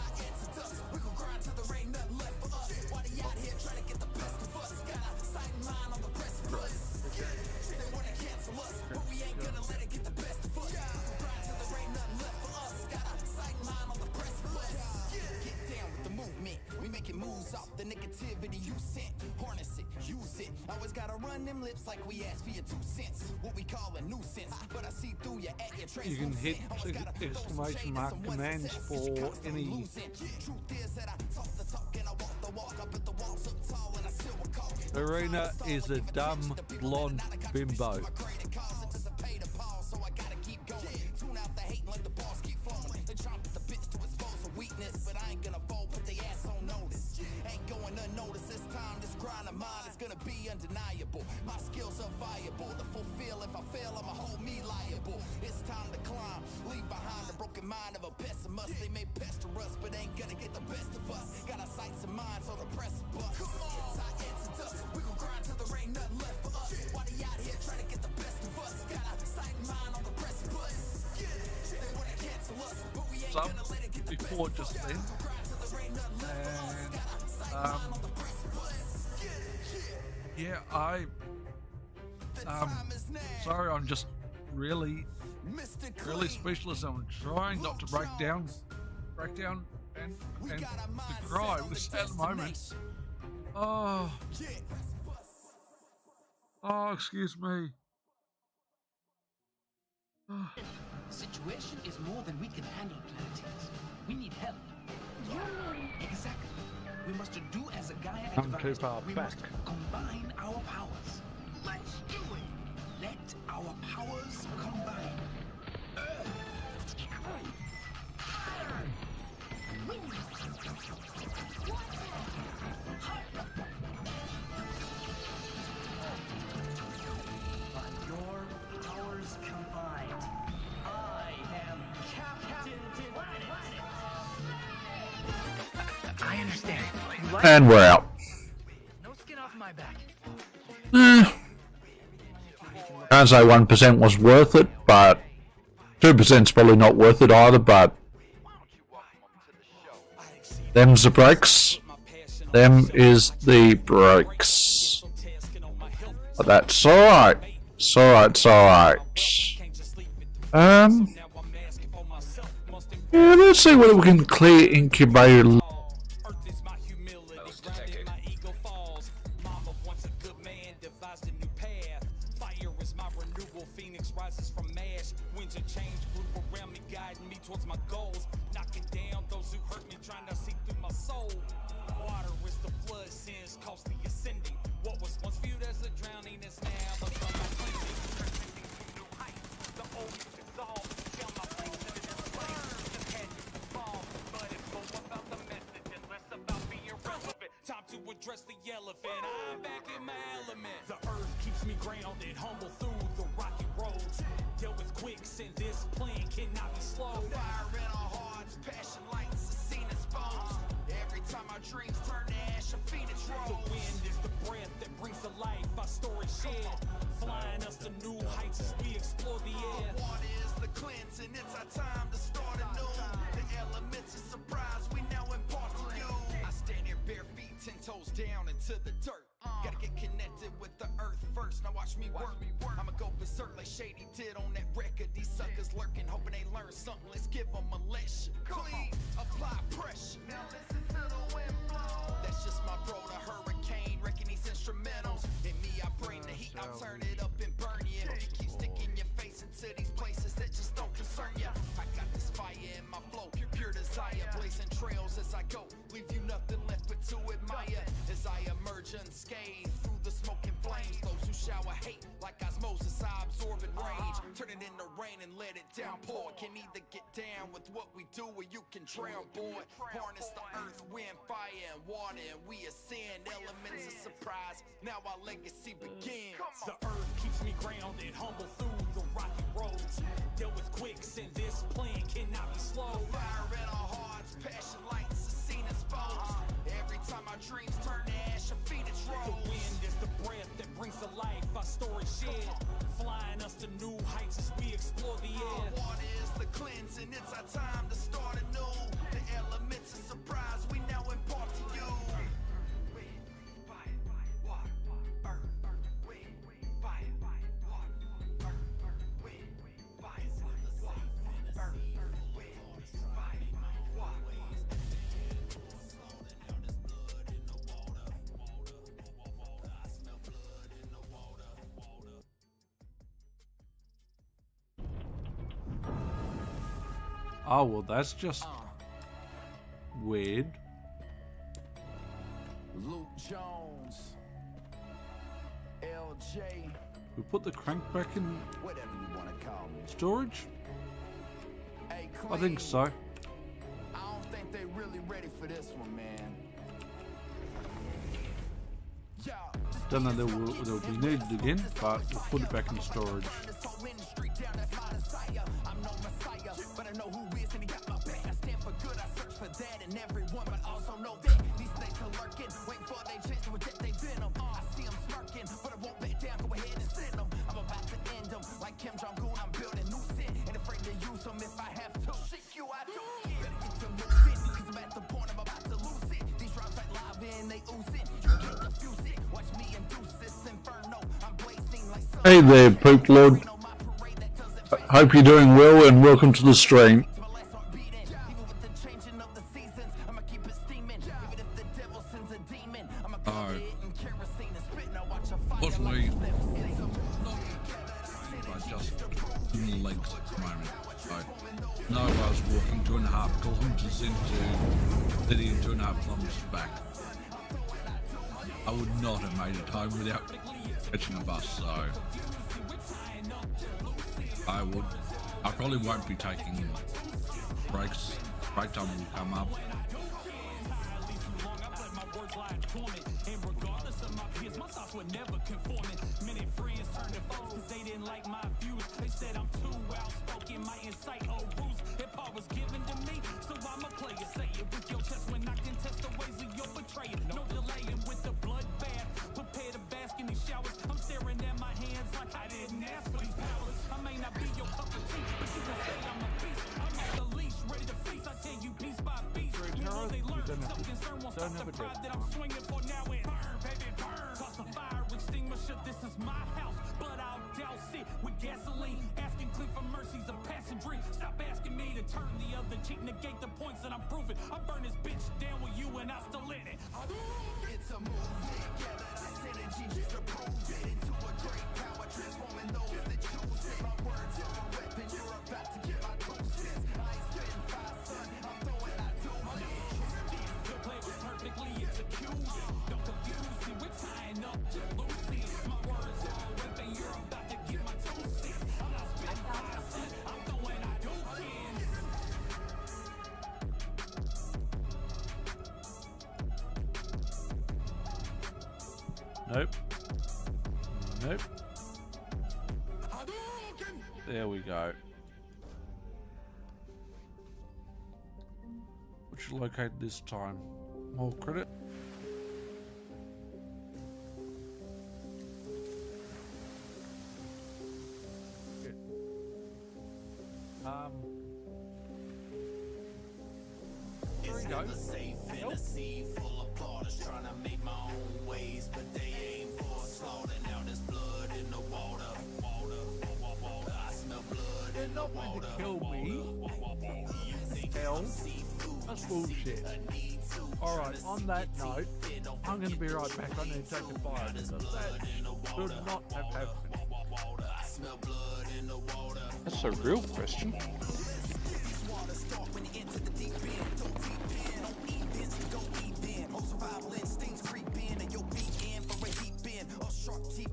we gon' grind till there ain't nothing left for us. Why they out here trying to get the best of us? Got a sight line on the precipice. They wanna cancel us, but we ain't gonna let it get the best of us. We gon' grind till there ain't nothing left for us. Got a sight line on the precipice. Get down with the movement. We making moves off the negativity you sent. Harness it, use it. Always gotta run them lips like we asked for your 2 cents. What we call a nuisance, but I see through you at your trace. You can hit exclamation mark commands for any. Arena is a dumb blonde bimbo. But I ain't gonna fold, put the ass on notice. Ain't going unnoticed this time. This grind of mine is gonna wanna be undeniable. My skills are viable to fulfill. If I fail, I'ma hold me liable. It's time to climb, leave behind the broken mind of a pessimist. They may pester us, but ain't gonna get the best of us. Got our sights and minds on the precipice. Come on, it's our exodus. We gon' grind till there ain't nothing left for us. Why they out here trying to get the best of us? Got our sight and mind on the precipice. They wanna cancel us, but we ain't gonna let it get the before best just of us. then. Grind till there ain't nothing left for us. Got our sight and mind on the precipice. Yeah, sorry, I'm just really speechless. I'm trying not to break down and to cry at the moment. Oh, excuse me. The situation is more than we can handle, Planeteers. We need help. Exactly. We must do as a Gaia I'm too advised. far We back. must combine our powers. Let's do it. Let our powers combine. By your powers combined, I am Captain Planet. I understand. And we're out. No skin off my back. Can't say 1% was worth it, but 2%'s probably not worth it either, but them's the breaks. Them is the breaks. But that's alright. It's alright, it's alright. Yeah, let's see whether we can clear incubator. Towards my goals, knocking down those who hurt me, trying to see through my soul. Water is the flood, sins cost the ascending. What was once viewed as a drowning is now become my cleansing. Transcending to new heights, the old is dissolved. Found my place in this place, just had to evolve. But it's more about the message and less about being relevant. Time to address the elephant, I'm back in my element. The earth keeps me grounded, humble through the rocky roads. Deal with quicksand, this plan cannot be slowed. Fire in our hearts, passion lights, the scene exposed. Every time our dreams turn to ash, a phoenix The rolls. wind is the breath that brings to life our story shared, flying us to new heights as we explore the air. Water is the cleansing, it's our time to start anew. The elements of surprise we now impart to you. I stand here bare feet, 10 toes down into the dirt. Gotta get connected with the earth first, now watch me work. I'ma go berserk like Shady did on that record. These suckers lurking, hoping they learn something. Let's give them a lesson. Clean, apply pressure. Now listen to the wind blow. That's just my bro, the hurricane, wrecking these instrumentals. In me, I bring the heat, I'll turn it up and burn you. If you keep sticking your face into these places that just don't concern you. I got this fire in my flow, pure desire, blazing trails as I go. Leave you nothing left but to admire. As I emerge unscathed through the smoking flames. Those who shower hate like osmosis, I absorb and rage. Turn it into rain and let it downpour. Can either get down with what we do or you can drown, boy. Harness the earth, wind, fire, and water, and we ascend. Elements of surprise, now our legacy begins. The earth keeps me grounded, humble through the rocky roads. Deal with quicksand, this plan cannot be slowed. Fire in our hearts, passion lights, the scene exposed. Every time our dreams turn to ash, a phoenix rolls. The wind is the breath that brings to life our story shared, flying us to new heights as we explore the air. Water is the cleansing, it's our time to start anew. The elements of surprise we now impart to you. Oh, well, that's just weird. Luke Jones, LJ, We put the crank back in whatever you want to call me. storage? Hey, I think so. I don't think they really ready for this one, man. Yeah, just Don't know they'll be needed again, but we'll put it back in storage. Hey there, Poop Lord. Hope you're doing well and welcome to the stream. Unfortunately, I just in the legs at the moment. So, no, I was walking 2.5 kilometres into city and 2.5 kilometres back. I would not have made it home without catching a bus, so I probably won't be taking breaks. Break time will come up. Negate the points that I'm proving. I burn this bitch down with you and I still in it. It's a movement, gather that synergy just to prove it into a great power, transforming those that choose it. My words are a weapon, you're about to get my 2 cents. I ain't spitting fire, son, I'm throwing out doses. The play was perfectly executed. Don't confuse me, we're tying up to loose ends. My words are a weapon, you're about to get my 2 cents. I'm not spitting fire, son, I'm throwing out doses. Nope. Nope. There we go. Which located this time? More credit. There we go. Safe in a sea full of plotters trying to make my own ways, but they aim for slaughter. Now there's blood in the water. I smell blood in the water. Kill me. Hell, that's bullshit. Alright, on that note, I'm going to be right back. I need to take a fire because that should not have happened. That's a real question.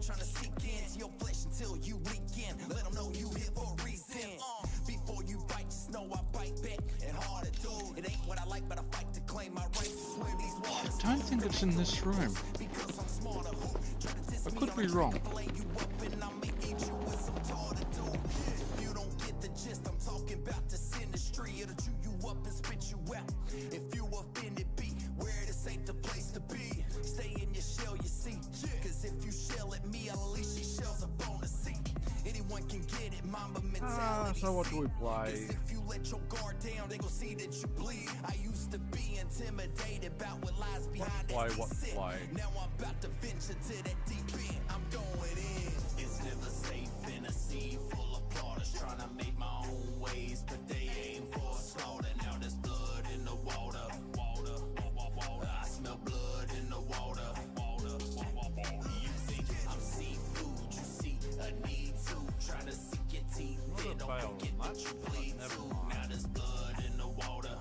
Trying to sink into your flesh until you weaken. Let them know you here for a reason. Before you bite, just know I bite back and hard to do. It ain't what I like, but I fight to claim my rights to swim these waters. I don't think it's in this room. I could be wrong. You don't get the gist. I'm talking about this industry. It'll chew you up and spit you out. If you offended, be where this ain't the place to be. Stay in your shell, you see. Cause if you shell at me, I'll leash these shells up on the seat. Anyone can get it, mama mentality. So what do we play? If you let your guard down, they gon' see that you bleed. I used to be intimidated about what lies behind that sit. Now I'm about to venture to that deep end. I'm going in. It's never safe in a sea full of plotters trying to make my own ways, but they aim for slaughter. Now there's blood in the water. I smell blood in the water. You think I'm seafood? You see a need to try to sink your teeth. Then don't forget that you bleed too. Now there's blood in the water.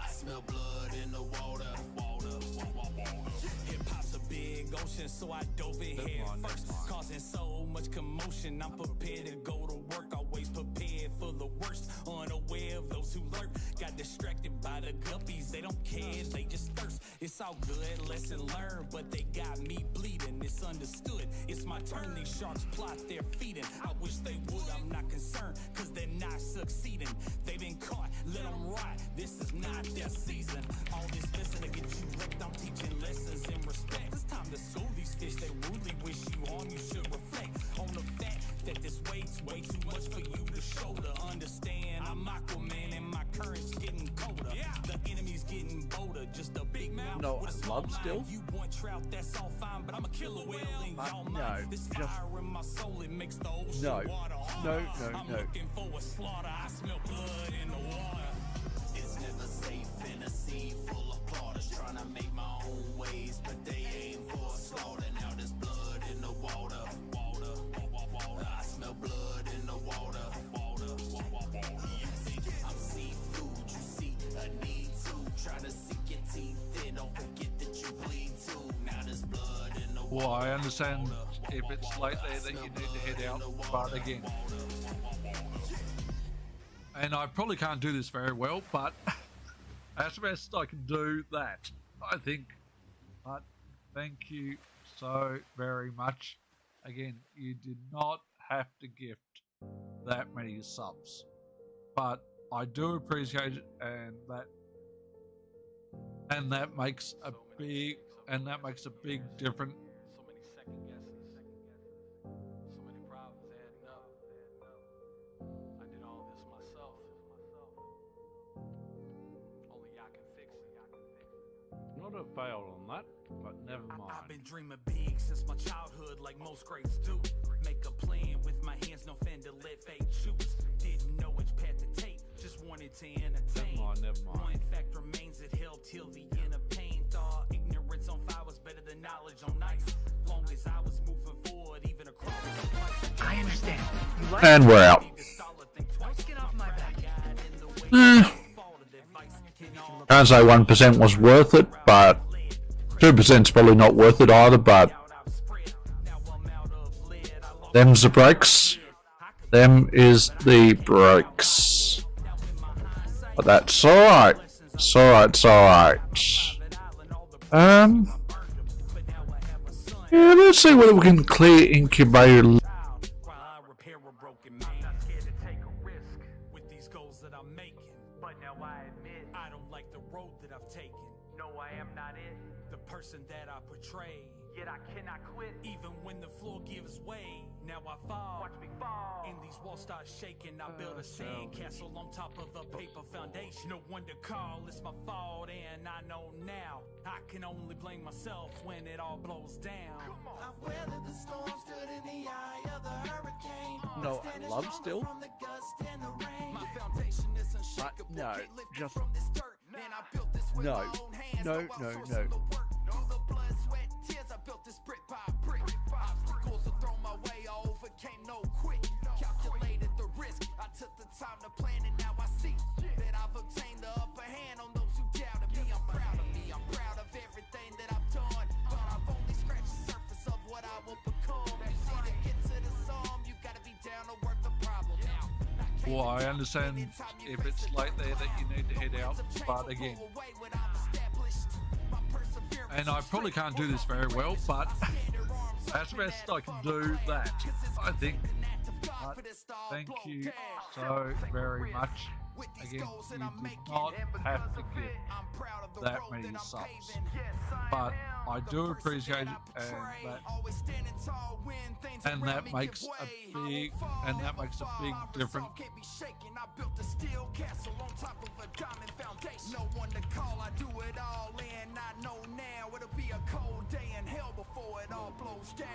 I smell blood in the water. Hip hop's a big ocean, so I dove in head first, causing so much commotion. I'm prepared to go to work, always prepared for the worst. Unaware of those who lurk, got distracted by the guppies. They don't care, they just thirst. It's all good, lesson learned, but they got me bleeding. It's understood, it's my turn. These sharks plot their feeding. I wish they would, I'm not concerned, cause they're not succeeding. They've been caught, let them rot. This is not their season. All this listen to get you wrecked. I'm teaching lessons in respect. It's time to school these fish. They rudely wish you harm. You should reflect on the fact that this weight's way too much for you to shoulder. Understand, I'm Aquaman and my current's getting colder. The enemy's getting bolder. Just a big mouth. No, with a I small love mind. still. You want trout, that's all fine, but I'm a killer whale in y'all no, mind. This just fire in my soul, it makes the ocean no, water harder. no. I'm looking for a slaughter. I smell blood in the water. It's never safe in a sea full of plotters trying to make my own ways, but they aim for a slaughter. Now there's blood in the water. I smell blood in the water. I'm seafood, you see a need to try to sink your teeth in. Don't forget that you bleed too. Now there's blood in the water. Well, I understand if it's late there that you need to head out, but again, and I probably can't do this very well, but as best I can do that, I think. But thank you so very much. Again, you did not have to gift that many subs, but I do appreciate it, and that makes a big difference. So many second guesses, so many problems adding up. I did all this myself. Only y'all can fix it. Not a fail on that, but never mind. I've been dreaming big since my childhood, like most greats do. Make a plan with my hands, no fender, let fate choose. Didn't know which path to take, just wanted to entertain. Never mind. One fact remains, it held till the end of pain. Thought ignorance on fire was better than knowledge on ice. Long as I was moving forward, even across the fight. I understand. You like And we're out. Don't get off my back. Can't say 1% was worth it, but 2% is probably not worth it either, but them's the breaks. Them is the breaks. But that's alright. It's alright. Yeah, let's see whether we can clear incubator. That I portray, yet I cannot quit. Even when the floor gives way, now I fall. Watch me fall. And these walls start shaking. I build a sand castle on top of a paper foundation. No one to call, it's my fault, and I know now. I can only blame myself when it all blows down. I've weathered the storm, stood in the eye of the hurricane. No, I love still. From the gust and the rain. My foundation is unshakable. No, Can't lift it just from this dirt. And I built this with my own hands. no. Through the blood, sweat, tears, I built this brick by brick. Obstacles are thrown my way, I overcame no quick. Calculated the risk, I took the time to plan, and now I see that I've obtained the upper hand on those who doubted me. I'm proud of me, I'm proud of everything that I've done. But I've only scratched the surface of what I will become. You see, to get to the sum, you gotta be down to work the problem out. Well, I understand if it's late there that you need to head out, but again, and I probably can't do this very well, but as best I can do that, I think. But thank you so very much. Again, you did not have to give that many subs, but I do appreciate it, and that makes a big difference. I built a steel castle on top of a diamond foundation. No one to call, I do it all in. I know now it'll be a cold day in hell before it all blows down.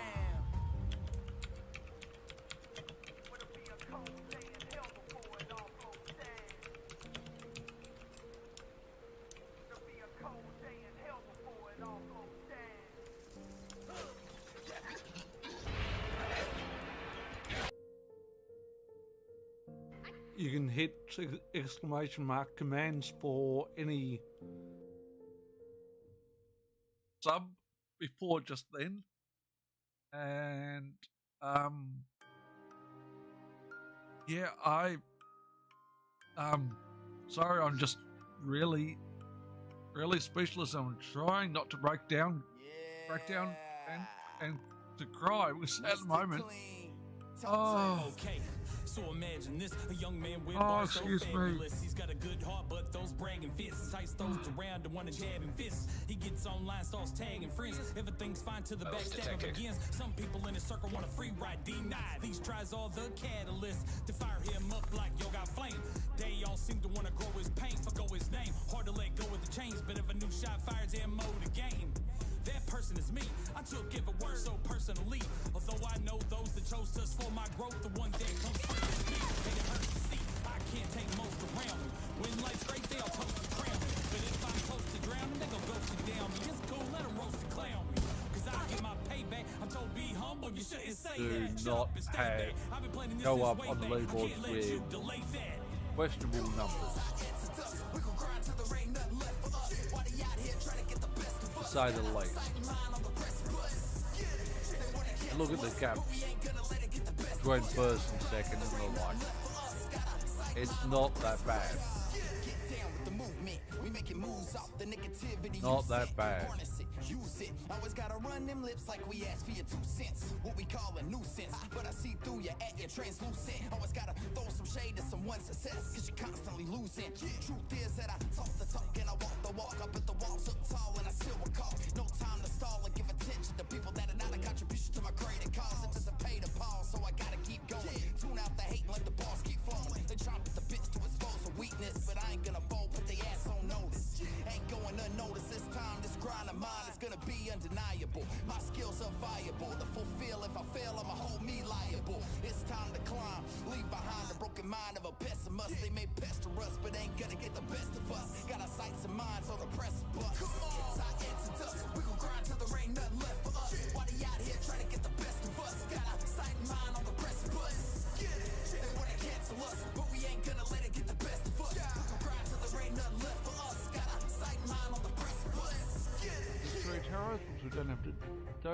It'll be a cold day in hell before it all blows down. It'll be a cold day in hell before it all blows down. You can hit exclamation mark commands for any sub before just then, and yeah, sorry, I'm just really really speechless. I'm trying not to break down and to cry. We're sad moment. Oh. Okay. So imagine this, a young man with Oh, bars so excuse me. fabulous. He's got a good heart, but those bragging fists, tights those around and wanna jab and fists. He gets online, starts tagging friends. Everything's fine till the backstabbing begins. Some people in his circle want a free ride, denied. These tries are the catalyst to fire him up like yo got flame. They all seem to wanna grow his pain, forgo his name. Hard to let go of the chains, but if a new shot fires ammo to game. That person is me. I took every word so personally. Although I know those that chose us for my growth, the one that comes first is me. And it hurts to see. I can't take most around me. When life's great, they'll toast to crown me. But if I'm close to drowning, they gon' ghost it down me. It's cool, let them roast and clown me. Cause I get my payback. I'm told be humble, you shouldn't say that. Do not have go up on the leaderboards with questionable numbers. To say the least. And look at the gap between first and second and the like. It's not that bad. Not that bad. Use it. Always gotta run them lips like we asked for your 2 cents. What we call a nuisance. But I see through you at your translucent. Always gotta throw some shade to someone's success, cause you're constantly losing. Truth is that I talk the talk and I walk the walk. I put the walls up tall and I still recall. No time to stall and give attention to people that are not a contribution to my greater cause. It doesn't pay to pause, so I gotta keep going. Tune out the hate and let the balls keep flowing. They chomp at the bits to expose a weakness, but I ain't gonna fold, put the ass on notice. Ain't going unnoticed this time. This grind of mine is gonna be undeniable. My skills are viable to fulfill. If I fail, I'ma hold me liable. It's time to climb. Leave behind the broken mind of a pessimist. They may pester us, but ain't gonna get the best of us. Got our sights and minds on the precipice. Come on, it's our answer to us. We gon' grind till there ain't nothing left for us. Why they out here trying to get the best of us? Got our sight and mind on the precipice. They wanna cancel us, but we ain't gonna let it get the best of us. We gon' grind till there ain't nothing left for us. Got our sight and mind on the precipice. Destroy terrorists who don't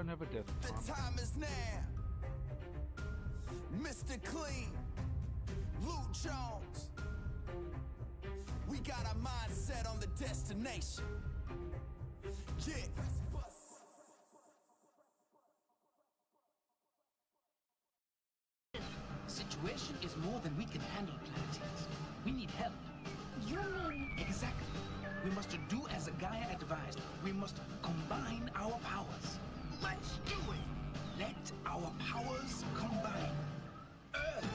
have a death The time is now. Mr. Clean, Luke Jones. We got our mind set on the destination. Yeah. Situation is more than we can handle, Planetines. We need help. You mean? Exactly. We must do as a Gaia advised. We must combine our powers. Let's do it! Let our powers combine. Earth.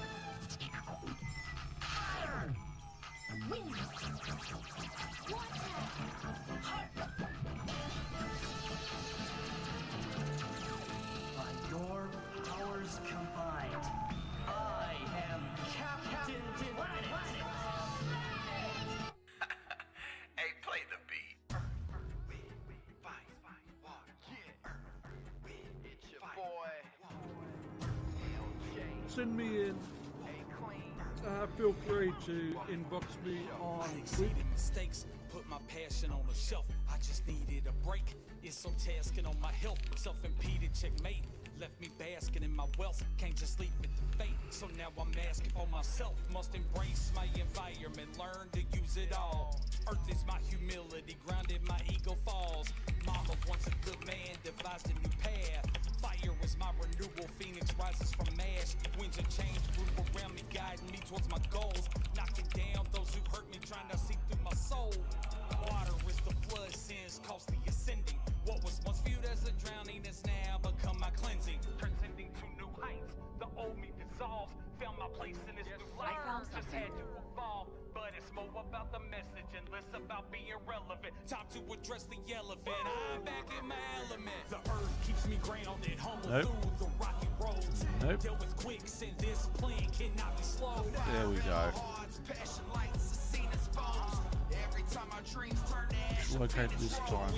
Fire. Wind. Water. By your powers combined, I am Captain Planet. Hey, play the beat. It's your boy. Send me in. Feel free to inbox me on Twitter. Mistakes, put my passion on the shelf. I just needed a break. It's so tasking on my health. Self-impeded checkmate. Left me basking in my wealth. Can't just leave it to fate. So now I'm asking for myself. Must embrace my environment. Learn to use it all. Earth is my humility. Grounded, my ego falls. Mama once a good man devised a new path. Fire is my renewal. Phoenix rises from ash. Winds of change group around me, guiding me towards my goals. Knocking down those who hurt me, trying to see through my soul. Water is the flood, sins costly ascending. What was once viewed as a drowning has now become my cleansing. Transcending to new heights. The old me dissolves. Found my place in this new life. Just had to evolve. But it's more about the message and less about being relevant. Time to address the elephant. I'm back in my element. The earth keeps me grounded, humble through the rocky roads. Deal with quicksand, this plan cannot be slowed. There we go. Passion lights are seen as bombs. Every time our dreams turn to ash. Locate this time.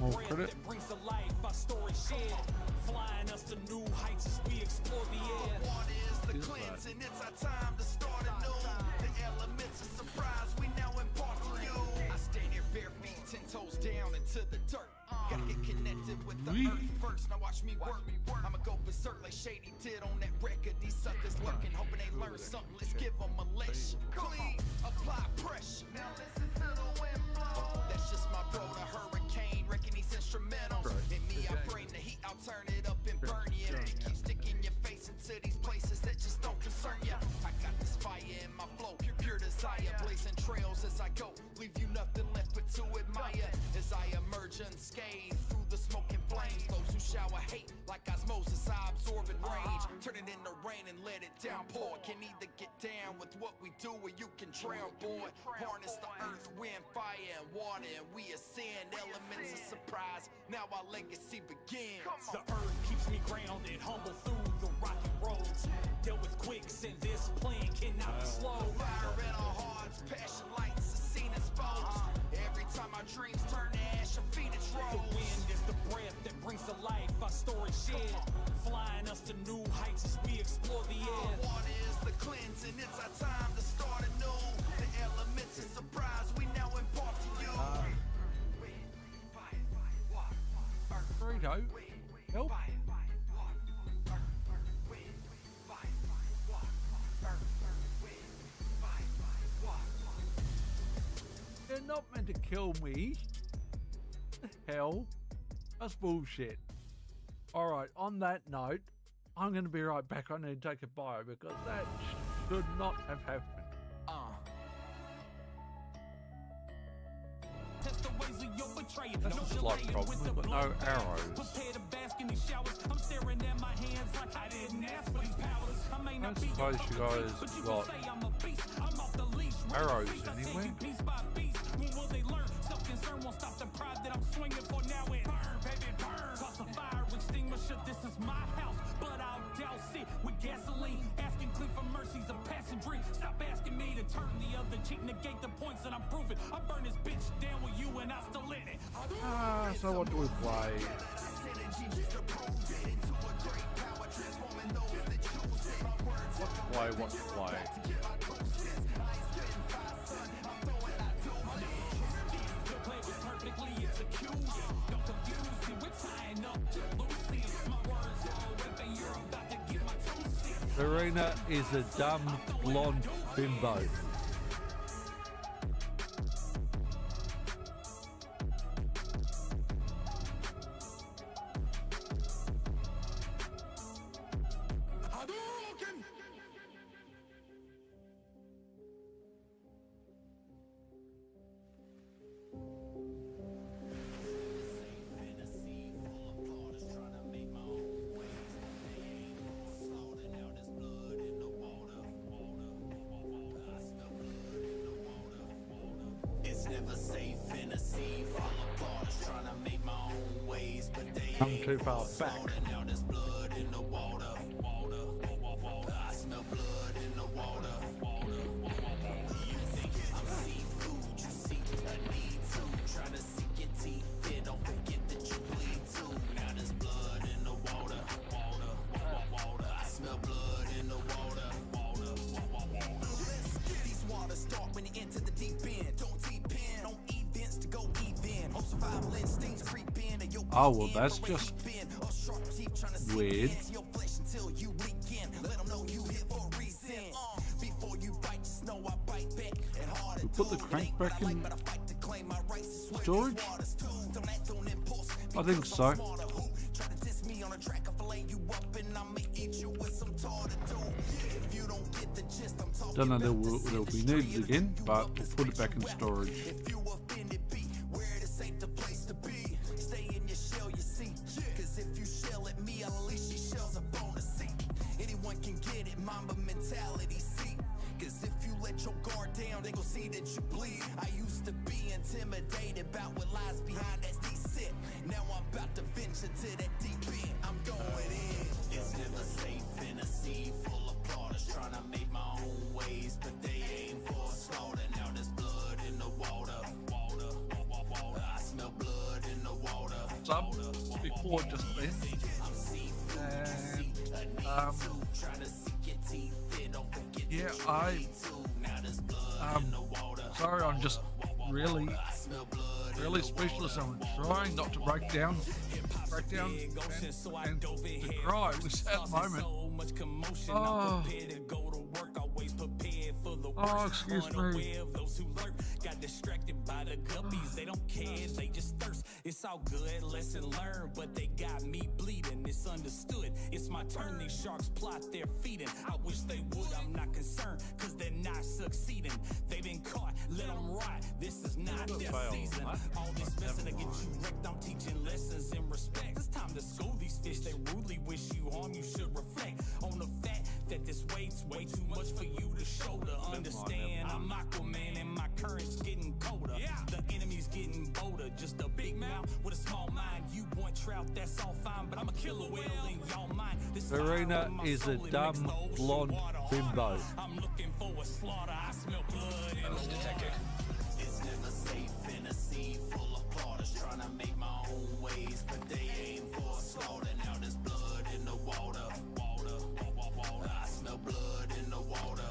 More credit. Brings to life our story shared. Flying us to new heights as we explore the air. Water is the cleansing, it's our time to start anew. The elements of surprise we now impart to you. I stand here bare feet, 10 toes down into the dirt. Gotta get connected with the earth first. Now watch me work. I'ma go berserk like Shady did on that record. These suckers lurking, hoping they learn something. Let's give them a lesson. Clean, apply pressure. Now listen to the wind blow. That's just my bro desire, blazing trails as I go, leave you nothing left but to admire. As I emerge unscathed through the smoking flames, those who shower hate like osmosis, I absorb and rage, turn it into rain and let it downpour. Can either get down with what we do or you can drown, boy. Harness the earth, wind, fire, and water, and we ascend elements of surprise. Now our legacy begins. The earth keeps me grounded, humble through the rocky roads. Dealt with quicksand, this plan cannot be slowed. Fire in our hearts, passion lights are seen as foes. Every time our dreams turn to ash, a phoenix rose. The wind is the breath that brings to life our story shed, flying us to new heights as we explore the air. Water is the cleansing, it's our time to start anew. The elements of surprise we now impart to you. Burrito, help. They're not meant to kill me. Hell, that's bullshit. Alright, on that note, I'm going to be right back. I need to take a bio because that should not have happened. That's a slight problem, we've got no arrows. I'm staring at my hands like I didn't ask for these powers. I may not I suppose you guys got arrows anywhere. Piece by piece, when will they learn? Self-concern won't stop the pride that I'm swinging for. Now it burn, baby, burn. Toss a fire extinguisher, this is my house, but I'll douse it with gasoline. Asking clean for mercy's a passing dream. Stop asking me to turn the other cheek, negate the points that I'm proving. I burn this bitch down with you and I still in it. So what do we play? What to play? Serena is a dumb blonde bimbo. I'm too far back. Oh, well, that's just weird. We put the crank back in storage? I think so. Don't know that they'll be needed again, but we'll put it back in storage. Sub before just then, and yeah, sorry, I'm just really speechless. I'm trying not to break down and to cry. It was at the moment. Oh, excuse me. Got distracted by the guppies, they don't care, they just thirst. It's all good, lesson learned, but they got me bleeding. It's understood, it's my turn. These sharks plot their feeding. I wish they would, I'm not concerned, cause they're not succeeding. They've been caught, let them rot. This is not their season. All this messing to get you wrecked, I'm teaching lessons in respect. It's time to school these fish, they rudely wish you harm. You should reflect on the fact that this weight's way too much for you to shoulder. Understand, I'm Aquaman and my current's getting colder. The enemy's getting bolder, just a big mouth with a small mind. You want trout, that's all fine, but I'm a killer whale in y'all mind. Verena is a dumb blonde bimbo. I'm looking for a slaughter, I smell blood in the water. It's never safe in a sea full of plotters trying to make my own ways, but they aim for a slaughter. Now there's blood in the water. I smell blood in the water.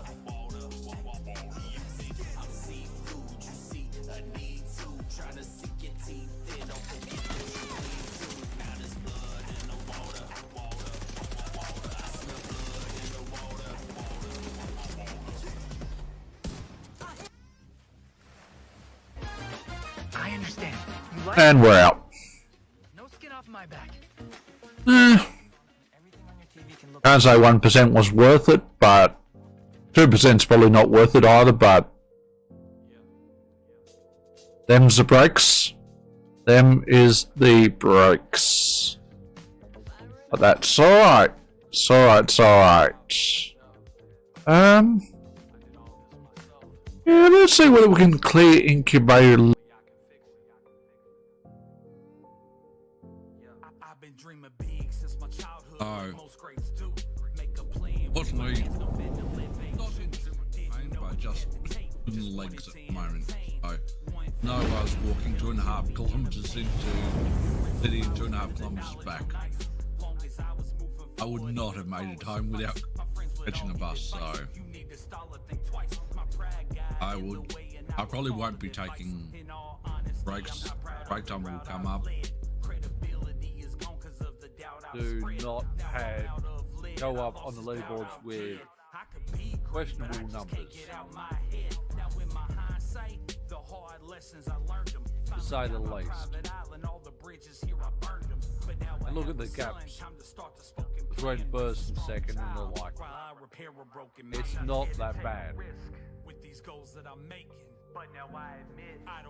You think I'm seafood, you see a need to try to sink your teeth in. Don't forget that you bleed too. Now there's blood in the water. I smell blood in the water. I understand. You like And we're out. no skin off my back. Can't say 1% was worth it, but 2%'s probably not worth it either, but them's the breaks. Them is the breaks. But that's alright. It's alright. Yeah, let's see whether we can clear incubator. Oh, fortunately, not in pain, but just in the legs at the moment. So, no, I was walking 2.5 kilometres into city and 2.5 kilometres back. I would not have made it home without catching a bus, so I probably won't be taking breaks. Break time will come up. Do not go up on the leaderboards with questionable numbers, to say the least. And look at the gaps between first and second, and they're like, it's not that bad.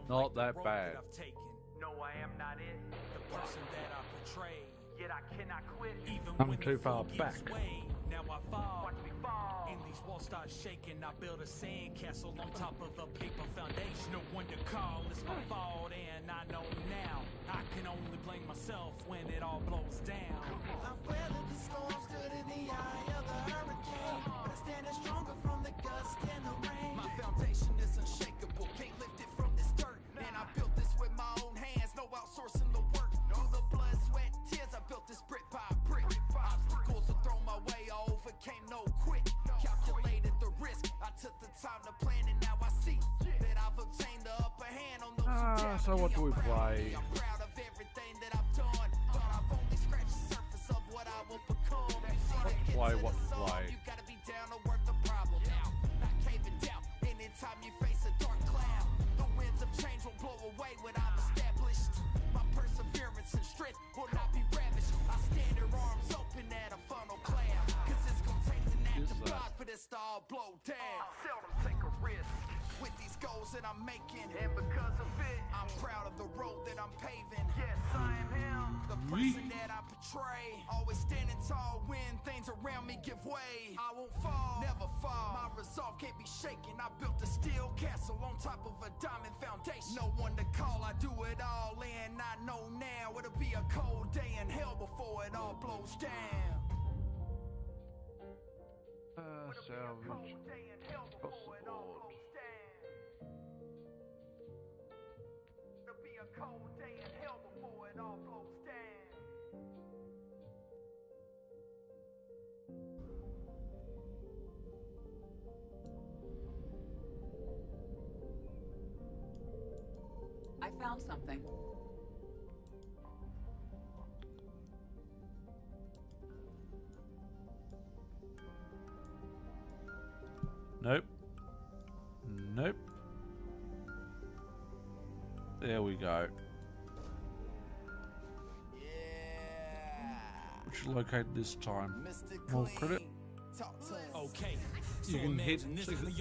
Not that bad. No, I am not it. The person that I portray. Yet I cannot quit. Even I'm too far back. Now I fall. Watch me fall. And these walls start shaking. I build a sandcastle on top of a paper foundation. No one to call. It's my fault, and I know now. I can only blame myself when it all blows down. I've weathered the storm, stood in the eye of the hurricane, but I stand stronger from the gust and the rain. My foundation is unshakable, can't lift it from this dirt. And I built this with my own hands, no outsourcing the work. Through the blood, sweat, tears, I built this brick by brick. Obstacles are thrown my way, I overcame no quit. Calculated the risk, I took the time to plan, and now I see that I've obtained the upper hand on those who doubt So what me. do we play? I'm proud of everything that I've done, but I've only scratched the surface of what I will become. You see, to get to the sun, you gotta be down to work the problem out, not caving down. Anytime you face a dark cloud, the winds of change will blow away what I've established. My perseverance and strength will not be ravished. I stand here arms open at a funnel cloud, cause it's gonna take an act of God for this to all blow down. I seldom take a risk with these goals that I'm making, and because of it, I'm proud of the road that I'm paving. Yes, I am him, the person that I portray. Always standing tall when things around me give way. I won't fall, never fall. My resolve can't be shaken. I built a steel castle on top of a diamond foundation. No one to call, I do it all, and I know now it'll be a cold day in hell before it all blows down. Salvage across the board. It'll be a cold day in hell before it all blows down. I found something. Nope. Nope. There we go. which is located this time. More credit. Okay. You can hit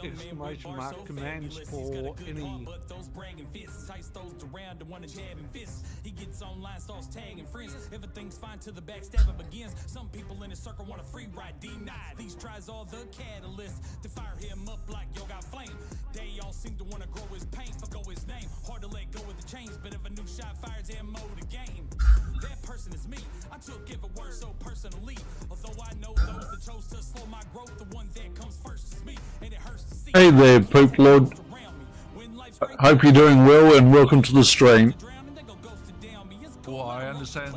exclamation mark commands for any. But those bragging fists, tight those around and wanna jab and fists. He gets online, starts tagging friends. Everything's fine till the backstabbing begins. Some people in his circle want a free ride, denied. These tries are the catalyst to fire him up like yo got flame. They all seem to wanna grow his pain, forgo his name. Hard to let go of the chains, but if a new shot fires ammo the game. That person is me. I took every word so personally. Although I know those that chose to slow my growth, the one that comes first is me, and it hurts to see. Hey there, Poop Lord. Hope you're doing well and welcome to the stream. Well, I understand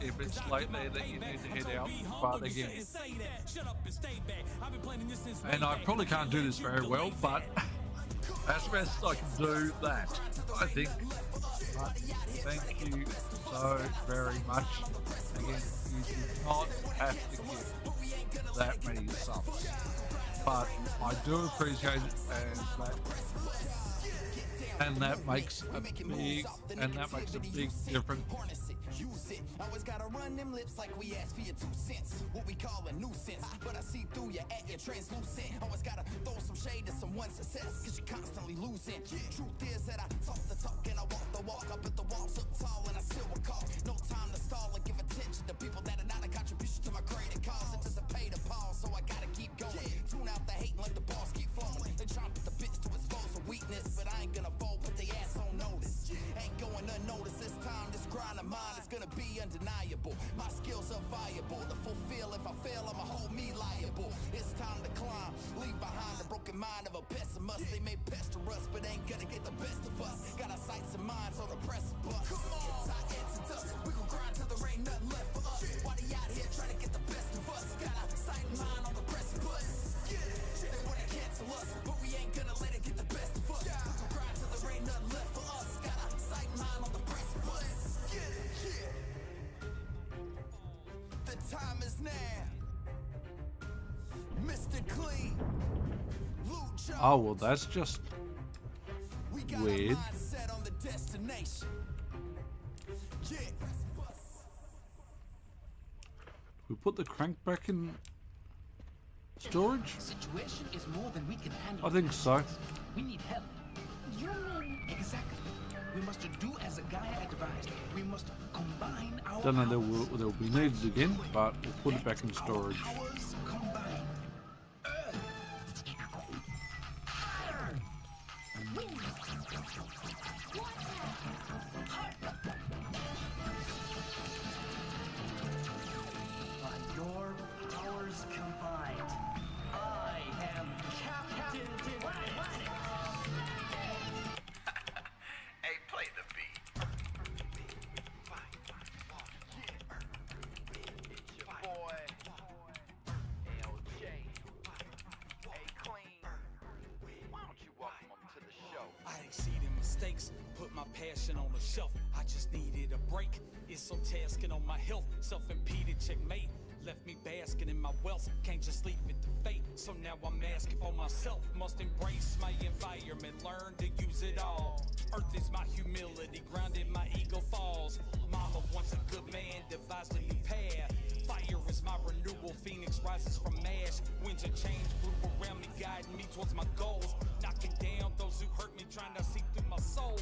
if it's late there that you need to head out, but again, and I probably can't do this very well, but as best I can do that, I think. But thank you so very much. Again, you do not have to give that many subs, but I do appreciate it, and that makes a big difference. Use it. Always gotta run them lips like we asked for your 2 cents. What we call a nuisance, but I see through you at your translucent. Always gotta throw some shade to someone's success, cause you're constantly losing. Truth is that I talk the talk and I walk the walk. I put the walls up tall and I still recall. No time to stall or give attention to people that are not a contribution to my greater cause. It doesn't pay to pause, so I gotta keep going. Tune out the hate and let the balls keep flowing. They try to put the bits to expose a weakness, but I ain't gonna fold, put the ass on notice. Ain't going unnoticed this time. This grind of mine is gonna be undeniable. My skills are viable to fulfill. If I fail, I'ma hold me liable. It's time to climb, leave behind the broken mind of a pessimist. They may pester us, but ain't gonna get the best of us. Got our sights and minds on the precipice. Come on, it's our answer dust. We gon' grind till there ain't nothing left for us. Why they out here trying to get the best of us? Got our sight and mind on the precipice. They wanna cancel us, but we ain't gonna let it get the best of us. We gon' grind till there ain't nothing left for us. Got our sight and mind on the precipice. The time is now. Mr. Clean. Oh well, that's just weird. On the destination. Yeah. We put the crank back in storage? Situation is more than we can handle. I think so. We need help. You mean exactly? We must do as a guy advised. We must combine our Don't know they'll be needed again, but we'll put it back in storage. powers combine. By your powers combined, I am Captain Delight. Hey, play the beat. It's your boy, LJ. Hey, Clean. Why don't you welcome him to the show? I exceeded mistakes, put my passion on the shelf. I just needed a break. It's so tasking on my health. Self-impeded checkmate. Left me basking in my wealth. Can't just leave it to fate. So now I'm asking for myself. Must embrace my environment. Learn to use it all. Earth is my humility. Grounded my ego falls. Mama wants a good man. Devised a new path. Fire is my renewal. Phoenix rises from ash. Winds of change blew around me, guiding me towards my goals. Knocking down those who hurt me, trying to see through my soul.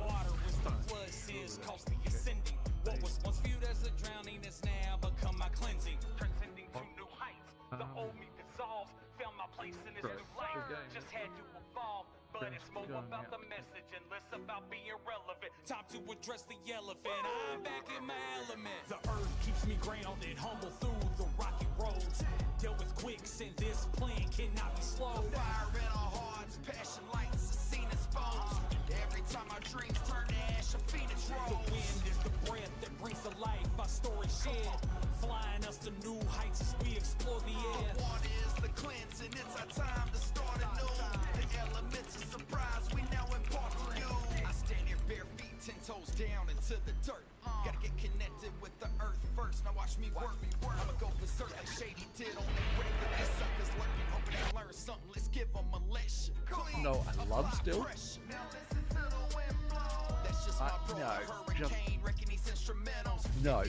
Water is the flood, sins costly ascending. What was once viewed as a drowning has now become my cleansing. Transcending to new heights. The old me dissolves. Found my place in this new life. Just had to evolve. But it's more about the message and less about being relevant. Time to address the elephant. I'm back in my element. The earth keeps me grounded, humble through the rocky roads. Dealt with quicksand, this plan cannot be slowed. Fire in our hearts, passion lights, the scene exposed. Every time our dreams turn to ash, a phoenix rolls. The wind is the breath that brings to life our story shared. Flying us to new heights as we explore the air. The water is the cleansing, it's our time to start anew. The elements of surprise we now impart to you. I stand here bare feet, 10 toes down into the dirt. Gotta get connected with the earth first, now watch me work. I'ma go berserk like Shady did on that record. These suckers lurking, hoping they learn something, let's give them a lesson. No, I love still. Now listen to the wind blow. That's just just no.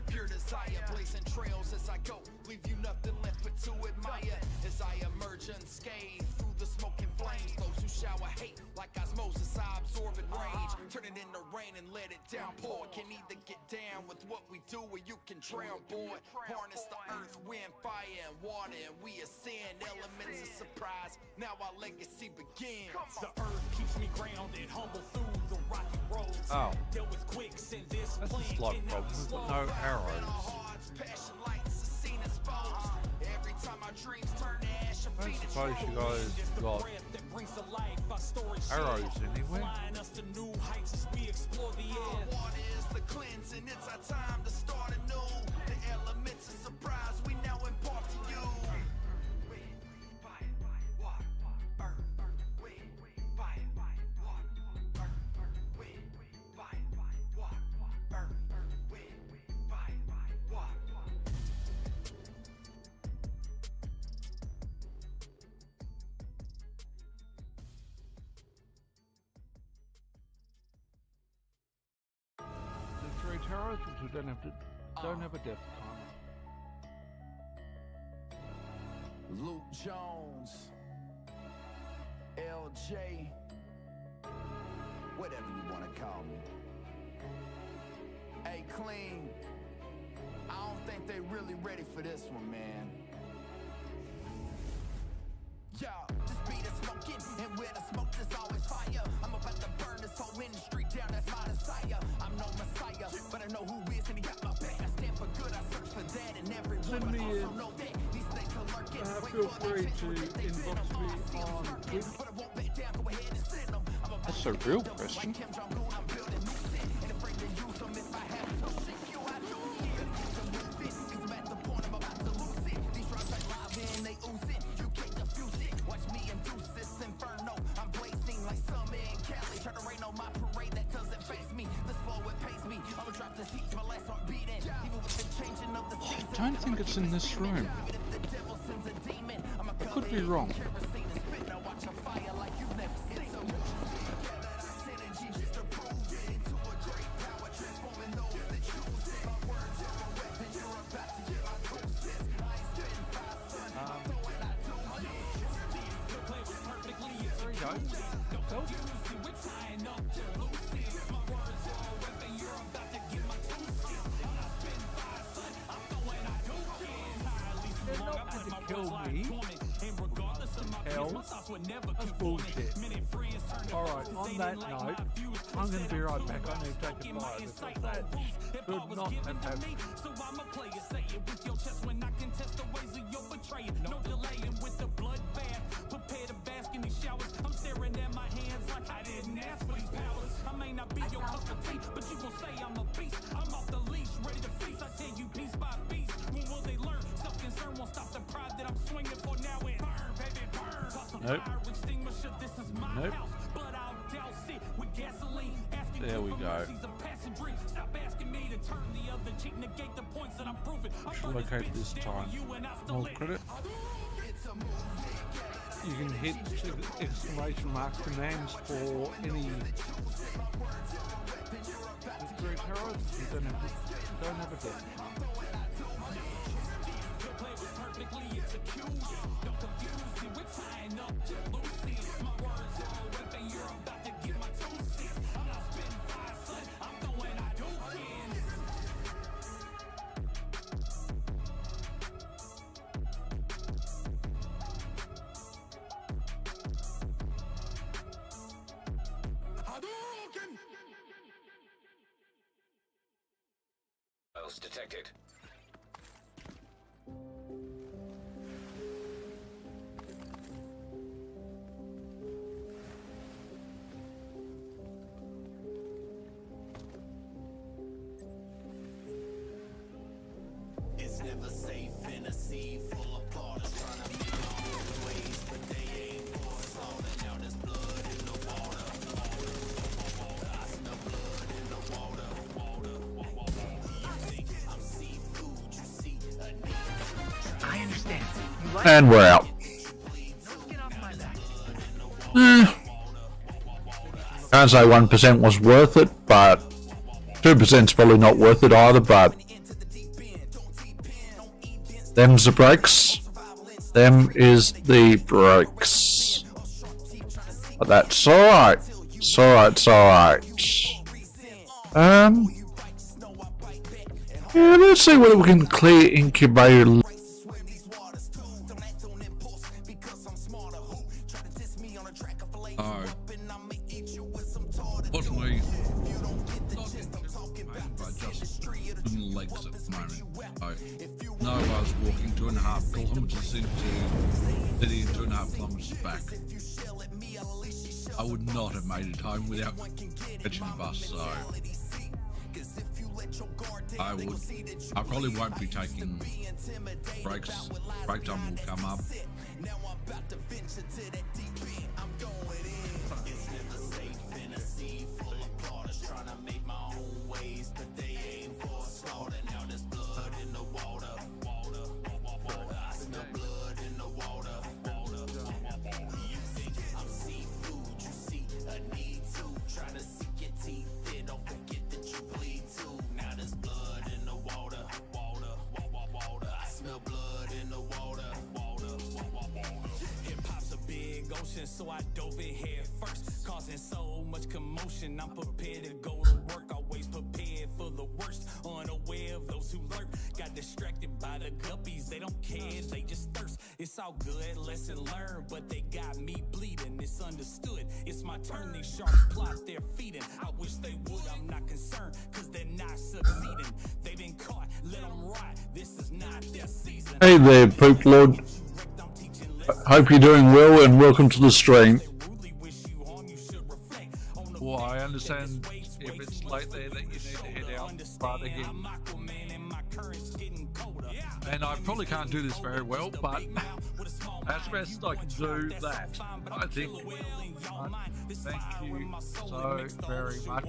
Pure desire, blazing trails as I go, leave you nothing left but to admire. As I emerge unscathed through the smoking flames, those who shower hate like osmosis, I absorb and rage, turn it into rain and let it downpour. Can either get down with what we do or you can drown, boy. Harness the earth, wind, fire, and water, and we ascend. Elements of surprise, now our legacy begins. The earth keeps me grounded, humble through the rocky roads. Oh. Dealt with quicks in this That's a plane, slight cannot problem, slow. but no arrows. Passion lights are seen as foes. Every time my dreams turn to ash, a I phoenix suppose you guys got arrows anyway. Flying us to new heights as we explore the air. Water is the cleansing, it's our time to start anew. The elements of surprise we now impart to you. The 3 towers, which we don't have a death timer. Luke Jones, LJ, whatever you want to call me. Hey, Clean, I don't think they really ready for this one, man. Yo, just be the smoking, and where the smoke there's always fire. I'm about to burn this whole industry down, that's my desire. I'm no messiah, but I know who is and he got my back. I stand for good, I search for that, and everyone but also know that these things are lurking. Feel free to inbox me on Twitter. But I won't back down, go ahead and send them. That's a real question. I'm building new shit, and afraid to use them if I have to. Shit, you, I do it. To move it, 'cause I'm at the point I'm about to lose it. These drugs like live and they ooze it. You can't defuse it. Watch me induce this inferno. I'm blazing like summer in Cali. Try to rain on my parade, that doesn't face me. This flow, it pays me. I'ma drop this heat, my last heart beating. Even with the changing of the seasons. I don't think it's in this room. I could be wrong. Kill me. Hell, that's bullshit. Alright, on that note, I'm going to be right back. I need to take a fire because that could not have happened. So I'ma play it, say it with your chest when I contest the ways of your betrayal. No delaying with the bloodbath. Prepare to bask in these showers. I'm staring at my hands like I didn't ask for these powers. I may not be your cup of tea, but you gon' say I'm a beast. I'm off the leash, ready to feast. I tell you piece by piece. When will they learn? Self-concern won't stop the pride that I'm swinging for. Now it burn, baby, burn. Toss a fire extinguisher. This is my house, but I'll douse it with gasoline. Asking there we go. Stop asking me to turn the other cheek, negate the points that I'm proving. Should locate this time. More credit. You can hit exclamation mark commands for any three terrors. You don't have a death. Detected. It's never safe in a sea full of plotters trying to make our own ways, but they ain't for slaughter. Now there's blood in the water. I smell blood in the water. You think I'm seafood? And we're out. Get off my back. Can't say 1% was worth it, but 2%'s probably not worth it either, but them's the breaks. Them is the breaks. But that's alright. It's alright, it's alright. Yeah, let's see whether we can clear incubator. Unfortunately, but just in legs at the moment. No, I was walking 2.5 kilometers into city and 2.5 kilometers back. I would not have made it home without catching the bus, so I probably won't be taking breaks. Break time will come up. So I dove in head first, causing so much commotion. I'm prepared to go to work, always prepared for the worst. Unaware of those who lurk, got distracted by the guppies. They don't care, they just thirst. It's all good, lesson learned, but they got me bleeding. It's understood, it's my turn. These sharks plot their feeding. I wish they would, I'm not concerned, cause they're not succeeding. They've been caught, let them rot. This is not their season. Hey there, Poop Lord. Hope you're doing well and welcome to the stream. Well, I understand if it's late there that you need to head out, but again, and I probably can't do this very well, but as best I can do that, I think. Thank you so very much.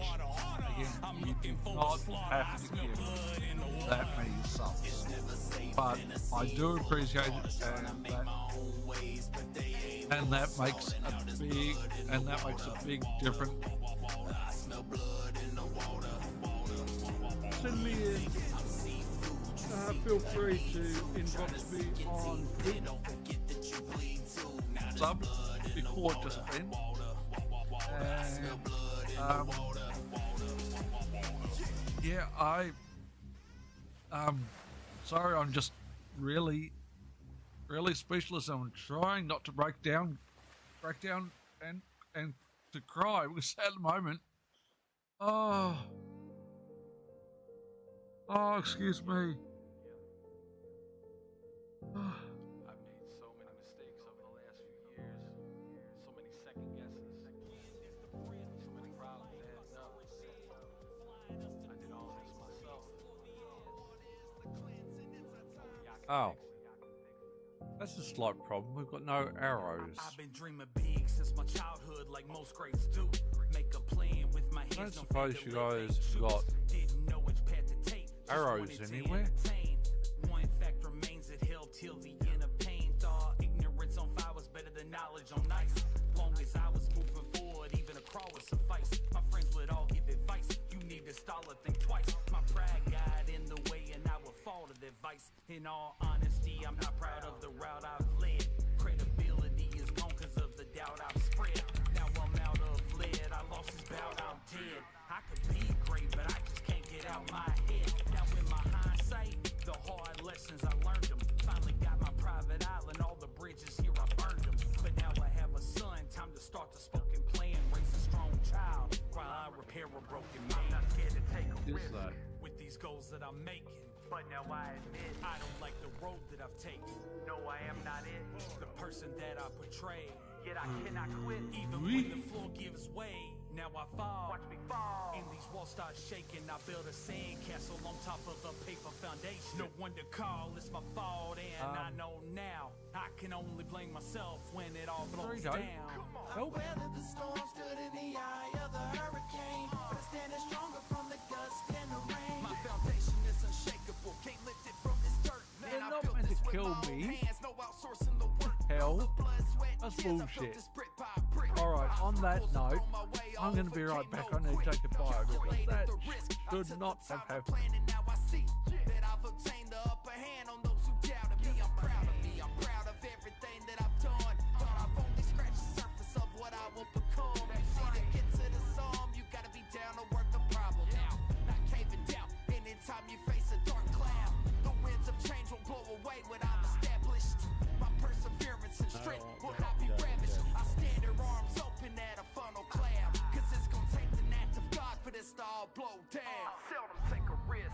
Again, you do not have to give that many subs, but I do appreciate it, and that makes a big difference. Send me in. Feel free to inbox me on sub before just then. Yeah, sorry, I'm just really speechless. I'm trying not to break down and to cry because at the moment, oh, excuse me. I've made so many mistakes over the last few years, so many second guesses, so many problems that had no. I did all this myself. Oh. That's a slight problem. We've got no arrows. I've been dreaming big since my childhood, like most greats do. Make a plan with my hands. I don't suppose you guys got arrows anywhere. One fact remains, it held till the end of pain. Thought ignorance on fire was better than knowledge on ice. Long as I was moving forward, even a crawl would suffice. My friends would all give advice. You need to stall or think twice. My pride got in the way and I would fall to their vice. In all honesty, I'm not proud of the route I've led. Credibility is gone cause of the doubt I've spread. Now I'm out of lead, I lost this bout, I'm dead. I could be great, but I just can't get out my head. Now in my hindsight, the hard lessons I learned them. Finally got my private island, all the bridges here I burned them. But now I have a son, time to start the spoken plan. Raise a strong child while I repair a broken man. I'm not scared to take a risk with these goals that I'm making. But now I admit, I don't like the road that I've taken. No, I am not it. The person that I portray. Yet I cannot quit, even when the floor gives way. Now I fall. Watch me fall. And these walls start shaking. I build a sandcastle on top of a paper foundation. No one to call, it's my fault, and I know now. I can only blame myself when it all blows down. I weathered the storm, stood in the eye of the hurricane, but I stand stronger from the gust and the rain. My foundation is unshakable, can't lift it from this dirt. Man, I built this with my own hands, no outsourcing. hell? That's bullshit. Alright, on that note, I'm going to be right back. I need to take a bio because that should not have happened. Time you face a dark cloud, the winds of change will blow away what I'm established. My perseverance and strength will not be ravished. I stand here arms open at a funnel cloud, cause it's gonna take the act of God for this to all blow down. Seldom take a risk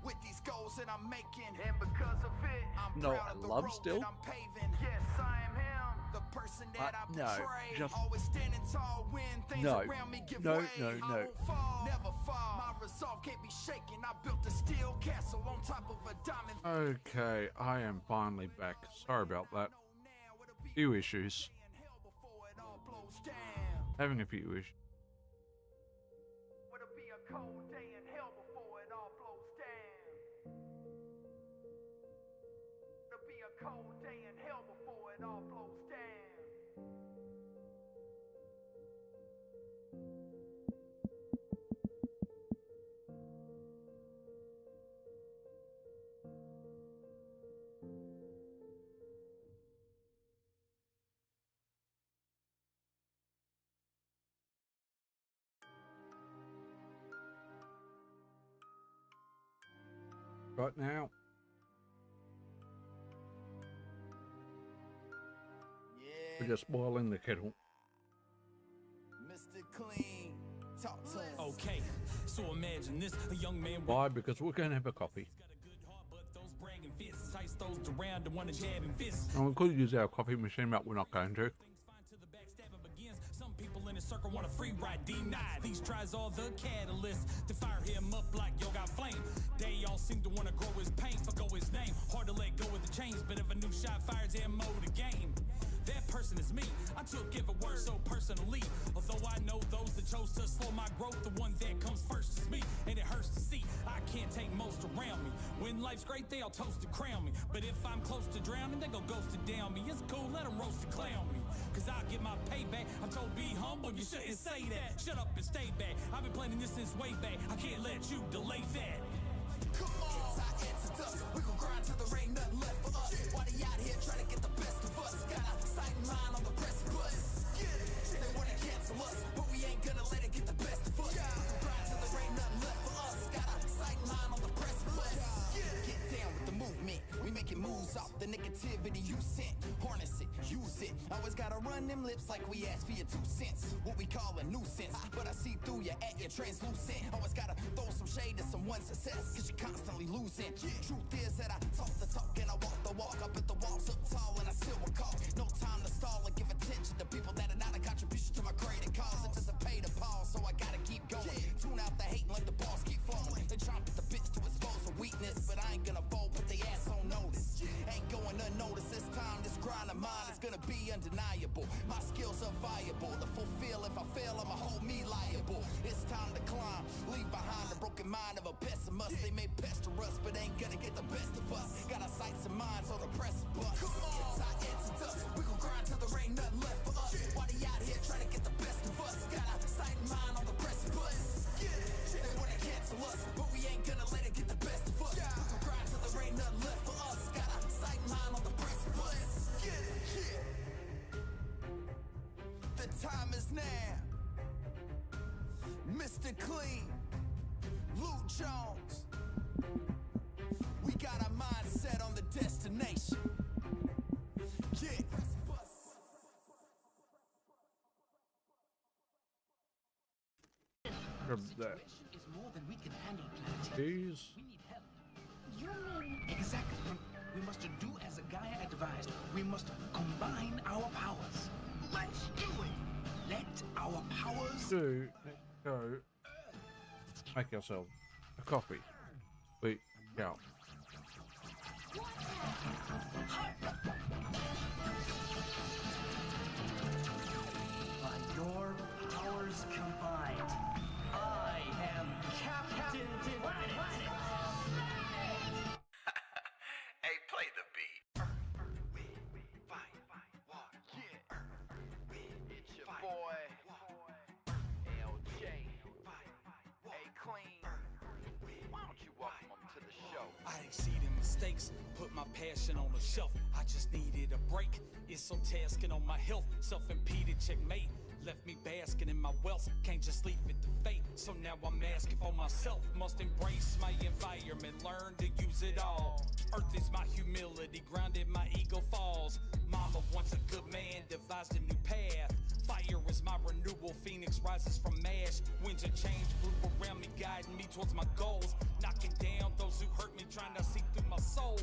with these goals that I'm making, and because of it, I'm proud of the road that I'm paving. Yes, I am him, the person that I portray. Always standing tall when things around me give way. I won't fall, never fall. My resolve can't be shaken. I built a steel castle on top of a diamond. Okay, I am finally back. Sorry about that. Few issues. Having a few issues. Would it be a cold day in hell before it all blows down? Would it be a cold day in hell before it all blows down? Right now. We're just boiling the kettle. Mr. Clean, talk to us. Okay, so imagine this, a young man. Why? Because we're going to have a coffee. And we could use our coffee machine, but we're not going to. Some people in the circle want a free ride, denied. These tries are the catalyst to fire him up like yo got flame. They all seem to want to grow his pain, forgo his name. Hard to let go of the chains, but if a new shot fires ammo the game. That person is me. I took give a word so personally. Although I know those that chose to slow my growth, the one that comes first is me. And it hurts to see I can't take most around me. When life's great, they all toast to crown me. But if I'm close to drowning, they go ghost to down me. It's cool, let them roast to clown me. Cause I'll get my payback. I'm told be humble, you shouldn't say that. Shut up and stay back. I've been planning this since way back. I can't let you delay that. Come on, it's our answer to us. We gon' grind till there ain't nothing left for us. Why they out here trying to get the best of us? Got a sighting line on the precipice. They wanna cancel us, but we ain't gonna let it get the best of us. We gon' grind till there ain't nothing left for us. Got a sighting line on the precipice. Get down with the movement. We making moves off the negativity you sent. Harness it, use it. Always gotta run them lips like we asked for your 2 cents. What we call a nuisance, but I see through you at your translucent. Always gotta throw some shade to someone's success, cause you're constantly losing. Truth is that I talk the talk and I walk the walk. I bet the walls up tall and I still will call. No time to stall or give attention to people that are not a contribution to my greater cause. It doesn't pay to pause, so I gotta keep going. Tune out the hate and let the balls keep falling. They chomp at the bits to expose a weakness, but I ain't gonna fold, put they ass on notice. Ain't going unnoticed this time. This grind of mine is gonna be undeniable. My skills are viable to fulfill. If I fail, I'ma hold me liable. It's time to climb, leave behind the broken mind of a pessimist. They may pester us, but ain't gonna get the best of us. Got our sights and minds on the precipice. Come on, it's our answer to us. We gon' grind till there ain't nothing left for us. Why they out here trying to get the best of us? Got our sight and mind on the precipice. They wanna cancel us, but we ain't gonna let it get the best of us. We gon' grind till there ain't nothing left for us. Got our sight and mind on the precipice. The time is now. Mr. Clean, Luke Jones. We got our mind set on the destination. Yeah. That. Is more than we can handle, Planet. Jeez. We need help. You mean exactly? We must do as a Gaia advised. We must combine our powers. Let's do it. Let our powers Let's go make ourselves a coffee. Wait, go. By your powers combined, I am Captain Planet. Hey, play the beat. mistakes, put my passion on the shelf. I just needed a break. It's so tasking on my health. Self-impeded checkmate. Left me basking in my wealth. Can't just leave it to fate. So now I'm asking for myself. Must embrace my environment. Learn to use it all. Earth is my humility. Grounded, my ego falls. Mama wants a good man. Devised a new path. Fire is my renewal. Phoenix rises from ash. Winds of change blew around me, guiding me towards my goals. Knocking down those who hurt me, trying to see through my soul.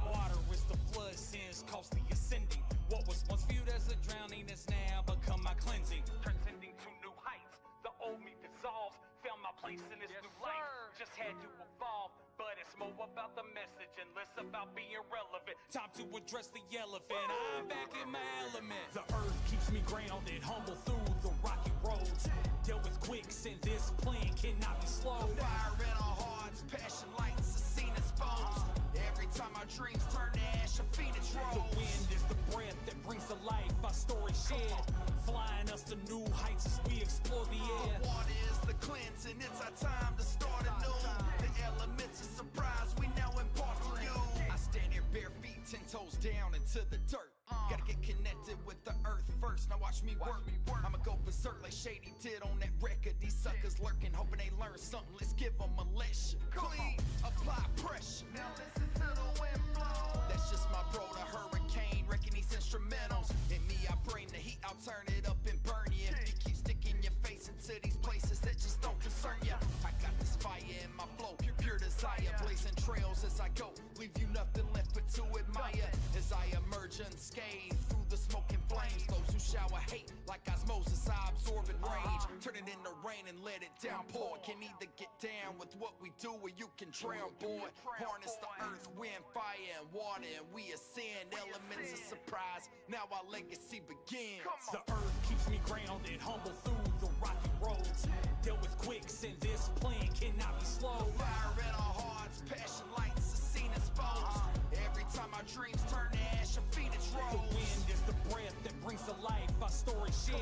Water is the flood, sins costly ascending. What was once viewed as a drowning has now become my cleansing. Transcending to new heights, the old me dissolves. Found my place in this new life, just had to evolve. But it's more about the message and less about being relevant. Time to address the elephant, I'm back in my element. The earth keeps me grounded, humble through the rocky roads. Dealt with quicksand, this plan cannot be slowed. Fire in our hearts, passion lights, a scene exposed. Every time our dreams turn to ash, a phoenix rose. The wind is the breath that brings to life our story shared. Flying us to new heights as we explore the air. The water is the cleansing, it's our time to start anew. The elements of surprise we now impart to you. I stand here bare feet, 10 toes down into the dirt. Gotta get connected with the earth first, now watch me work. I'ma go berserk like Shady did on that record. These suckers lurking, hoping they learn something. Let's give them a lesson. Clean, apply pressure. Now listen to the wind blow. That's just my bro, the hurricane, wrecking these instrumentals. In me, I bring the heat, I'll turn it up and burn you. If you keep sticking your face into these places that just don't concern you. I got this fire in my flow, pure desire. Blazing trails as I go, leave you nothing left but to admire. As I emerge unscathed through the smoking flames. Those who shower hate like osmosis, I absorb and rage. Turn it into rain and let it downpour. Can either get down with what we do or you can drown, boy. Harness the earth, wind, fire, and water, and we ascend. Elements of surprise, now our legacy begins. The earth keeps me grounded, humble through the rocky roads. Dealt with quicksand, this plan cannot be slowed. Fire in our hearts, passion lights, a scene exposed. Every time our dreams turn to ash, a phoenix rose. The wind is the breath that brings to life our story shared.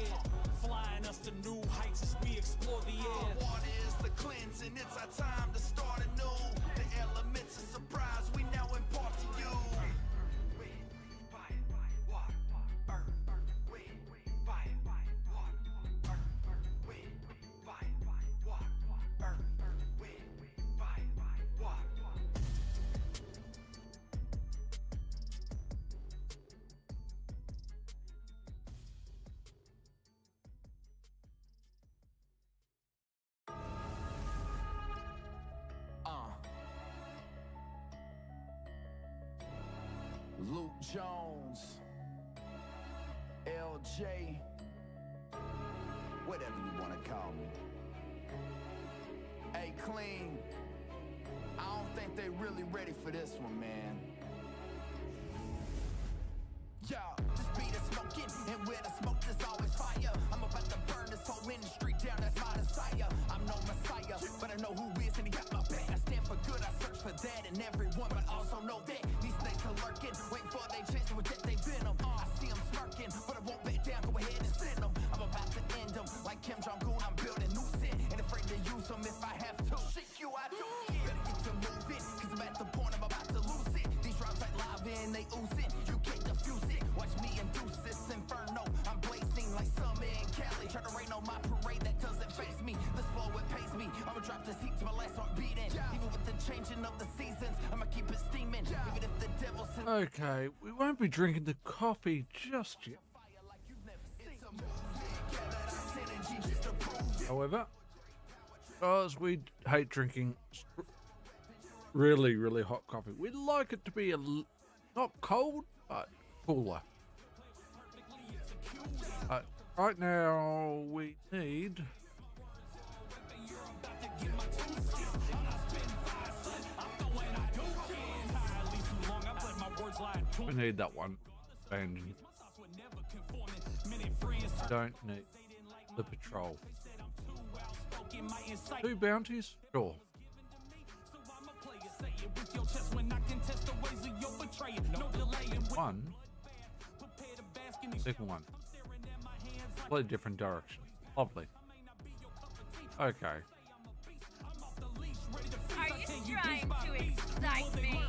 Flying us to new heights as we explore the air. The water is the cleansing, it's our time to start anew. The elements of surprise we now impart to you. Wind, fire, water, earth, wind, fire, water, earth, wind, fire, water, earth, wind, fire, water. Luke Jones, LJ, whatever you want to call me. Hey, Clean, I don't think they really ready for this one, man. Y'all, just be the smoking, and where the smoke there's always fire. I'm about to burn this whole industry down, that's my desire. I'm no messiah, but I know who is and he got my back. I stand for good, I search for that in everyone, but also know that these snakes are lurking, waiting for they chance to reject they venom. I see them smirking, but I won't back down, go ahead and send them. I'm about to end them, like Kim Jong-un, I'm building new sin, and afraid to use them if I have to. Shit you, I don't care. Better get to moving, cause I'm at the point I'm about to lose it. These drums like lava and they oozing, you can't defuse it. Watch me induce this inferno, I'm blazing like summer in Cali. Try to rain on my parade, that doesn't faze me. This flow, it pays me, I'ma drop this heat to my last heart beating. Even with the changing of the seasons, I'ma keep it steaming. Even if the devil's in. Okay, we won't be drinking the coffee just yet. However, because we hate drinking really, really hot coffee, we like it to be not cold, but cooler. Right now, we need... We need that one. And don't need the patrol. 2 bounties? Sure. One. Second one. Completely different direction. Lovely. Okay. Are you trying to excite me?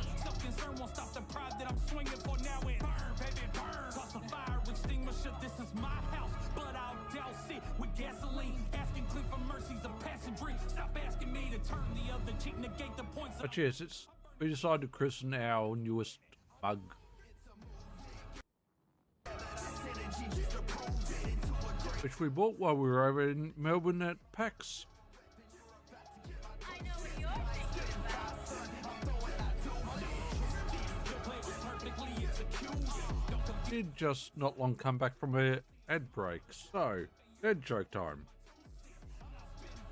concern won't stop the pride that I'm swinging for. Now it burn, baby, burn. Toss a fire extinguisher, this is my house, but I'll douse it with gasoline. Asking clean for mercy's a passing dream. Stop asking me to turn the other cheek, negate the points. But yes, we decided to christen our newest bug. Which we bought while we were over in Melbourne at PAX. I know what you're thinking about. Did just not long come back from a ad break. So, ad joke time.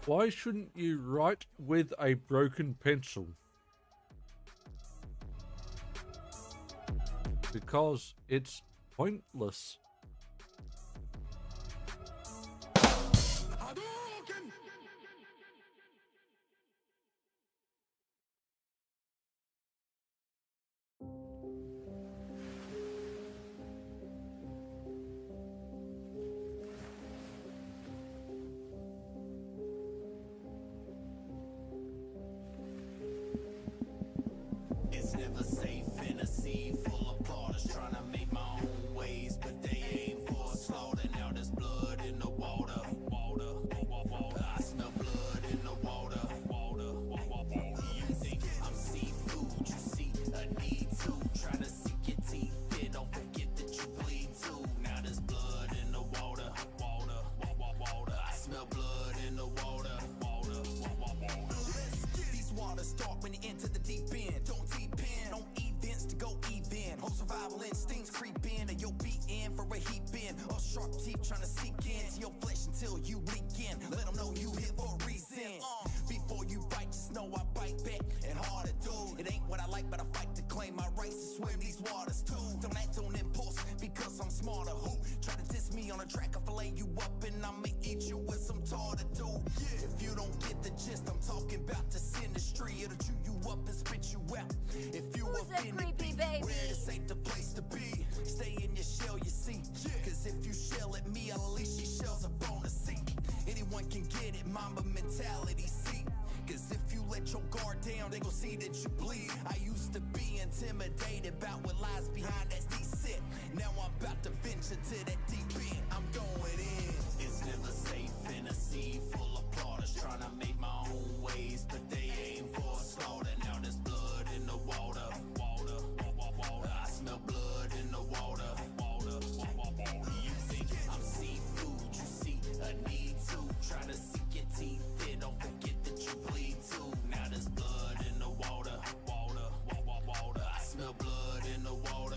Why shouldn't you write with a broken pencil? Because it's pointless. It's never safe in a sea full of plotters trying to make my own ways, but they aim for slaughter. Now there's blood in the water. I smell blood in the water. You think I'm seafood? You see a need to try to sink your teeth in. Don't forget that you bleed too. Now there's blood in the water. I smell blood in the water. These waters start when you enter the deep end. Don't depend on events to go even. Whole survival instincts creep in, and you'll be in for a heap in. Or sharp teeth trying to seek into your flesh until you leak in. Let them know you here for a reason. Before you bite, just know I bite back and harder, dude. It ain't what I like, but I fight to claim my rights to swim these waters too. Don't act on impulse because I'm smarter. Who try to diss me on a track? I fillet you up and I'ma eat you with some tartar, dude. Yeah. If you don't get the gist, I'm talking about this industry. It'll chew you up and spit you out. If you Who's a creepy baby? where this ain't the place to be. Stay in your shell, you see. Cause if you shell at me, I'll leash your shells up on the seat. Anyone can get it, mamba mentality, see. Cause if you let your guard down, they gon' see that you bleed. I used to be intimidated about what lies behind that deceit. Now I'm about to venture to that deep end. I'm going in. It's never safe in a sea full of plotters trying to make my own ways, but they aim for slaughter. Now there's blood in the water. I smell blood in the water. You think I'm seafood? You see a need to try to sink your teeth in. Don't forget that you bleed too. Now there's blood in the water. I smell blood in the water.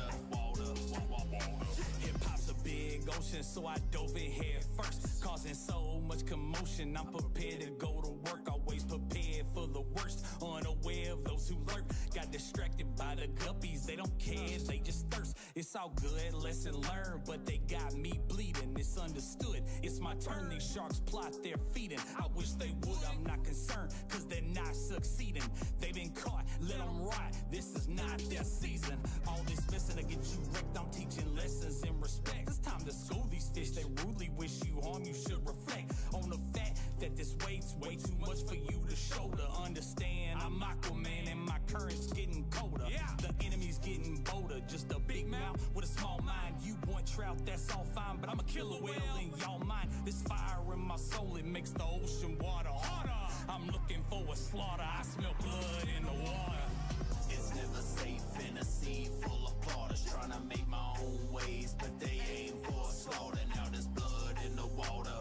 Hip hop's a big ocean, so I dove in head first, causing so much commotion. I'm prepared to go to work, always prepared for the worst, unaware of those who lurk. Got distracted by the guppies, they don't care, they just thirst. It's all good, lesson learned, but they got me bleeding. It's understood, it's my turn. These sharks plot their feeding. I wish they would, I'm not concerned, cause they're not succeeding. They've been caught, let them rot. This is not their season. All this messing to get you wrecked, I'm teaching lessons in respect. It's time to school these fish, they rudely wish you harm. You should reflect on the fact that this weight's way too much for you to shoulder. Understand, I'm Aquaman and my current's getting colder. The enemy's getting bolder, just a big mouth with a small mind. You want trout, that's all fine, but I'm a killer whale in y'all mind. This fire in my soul, it makes the ocean water harder. I'm looking for a slaughter, I smell blood in the water. It's never safe in a sea full of plotters trying to make my own ways, but they aim for slaughter. Now there's blood in the water.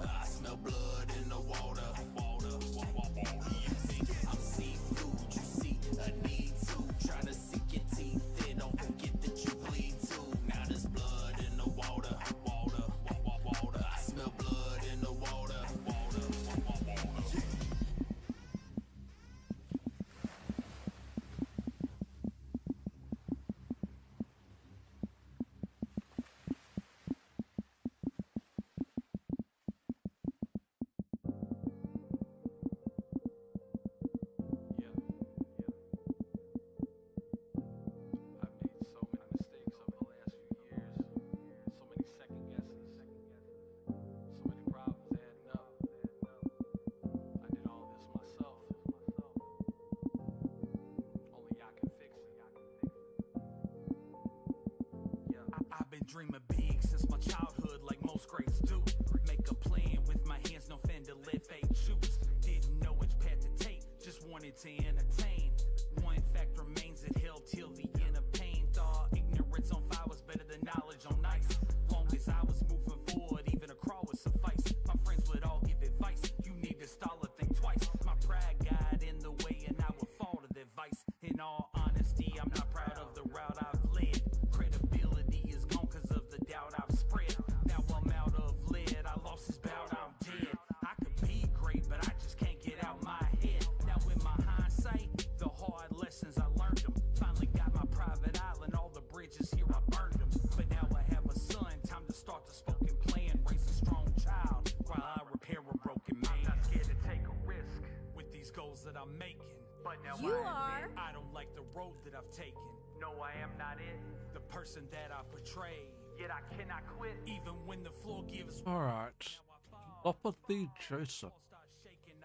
I smell blood in the water. You think I'm seafood? You see a need to try to sink your teeth in. Don't forget that you bleed too. Now there's blood in the water. I smell blood in the water. Dreaming big since my childhood, like most greats do. Make a plan with my hands, no fender, let fate choose. Didn't know which path to take, just wanted to entertain. One fact remains, it held till the end of pain. Thought ignorance on fire was better than knowledge on ice. Long as I was moving forward, even a crawl would suffice. My friends would all give advice, you need to stall a thing twice. My pride got in the way and I would fall to their vice. In all honesty, I'm not proud of the route I've led. Credibility is gone cause of the doubt I've spread. Now I'm out of lead, I lost this bout, I'm dead. I could be great, but I just can't get out my head. Now in my hindsight, the hard lessons I learned them. Finally got my private island, all the bridges here I burned them. But now I have a son, time to start the spoken plan. Raise a strong child while I repair a broken man. I'm not scared to take a risk with these goals that I'm making. But now I don't like the road that I've taken. No, I am not it, the person that I portray. Yet I cannot quit, even when the floor gives. Alright. Apathy Joseph.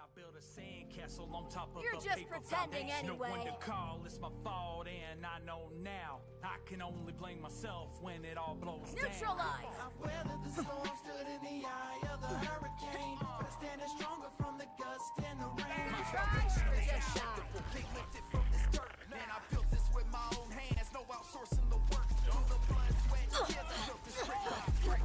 I built a sandcastle on top of You're a just paper pretending foundation. anyway. No one to call, it's my fault, and I know now. I can only blame myself when it all blows Neutralize. down. I've weathered the storm, stood in the eye of the hurricane, but I stand stronger from the gust and the rain. They lifted from this dirt, man. I built this with my own hands, no outsourcing the work. Through the blood, sweat, and tears, I built this brick by brick.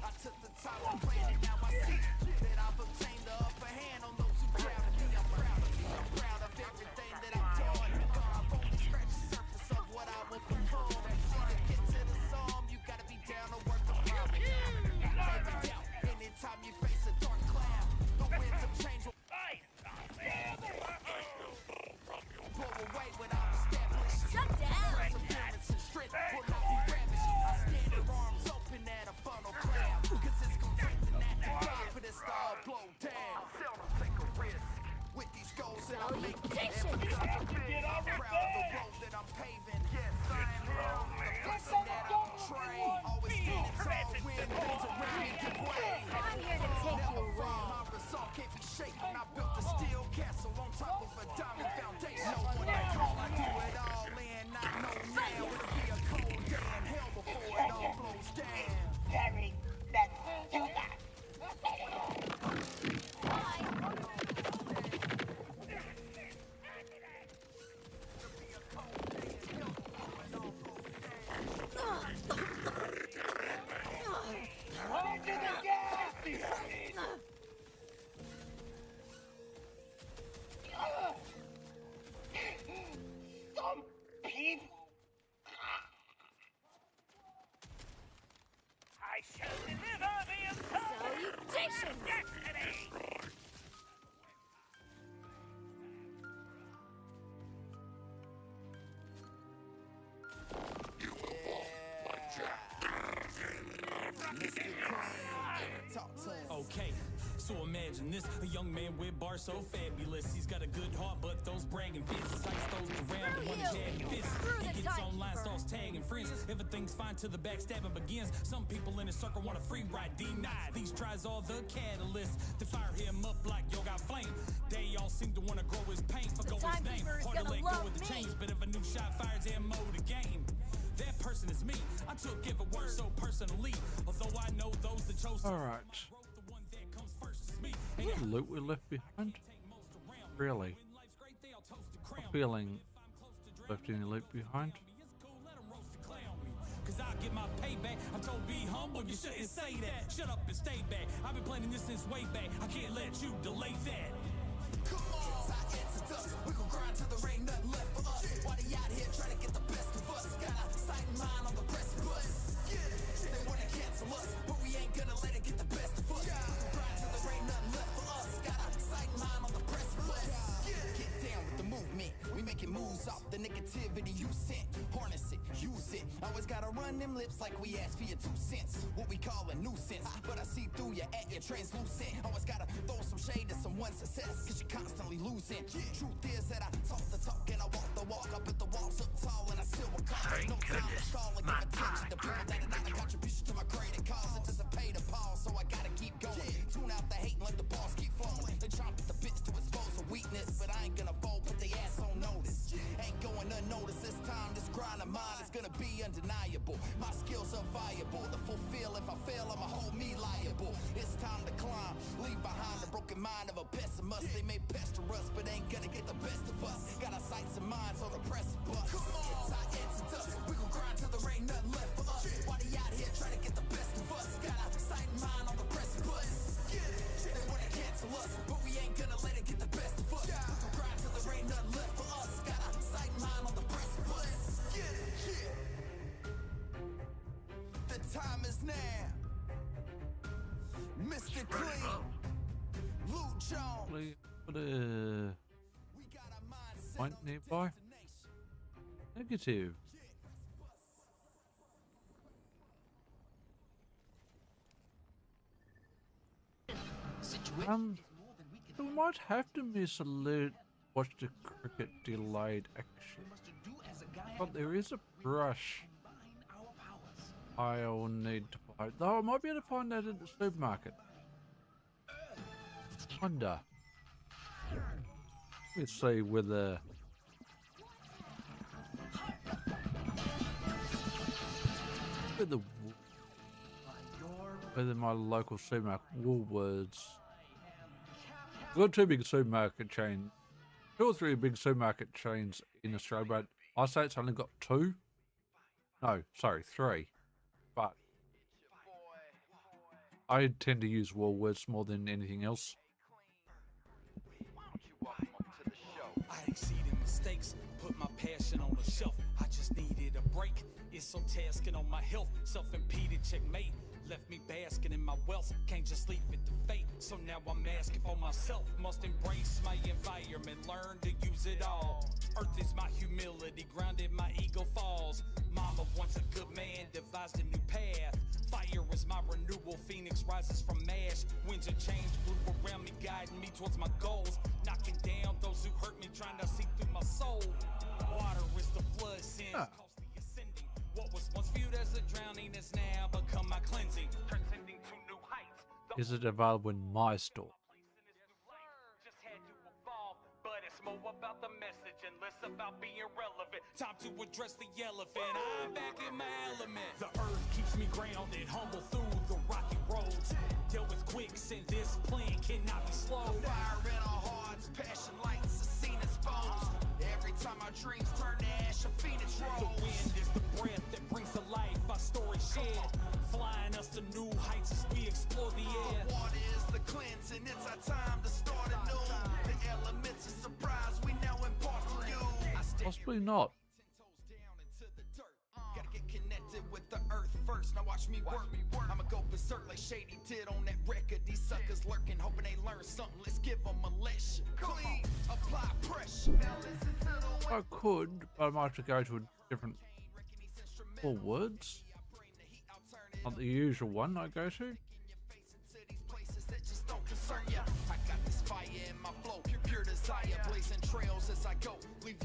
I took the time to plan it, now I see that I've obtained the upper hand on those who doubted me. I'm proud of me, I'm proud of everything that I've done. I've only scratched the surface of what I will become. See, to get to the sum, you gotta be down to work the problem. Every doubt, anytime you face a dark cloud, the winds of change will blow away what I've established. Shut down. Perseverance and strength will not be ravished. I stand with arms open at a funnel cloud, cause it's conflicting at the God for this to all blow down. I'll seldom take a risk with these goals that I'm making. I'm proud of the road that I'm paving. Yes, I am him, the person that I portray. Always standing tall when things around me give way. I'm here to take you away. My resolve can't be shaken. I built a steel castle on top of a diamond foundation. No one to call, I do it all in. I know now it'll be a cold day in hell before it all blows down. Very let's do that. On to the gas, beheaded! Some people. I shall deliver the Salutations! destiny! Okay, so imagine this, a young man with bars so fabulous. He's got a good heart, but those bragging fists, ice those around the one jagged fists. He gets online, starts tagging friends. Everything's fine till the backstabbing begins. Some people in his circle want a free ride, denied. These tries are the catalyst to fire him up like yo got flame. They all seem to want to grow his pain, forgo his name. Hard to let go of the chains, but if a new shot fires ammo the game. That person is me. I took every word so personally. Although I know those that chose to Alright. What loot we left behind? Really? I'm feeling left any loot behind. Cause I'll get my payback. I'm told be humble, you shouldn't say that. Shut up and stay back. I've been planning this since way back. I can't let you delay that. Come on, it's us. We gon' grind till there ain't nothing left for us. Why they out here trying to get the best of us? Got a sight in mind on the precipice. They wanna cancel us, but we ain't gonna let it get the best of us. We gon' grind till there ain't nothing left for us. Got a sight in mind on the precipice. Get down with the movement. We making moves off the negativity you sent. Harness it, use it. Always gotta run them lips like we asked for your 2 cents. What we call a nuisance, but I see through you at your translucent. Always gotta throw some shade to someone's success, cause you're constantly losing. Truth is that I talk the talk and I walk the walk. I put the walls up tall and I still will call. No time to stall and give attention to people that are not a contribution to my greater cause. It doesn't pay to pause, so I gotta keep going. Tune out the hate and let the balls keep flowing. They chomp at the bits to expose a weakness, but I ain't gonna fold, put the ass on notice. Ain't going unnoticed. gonna be undeniable. My skills are viable to fulfill. If I fail, I'ma hold me liable. It's time to climb, leave behind the broken mind of a pessimist. They may pester us, but ain't gonna get the best of us. Got our sights and minds on the precipice. It's our exodus. We gon' grind till there ain't nothing left for us. Why they out here trying to get the best of us? Got our sight and mind on the precipice. They wanna cancel us, but we ain't gonna let it get the best of us. We gon' grind till there ain't nothing left for us. Got our sight and mind on the precipice. The time is now. Mr. Clean, Lou Jones. Put a point nearby. Negative. We might have to miss alert. Watch the cricket delayed action. But there is a brush I'll need to buy. Though I might be able to find that at the supermarket. Wonder. Let's see whether whether my local supermarket, Woolworths. We've got two big supermarket chains, 2 or 3 big supermarket chains in Australia, but I say it's only got 2. No, sorry, 3. But I tend to use Woolworths more than anything else. I exceeded mistakes, put my passion on the shelf. I just needed a break. It's so tasking on my health. Self-impeded checkmate. Left me basking in my wealth. Can't just leave it to fate. So now I'm asking for myself. Must embrace my environment. Learn to use it all. Earth is my humility. Grounded, my ego falls. Mama, once a good man, devised a new path. Fire is my renewal. Phoenix rises from ash. Winds of change blew around me, guiding me towards my goals. Knocking down those who hurt me, trying to see through my soul. Water is the flood, sins costly ascending. What was once viewed as a drowning has now become my cleansing. Transcending to new heights. Is it available in my store? Just had to evolve, but it's more about the message and less about being relevant. Time to address the elephant. I'm back in my element. The earth keeps me grounded, humble through the rocky roads. Dealt with quicksand, this plan cannot be slowed. Fire in our hearts, passion lights, a scene exposed. Every time our dreams turn to ash, a phoenix rolls. The wind is the breath that brings to life our story shared, flying us to new heights as we explore the air. Water is the cleansing, it's our time to start anew. The elements of surprise we now impart to you. Possibly not. Gotta get connected with the earth first. Now watch me work. I'ma go berserk like Shady did on that record. These suckers lurking, hoping they learn something. Let's give them a lesson. Clean, apply pressure. Now listen to the I could, but I might have to go to a different Woolworths. Not the usual one I go to.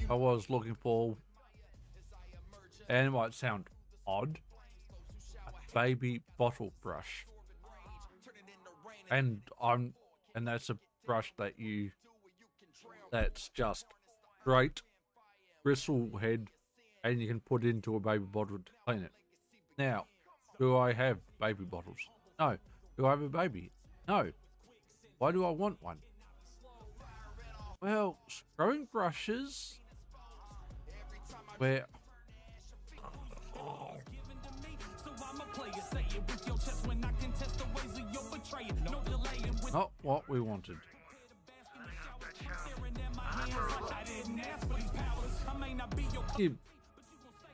I was looking for, and it might sound odd, a baby bottle brush. And that's a brush that's just straight bristle head, and you can put into a baby bottle to clean it. Now, do I have baby bottles? No. Do I have a baby? No. Why do I want one? Well, scrubbing brushes, where not what we wanted.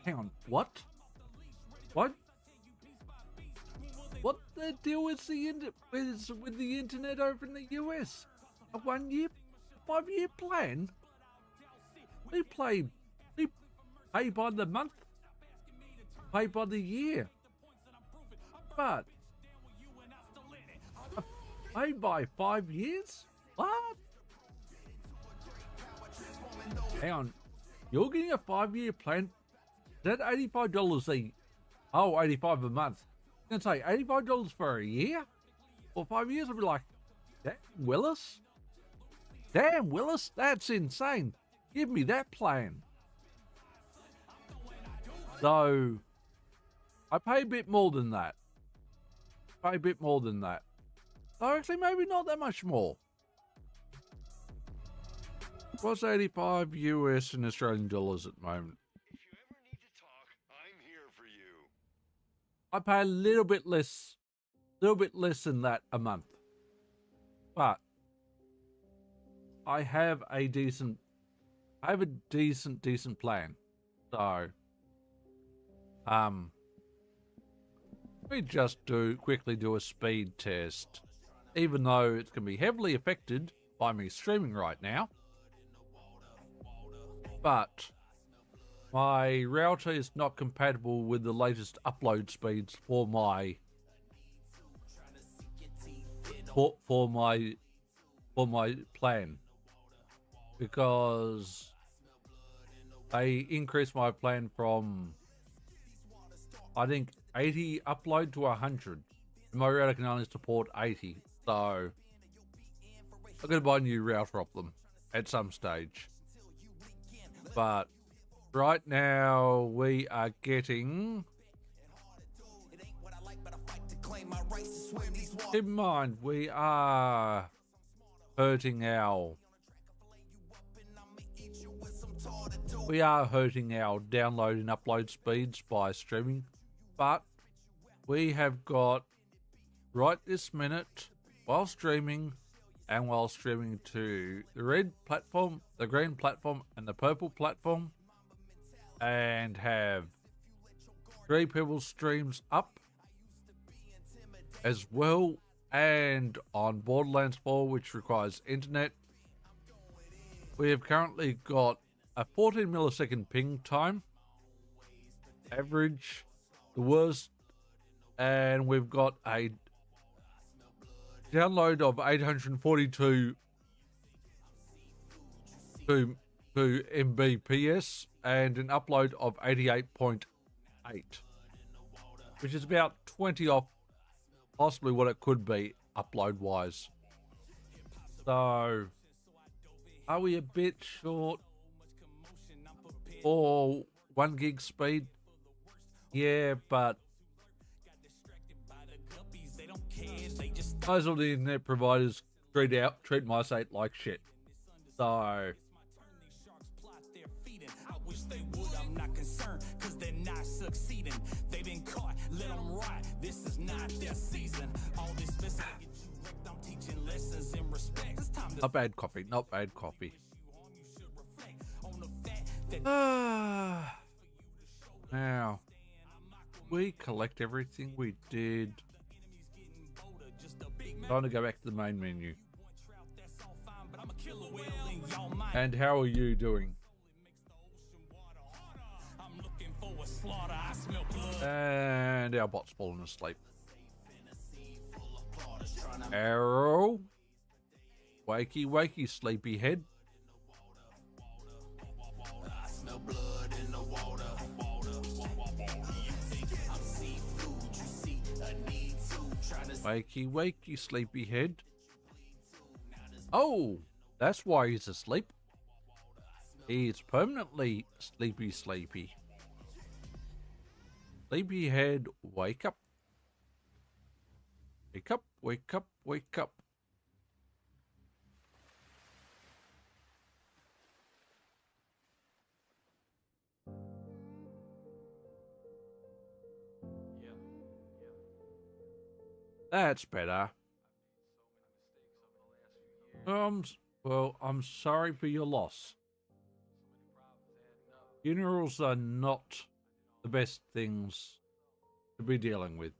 Hang on, what? What? What the deal is with the internet over in the US? A 5-year plan? We pay by the month, pay by the year, but pay by 5 years? What? Hang on, you're getting a 5-year plan? Is that $85 $85 a month? I'm gonna say $85 for a year? For 5 years? I'll be like, damn, Willis? Damn, Willis, that's insane. Give me that plan. So I pay a bit more than that. Pay a bit more than that. So actually, maybe not that much more. What's 85 US in Australian dollars at the moment? If you ever need to talk, I'm here for you. I pay a little bit less than that a month. But I have a decent plan. So we just quickly do a speed test. Even though it's going to be heavily affected by me streaming right now. But my router is not compatible with the latest upload speeds for my plan, because they increased my plan from, I think, 80 upload to 100. My router can only support 80, so I'm going to buy a new router off them at some stage. But right now we are getting, keep in mind, we are hurting our download and upload speeds by streaming, but we have got, right this minute, while streaming to the red platform, the green platform, and the purple platform, and have 3 people's streams up as well, and on Borderlands 4, which requires internet, we have currently got a 14 millisecond ping time average, the worst, and we've got a download of 842 Mbps and an upload of 88.8, which is about 20 off possibly what it could be upload wise. So are we a bit short for 1 gig speed? Yeah, but most of the internet providers treat my site like shit. So I wish they would, I'm not concerned, cause they're not succeeding. They've been caught, let them rot. This is not their season. All this mess I get you wrecked, I'm teaching lessons in respect. It's time to not bad coffee. Now we collect everything we did. Time to go back to the main menu. And how are you doing? And our bot's fallen asleep. Arrow. Wakey, wakey, sleepyhead. Wakey, wakey, sleepyhead. Oh, that's why he's asleep. He's permanently sleepy. Sleepyhead, wake up. Wake up, wake up, wake up. That's better. Well, I'm sorry for your loss. Funerals are not the best things to be dealing with.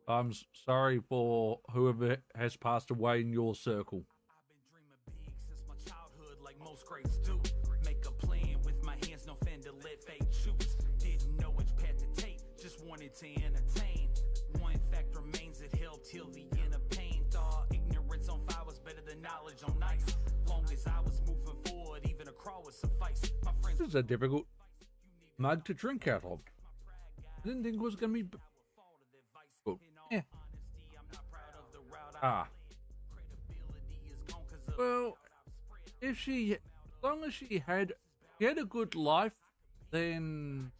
I'm sorry for whoever has passed away in your circle. I've been dreaming big since my childhood, like most greats do. Make a plan with my hands, no fender, let fate choose. Didn't know which path to take, just wanted to entertain. One fact remains, it held till the end of pain. Thought ignorance on fire was better than knowledge on ice. Long as I was moving forward, even a crawl would suffice. My friends, this is a difficult mug to drink out of. I didn't think it was going to be good. Yeah. Ah. Well, if she, as long as she had a good life, then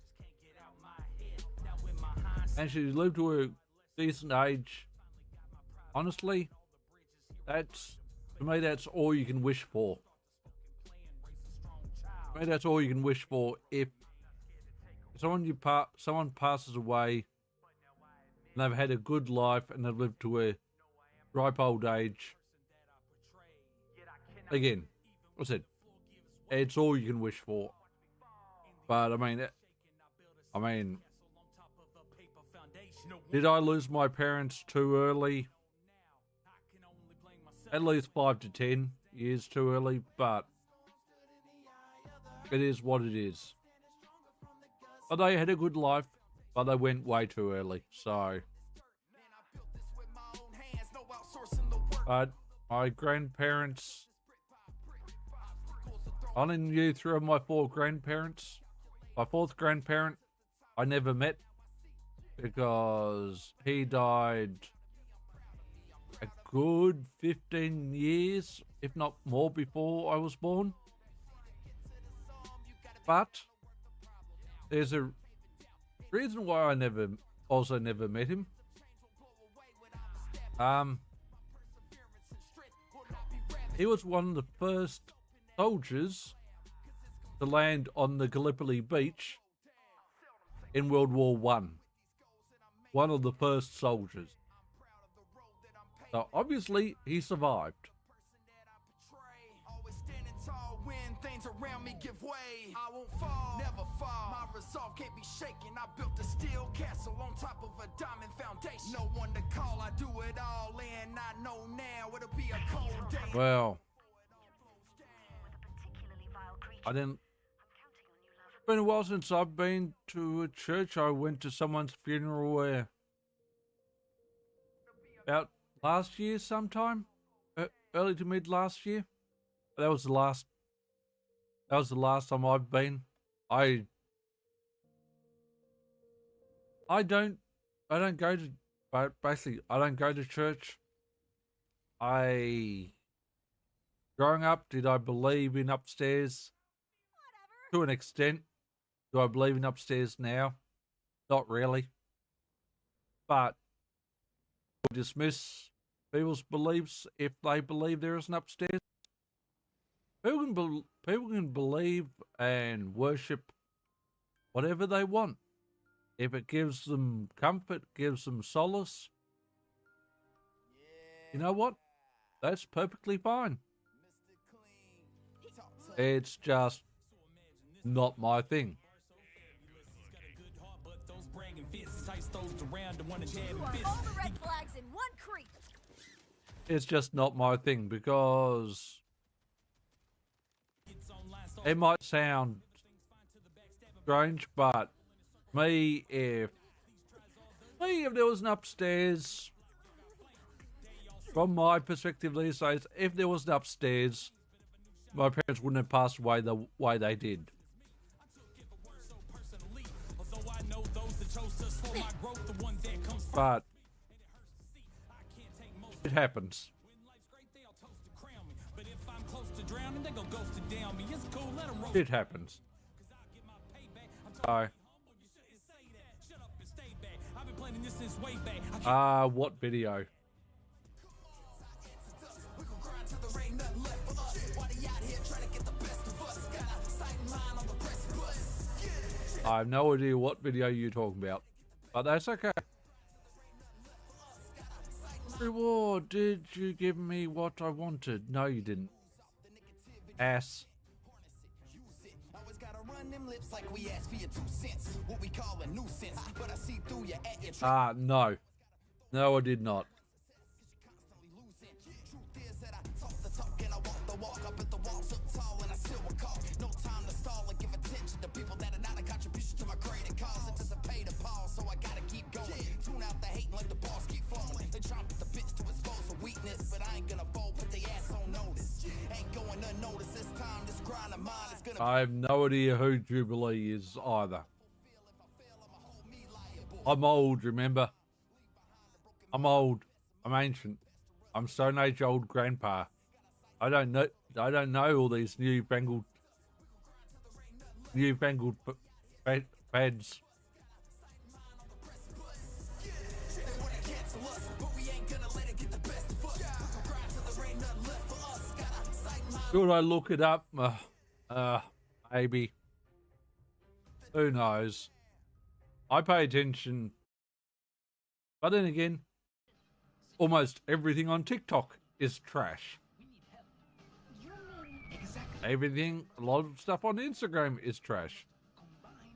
and she lived to a decent age, honestly, that's, to me, that's all you can wish for. To me, that's all you can wish for. If someone passes away and they've had a good life and they've lived to a ripe old age, again, I said, it's all you can wish for. But I mean, did I lose my parents too early? At least 5 to 10 years too early, but it is what it is. But they had a good life, but they went way too early, so. But my grandparents, I only knew 3 of my 4 grandparents. My 4th grandparent, I never met because he died a good 15 years, if not more, before I was born. But there's a reason why I never met him. He was one of the first soldiers to land on the Gallipoli beach in World War I. One of the first soldiers. So obviously he survived. Things around me give way. I won't fall, never fall. My resolve can't be shaken. I built a steel castle on top of a diamond foundation. No one to call, I do it all in. I know now it'll be a cold day. Well, I didn't. It's been a while since I've been to a church. I went to someone's funeral about last year sometime, early to mid last year. That was the last time I've been. I don't go to, but basically I don't go to church. Growing up, did I believe in upstairs? To an extent. Do I believe in upstairs now? Not really. But I dismiss people's beliefs if they believe there is an upstairs. People can believe and worship whatever they want. If it gives them comfort, gives them solace, you know what? That's perfectly fine. It's just not my thing. All the red flags in one creek. It's just not my thing because it might sound strange, but if there was an upstairs, from my perspective these days, if there was an upstairs, my parents wouldn't have passed away the way they did. But it happens. It happens. What video? I have no idea what video you're talking about, but that's okay. Reward, did you give me what I wanted? No, you didn't. Ass. No. No, I did not. I have no idea who Jubilee is either. I'm old, remember? I'm old. I'm ancient. I'm Stone Age old grandpa. I don't know all these newfangled fads. Should I look it up? Maybe. Who knows? I pay attention. But then again, almost everything on TikTok is trash. Everything, a lot of stuff on Instagram is trash.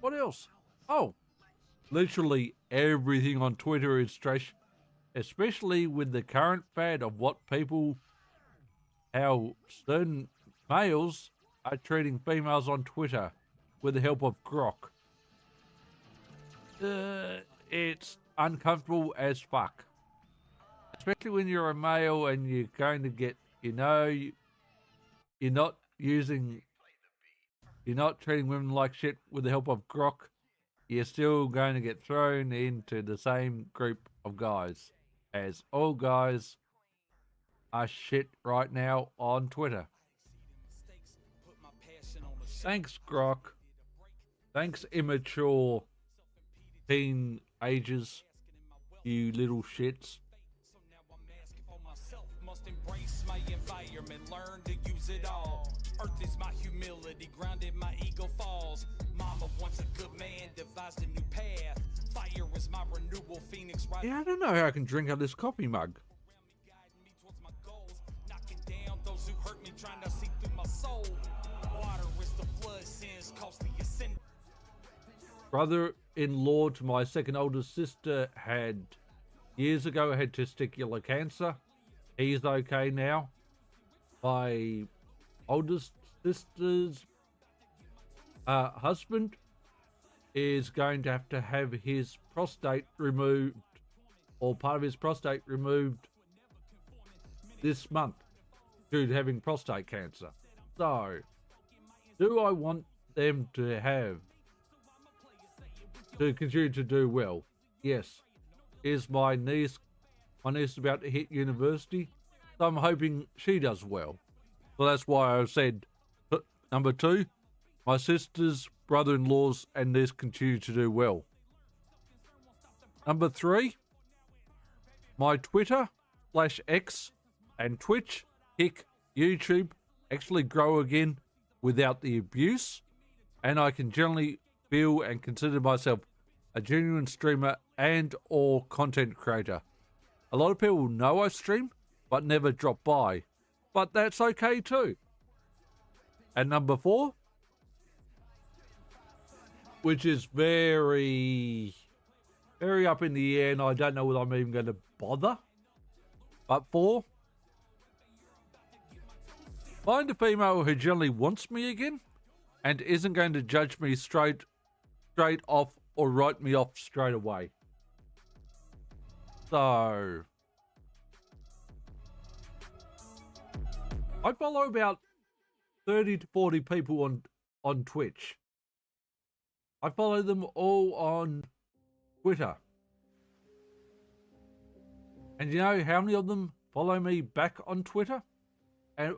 What else? Oh, literally everything on Twitter is trash, especially with the current fad of how certain males are treating females on Twitter with the help of Grok. It's uncomfortable as fuck. Especially when you're a male and you're going to get, you're not treating women like shit with the help of Grok. You're still going to get thrown into the same group of guys, as all guys are shit right now on Twitter. Thanks, Grok. Thanks, immature teenagers, you little shits. Embrace my environment, learn to use it all. Earth is my humility, grounded my ego falls. Mama wants a good man, devised a new path. Fire is my renewal, phoenix rising. Yeah, I don't know how I can drink out of this coffee mug. Knocking down those who hurt me, trying to see through my soul. Water is the flood, sins cost the ascend. Brother-in-law to my second oldest sister years ago had testicular cancer. He's okay now. My oldest sister's husband is going to have his prostate removed, or part of his prostate removed, this month due to having prostate cancer. So, do I want them to continue to do well? Yes. Is my niece about to hit university, so I'm hoping she does well. So that's why I said number 2, my sisters, brother-in-laws, and niece continue to do well. Number 3, my Twitter /X and Twitch, Kick, YouTube actually grow again without the abuse, and I can generally feel and consider myself a genuine streamer and or content creator. A lot of people know I stream, but never drop by. But that's okay too. And number 4, which is very, very up in the air, and I don't know whether I'm even going to bother. But 4, find a female who generally wants me again and isn't going to judge me straight off or write me off straight away. So, I follow about 30 to 40 people on Twitch. I follow them all on Twitter. And you know how many of them follow me back on Twitter?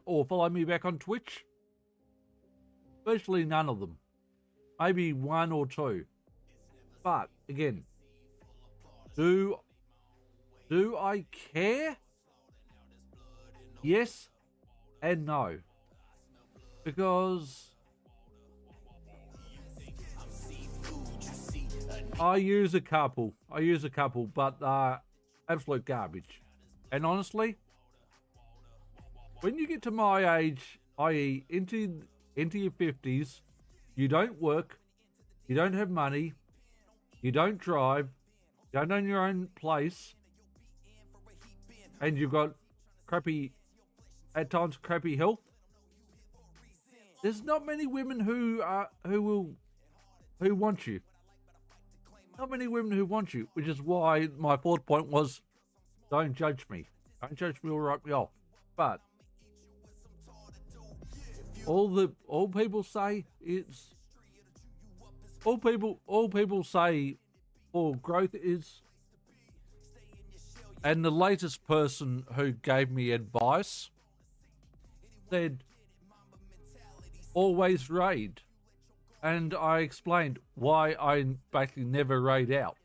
Or follow me back on Twitch? Virtually none of them. Maybe 1 or 2. But, again, do I care? Yes and no. Because I use a couple, but they're absolute garbage. And honestly, when you get to my age, i.e. into your 50s, you don't work, you don't have money, you don't drive, you don't own your own place, and you've got at times crappy health. There's not many women who want you. Not many women who want you, which is why my 4th point was, don't judge me. Don't judge me or write me off. But all people say for growth is, and the latest person who gave me advice said, always raid. And I explained why I basically never raid out.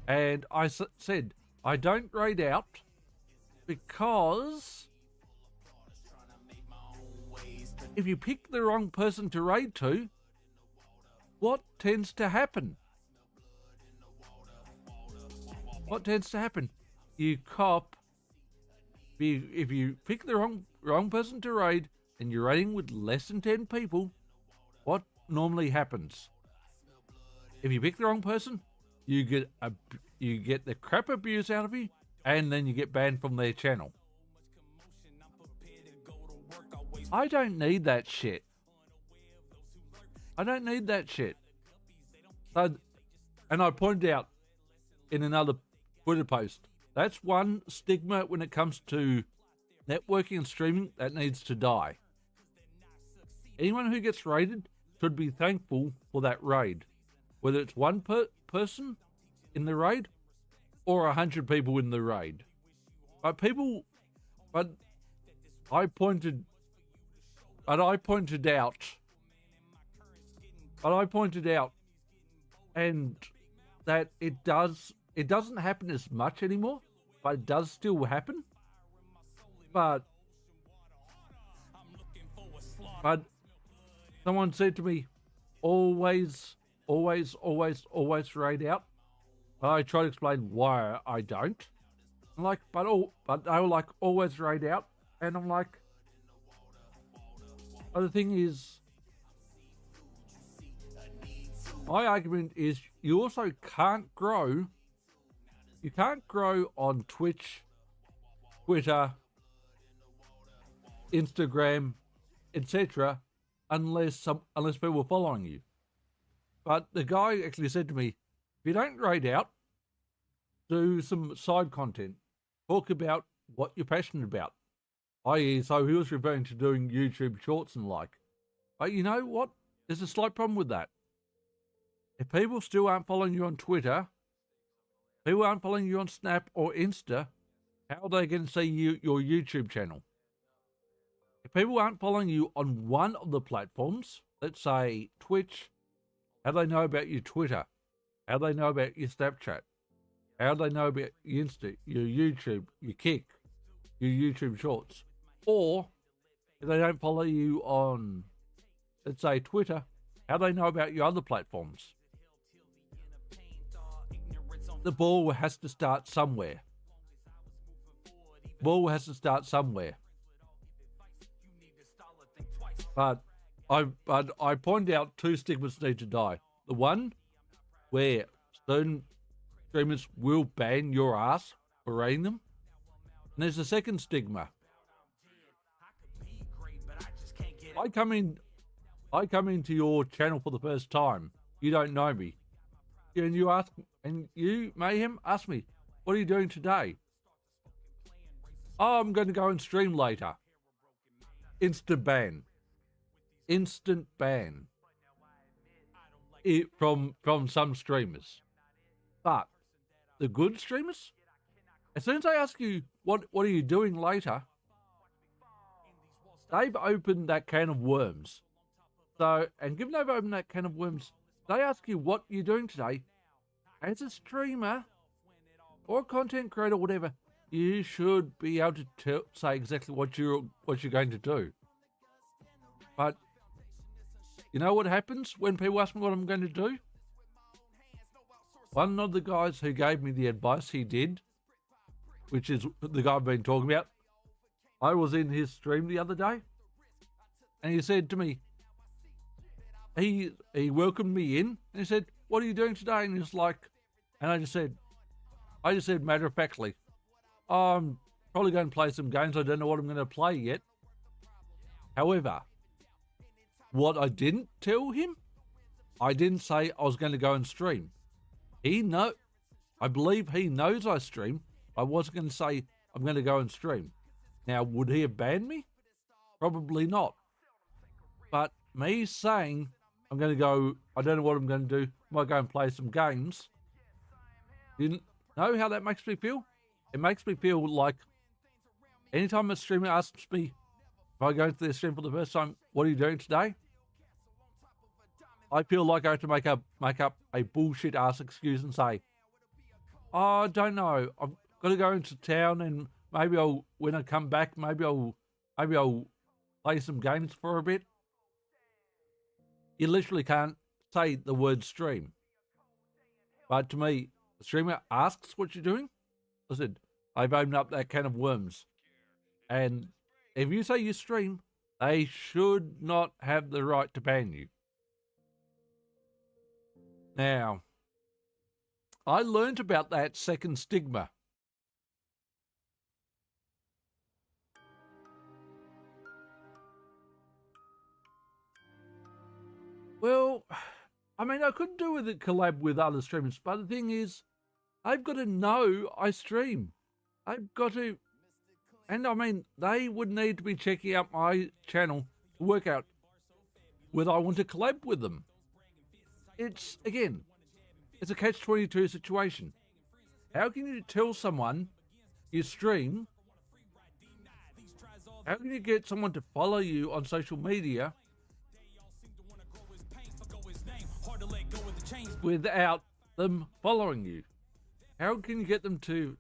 And I said, I don't raid out because if you pick the wrong person to raid to, what tends to happen? What tends to happen? You cop. If you pick the wrong person to raid and you're raiding with less than 10 people, what normally happens? If you pick the wrong person, you get the crap abuse out of you, and then you get banned from their channel. I don't need that shit. I don't need that shit. So, and I pointed out in another Twitter post, that's one stigma when it comes to networking and streaming that needs to die. Anyone who gets raided should be thankful for that raid, whether it's one person in the raid or 100 people in the raid. But I pointed out, and that it doesn't happen as much anymore, but it does still happen. But someone said to me, always raid out. I try to explain why I don't. I'm like, but they were like, always raid out, and I'm like, but the thing is, my argument is you also can't grow. You can't grow on Twitch, Twitter, Instagram, etc., unless people are following you. But the guy actually said to me, if you don't raid out, do some side content. Talk about what you're passionate about. I.e., so he was referring to doing YouTube shorts and like. But you know what? There's a slight problem with that. If people still aren't following you on Twitter, people aren't following you on Snap or Insta, how are they going to see your YouTube channel? If people aren't following you on one of the platforms, let's say Twitch, how do they know about your Twitter? How do they know about your Snapchat? How do they know about your Insta, your YouTube, your Kick, your YouTube Shorts? Or if they don't follow you on, let's say Twitter, how do they know about your other platforms? The ball has to start somewhere. Ball has to start somewhere. But I point out two stigmas need to die. The one where certain streamers will ban your ass for raiding them. And there's a second stigma. I come into your channel for the first time. You don't know me. And you, Mayhem, ask me, what are you doing today? Oh, I'm going to go and stream later. Instant ban. Instant ban. From some streamers. But the good streamers, as soon as I ask you, what are you doing later? They've opened that can of worms. So, and given they've opened that can of worms, they ask you what you're doing today. As a streamer or a content creator, whatever, you should be able to say exactly what you're going to do. But you know what happens when people ask me what I'm going to do? One of the guys who gave me the advice he did, which is the guy I've been talking about, I was in his stream the other day, and he said to me, he welcomed me in, and he said, what are you doing today? And he was like, and I just said matter of factly, I'm probably going to play some games. I don't know what I'm going to play yet. However, what I didn't tell him, I didn't say I was going to go and stream. I believe he knows I stream. I wasn't going to say I'm going to go and stream. Now, would he have banned me? Probably not. But me saying I'm going to go, I don't know what I'm going to do, I might go and play some games. You know how that makes me feel? It makes me feel like anytime a streamer asks me, if I go into their stream for the first time, what are you doing today? I feel like I have to make up a bullshit ass excuse and say, oh, I don't know, I've got to go into town, and maybe when I come back, maybe I'll play some games for a bit, you literally can't say the word stream. But to me, the streamer asks what you're doing. Listen, I've opened up that can of worms. And if you say you stream, they should not have the right to ban you. Now, I learnt about that second stigma. Well, I mean, I could do with a collab with other streamers, but the thing is, I've got to know I stream. I've got to, and I mean, they would need to be checking out my channel to work out whether I want to collab with them. It's, again, it's a catch-22 situation. How can you tell someone you stream? How can you get someone to follow you on social media without them following you? How can you get them to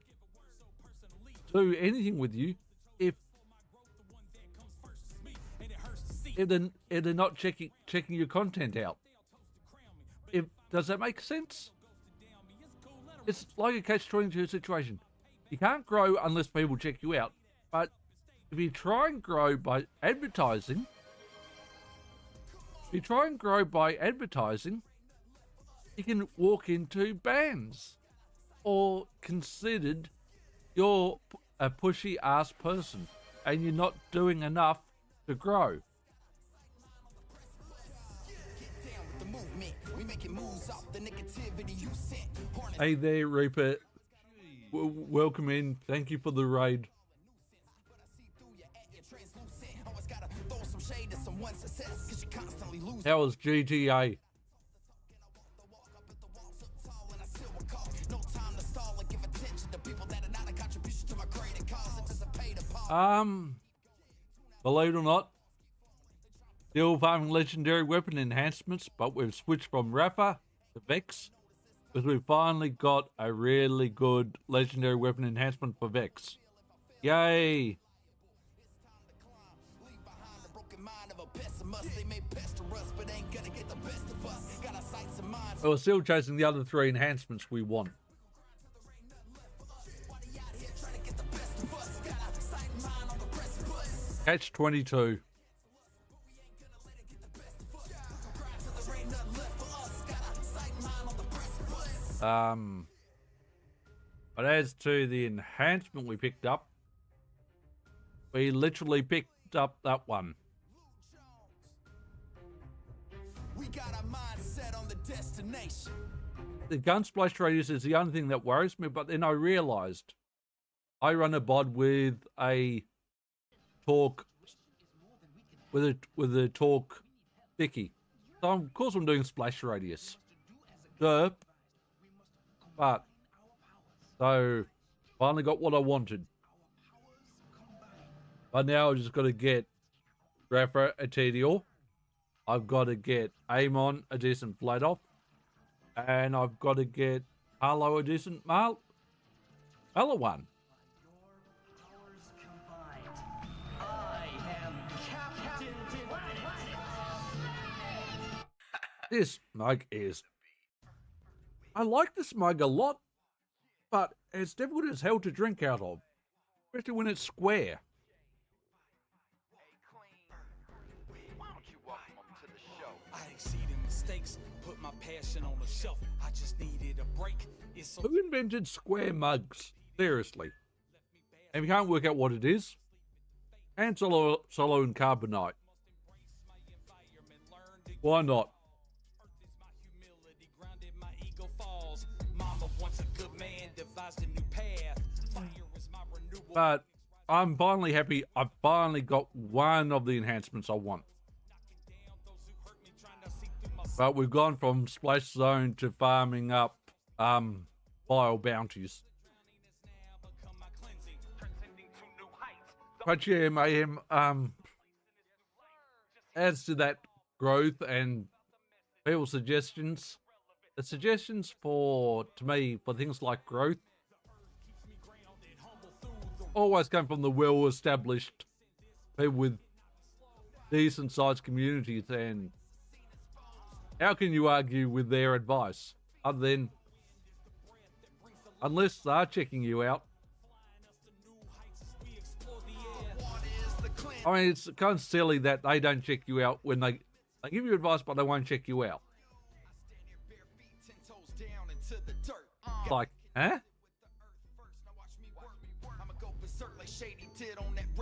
do anything with you if they're not checking your content out? Does that make sense? It's like a catch-22 situation. You can't grow unless people check you out. But if you try and grow by advertising, you can walk into bans or considered you're a pushy ass person and you're not doing enough to grow. Hey there, Reaper. Welcome in. Thank you for the raid. How was GTA? Believe it or not, still farming legendary weapon enhancements, but we've switched from Rapper to Vex because we finally got a really good legendary weapon enhancement for Vex. Yay! We're still chasing the other 3 enhancements we want. Catch-22. But as to the enhancement we picked up, we literally picked up that one. We got a mindset on the destination. The gun splash radius is the only thing that worries me, but then I realized I run a bod with a torque with a torque sticky. So of course I'm doing splash radius. Derp. But so finally got what I wanted. But now I've just got to get Rafa a TDO. I've got to get Amon a decent flat off. And I've got to get Harlow a decent Mallow one. This mug is... I like this mug a lot, but it's difficult as hell to drink out of, especially when it's square. I exceeded mistakes, put my passion on the shelf. I just needed a break. Who invented square mugs? Seriously. If you can't work out what it is, Han Solo and Carbonite. Why not? But I'm finally happy. I finally got one of the enhancements I want. But we've gone from Splash Zone to farming up Vile bounties. But yeah, Mayhem, adds to that growth and people's suggestions. The suggestions to me, for things like growth, always come from the well-established people with decent sized communities, and how can you argue with their advice other than unless they're checking you out? I mean, it's kind of silly that they don't check you out when they give you advice, but they won't check you out. Like, huh?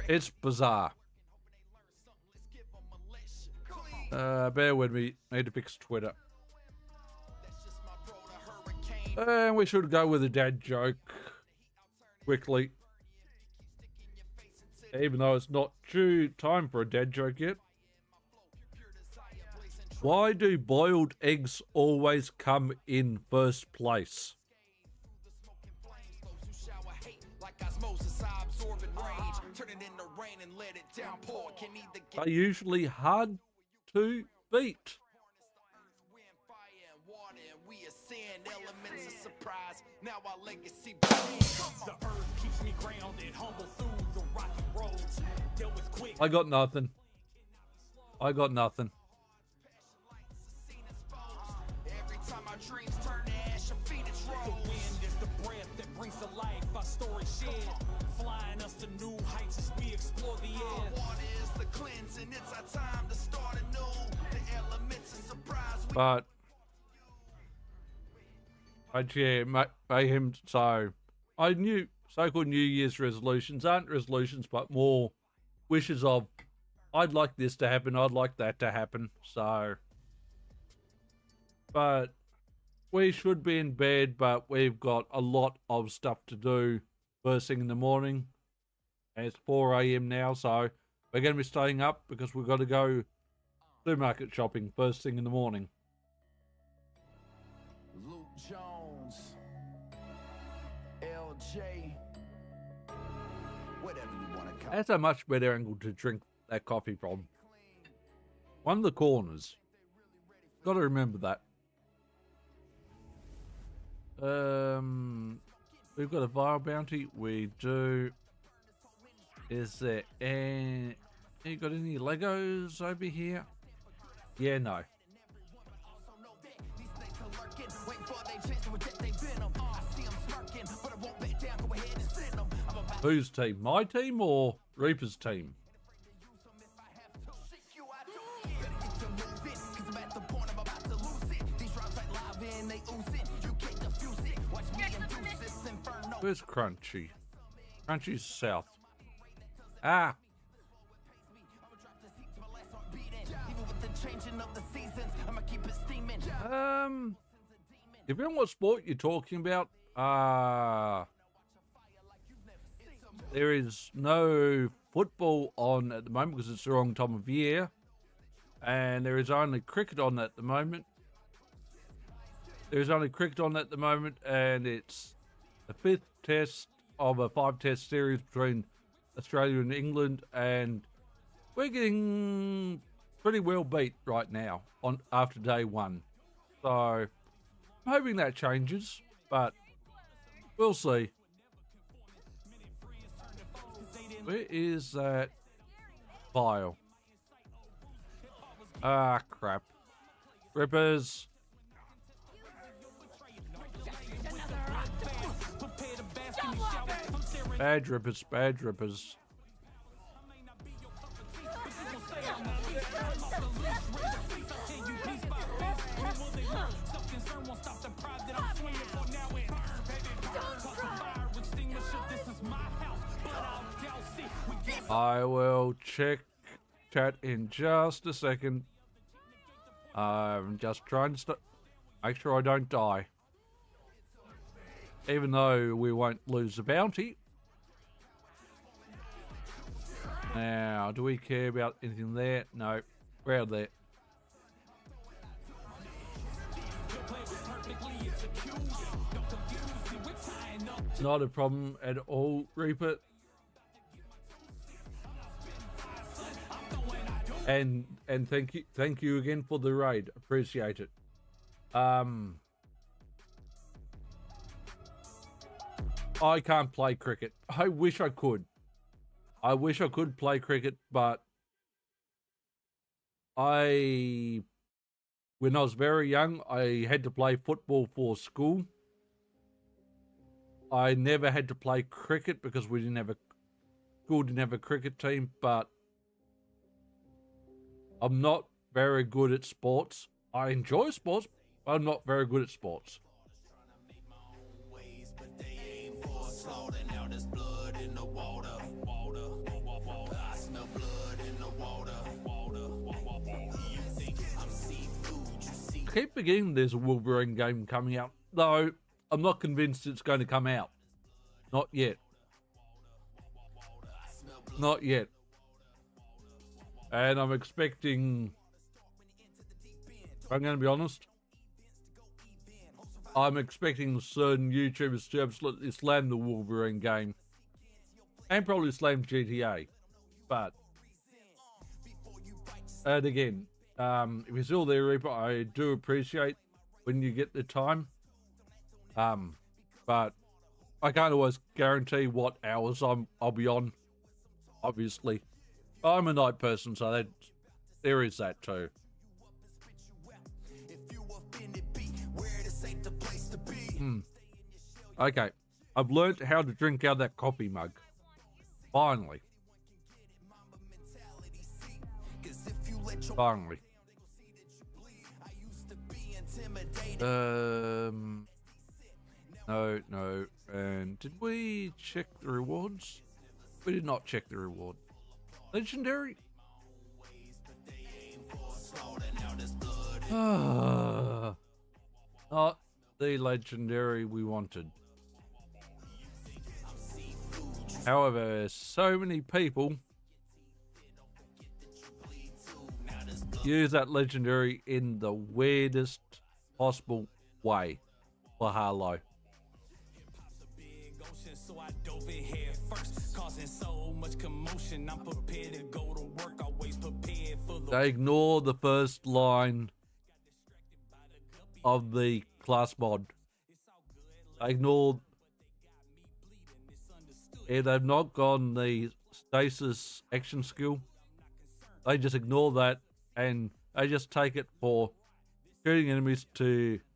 It's bizarre. Bear with me. Need to fix Twitter. And we should go with a dad joke quickly. Even though it's not due time for a dad joke yet. Why do boiled eggs always come in first place? They're usually hard to beat. I got nothing. I got nothing. Every time my dreams turn to ash, a phoenix rolls. The wind is the breath that brings to life our story shared, flying us to new heights as we explore the air. Water is the cleansing, it's our time to start anew. The elements of surprise. But mayhem. So I knew so-called New Year's resolutions aren't resolutions, but more wishes of, I'd like this to happen, I'd like that to happen. So, but we should be in bed, but we've got a lot of stuff to do first thing in the morning. And it's 4 a.m. now, so we're going to be staying up because we've got to go supermarket shopping first thing in the morning. Luke Jones, LJ, whatever you want to call it. That's a much better angle to drink that coffee from. One of the corners. Got to remember that. We've got a Vile bounty. We do. Is there any... You got any Legos over here? Yeah, no. Whose team? My team or Reaper's team? Where's Crunchy? Crunchy's south. Ah! Depending on what sport you're talking about, there is no football on at the moment because it's the wrong time of year. And there is only cricket on at the moment. There's only cricket on at the moment, and it's the 5th test of a 5-test series between Australia and England, and we're getting pretty well beat right now after day 1. So I'm hoping that changes, but we'll see. Where is that Vile? Ah, crap. Rippers. Bad rippers, bad rippers. I will check chat in just a second. I'm just trying to make sure I don't die. Even though we won't lose the bounty. Now, do we care about anything there? No, we're out there. Not a problem at all, Reaper. And thank you again for the raid. Appreciate it. I can't play cricket. I wish I could. I wish I could play cricket, but when I was very young, I had to play football for school. I never had to play cricket because school didn't have a cricket team, but I'm not very good at sports. I enjoy sports, but I'm not very good at sports. I keep forgetting there's a Wolverine game coming out, though I'm not convinced it's going to come out. Not yet. Not yet. And I'm expecting, I'm going to be honest, I'm expecting certain YouTubers to absolutely slam the Wolverine game. And probably slam GTA. But, and again, if you're still there, Reaper, I do appreciate when you get the time. But I can't always guarantee what hours I'll be on, obviously. I'm a night person, so there is that too. Okay, I've learnt how to drink out of that coffee mug. Finally. Finally. No. And did we check the rewards? We did not check the reward. Legendary? Not the legendary we wanted. However, so many people use that legendary in the weirdest possible way for Harlow. They ignore the first line of the class mod. They ignore. Yeah, they've not gotten the stasis action skill. They just ignore that and they just take it for shooting enemies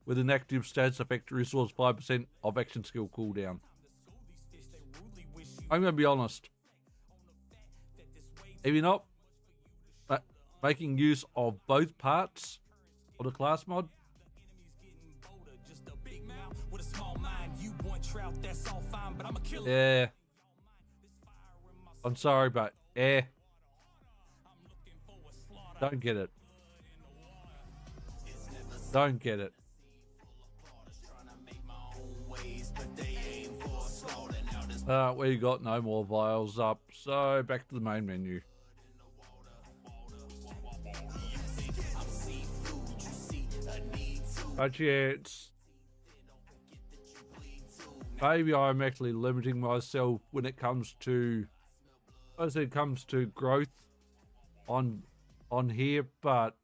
with an active status effect to resource 5% of action skill cooldown. I'm going to be honest. If you're not making use of both parts of the class mod, yeah, I'm sorry, but don't get it. Don't get it. We got no more vials up, so back to the main menu. But yeah, maybe I'm actually limiting myself when it comes to, as it comes to growth on here, but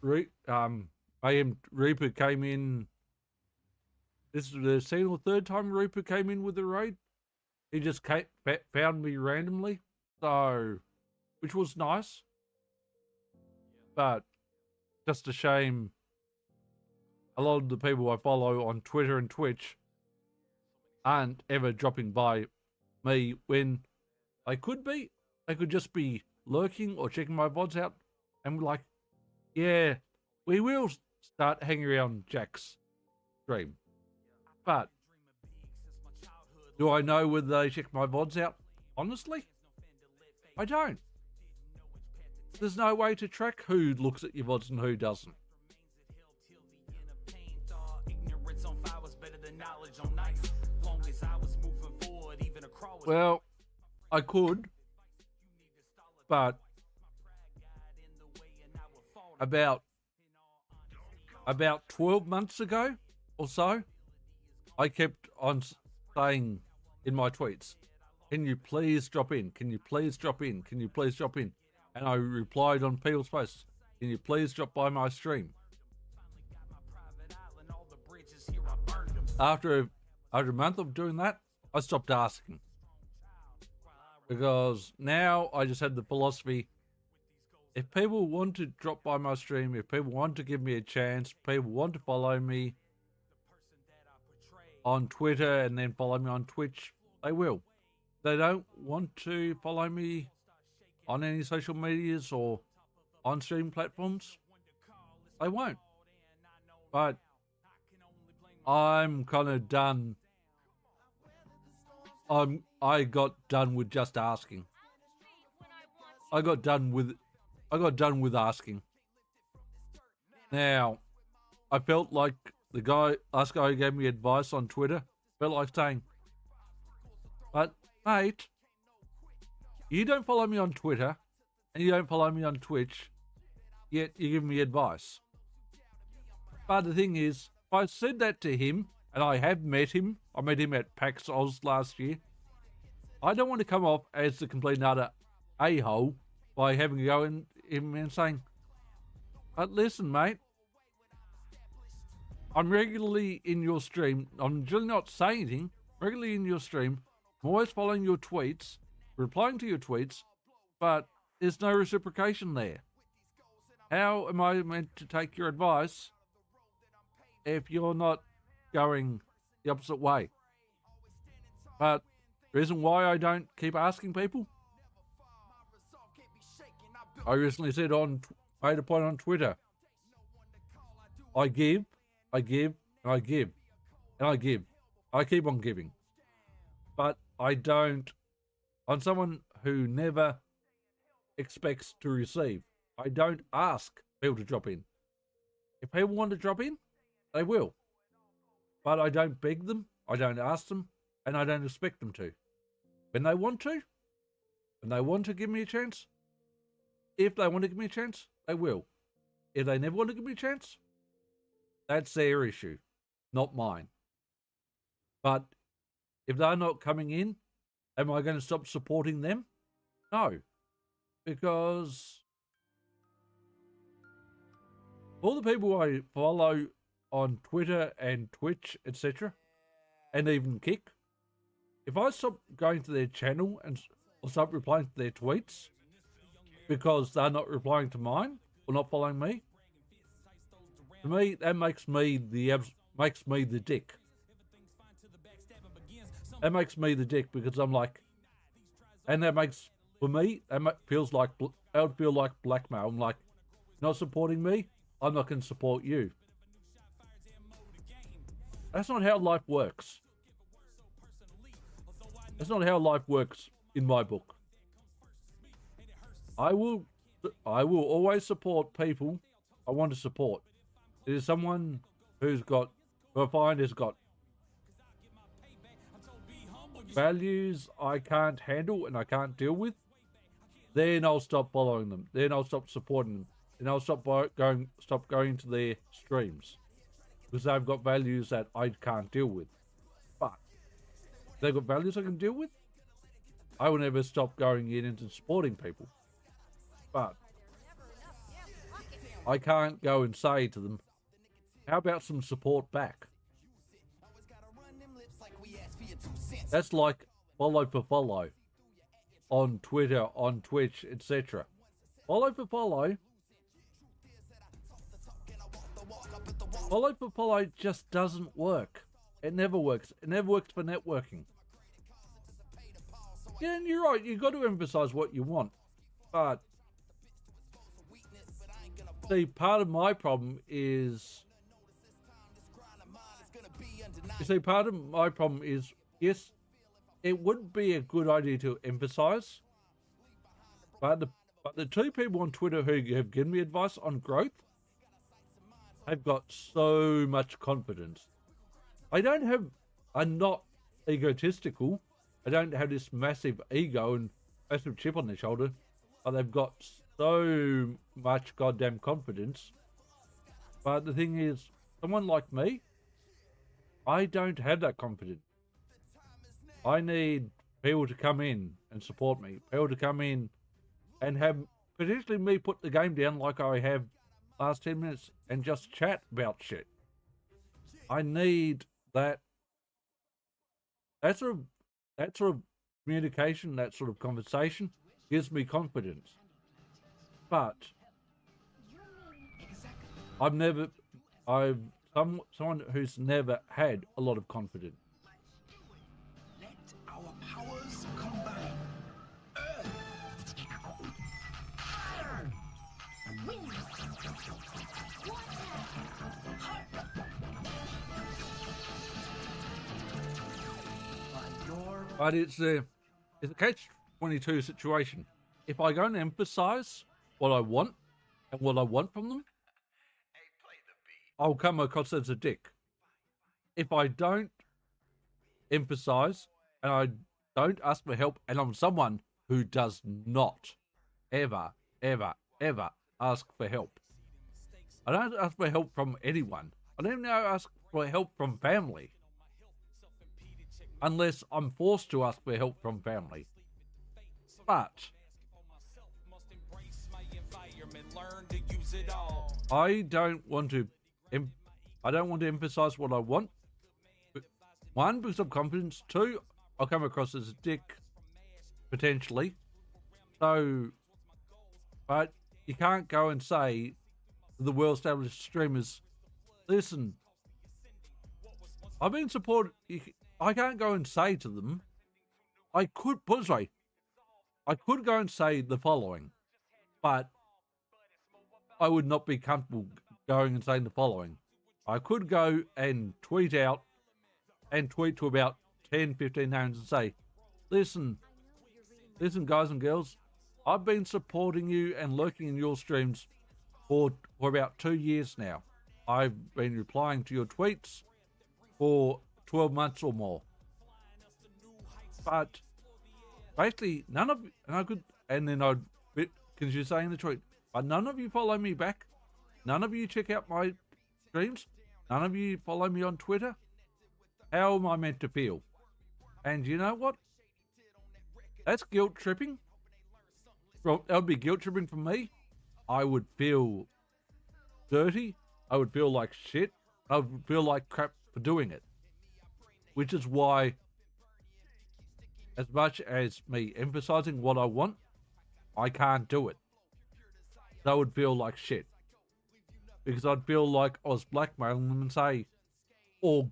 AM Reaper came in. This is the second or third time Reaper came in with the raid. He just found me randomly, so which was nice, but just a shame. A lot of the people I follow on Twitter and Twitch aren't ever dropping by me when they could be. They could just be lurking or checking my VODs out, and we're like, yeah, we will start hanging around Jack's stream. But do I know whether they check my VODs out? Honestly, I don't. There's no way to track who looks at your VODs and who doesn't. Well, I could, but about 12 months ago or so, I kept on saying in my tweets, can you please drop in? Can you please drop in? Can you please drop in? And I replied on people's posts, can you please drop by my stream? After a month of doing that, I stopped asking. Because now I just had the philosophy, if people want to drop by my stream, if people want to give me a chance, people want to follow me on Twitter and then follow me on Twitch, they will. They don't want to follow me on any social medias or on stream platforms, they won't. But I'm kind of done. I got done with just asking. I got done with asking. Now, I felt like last guy who gave me advice on Twitter, felt like saying, but mate, you don't follow me on Twitter and you don't follow me on Twitch, yet you give me advice. But the thing is, I said that to him, and I have met him. I met him at PAX Oz last year. I don't want to come off as the complete and utter a-hole by having a go in him and saying, but listen, mate, I'm regularly in your stream. I'm really not saying anything. Regularly in your stream. I'm always following your tweets, replying to your tweets, but there's no reciprocation there. How am I meant to take your advice if you're not going the opposite way? But the reason why I don't keep asking people, I recently said made a point on Twitter, I give, and I give, and I give. I keep on giving. But I don't, I'm someone who never expects to receive. I don't ask people to drop in. If people want to drop in, they will. But I don't beg them, I don't ask them, and I don't expect them to. When they want to give me a chance, if they want to give me a chance, they will. If they never want to give me a chance, that's their issue, not mine. But if they're not coming in, am I going to stop supporting them? No. Because all the people I follow on Twitter and Twitch, etc., and even Kick, if I stop going to their channel and or stop replying to their tweets because they're not replying to mine or not following me, to me that makes me the dick. That makes me the dick because I'm like, and that makes, for me, that would feel like blackmail. I'm like, not supporting me, I'm not going to support you. That's not how life works. That's not how life works in my book. I will always support people I want to support. There's someone who I find has got values I can't handle and I can't deal with, then I'll stop following them. Then I'll stop supporting them. Then I'll stop going to their streams because they've got values that I can't deal with. But if they've got values I can deal with, I will never stop going in and supporting people. But I can't go and say to them, how about some support back? That's like follow for follow on Twitter, on Twitch, etc. Follow for follow. Follow for follow just doesn't work. It never works. It never works for networking. Yeah, and you're right. You've got to emphasize what you want. But see, part of my problem is... yes, it would be a good idea to emphasize, but the two people on Twitter who have given me advice on growth have got so much confidence. I'm not egotistical. I don't have this massive ego and massive chip on their shoulder, but they've got so much goddamn confidence. But the thing is, someone like me, I don't have that confidence. I need people to come in and support me. People to come in and have potentially me put the game down like I have last 10 minutes and just chat about shit. I need that sort of communication, that sort of conversation gives me confidence. But someone who's never had a lot of confidence. Let our powers combine. Fire! Wind! But it's a catch-22 situation. If I go and emphasize what I want and what I want from them, I'll come across as a dick. If I don't emphasize and I don't ask for help, and I'm someone who does not ever, ever, ever ask for help. I don't ask for help from anyone. I don't even ask for help from family. Unless I'm forced to ask for help from family. But I don't want to emphasize what I want. One, because of confidence. Two, I'll come across as a dick, potentially. So, but you can't go and say to the well-established streamers, listen, I've been supported. I can't go and say to them, I could go and say the following, but I would not be comfortable going and saying the following. I could go and tweet to about 10, 15 names and say, listen guys and girls, I've been supporting you and lurking in your streams for about 2 years now. I've been replying to your tweets for 12 months or more. But basically, none of, and I could, and then I'd, because you're saying the tweet, but none of you follow me back. None of you check out my streams. None of you follow me on Twitter. How am I meant to feel? And you know what? That's guilt tripping. That would be guilt tripping for me. I would feel dirty. I would feel like shit. I would feel like crap for doing it. Which is why, as much as me emphasizing what I want, I can't do it. That would feel like shit. Because I'd feel like I was blackmailing them and say, or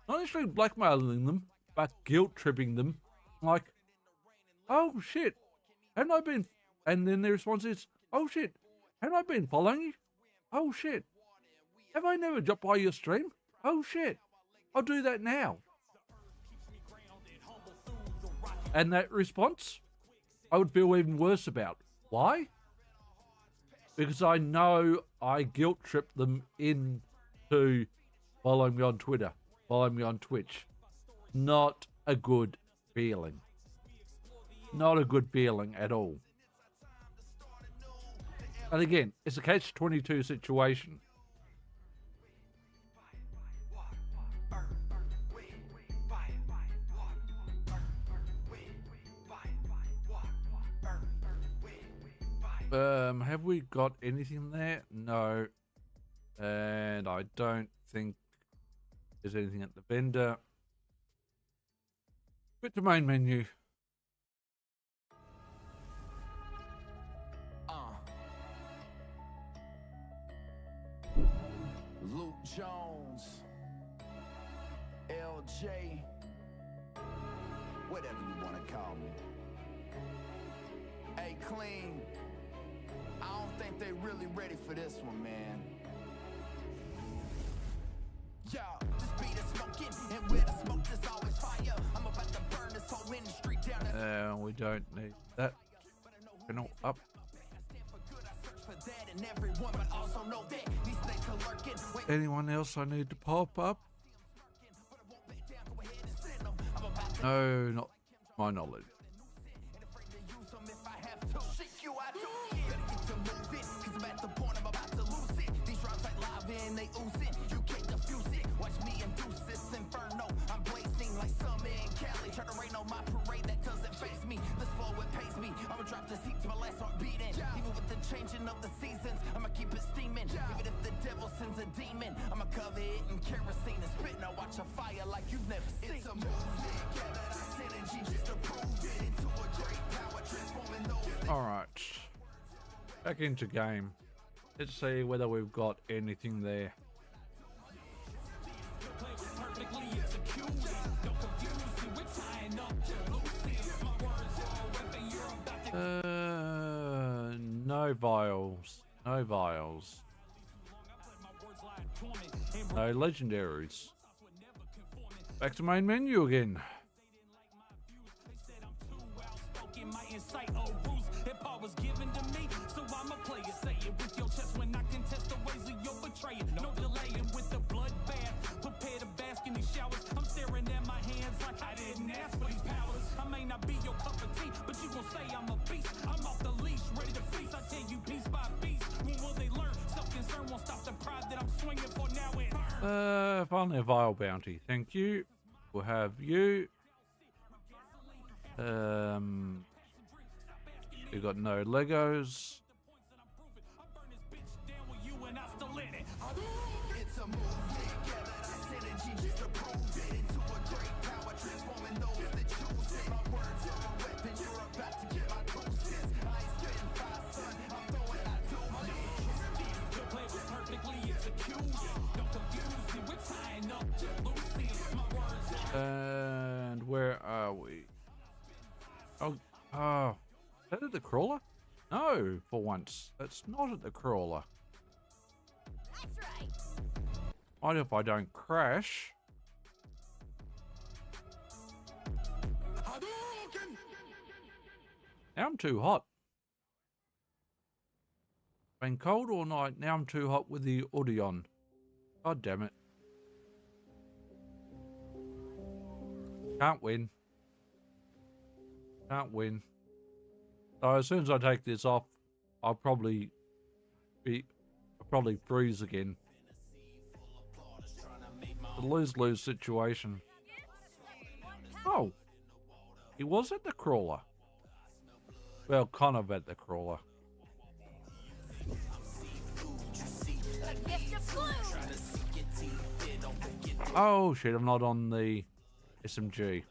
not actually blackmailing them, but guilt tripping them. Like, oh shit, haven't I been, and then their response is, oh shit, haven't I been following you? Oh shit, have I never dropped by your stream? Oh shit, I'll do that now. And that response, I would feel even worse about. Why? Because I know I guilt tripped them into following me on Twitter, following me on Twitch. Not a good feeling. Not a good feeling at all. And again, it's a catch-22 situation. Have we got anything there? No. And I don't think there's anything at the vendor. Quit the main menu. Luke Jones, LJ, whatever you want to call me. Hey, Clean, I don't think they really ready for this one, man. Yeah, just be the smoking, and where the smoke is always fire. I'm about to burn this whole industry down. We don't need that. Panel up. Anyone else I need to pop up? No, not my knowledge. Changing of the seasons, I'ma keep it steaming. Even if the devil sends a demon, I'ma cover it in kerosene and spit. Now watch a fire like you've never seen. It's a movement, gather that synergy just to prove it into a great power transforming those. All right. Back into game. Let's see whether we've got anything there. No vials. No vials. No legendaries. Back to main menu again. No delaying with the bloodbath. Prepare to bask in these showers. I'm staring at my hands like I didn't ask for these powers. I may not be your cup of tea, but you gon' say I'm a beast. I'm off the leash, ready to feast. I tell you piece by piece. When will they learn? Self-concern won't stop the pride that I'm swinging for now. Finally a Vile bounty. Thank you. We'll have you. We got no Legos. It's a movement, gather that synergy just to prove it. Into a great power, transforming those that choose it. My words are a weapon, you're about to get my doses. I ain't spitting fire, son, I'm throwing out doses. The play was perfectly executed. Don't confuse it, we're tying up to loose ends. My words are... And where are we? Oh, is that at the crawler? No, for once. That's not at the crawler. That's right. Mind if I don't crash? Now I'm too hot. Been cold all night, now I'm too hot with the Audion. God damn it. Can't win. Can't win. So as soon as I take this off, I'll probably freeze again. A lose-lose situation. Oh, he was at the crawler. Well, kind of at the crawler. Oh shit, I'm not on the SMG.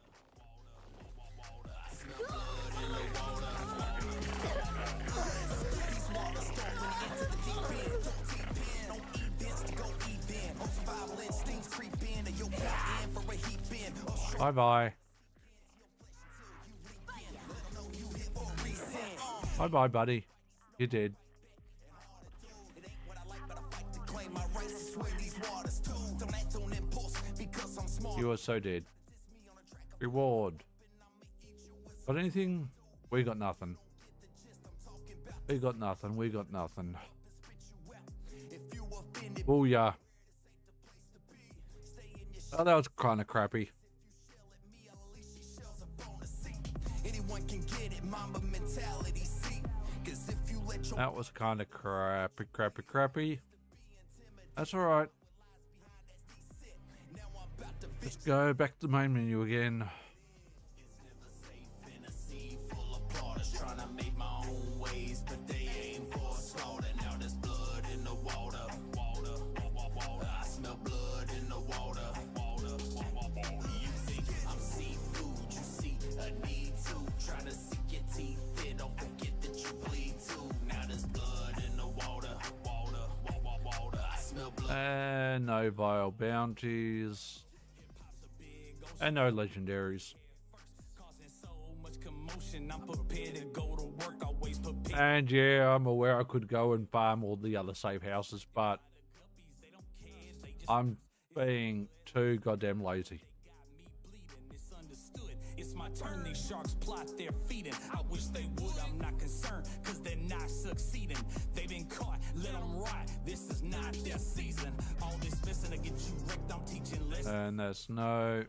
Bye bye. Bye bye, buddy. You did. You are so dead. Reward. Got anything? We got nothing. We got nothing. We got nothing. Booyah. Oh, that was kind of crappy. That was kind of crappy. That's all right. Let's go back to the main menu again. And no Vile bounties. And no legendaries. And yeah, I'm aware I could go and farm all the other safe houses, but I'm being too goddamn lazy. It's my turn, these sharks plot their feeding. I wish they would, I'm not concerned, cause they're not succeeding. They've been caught, let them rot, this is not their season. All this missing to get you wrecked, I'm teaching lessons. And that's no...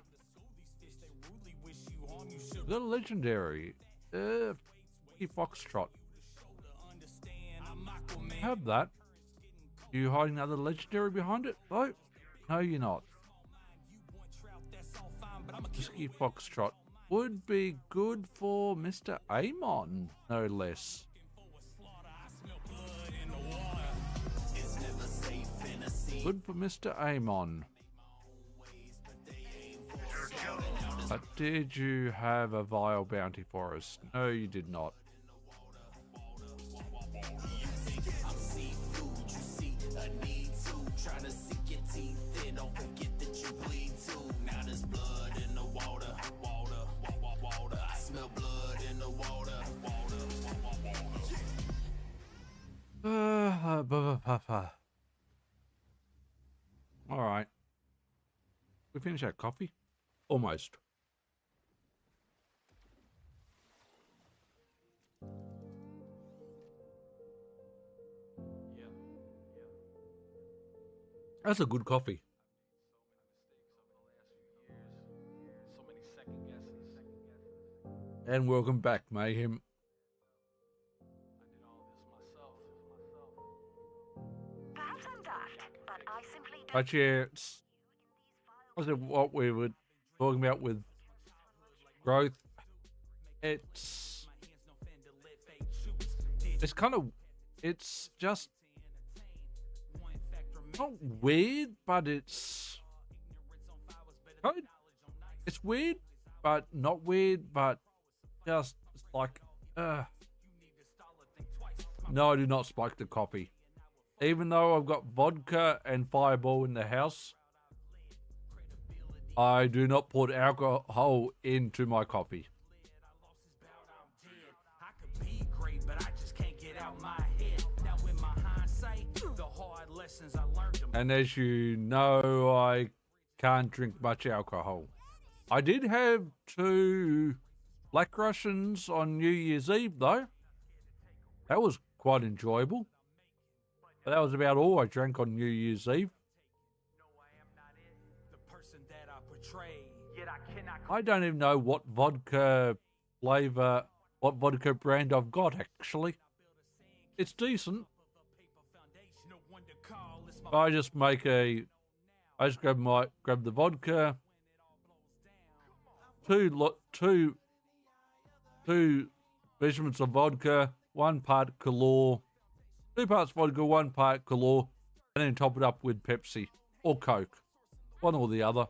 The legendary. Foxtrot. Have that. You hiding another legendary behind it? No. No, you're not. Whiskey Foxtrot would be good for Mr. Amon, no less. Good for Mr. Amon. But did you have a Vile bounty for us? No, you did not. All right. We finished our coffee? Almost. That's a good coffee. And welcome back, Mayhem. Perhaps I'm daft, but I simply don't. But yeah, it's what we were talking about with growth. It's kind of, it's just not weird, but it's weird, but not weird, but just like, no, I do not spike the coffee. Even though I've got vodka and Fireball in the house, I do not put alcohol into my coffee. And as you know, I can't drink much alcohol. I did have 2 Black Russians on New Year's Eve, though. That was quite enjoyable. But that was about all I drank on New Year's Eve. I don't even know what vodka flavor, what vodka brand I've got, actually. It's decent. I just grab the vodka, two measurements of vodka, 1 part Calor, 2 parts vodka, 1 part Calor, and then top it up with Pepsi or Coke, one or the other.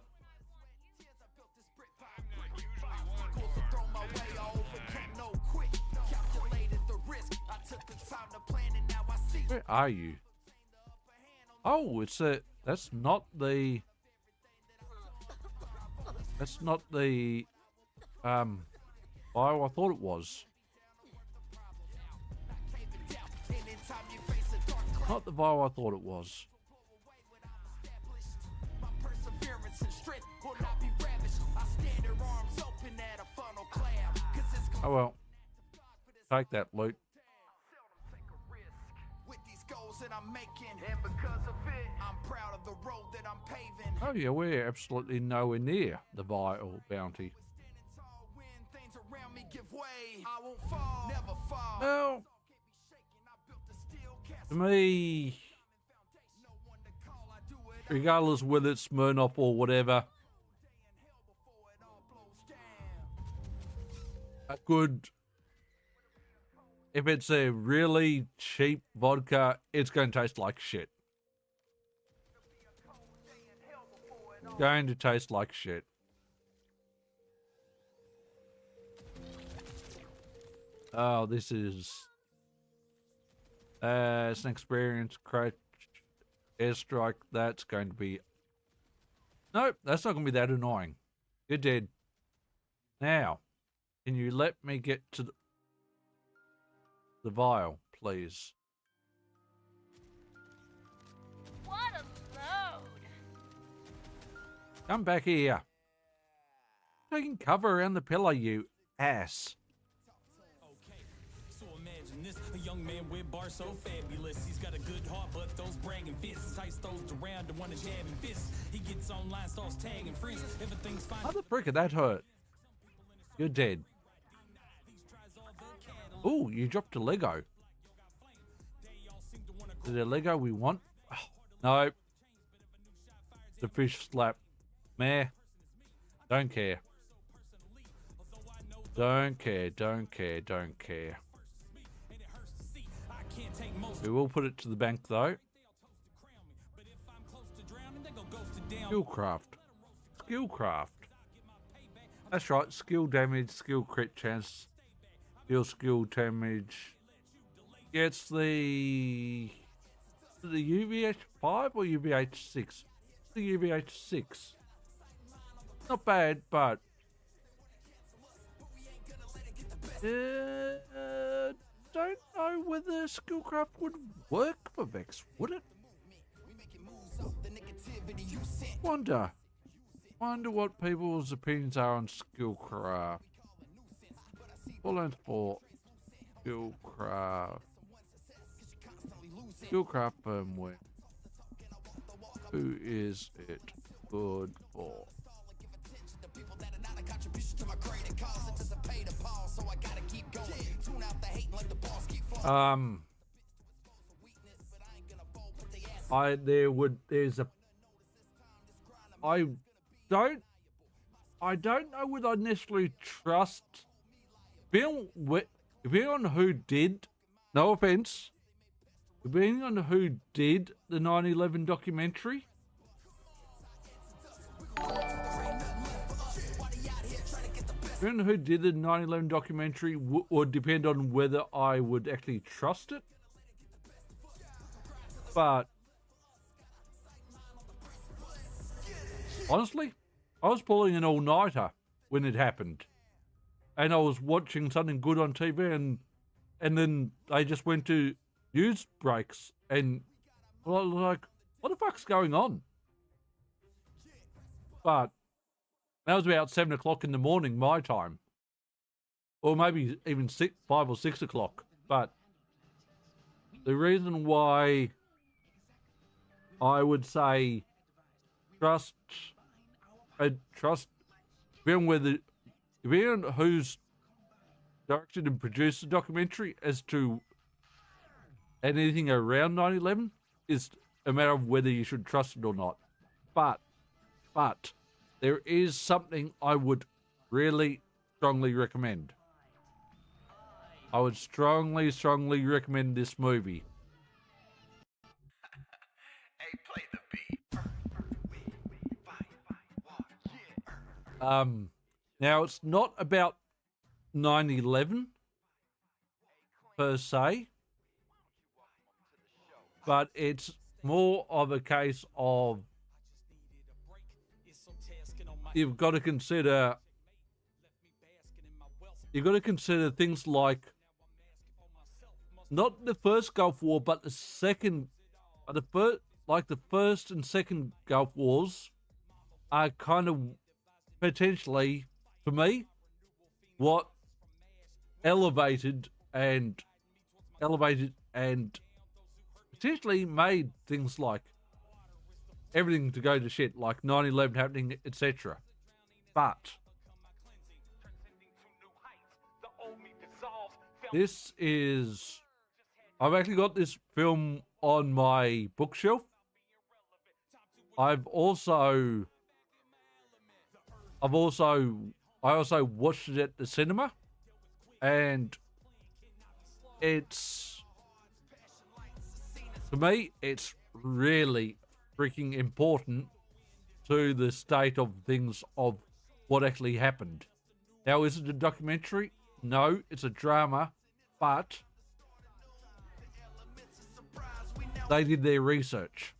Where are you? Oh, that's not the vial I thought it was. Not the vial I thought it was. Oh well. Take that, Luke. Oh yeah, we're absolutely nowhere near the vial bounty. Well, to me, regardless whether it's Smirnoff or whatever, a good, if it's a really cheap vodka, it's going to taste like shit. Going to taste like shit. Oh, this is it's an experience. Crash airstrike. That's going to be, nope, that's not going to be that annoying. You're dead. Now, can you let me get to the vial, please? What a load! Come back here. Taking cover around the pillar, you ass. A young man with bars so fabulous. He's got a good heart, but those bragging fists. Tice those around the one is having fists. He gets online, starts tagging friends. Everything's fine. How the frick did that hurt? You're dead. Ooh, you dropped a Lego. Is it a Lego we want? Oh, no. The fish slap. Meh. Don't care. Don't care, don't care, don't care. We will put it to the bank though. Skillcraft. Skillcraft. That's right. Skill damage, skill crit chance, skill damage. Yeah, it's the UVH 5 or UVH 6? The UVH 6. Not bad, but don't know whether Skillcraft would work for Vex, would it? Wonder what people's opinions are on Skillcraft. Full-length for Skillcraft. Skillcraft firmware. Who is it good for? I don't know whether I necessarily trust depending on who did, no offense, depending on who did the 9/11 documentary. Depending on who did the 9/11 documentary would depend on whether I would actually trust it. But honestly, I was pulling an all-nighter when it happened. And I was watching something good on TV and then they just went to news breaks and I was like, what the fuck's going on? But that was about 7 o'clock in the morning, my time. Or maybe even 5 or 6 o'clock. But the reason why I would say trust, depending on who's directed and produced the documentary as to anything around 9/11 is a matter of whether you should trust it or not. But there is something I would really strongly recommend. I would strongly recommend this movie. Hey, play the beat. Now it's not about 9/11 per se, but it's more of a case of you've got to consider things like not the first Gulf War, but the second, the first and second Gulf Wars are kind of potentially, for me, what elevated and potentially made things like everything to go to shit, like 9/11 happening, etc. But this is, I've actually got this film on my bookshelf. I also watched it at the cinema, and to me, it's really freaking important to the state of things of what actually happened. Now, is it a documentary? No, it's a drama, but they did their research.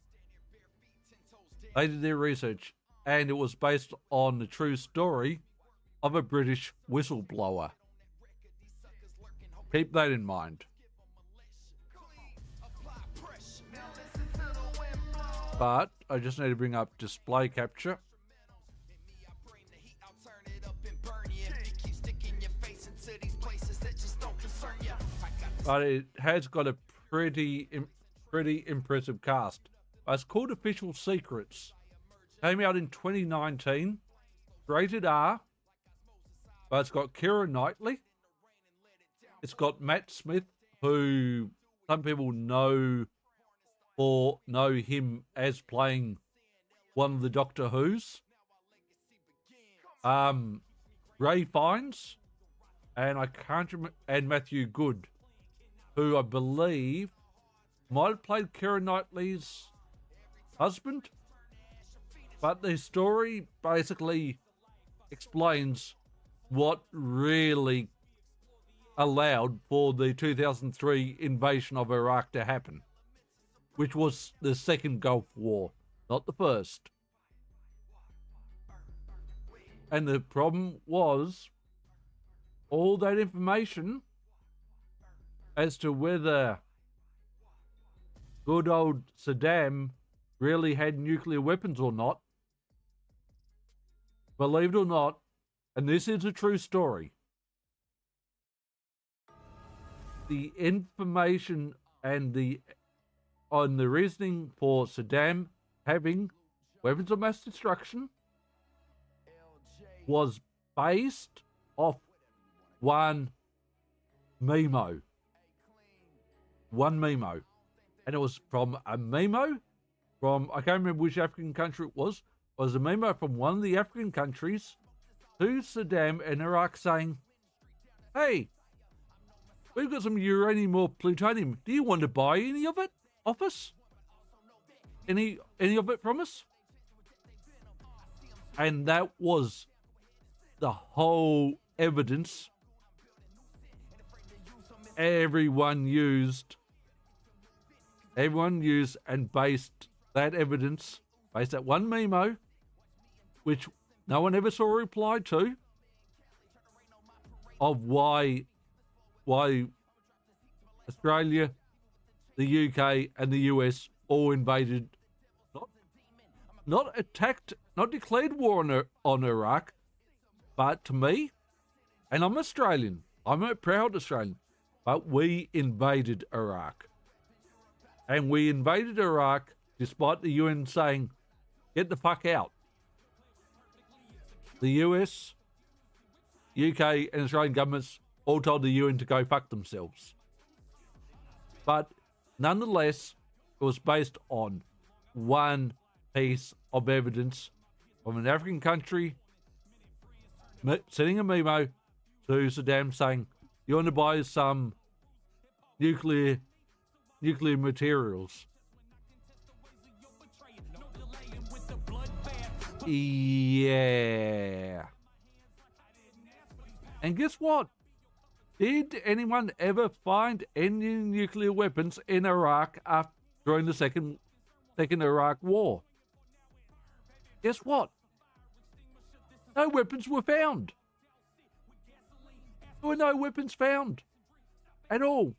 And it was based on the true story of a British whistleblower. Keep that in mind. But I just need to bring up display capture. But it has got a pretty impressive cast. It's called Official Secrets. Came out in 2019. Rated R. But it's got Keira Knightley. It's got Matt Smith, who some people know him as playing one of the Doctor Who's. Ray Fiennes, and and Matthew Good, who I believe might have played Keira Knightley's husband. But the story basically explains what really allowed for the 2003 invasion of Iraq to happen, which was the second Gulf War, not the first. And the problem was all that information as to whether good old Saddam really had nuclear weapons or not believe it or not, and this is a true story, the information and on the reasoning for Saddam having weapons of mass destruction was based off one memo. One memo. And it was from a memo from, I can't remember which African country it was a memo from one of the African countries to Saddam in Iraq saying, hey, we've got some uranium or plutonium. Do you want to buy any of it off us? Any of it from us? And that was the whole evidence everyone used and based that evidence, based that one memo, which no one ever saw a reply to, of why Australia, the UK, and the US all invaded, not attacked, not declared war on Iraq, but to me, and I'm Australian, I'm a proud Australian, but we invaded Iraq. And we invaded Iraq despite the UN saying, get the fuck out. The US, UK, and Australian governments all told the UN to go fuck themselves. But nonetheless, it was based on one piece of evidence from an African country sending a memo to Saddam saying, you want to buy some nuclear materials. Yeah. And guess what? Did anyone ever find any nuclear weapons in Iraq during the second Iraq War? Guess what? No weapons were found. There were no weapons found at all.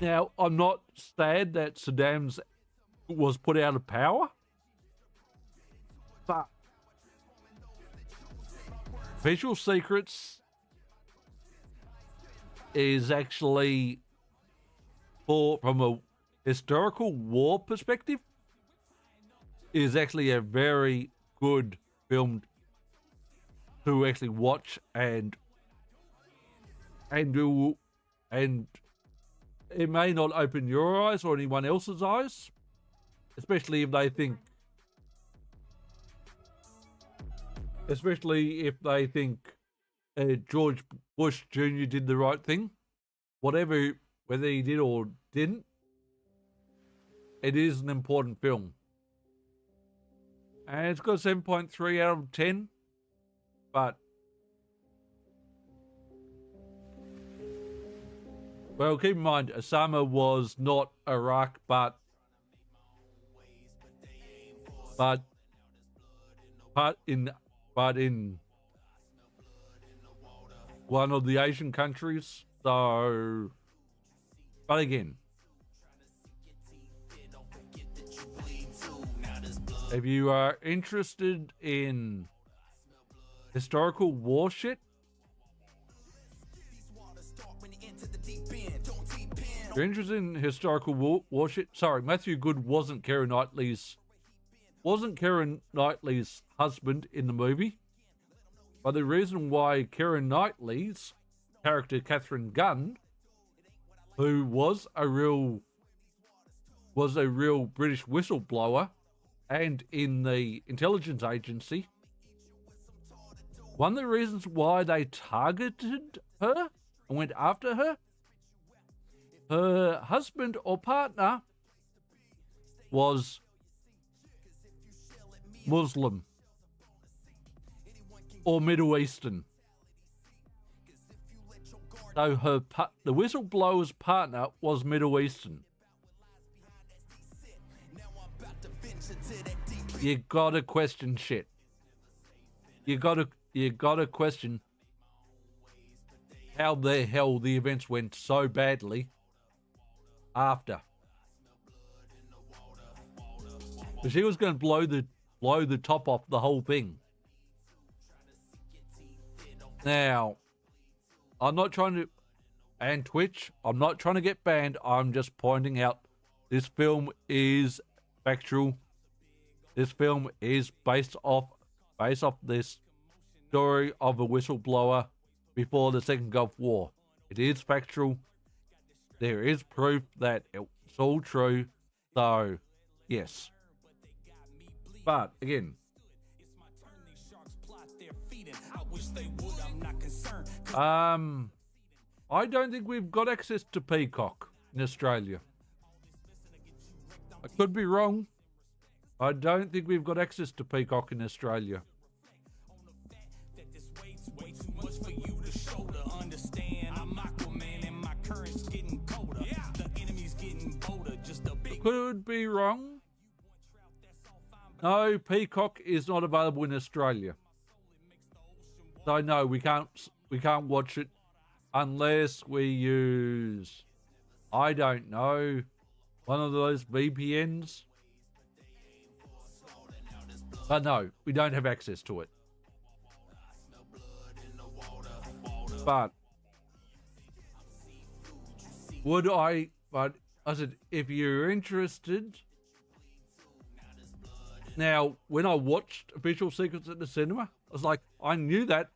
Now, I'm not sad that Saddam's was put out of power, but Visual Secrets is actually, from a historical war perspective, is actually a very good film to actually watch and it may not open your eyes or anyone else's eyes, especially if they think George Bush Jr. did the right thing. Whether he did or didn't, it is an important film. And it's got 7.3 out of 10, but well, keep in mind, Osama was not Iraq, but in one of the Asian countries. So, but again, if you are interested in historical war shit, if you're interested in historical war shit, sorry, Matthew Good wasn't Keira Knightley's husband in the movie. But the reason why Keira Knightley's character, Catherine Gunn, who was a real British whistleblower and in the intelligence agency, one of the reasons why they targeted her and went after her, her husband or partner was Muslim or Middle Eastern. So the whistleblower's partner was Middle Eastern. You gotta question shit. You gotta question how the hell the events went so badly after. But she was going to blow blow the top off the whole thing. Now, I'm not trying to, and Twitch, I'm not trying to get banned. I'm just pointing out this film is factual. This film is based off this story of a whistleblower before the Second Gulf War. It is factual. There is proof that it's all true. So, yes. But, again, I don't think we've got access to Peacock in Australia. I could be wrong. I don't think we've got access to Peacock in Australia. Could be wrong. No, Peacock is not available in Australia. So no, we can't watch it unless we use, I don't know, one of those VPNs. But no, we don't have access to it. But I said, if you're interested. Now, when I watched Official Secrets at the cinema, I was like, I knew that.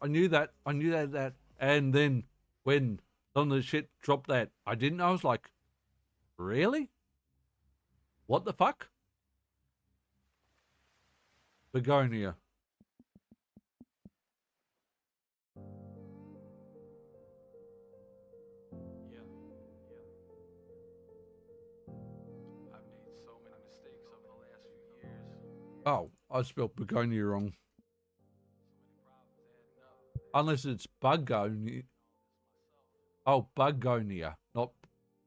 And then when some of the shit dropped that I didn't know, I was like, really? What the fuck? Begonia. Oh, I spelled begonia wrong. Unless it's bugonia. Oh, bugonia, not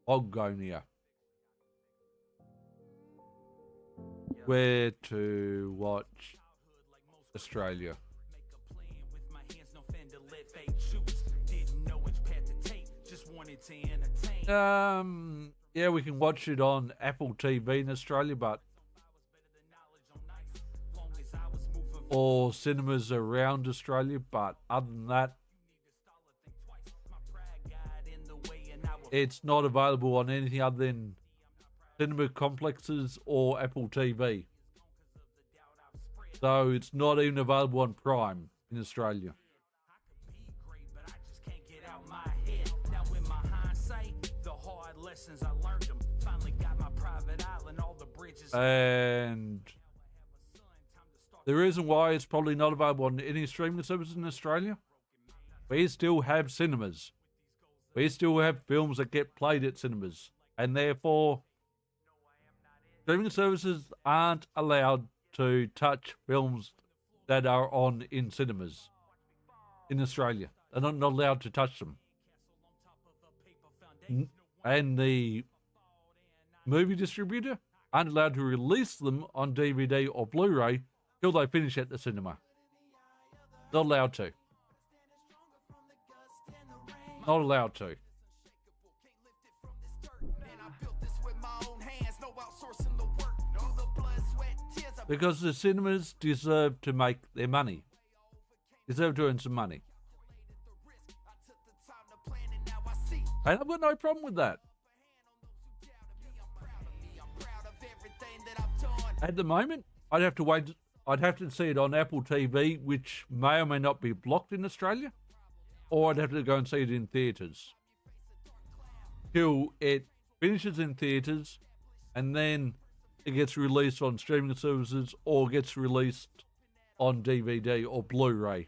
bogonia. Where to watch Australia? Yeah, we can watch it on Apple TV in Australia, but or cinemas around Australia, but other than that, it's not available on anything other than cinema complexes or Apple TV. So it's not even available on Prime in Australia. And the reason why it's probably not available on any streaming services in Australia, we still have cinemas. We still have films that get played at cinemas. And therefore, streaming services aren't allowed to touch films that are on in cinemas in Australia. They're not allowed to touch them. And the movie distributor aren't allowed to release them on DVD or Blu-ray till they finish at the cinema. Not allowed to. Not allowed to. Because the cinemas deserve to make their money. Deserve to earn some money. And I've got no problem with that. At the moment, I'd have to wait. I'd have to see it on Apple TV, which may or may not be blocked in Australia, or I'd have to go and see it in theatres till it finishes in theatres, and then it gets released on streaming services or gets released on DVD or Blu-ray.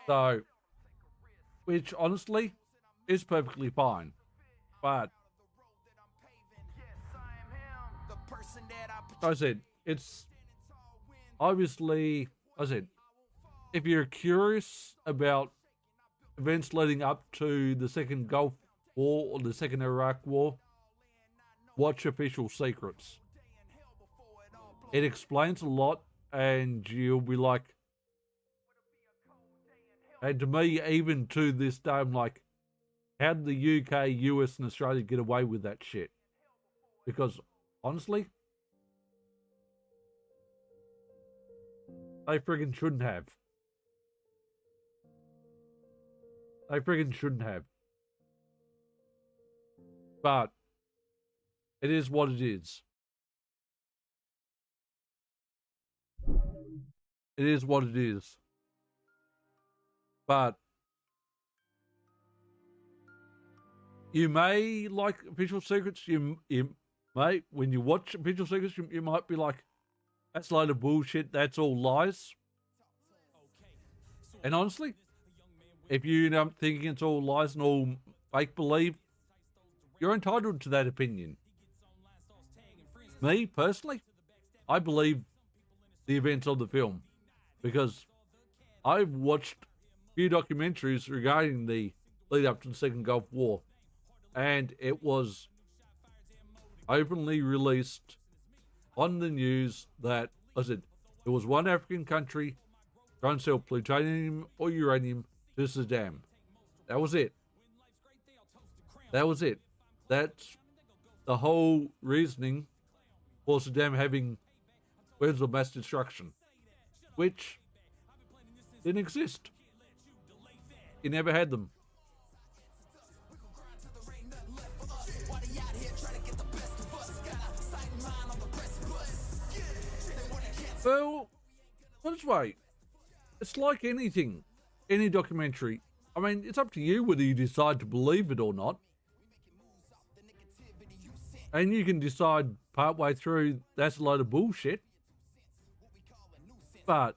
So, which honestly is perfectly fine, but I said, it's obviously, I said, if you're curious about events leading up to the Second Gulf War or the Second Iraq War, watch Official Secrets. It explains a lot, and you'll be like, and to me, even to this day, I'm like, how did the UK, US, and Australia get away with that shit? Because honestly, They friggin' shouldn't have. They friggin' shouldn't have. But it is what it is. It is what it is. But you may like official secrets. You may, when you watch official secrets, you might be like, that's a load of bullshit. That's all lies. And honestly, if you end up thinking it's all lies and all make believe, you're entitled to that opinion. Me, personally, I believe the events of the film because I've watched a few documentaries regarding the lead up to the Second Gulf War, and it was openly released on the news that, I said, there was one African country trying to sell plutonium or uranium to Saddam. That was it. That was it. That's the whole reasoning for Saddam having weapons of mass destruction, which didn't exist. He never had them. Well, put it this way, it's like anything, any documentary. I mean, it's up to you whether you decide to believe it or not. And you can decide partway through that's a load of bullshit. But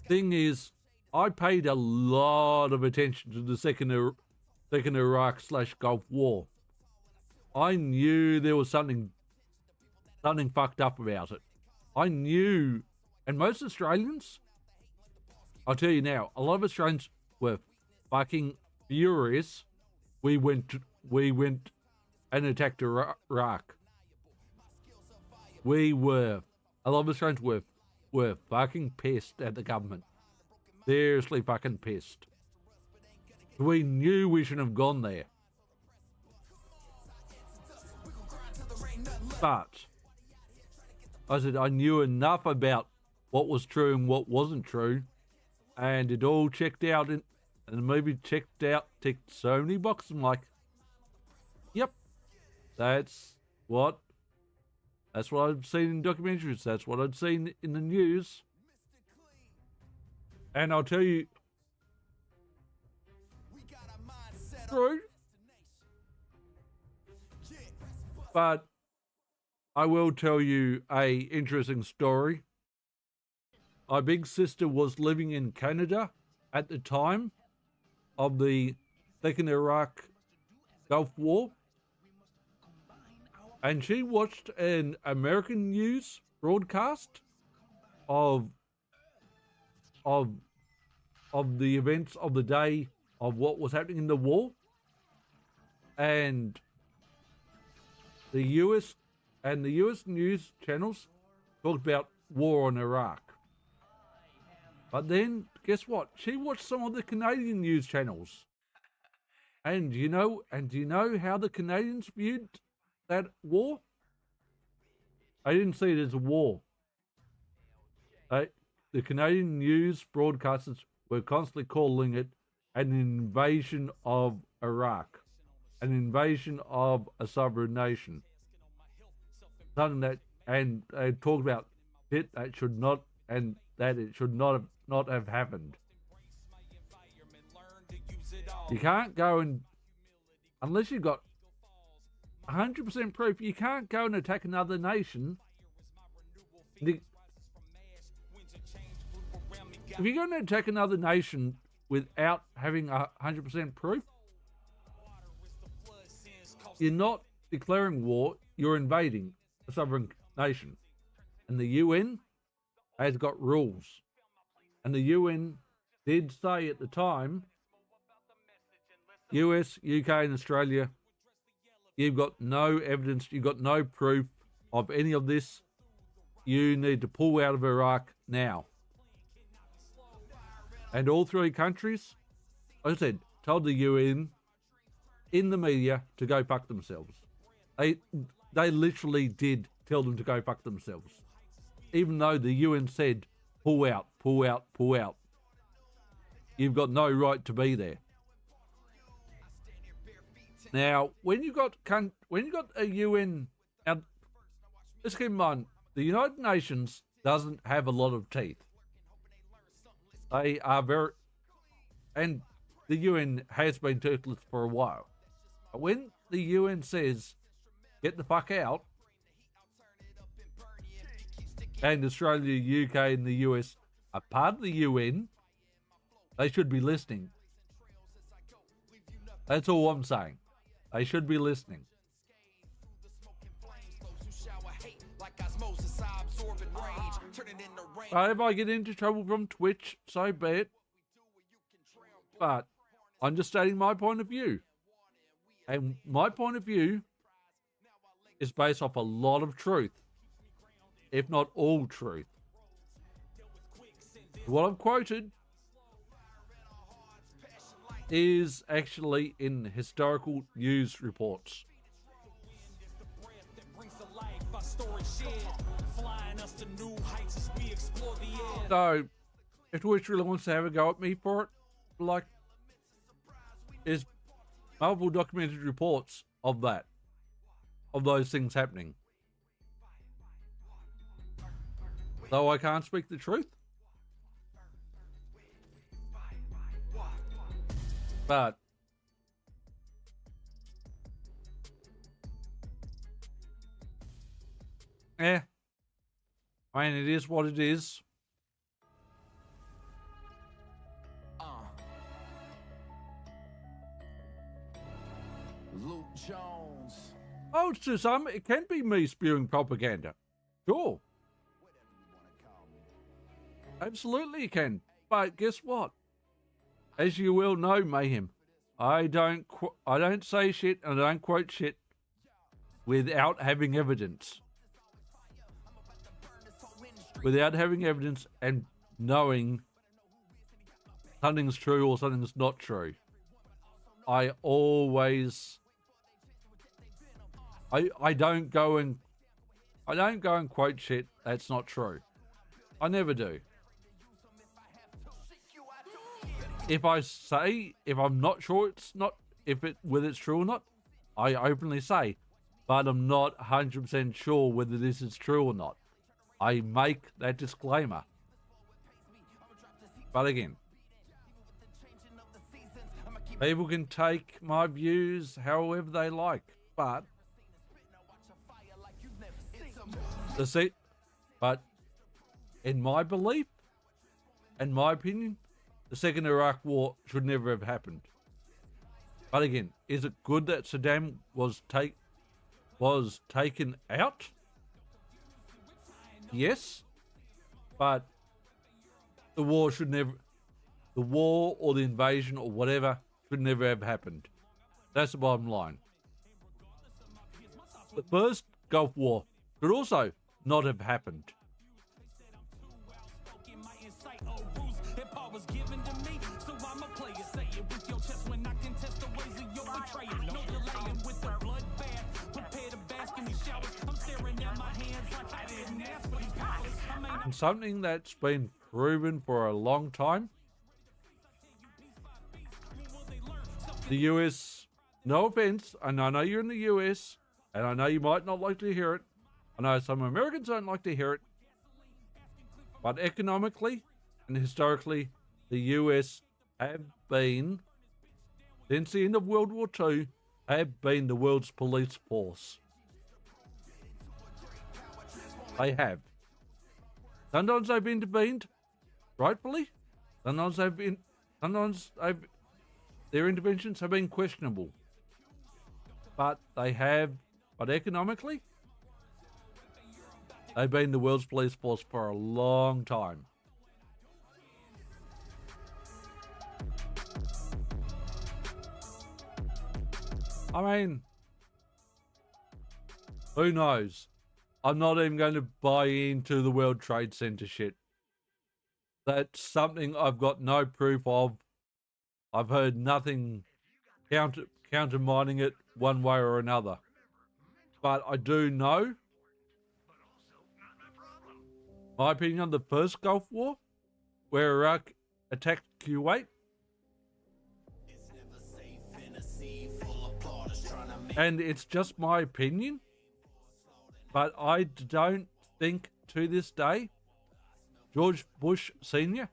thing is, I paid a lot of attention to the second Iraq/Gulf War. I knew there was something fucked up about it. I knew, and most Australians, I'll tell you now, a lot of Australians were fucking furious. We went and attacked Iraq. A lot of Australians were fucking pissed at the government. Seriously fucking pissed. We knew we shouldn't have gone there. But I said I knew enough about what was true and what wasn't true, and it all checked out, and the movie ticked so many boxes. I'm like, yep, that's what I've seen in documentaries. That's what I'd seen in the news. And I'll tell you, true. But I will tell you a interesting story. My big sister was living in Canada at the time of the Second Iraq Gulf War, and she watched an American news broadcast of the events of the day of what was happening in the war, and the US news channels talked about war on Iraq. But then, guess what? She watched some of the Canadian news channels. And do you know how the Canadians viewed that war? They didn't see it as a war. The Canadian news broadcasters were constantly calling it an invasion of Iraq, an invasion of a sovereign nation. Something that, and they talked about it that should not, and that it should not have happened. You can't go and, unless you've got 100% proof, you can't go and attack another nation. If you're going to attack another nation without having 100% proof, you're not declaring war, you're invading a sovereign nation. And the UN has got rules. And the UN did say at the time, US, UK and Australia, you've got no evidence, you've got no proof of any of this. You need to pull out of Iraq now. And all three countries, like I said, told the UN in the media to go fuck themselves. They literally did tell them to go fuck themselves. even though the UN said, pull out, pull out, pull out. You've got no right to be there. Now, when you got a UN, now, let's keep in mind, the United Nations doesn't have a lot of teeth. They are very, and the UN has been toothless for a while. But when the UN says, get the fuck out, and Australia, UK, and the US are part of the UN, they should be listening. That's all I'm saying. They should be listening. So if I get into trouble from Twitch, so be it. But I'm just stating my point of view. And my point of view is based off a lot of truth, if not all truth. What I've quoted is actually in historical news reports. So, if Twitch really wants to have a go at me for it, like, there's multiple documented reports of that, of those things happening. Though I can't speak the truth. But I mean, it is what it is. Luke Jones. Oh, to some, it can be me spewing propaganda. Sure. Absolutely it can. But guess what? As you will know, Mayhem, I don't say shit and I don't quote shit without having evidence. Without having evidence and knowing something's true or something's not true. I always... I don't go and quote shit that's not true. I never do. If I'm not sure whether it's true or not, I openly say, but I'm not 100% sure whether this is true or not. I make that disclaimer. But again, people can take my views however they like, but in my belief and my opinion, the Second Iraq War should never have happened. But again, is it good that Saddam was taken out? Yes, but the war or the invasion or whatever should never have happened. That's the bottom line. The first Gulf War should also not have happened. And something that's been proven for a long time, the US, no offense, and I know you're in the US, and I know you might not like to hear it, I know some Americans don't like to hear it, but economically and historically, the US have been, since the end of World War II, have been the world's police force. They have. Sometimes they've intervened, rightfully. Sometimes their interventions have been questionable. But economically, they've been the world's police force for a long time. I mean, who knows? I'm not even going to buy into the World Trade Center shit. That's something I've got no proof of. I've heard nothing countermining it one way or another. But I do know My opinion on the first Gulf War, where Iraq attacked Kuwait. And it's just my opinion, but I don't think to this day George Bush Sr.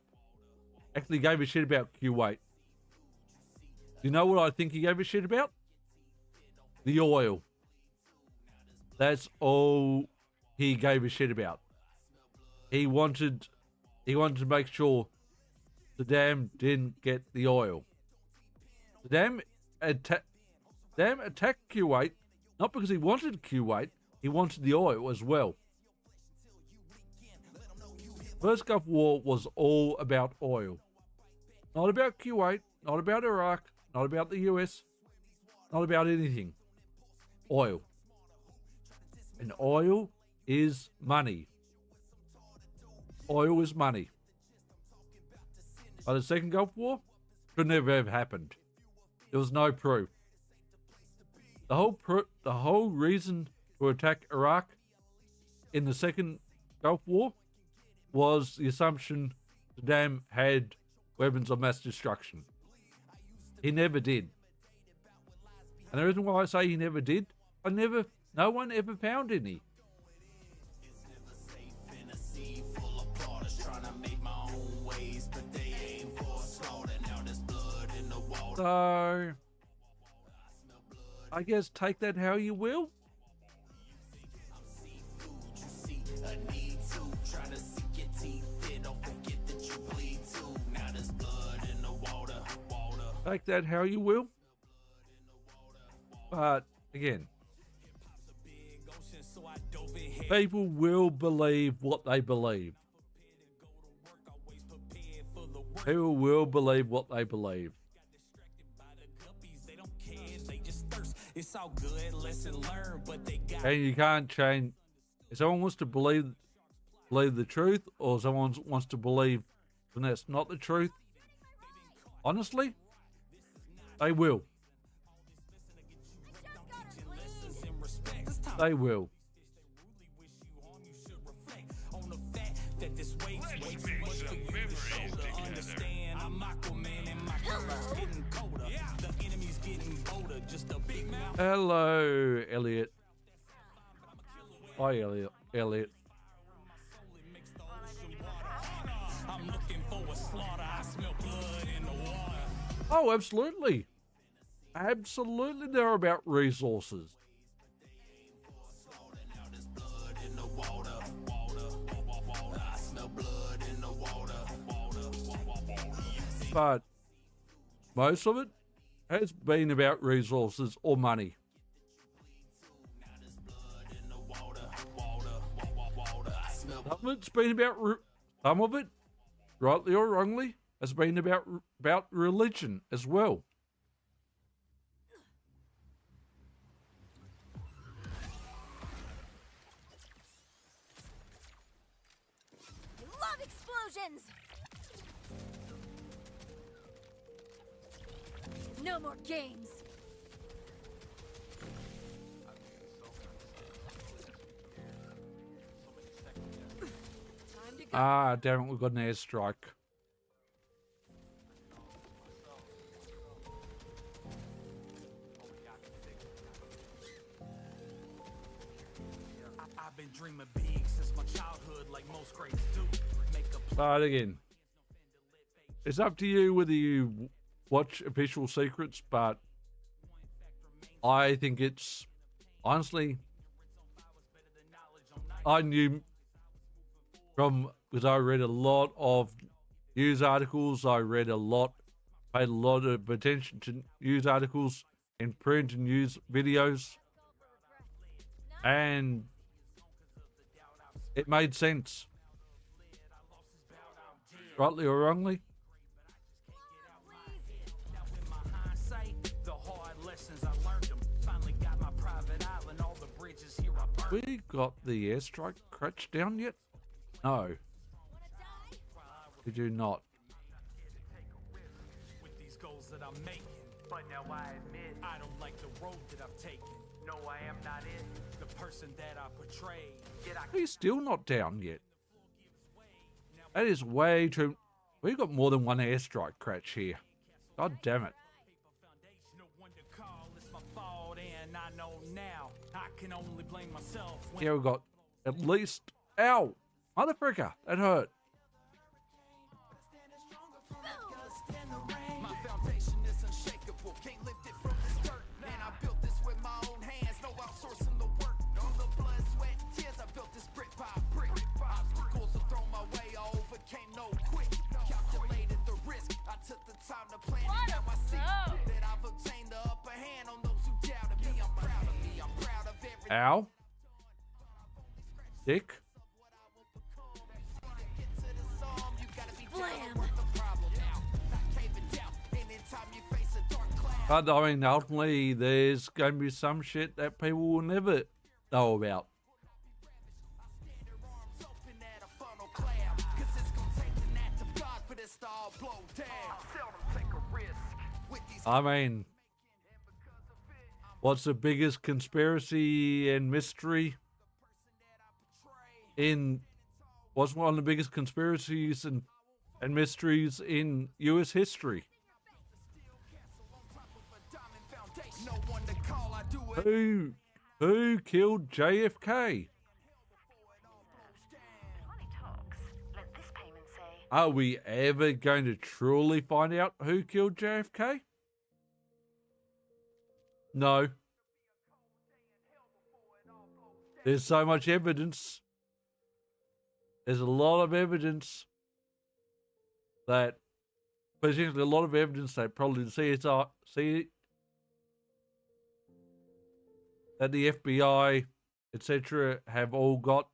actually gave a shit about Kuwait. You know what I think he gave a shit about? The oil. That's all he gave a shit about. He wanted to make sure Saddam didn't get the oil. Saddam attacked Kuwait, not because he wanted Kuwait, he wanted the oil as well. First Gulf War was all about oil. Not about Kuwait, not about Iraq, not about the US, not about anything. Oil. And oil is money. Oil is money. By the Second Gulf War, could never have happened. There was no proof. The whole reason to attack Iraq in the Second Gulf War was the assumption Saddam had weapons of mass destruction. He never did. And the reason why I say he never did, no one ever found any. So, I guess take that how you will. Take that how you will. But again, people will believe what they believe. People will believe what they believe. It's all good, lesson learned, but they got. And you can't change. If someone wants to believe the truth, or someone wants to believe when that's not the truth, honestly, they will. They will. Hello, Elliot. Hi, Elliot. Oh, absolutely. Absolutely, they're about resources. But most of it has been about resources or money. Some of it's been about, some of it, rightly or wrongly, has been about religion as well. I love explosions! No more games! Ah, damn it, we've got an airstrike. I've been dreaming big since my childhood, like most greats do. But again, it's up to you whether you watch official secrets, but I think it's, honestly, I knew because I read a lot of news articles, paid a lot of attention to news articles in print and news videos, and it made sense, rightly or wrongly. We got the airstrike crouched down yet? No. We do not. With these goals that I'm making, but now I admit I don't like the road that I've taken. No, I am not it. The person that I portray. He's still not down yet. That is way too... We've got more than one airstrike crash here. God damn it. Yeah, we've got at least... Ow! Motherfricker! That hurt. My foundation is unshakable. Can't lift it from this dirt. And I built this with my own hands. No outsourcing the work. Through the blood, sweat, tears, I built this brick by brick. Obstacles are thrown my way. I overcame no quick. Calculated the risk. I took the time to plan it. Now I see that I've obtained the upper hand on those who doubted me. I'm proud of me. I'm proud of everything. Ow. Dick. But I mean, ultimately, there's going to be some shit that people will never know about. I mean, what's the biggest conspiracy and mystery in... What's one of the biggest conspiracies and mysteries in US history? Who killed JFK? Are we ever going to truly find out who killed JFK? No. There's so much evidence. There's a lot of evidence that, particularly a lot of evidence that probably the CSI, that the FBI, etc., have all got,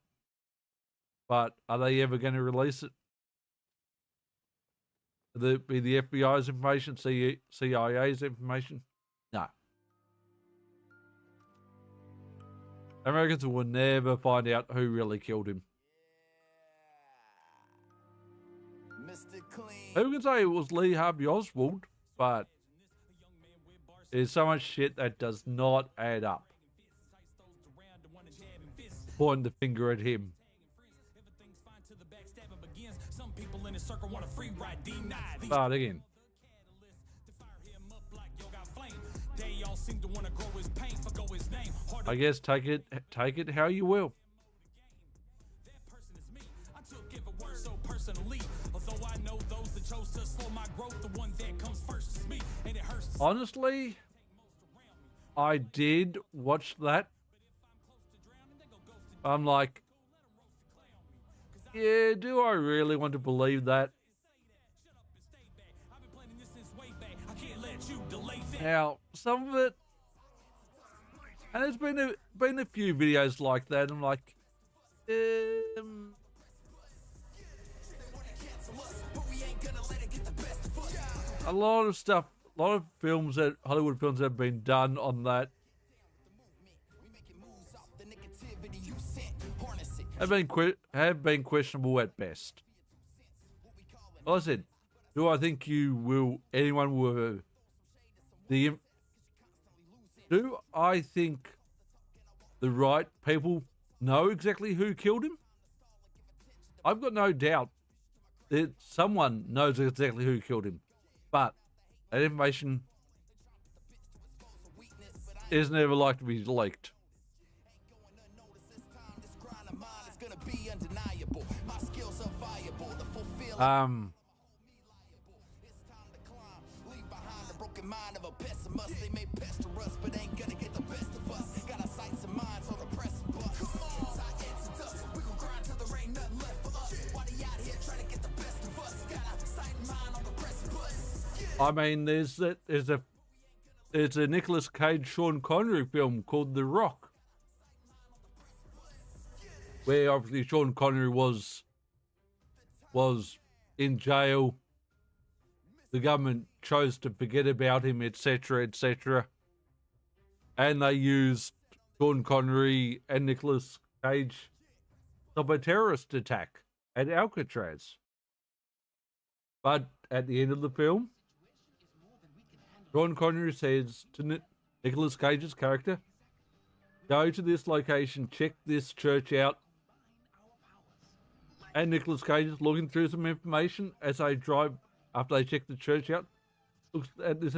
but are they ever going to release it? Will it be the FBI's information, CIA's information? No. Americans will never find out who really killed him. Who can say it was Lee Harvey Oswald, but there's so much shit that does not add up. Pointing the finger at him. But again, I guess take it how you will. Honestly, I did watch that. I'm like, yeah, do I really want to believe that? Now, some of it, and there's been a few videos like that. I'm like, a lot of stuff, a lot of films that Hollywood films have been done on that have been questionable at best. Well, I said, do I think anyone will do I think the right people know exactly who killed him? I've got no doubt that someone knows exactly who killed him, but that information is never like to be leaked. I mean, there's a Nicolas Cage, Sean Connery film called The Rock, where obviously Sean Connery was in jail. The government chose to forget about him, etc., etc., and they used Sean Connery and Nicolas Cage of a terrorist attack at Alcatraz. But at the end of the film, Sean Connery says to Nicolas Cage's character, go to this location, check this church out, And Nicolas Cage is looking through some information as they drive after they check the church out. Looks at this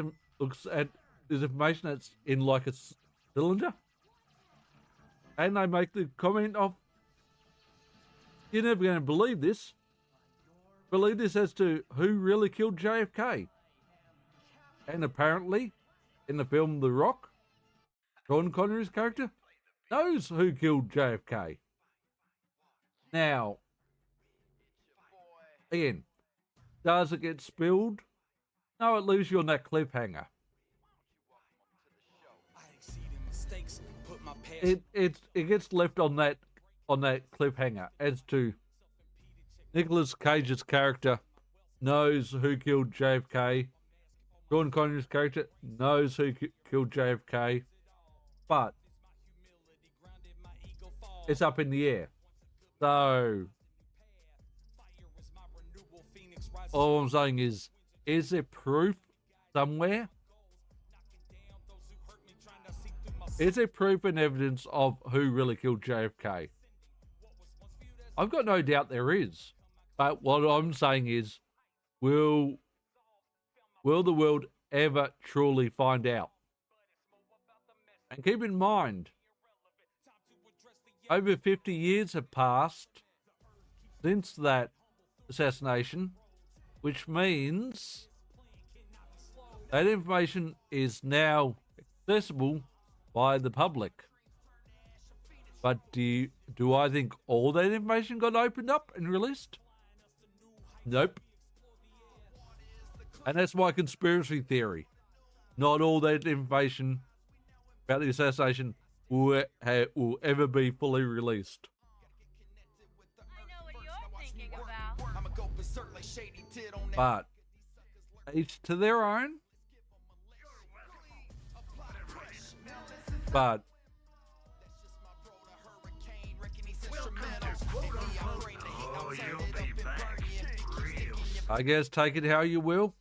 information that's in like a cylinder. And they make the comment of, "You're never going to believe this. Believe this as to who really killed JFK." And apparently, in the film The Rock, Sean Connery's character knows who killed JFK. Now, again, does it get spilled? No, it leaves you on that cliffhanger. It gets left on that cliffhanger as to Nicolas Cage's character knows who killed JFK. Sean Connery's character knows who killed JFK, but it's up in the air. So all I'm saying is there proof somewhere? Is there proof and evidence of who really killed JFK? I've got no doubt there is. But what I'm saying is, will the world ever truly find out? And keep in mind, over 50 years have passed since that assassination, which means that information is now accessible by the public. But do I think all that information got opened up and released? Nope. And that's my conspiracy theory. Not all that information about the assassination will ever be fully released. I know what you're thinking about. But each to their own. But I guess take it how you will.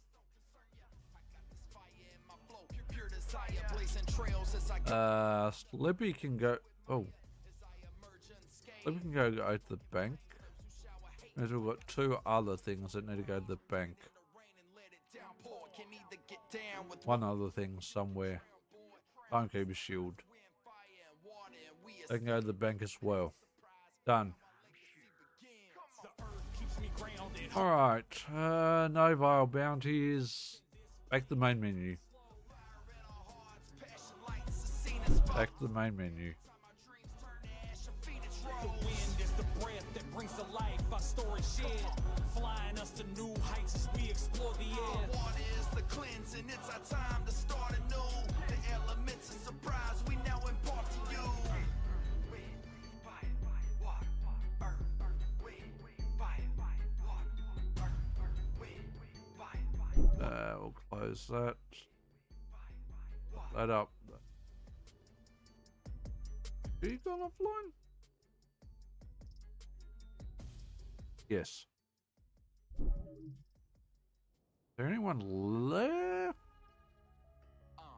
Slippy can go. Oh, Slippy can go to the bank. As we've got two other things that need to go to the bank. One other thing somewhere. Don't keep a shield. They can go to the bank as well. Done. Alright, no Vile bounties. Back to the main menu. Back to the main menu. The wind is the breath that brings to life our story shared, flying us to new heights as we explore the air. Water is the cleansing, it's our time to start anew. The elements of surprise we now impart to you. We'll close that. That up. Are you going offline? Yes. Is there anyone left?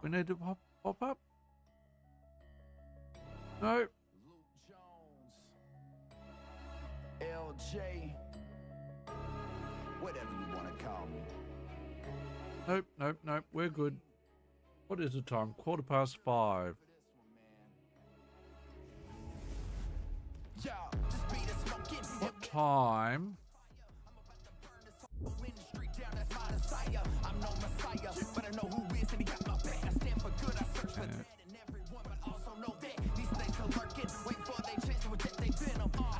We need to pop up? No. LJ, whatever you want to call me. Nope. We're good. What is the time? 5:15. What time?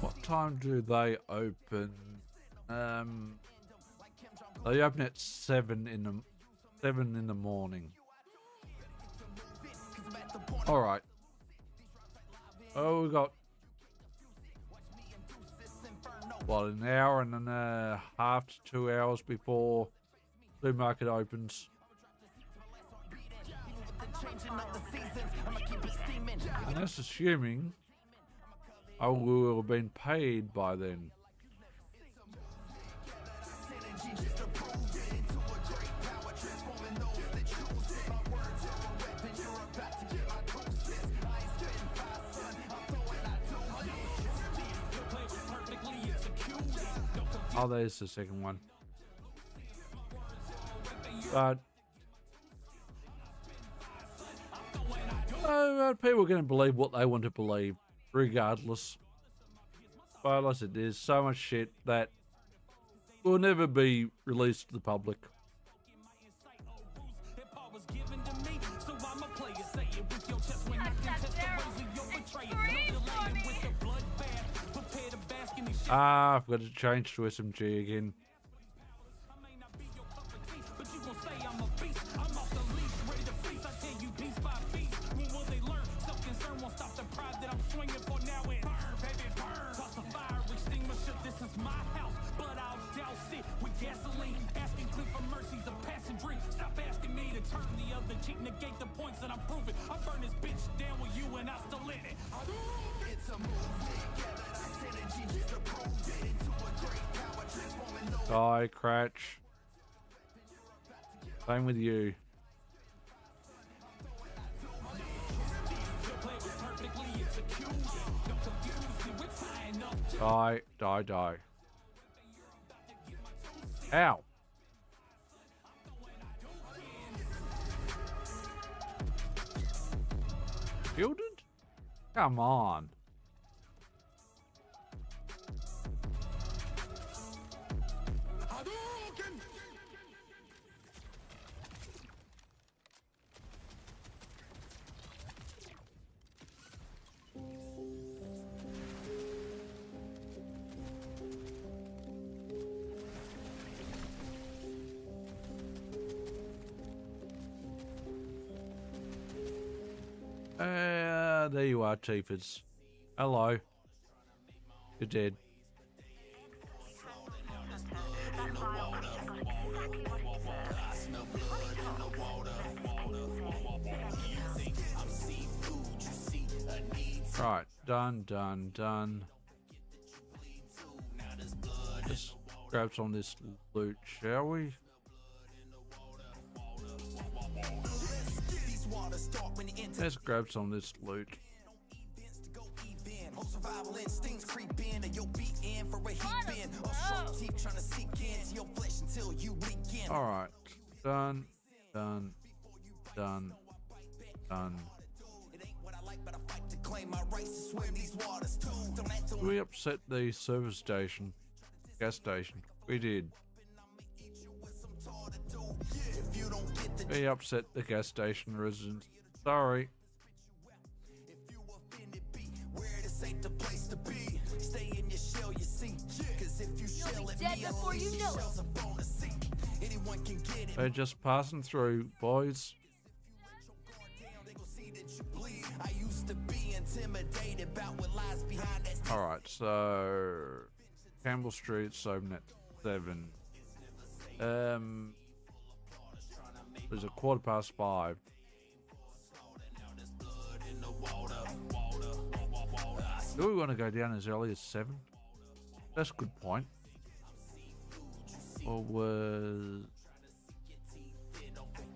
What time do they open? They open at 7 in the morning. All right. Oh, we got what, an hour and a half to 2 hours before the market opens. And that's assuming I will have been paid by then. Oh, there's the second one. But people are going to believe what they want to believe, regardless. But like I said, there's so much shit that will never be released to the public. Ah, I've got to change to SMG again. Negate the points that I'm proving. I burn this bitch down with you and I still in it. It's a Die, Cratch. Same with you. Die, die, die. Ow. Shielded? Come on. There you are, Teefers. Hello. You're dead. Right, done. Let's grab some of this loot, shall we? Let's grab some of this loot. Survival instincts creep in and you'll be in for a heap in. Or sharp teeth trying to seek into your flesh until you leak in. Alright. Done. We upset the service station. Gas station. We did. We upset the gas station residents. Sorry. The place to be. Stay in your shell, you see. Cause if you shell at me, before you know it. Anyone can get it. They're just passing through, boys. Alright, so Campbell Street, Sobnet 7. There's a 5:15. Do we want to go down as early as 7? That's a good point. Or was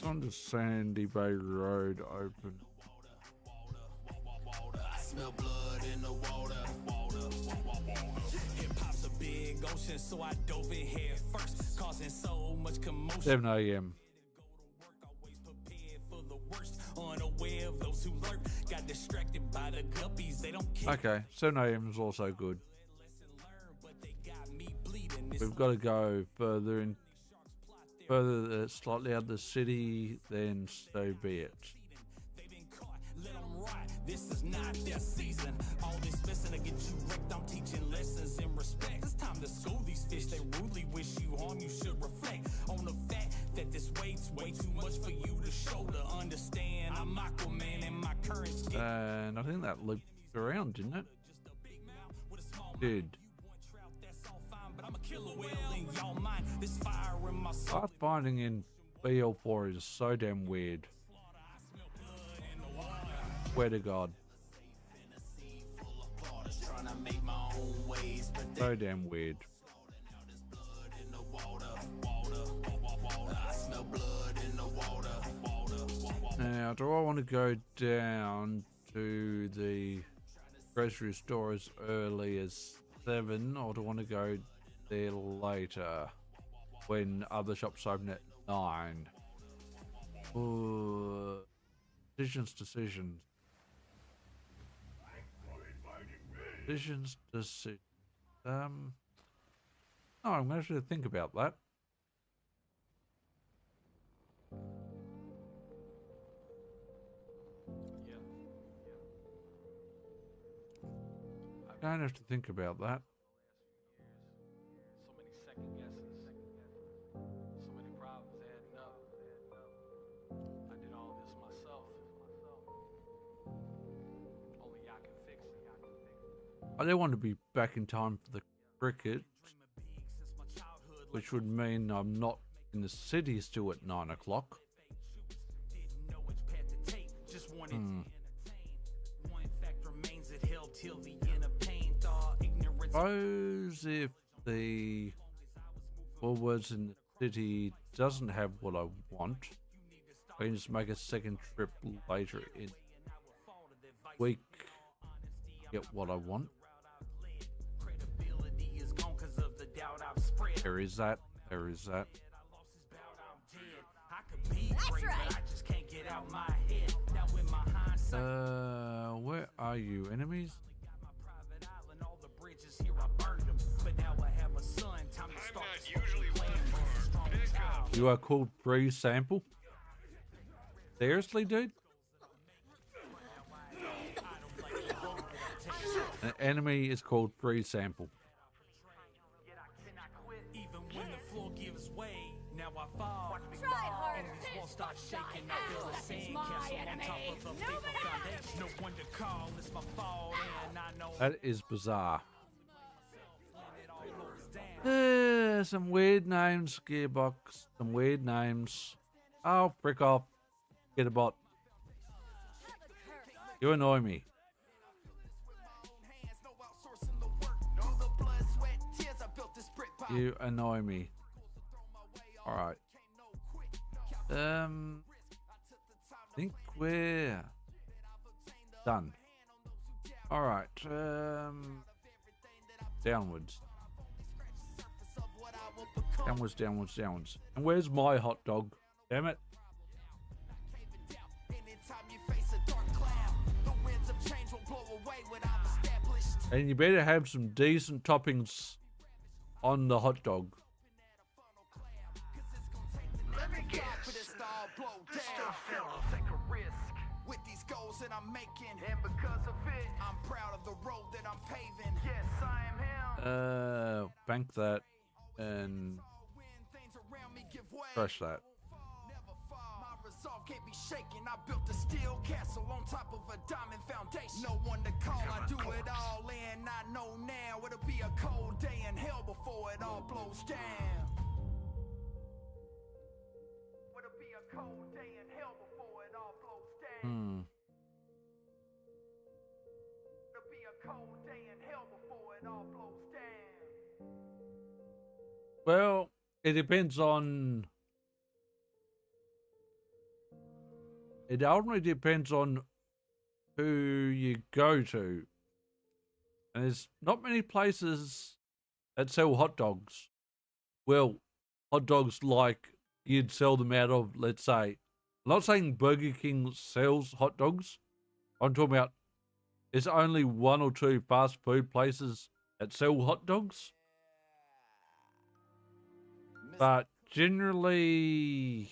on the Sandy Bay Road open? I smell blood in the water. Hip hop's a big ocean, so I dove in head first, causing so much commotion. 7 a.m. Unaware of those who lurk, got distracted by the guppies, they don't care. Okay, 7 a.m. is also good. We've got to go further slightly out of the city, then so be it. This is not their season. All this messing to get you wrecked. I'm teaching lessons in respect. It's time to school these fish. They rudely wish you harm. You should reflect on the fact that this weight's way too much for you to show to understand. I'm Aquaman in my current skin. And I think that looped around, didn't it? Did. Pathfinding in BL4 is so damn weird. Swear to God. So damn weird. Now, do I want to go down to the grocery store as early as 7, or do I want to go there later when other shops open at 9. Ooh, decisions. No, I'm going to have to think about that. I'm going to have to think about that. So many second guesses, so many problems adding up. I did all this myself. Only y'all can fix it. I don't want to be back in time for the cricket, which would mean I'm not in the city still at 9 o'clock. Suppose if the Woolworths in the city doesn't have what I want, I can just make a second trip later in the week, get what I want. There is that. That's right. Where are you, enemies? You are called pre-sample? Seriously, dude? An enemy is called pre-sample. Try harder. My enemy. That is bizarre. Some weird names, Gearbox. Some weird names. Oh, frick off. Get a bot. You annoy me. You annoy me. Alright. I think we're done. Alright. Downwards. Downwards. And where's my hot dog? Damn it. And you better have some decent toppings on the hot dog. Let me guess. This stuff feels like a risk. With these goals that I'm making, and because of it, I'm proud of the road that I'm paving. Yes, I am him. Bank that and crush that. My resolve can't be shaken. I built a steel castle on top of a diamond foundation. No one to call, I do it all in. I know now it'll be a cold day in hell before it all blows down. It'll be a cold day in hell before it all blows down. It'll be a cold day in hell before it all blows down. Well, it depends on... It ultimately depends on who you go to. And there's not many places that sell hot dogs. Well, hot dogs like you'd sell them out of, let's say. I'm not saying Burger King sells hot dogs. I'm talking about there's only 1 or 2 fast food places that sell hot dogs. But generally,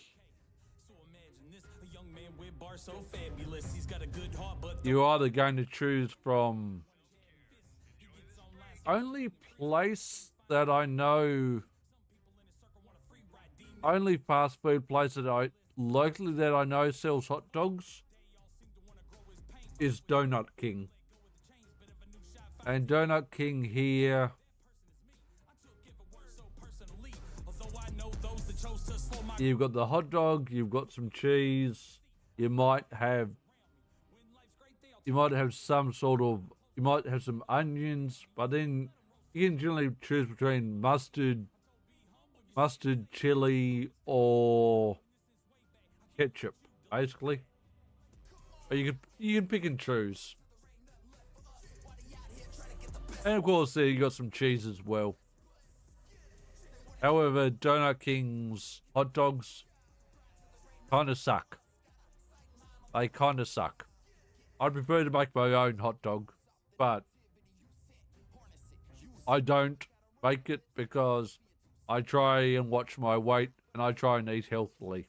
you're either going to choose from only place that I know, only fast food place that I locally that I know sells hot dogs is Donut King. And Donut King here you've got the hot dog, you've got some cheese, you might have some sort of, you might have some onions, but then you can generally choose between mustard, chili, or ketchup, basically. But you can pick and choose. And of course there you got some cheese as well. However, Donut King's hot dogs kind of suck. They kind of suck. I'd prefer to make my own hot dog, but I don't make it because I try and watch my weight and I try and eat healthily.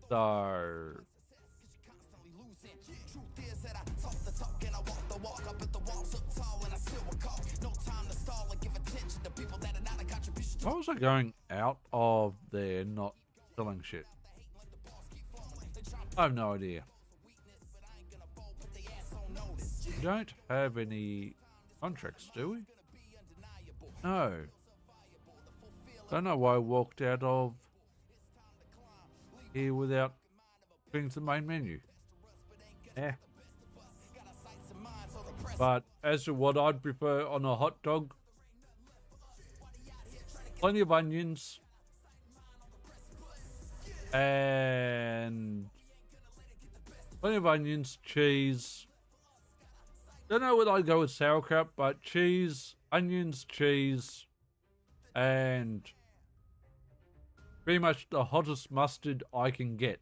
So why was I going out of there not selling shit? I have no idea. We don't have any contracts, do we? No. Don't know why I walked out of here without going to the main menu. Yeah. But as to what I'd prefer on a hot dog, plenty of onions and cheese. Don't know whether I'd go with sauerkraut, but cheese, onions, cheese, and pretty much the hottest mustard I can get.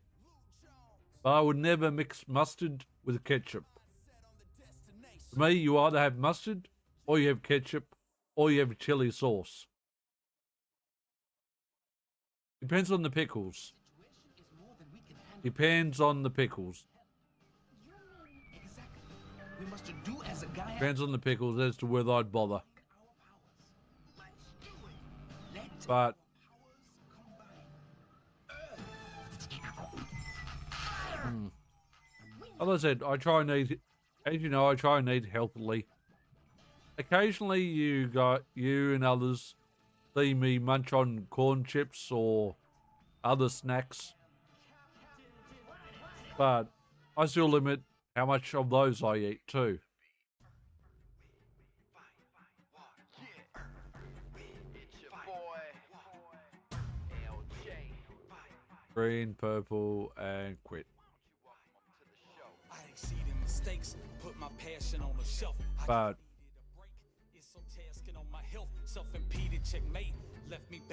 But I would never mix mustard with ketchup. For me, you either have mustard, or you have ketchup, or you have chili sauce. Depends on the pickles. Depends on the pickles. We must do as a guy. Depends on the pickles as to whether I'd bother. But as I said, I try and eat, as you know, I try and eat healthily. Occasionally you and others see me munch on corn chips or other snacks. But I still limit how much of those I eat too. Green, purple, and quit. I exceeded mistakes, put my passion on the shelf. But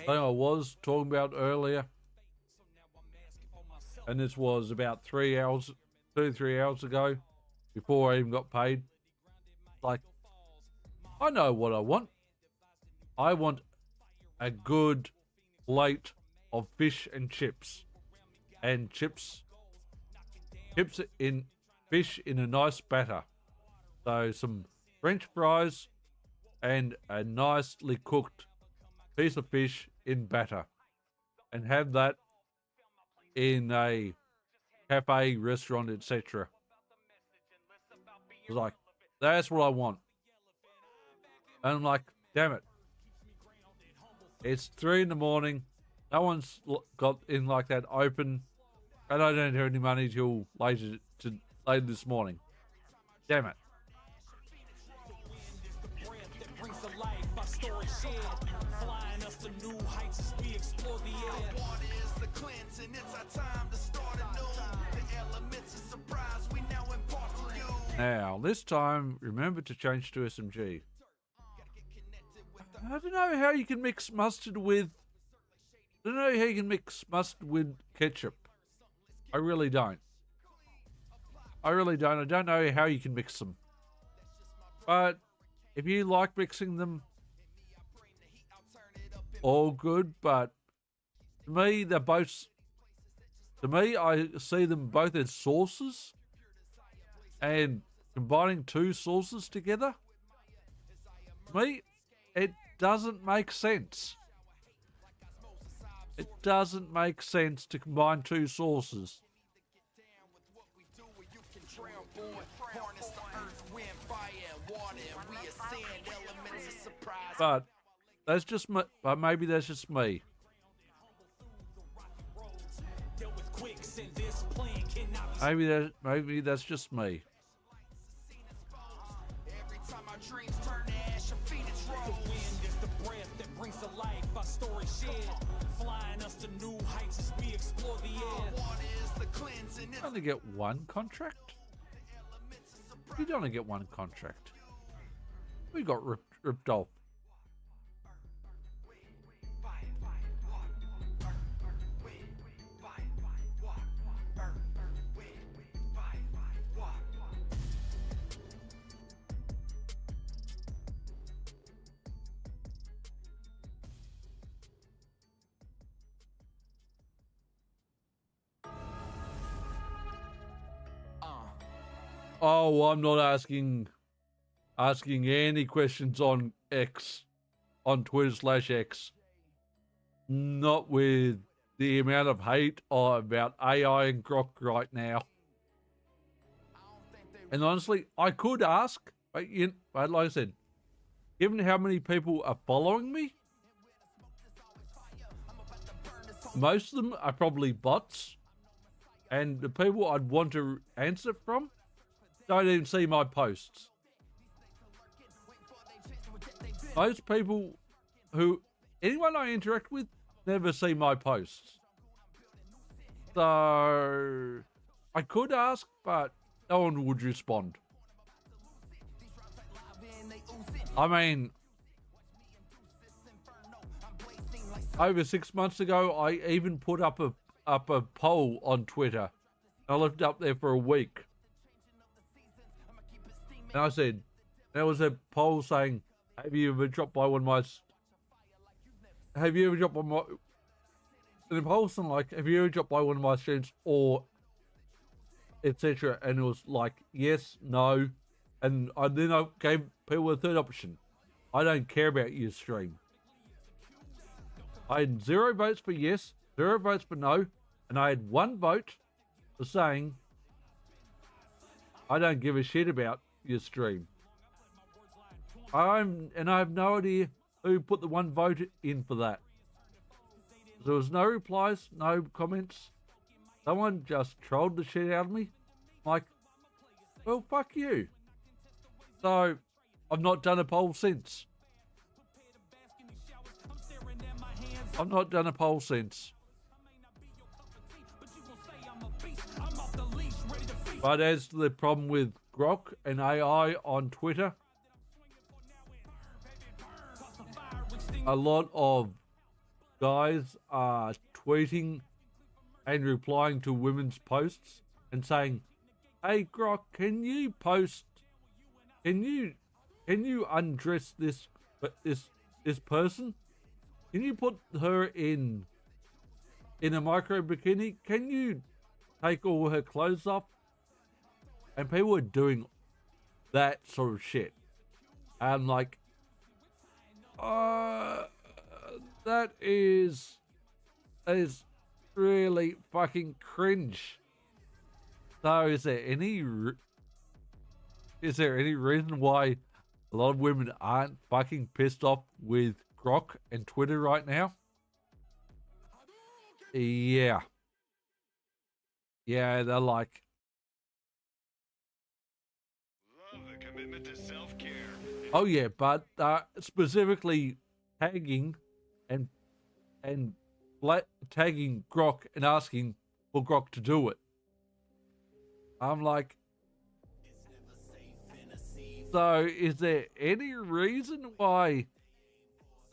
I was talking about earlier, and this was about 3 hours ago, before I even got paid. Like, I know what I want. I want a good plate of fish and chips. And chips in fish in a nice batter. So some French fries and a nicely cooked piece of fish in batter. And have that in a cafe, restaurant, etc. It's like, that's what I want. And I'm like, damn it. It's 3 a.m. No one's got in like that open. And I don't have any money till later this morning. Damn it. Now, this time, remember to change to SMG. I don't know how you can mix mustard with... I don't know how you can mix mustard with ketchup. I really don't. I don't know how you can mix them. But if you like mixing them, all good. But to me, they're both... To me, I see them both as sauces. And combining two sauces together, to me, it doesn't make sense. It doesn't make sense to combine two sauces. But that's just me. But maybe that's just me. Maybe that's just me. Only get one contract? You don't only get one contract. We got ripped off. Oh, I'm not asking any questions on X, on Twitter/X. Not with the amount of hate about AI and Grok right now. And honestly, I could ask, but like I said, given how many people are following me, most of them are probably bots, and the people I'd want to answer from don't even see my posts. Most people anyone I interact with, never see my posts. So I could ask, but no one would respond. I mean, over 6 months ago, I even put up a poll on Twitter. I left it up there for a week. And I said, there was a poll saying, have you ever dropped by one of my... Have you ever dropped by my... And a poll something like, have you ever dropped by one of my streams or etc. And it was like, yes, no. And then I gave people a third option. I don't care about your stream. I had 0 votes for yes, 0 votes for no, and I had 1 vote for saying, I don't give a shit about your stream. I have no idea who put the 1 vote in for that. There was no replies, no comments. Someone just trolled the shit out of me. Like, well, fuck you. So, I've not done a poll since. But as to the problem with Grok and AI on Twitter, a lot of guys are tweeting and replying to women's posts and saying, hey Grok, can you undress this person? Can you put her in a micro bikini? Can you take all her clothes off? And people are doing that sort of shit. I'm like, that is really fucking cringe. So is there any reason why a lot of women aren't fucking pissed off with Grok and Twitter right now? Yeah, they're like, Love the commitment to self-care. oh yeah, but specifically tagging and tagging Grok and asking for Grok to do it. I'm like, so is there any reason why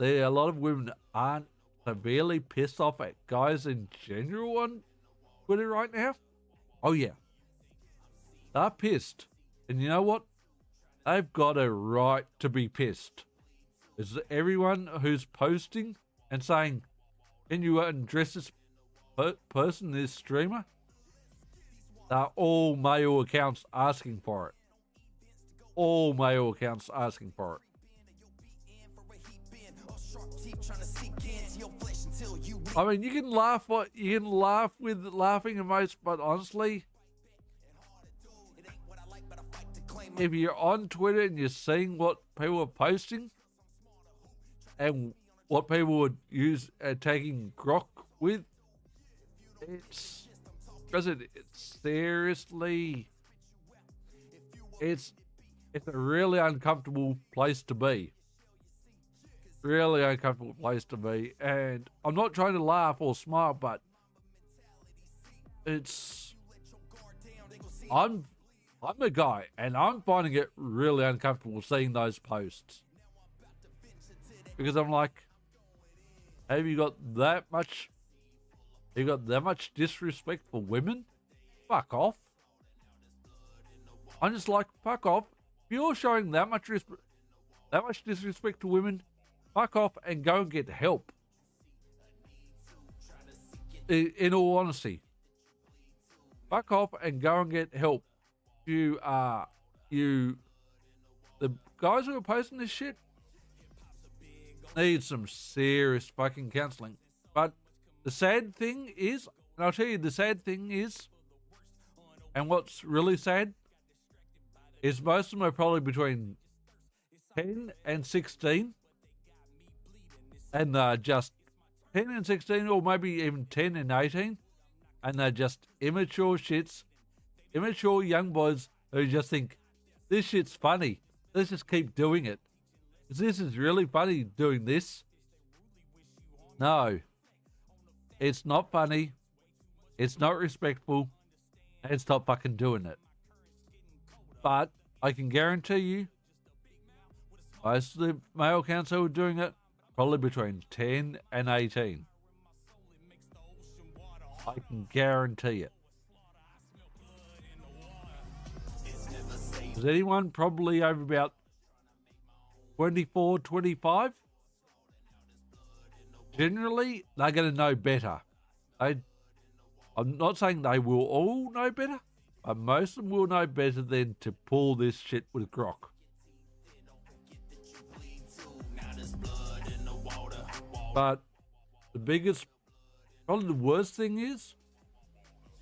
a lot of women aren't severely pissed off at guys in general on Twitter right now? Oh yeah, they're pissed. And you know what? They've got a right to be pissed. Is everyone who's posting and saying, can you undress this person, this streamer? They're all male accounts asking for it. All male accounts asking for it. I mean, you can laugh with laughing emojis, but honestly, if you're on Twitter and you're seeing what people are posting and what people would use tagging Grok with, it's seriously, it's a really uncomfortable place to be. Really uncomfortable place to be. And I'm not trying to laugh or smile, but I'm a guy and I'm finding it really uncomfortable seeing those posts. Because I'm like, have you got that much disrespect for women? Fuck off. I'm just like, fuck off. If you're showing that much disrespect to women, fuck off and go and get help. In all honesty, fuck off and go and get help. the guys who are posting this shit need some serious fucking counseling. But the sad thing is, and I'll tell you the sad thing is, and what's really sad, is most of them are probably between 10 and 16. And they're just 10 and 16, or maybe even 10 and 18. And they're just immature shits, immature young boys who just think, this shit's funny. Let's just keep doing it. This is really funny doing this. No. It's not funny. It's not respectful. And stop fucking doing it. But I can guarantee you, most of the male accounts who are doing it, probably between 10 and 18. I can guarantee it. Is anyone probably over about 24, 25? Generally, they're going to know better. I'm not saying they will all know better, but most of them will know better than to pull this shit with grok. But the biggest, probably the worst thing is,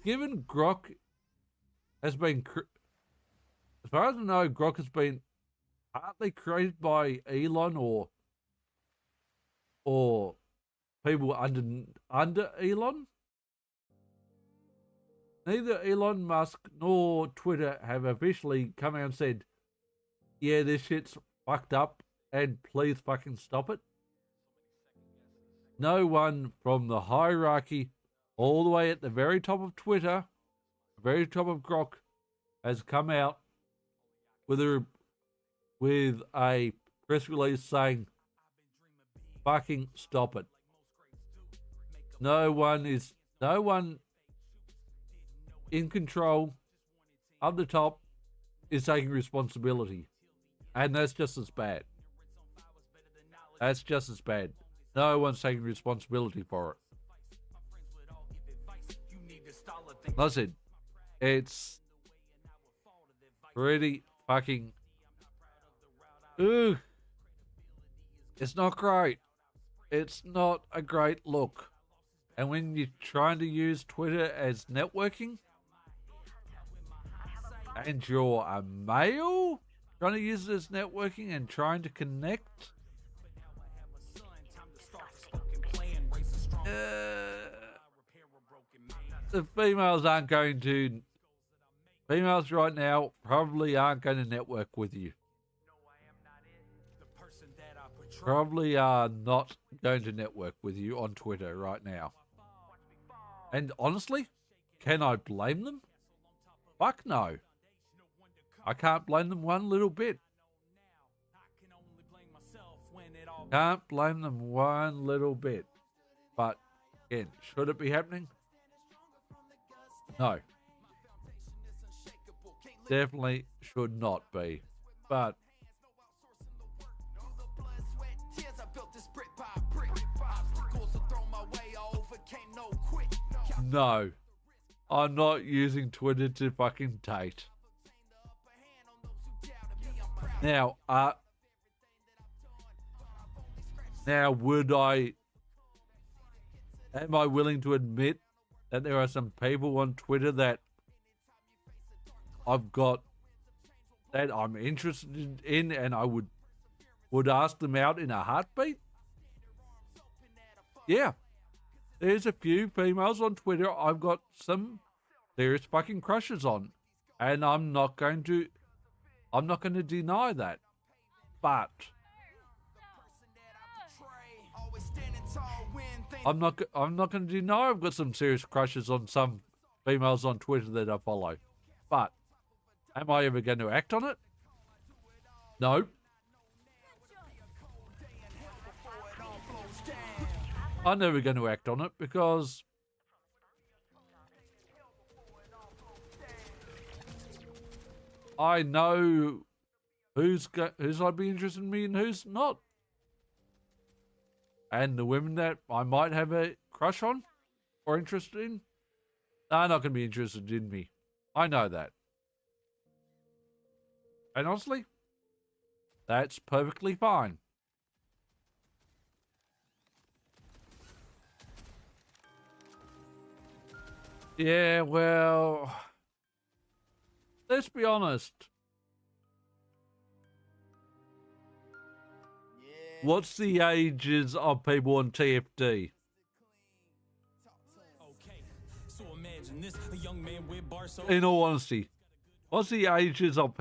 given grok has been, as far as I know, grok has been partly created by Elon or people under Elon. Neither Elon Musk nor Twitter have officially come out and said, yeah, this shit's fucked up and please fucking stop it. No one from the hierarchy all the way at the very top of Twitter, very top of grok, has come out with a press release saying, fucking stop it. No one in control up the top is taking responsibility. And that's just as bad. That's just as bad. No one's taking responsibility for it. Like I said, it's pretty fucking... Ugh. It's not great. It's not a great look. And when you're trying to use Twitter as networking, and you're a male trying to use it as networking and trying to connect, the females right now probably aren't going to network with you. Probably are not going to network with you on Twitter right now. And honestly, can I blame them? Fuck no. I can't blame them one little bit. Can't blame them one little bit. But again, should it be happening? No. Definitely should not be. But no, I'm not using Twitter to fucking date. Now, am I willing to admit that there are some people on Twitter that I'm interested in and I would ask them out in a heartbeat? Yeah. There's a few females on Twitter I've got some serious fucking crushes on. And I'm not going to deny that. But I'm not going to deny I've got some serious crushes on some females on Twitter that I follow. But am I ever going to act on it? No. I'm never going to act on it because I know who's I'd be interested in me and who's not. And the women that I might have a crush on or interested in, are not going to be interested in me. I know that. And honestly, that's perfectly fine. Yeah, well, let's be honest. What's the ages of people on TFD? So imagine this, a young man with Barso. In all honesty, what's the ages of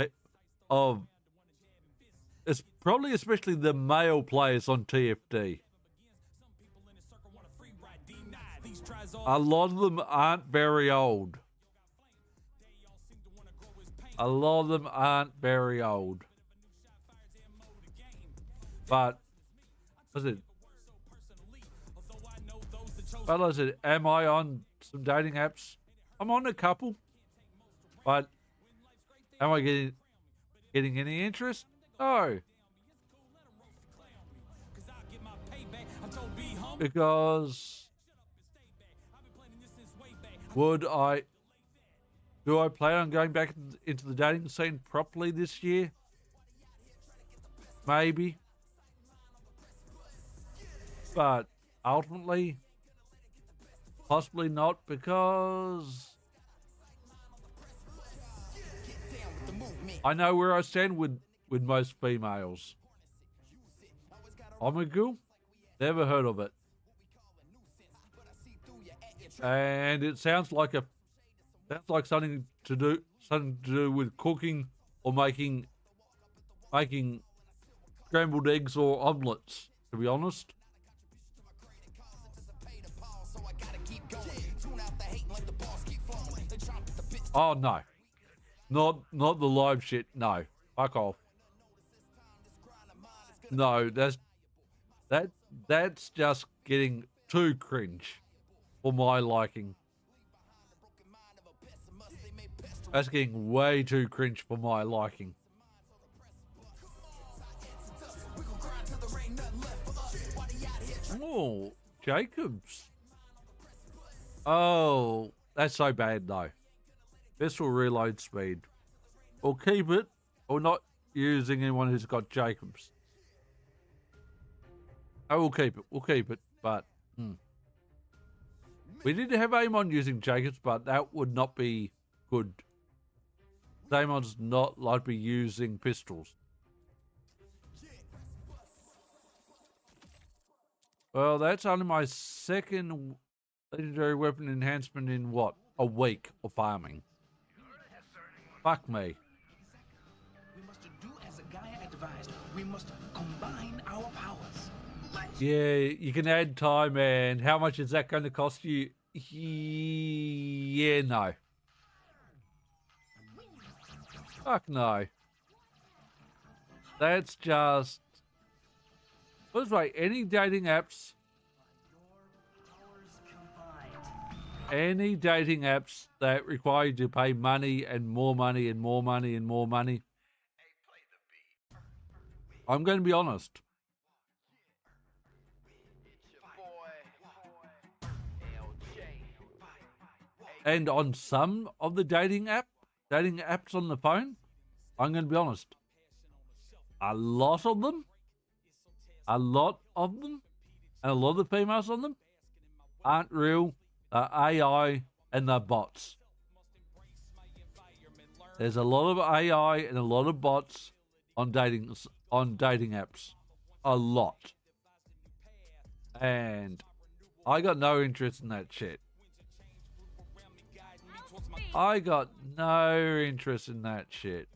it's probably especially the male players on TFD? A lot of them aren't very old. A lot of them aren't very old. But, was it? Fellas, am I on some dating apps? I'm on a couple. But, am I getting any interest? No. Because do I plan on going back into the dating scene properly this year? Maybe. But ultimately, possibly not, because I know where I stand with most females. Omegle? Never heard of it. And it sounds like something to do with cooking or making scrambled eggs or omelets, to be honest. Oh no. Not the live shit, no. Fuck off. No, that's just getting too cringe for my liking. That's getting way too cringe for my liking. Oh, Jacobs. Oh, that's so bad though. Pistol reload speed. Or keep it, or not using anyone who's got Jacobs. I will keep it. We'll keep it, but we did have Amon using Jacobs, but that would not be good. Amon's not like to be using pistols. Well, that's only my second legendary weapon enhancement in what? A week of farming. Fuck me. We must do as Gaia advised. We must combine our powers. Yeah, you can add time, and how much is that going to cost you? Yeah, no. Fuck no. That's just... Put it this way, any dating apps that require you to pay money and more money and more money and more money, I'm going to be honest. And on some of the dating apps on the phone, I'm going to be honest. A lot of them, and a lot of the females on them aren't real. They're AI and they're bots. There's a lot of AI and a lot of bots on dating apps. A lot. And I got no interest in that shit. I got no interest in that shit.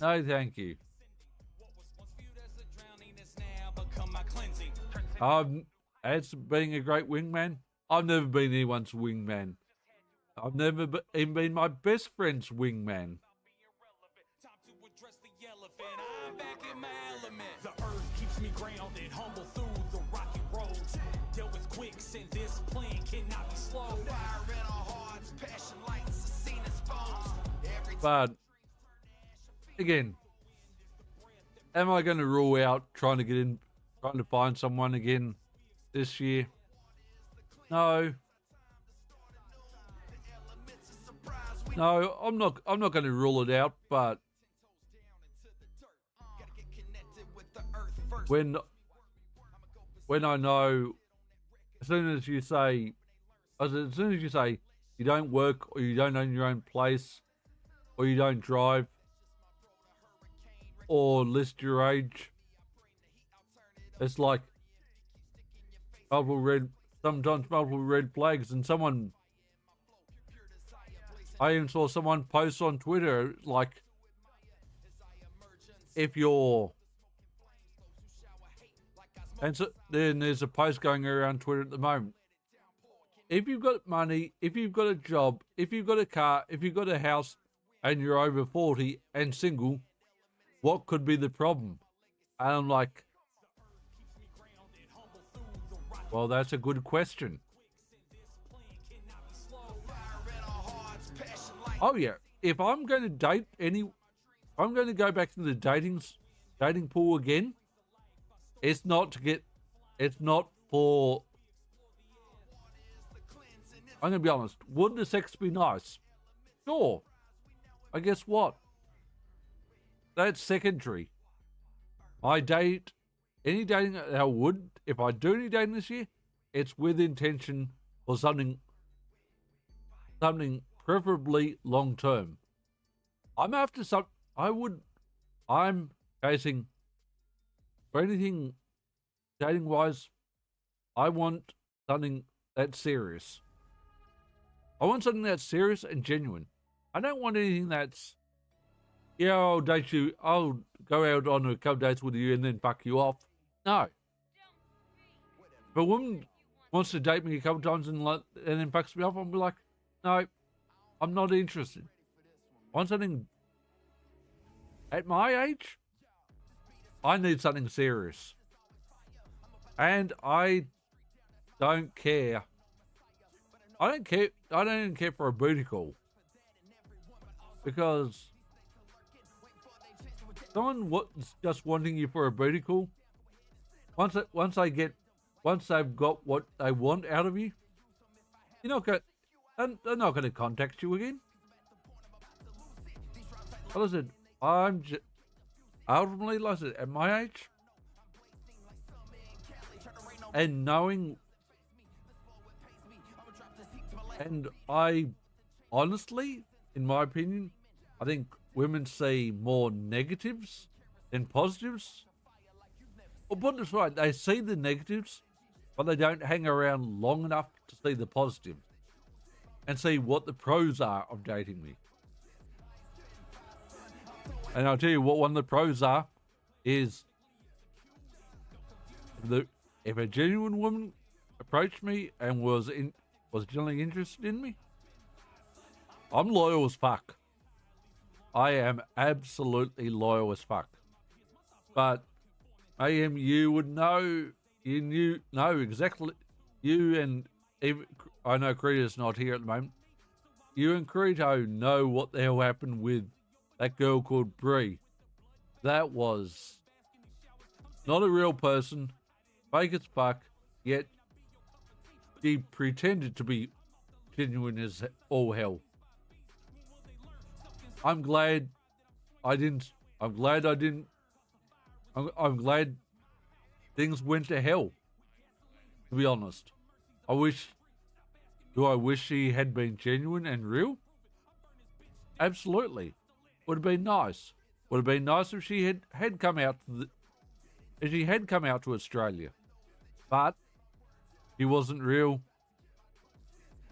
No, thank you. As being a great wingman, I've never been anyone's wingman. I've never even been my best friend's wingman. The earth keeps me grounded, humble through the rocky roads. Dealt with quicksand, this plan cannot be slowed. Fire in our hearts, passion lights are seen exposed. But again, am I going to rule out trying to find someone again this year? No, I'm not going to rule it out, but when I know, as soon as you say you don't work or you don't own your own place or you don't drive or list your age, it's like sometimes multiple red flags. And I even saw someone post on Twitter, like, if you're, and so then there's a post going around Twitter at the moment. If you've got money, if you've got a job, if you've got a car, if you've got a house, and you're over 40 and single, what could be the problem? And I'm like, well, that's a good question. Oh yeah, if I'm going to date I'm going to go back to the dating pool again. It's not for. I'm going to be honest. Would the sex be nice? Sure. I guess what? That's secondary. Any dating that I would, if I do any dating this year, it's with intention for something preferably long term. I'm chasing for anything dating wise. I want something that's serious. I want something that's serious and genuine. I don't want anything that's, yeah, I'll date you, I'll go out on a couple dates with you and then fuck you off. No. If a woman wants to date me a couple times and then fucks me off, I'll be like, no, I'm not interested. I want something at my age. I need something serious. And I don't care. I don't even care for a booty call. Because someone just wanting you for a booty call, once they've got what they want out of you, they're not going to contact you again. Well, listen, ultimately, listen, at my age, and knowing, and I honestly, in my opinion, I think women see more negatives than positives. Or put it this way, they see the negatives, but they don't hang around long enough to see the positives and see what the pros are of dating me. And I'll tell you what one of the pros are is if a genuine woman approached me and was genuinely interested in me, I'm loyal as fuck. I am absolutely loyal as fuck. But Mayhem, you would know, know exactly, you and even, I know Credo's not here at the moment, you and Credo know what the hell happened with that girl called Bree. That was not a real person, fake as fuck, yet she pretended to be genuine as all hell. I'm glad things went to hell, to be honest. Do I wish she had been genuine and real? Absolutely. Would have been nice. Would have been nice if she had come out to Australia. But she wasn't real.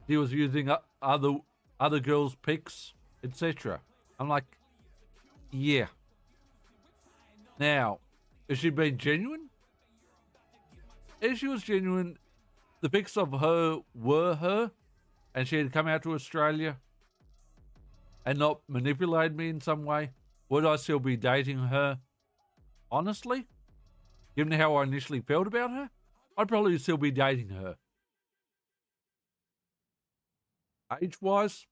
She was using other girls' pics, etc. I'm like, yeah. Now, has she been genuine? If she was genuine, the pics of her were her, and she had come out to Australia and not manipulated me in some way, would I still be dating her? Honestly, given how I initially felt about her, I'd probably still be dating her. Age-wise,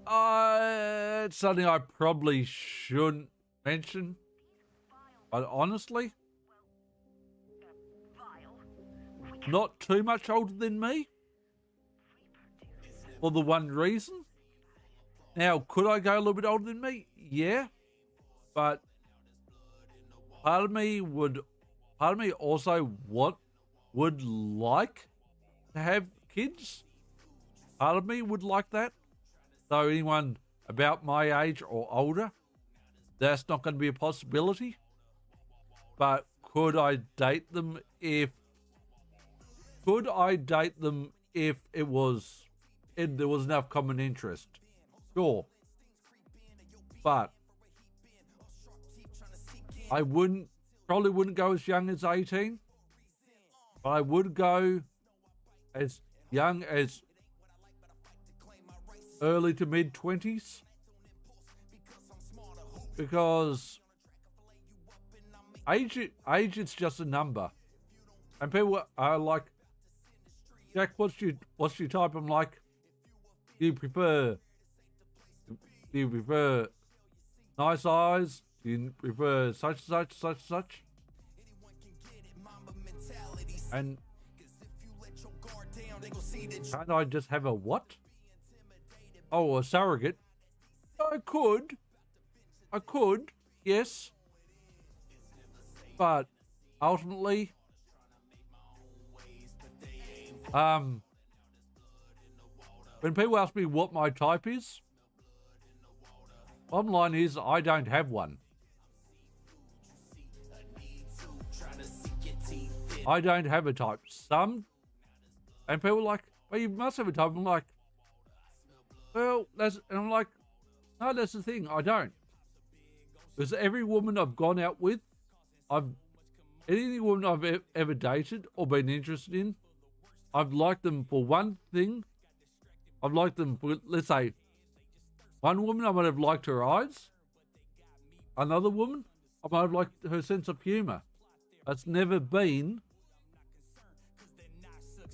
it's something I probably shouldn't mention, but honestly, not too much older than me. for the one reason. Now, could I go a little bit older than me? Yeah. But part of me also would like to have kids. Part of me would like that. So anyone about my age or older, that's not going to be a possibility. But could I date them if there was enough common interest? Sure. But I probably wouldn't go as young as 18. But I would go as young as early to mid 20s. Because age is just a number. And people are like, Jack, what's your type? I'm like, do you prefer nice eyes? Do you prefer such? And can't I just have a what? Oh, a surrogate? I could, yes. But ultimately, when people ask me what my type is, bottom line is I don't have one. I don't have a type. And people are like, well, you must have a type. I'm like, well, and I'm like, no, that's the thing. I don't. Because every woman I've gone out with, any woman I've ever dated or been interested in, I've liked them for one thing. I've liked them for, let's say, one woman, I might have liked her eyes. Another woman, I might have liked her sense of humour. That's never been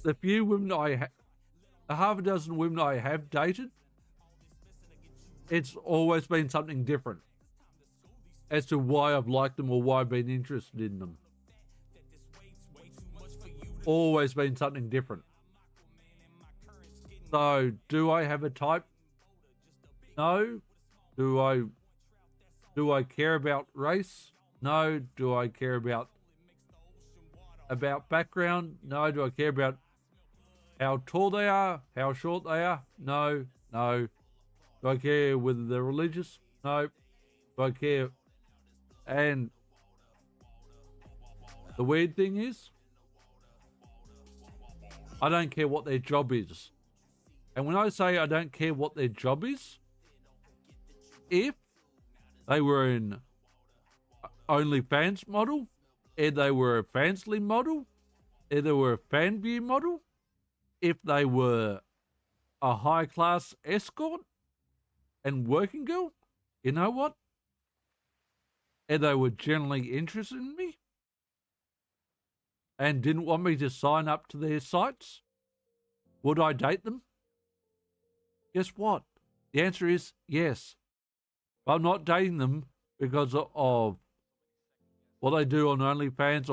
the few women the half a dozen women I have dated. It's always been something different as to why I've liked them or why I've been interested in them. Always been something different. So, do I have a type? No. Do I care about race? No. Do I care about background? No. Do I care about how tall they are? How short they are? No. Do I care whether they're religious? No. Do I care? And the weird thing is, I don't care what their job is. And when I say I don't care what their job is, if they were an OnlyFans model, if they were a Fansly model, if they were a Fanview model, if they were a high-class escort and working girl, you know what? If they were generally interested in me and didn't want me to sign up to their sites, would I date them? Guess what? The answer is yes. But I'm not dating them because of what they do on OnlyFans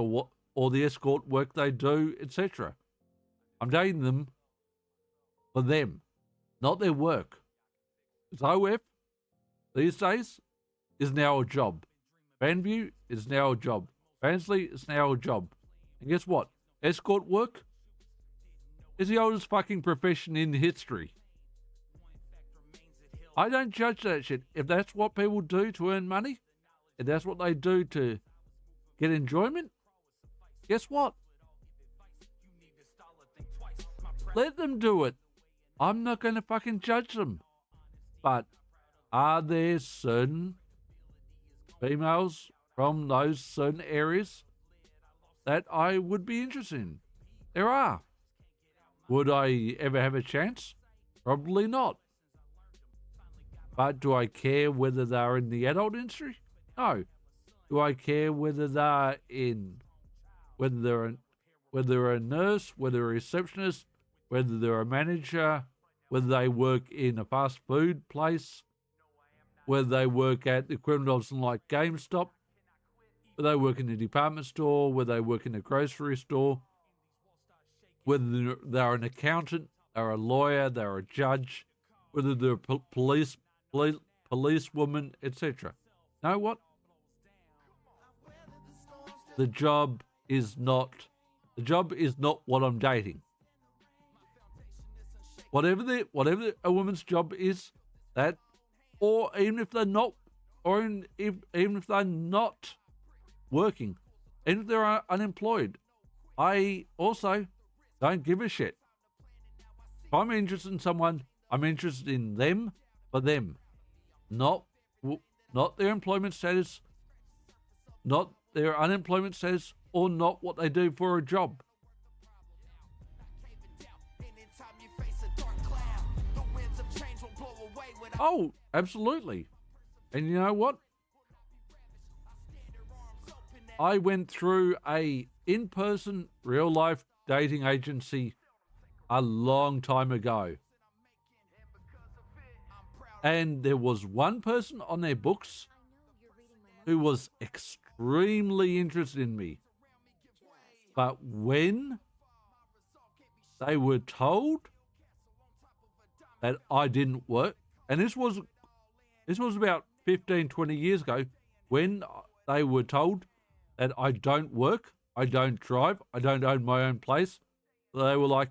or the escort work they do, etc. I'm dating them for them, not their work. Because OF these days is now a job. Fanview is now a job. Fansly is now a job. And guess what? Escort work is the oldest fucking profession in history. I don't judge that shit. If that's what people do to earn money, if that's what they do to get enjoyment, guess what? Let them do it. I'm not going to fucking judge them. But are there certain females from those certain areas that I would be interested in? There are. Would I ever have a chance? Probably not. But do I care whether they're in the adult industry? No. Do I care whether they're a nurse, whether a receptionist, whether they're a manager, whether they work in a fast food place, whether they work at the equivalent of something like GameStop, whether they work in a department store, whether they work in a grocery store, whether they're an accountant, they're a lawyer, they're a judge, whether they're a policewoman, etc. You know what? The job is not what I'm dating. Whatever a woman's job is, that, or even if they're not, even if they're not working, even if they're unemployed, I also don't give a shit. If I'm interested in someone, I'm interested in them for them, not their employment status, not their unemployment status, or not what they do for a job. Oh, absolutely. And you know what? I went through a in-person, real-life dating agency a long time ago. And there was one person on their books who was extremely interested in me. But when they were told that I didn't work, and this was about 15, 20 years ago, when they were told that I don't work, I don't drive, I don't own my own place, they were like,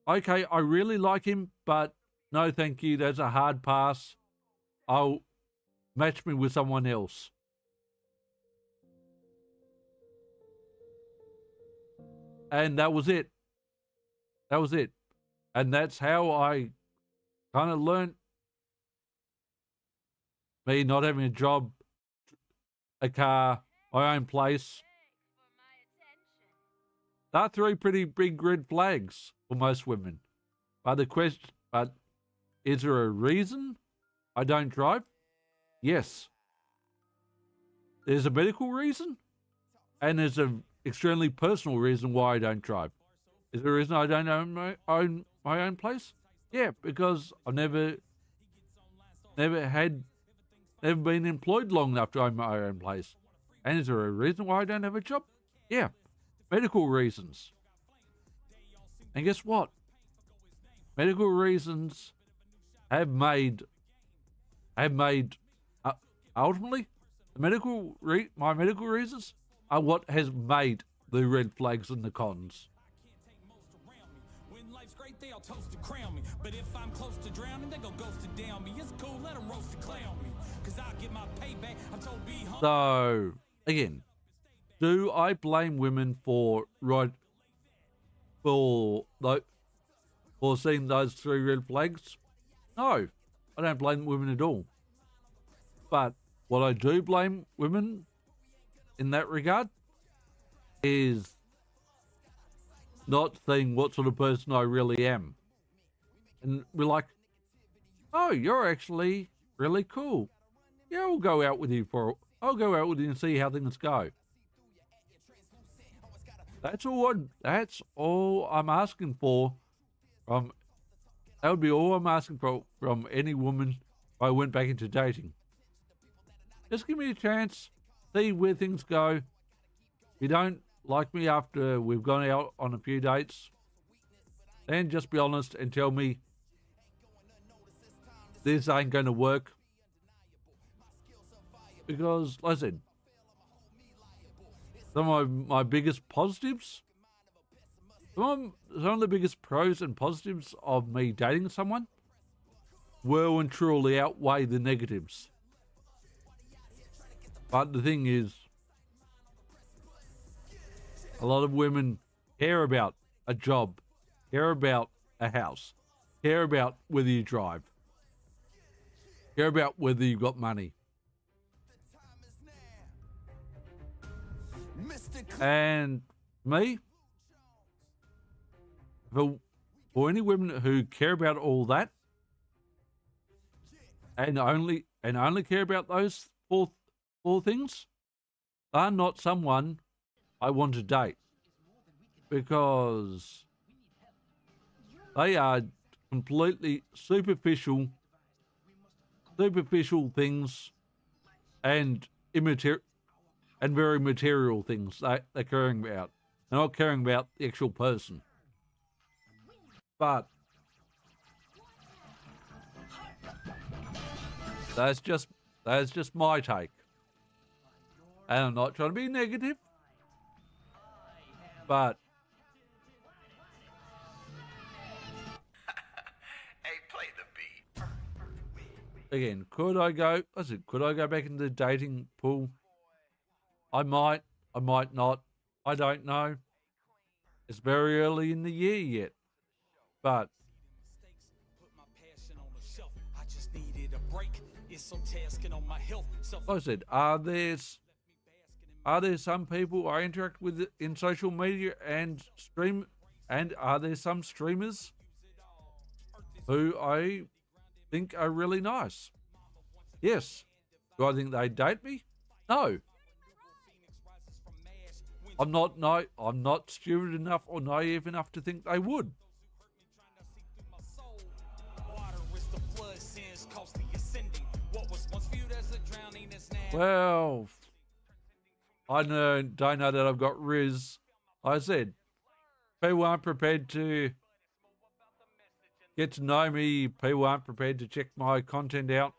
okay, I really like him, but no thank you, that's a hard pass. I'll match me with someone else. And that was it. That was it. And that's how I kind of learned, me not having a job, a car, my own place. They're three pretty big red flags for most women. But is there a reason I don't drive? Yes. There's a medical reason, and there's an extremely personal reason why I don't drive. Is there a reason I don't own my own place? Yeah, because I've never been employed long enough to own my own place. And is there a reason why I don't have a job? Yeah, medical reasons. And guess what? Medical reasons have made ultimately my medical reasons are what has made the red flags and the cons. They'll toast to crown me, but if I'm close to drowning, they go ghost to down me. It's cool, let them roast to clown me, cause I'll get my payback. I'm told be home. So again, do I blame women for seeing those three red flags? No, I don't blame women at all. But what I do blame women in that regard is not seeing what sort of person I really am. And we're like, oh, you're actually really cool. Yeah, I'll go out with you and see how things go. That's all I'm asking for that would be all I'm asking for from any woman if I went back into dating. Just give me a chance, see where things go. If you don't like me after we've gone out on a few dates, then just be honest and tell me this ain't going to work. Because, like I said, some of my biggest positives, some of the biggest pros and positives of me dating someone will and truly outweigh the negatives. But the thing is, a lot of women care about a job, care about a house, care about whether you drive, care about whether you've got money. And me, for any women who care about all that and only care about those four things, are not someone I want to date, because they are completely superficial things and immaterial and very material things they're caring about. They're not caring about the actual person. But that's just my take. And I'm not trying to be negative, but Hey, play the beat. again, could I go back into the dating pool? I might not. I don't know. It's very early in the year yet. But I just needed a break. It's so tasking on my health. like I said, are there some people I interact with in social media and stream, and are there some streamers who I think are really nice? Yes. Do I think they date me? No. I'm not stupid enough or naive enough to think they would. Well, I don't know that I've got Riz. Like I said, people aren't prepared to get to know me. People aren't prepared to check my content out.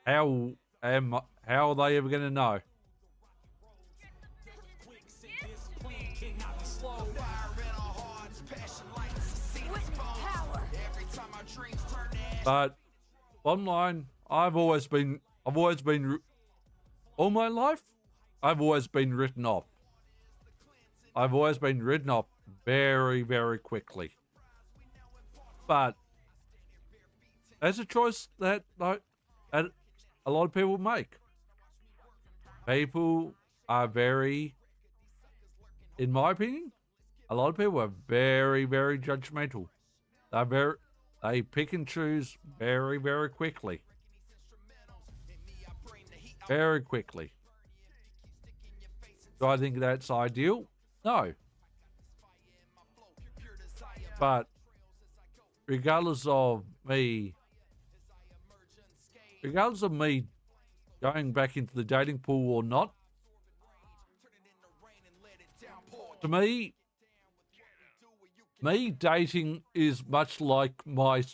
How are they ever going to know? But bottom line, all my life, I've always been written off. I've always been written off very, very quickly. But that's a choice that a lot of people make. People are in my opinion, a lot of people are very, very judgmental. They pick and choose very, very quickly. Very quickly. Do I think that's ideal? No. But regardless of me going back into the dating pool or not, to me dating is much like to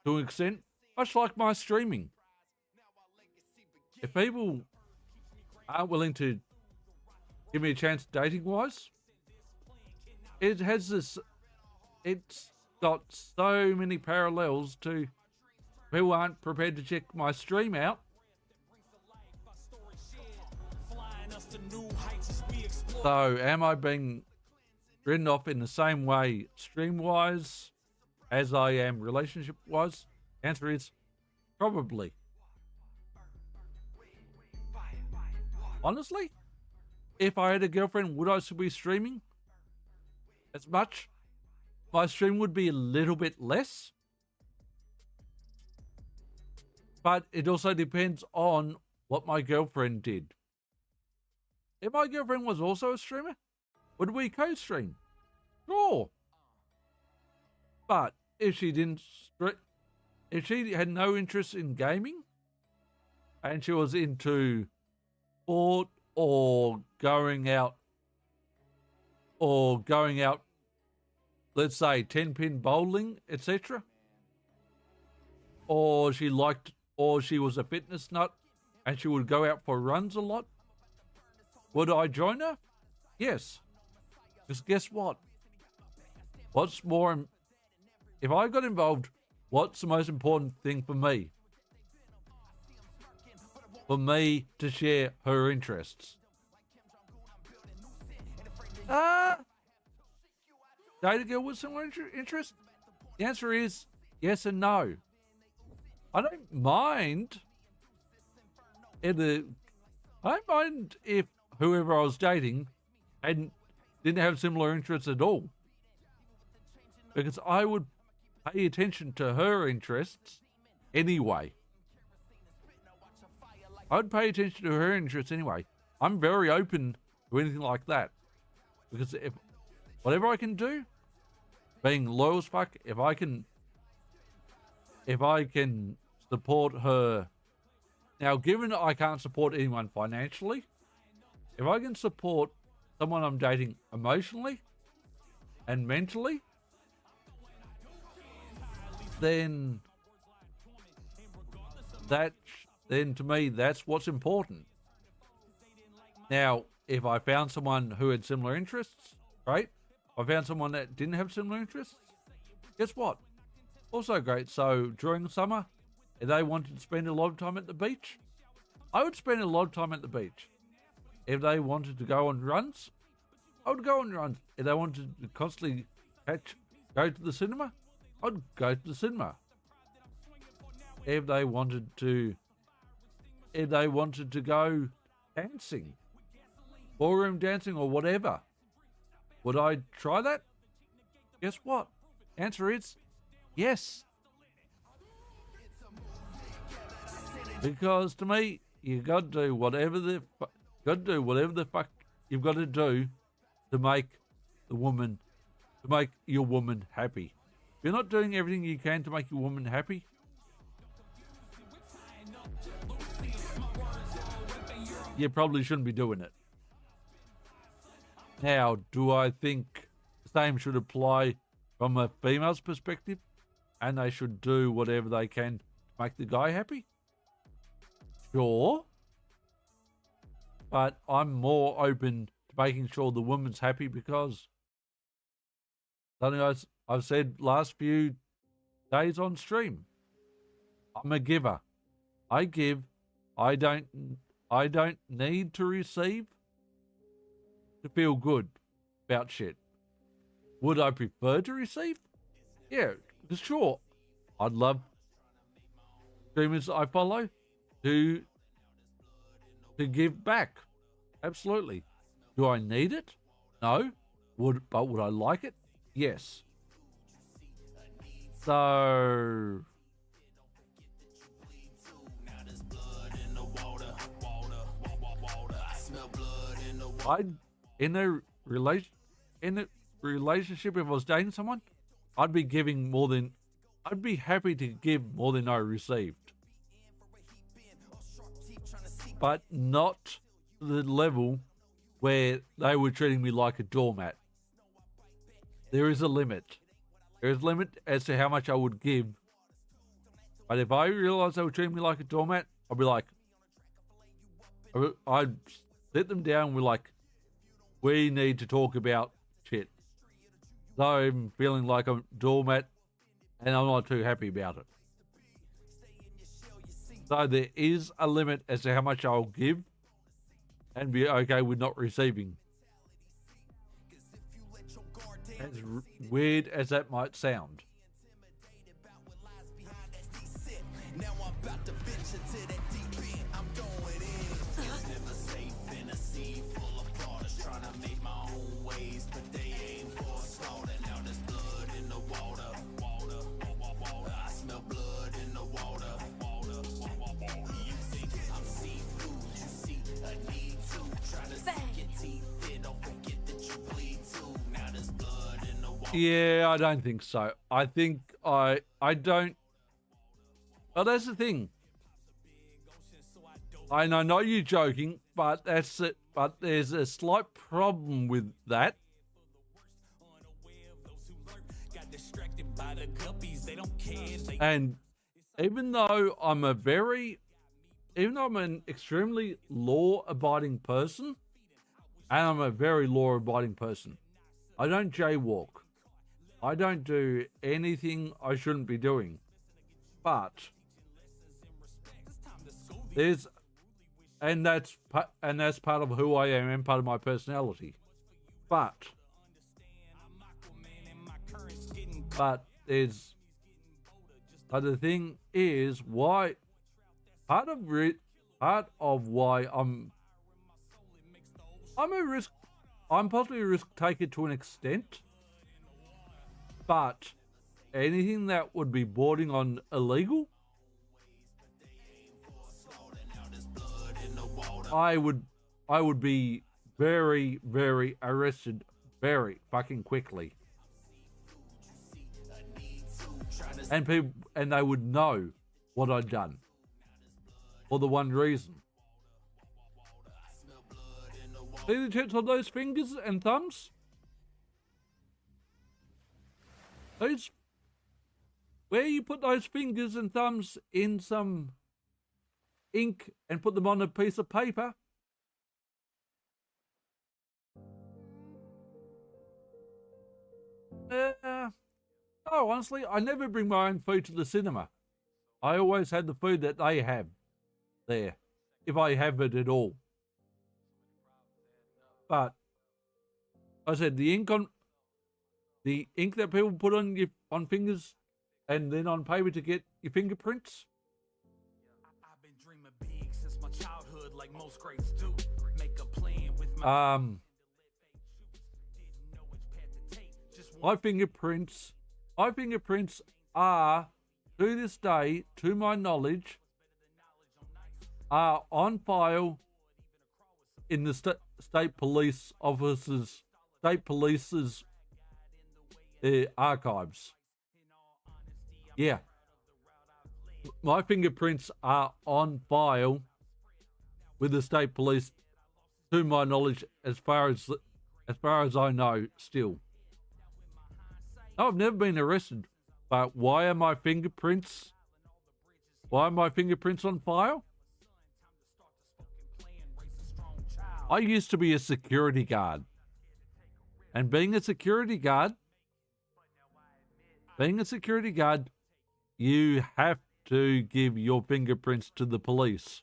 an extent, much like my streaming. If people aren't willing to give me a chance dating-wise, it's got so many parallels to people aren't prepared to check my stream out. So am I being written off in the same way stream-wise as I am relationship-wise? The answer is probably. Honestly, if I had a girlfriend, would I still be streaming as much? My stream would be a little bit less. But it also depends on what my girlfriend did. If my girlfriend was also a streamer, would we co-stream? Sure. But if she had no interest in gaming, and she was into sport or going out, let's say 10-pin bowling, etc., or she was a fitness nut and she would go out for runs a lot, would I join her? Yes. Because guess what? If I got involved, what's the most important thing for me? For me to share her interests. Date a girl with similar interests? The answer is yes and no. I don't mind if whoever I was dating didn't have similar interests at all, because I would pay attention to her interests anyway. I'd pay attention to her interests anyway. I'm very open to anything like that, because if whatever I can do, being loyal as fuck, if I can support her. Now, given I can't support anyone financially, if I can support someone I'm dating emotionally and mentally, then to me, that's what's important. Now, if I found someone who had similar interests, great. If I found someone that didn't have similar interests, guess what? Also great. So during the summer, if they wanted to spend a lot of time at the beach, I would spend a lot of time at the beach. If they wanted to go on runs, I would go on runs. If they wanted to constantly go to the cinema, I'd go to the cinema. If they wanted to go dancing, ballroom dancing or whatever, would I try that? Guess what? Answer is yes. Because to me, you got to do whatever the fuck you've got to do to make your woman happy. If you're not doing everything you can to make your woman happy, you probably shouldn't be doing it. Now, do I think the same should apply from a female's perspective, and they should do whatever they can to make the guy happy? Sure. But I'm more open to making sure the woman's happy because something I've said last few days on stream. I'm a giver. I give. I don't need to receive to feel good about shit. Would I prefer to receive? Yeah, sure. I'd love streamers I follow to give back. Absolutely. Do I need it? No. But would I like it? Yes. So in a relationship, if I was dating someone, I'd be happy to give more than I received. But not to the level where they were treating me like a doormat. There is a limit. There is a limit as to how much I would give. But if I realised they were treating me like a doormat, I'd be like, I'd sit them down and be like, we need to talk about shit. So I'm feeling like I'm a doormat and I'm not too happy about it. So there is a limit as to how much I'll give and be okay with not receiving. As weird as that might sound. Now I'm about to venture to that deep end. I'm going in. It's never safe in a sea full of waters. Trying to make my own ways, but they aim for slaughter. Now there's blood in the water. I smell blood in the water. You think I'm seafood? You see a need to try to sink your teeth in. Don't forget that you bleed too. Now there's blood in the water. Yeah, I don't think so. I think I don't. Well, that's the thing. I know you're joking, but that's it. But there's a slight problem with that. And even though I'm an extremely law-abiding person, and I'm a very law-abiding person, I don't jaywalk. I don't do anything I shouldn't be doing. But that's part of who I am and part of my personality. But the thing is why part of why I'm possibly a risk taker to an extent, but anything that would be bordering on illegal, I would be very, very arrested very fucking quickly. And they would know what I'd done. For the one reason. See the tips on those fingers and thumbs? where you put those fingers and thumbs in some ink and put them on a piece of paper. Oh, honestly, I never bring my own food to the cinema. I always had the food that they have there, if I have it at all. But I said the ink that people put on fingers and then on paper to get your fingerprints. I've been dreaming big since my childhood, like most greats do. Make a plan with my my fingerprints are, to this day, to my knowledge, are on file in the state police's archives. Yeah, my fingerprints are on file with the state police, to my knowledge, as far as I know, still. I've never been arrested, but why are my fingerprints on file? I used to be a security guard. And being a security guard, you have to give your fingerprints to the police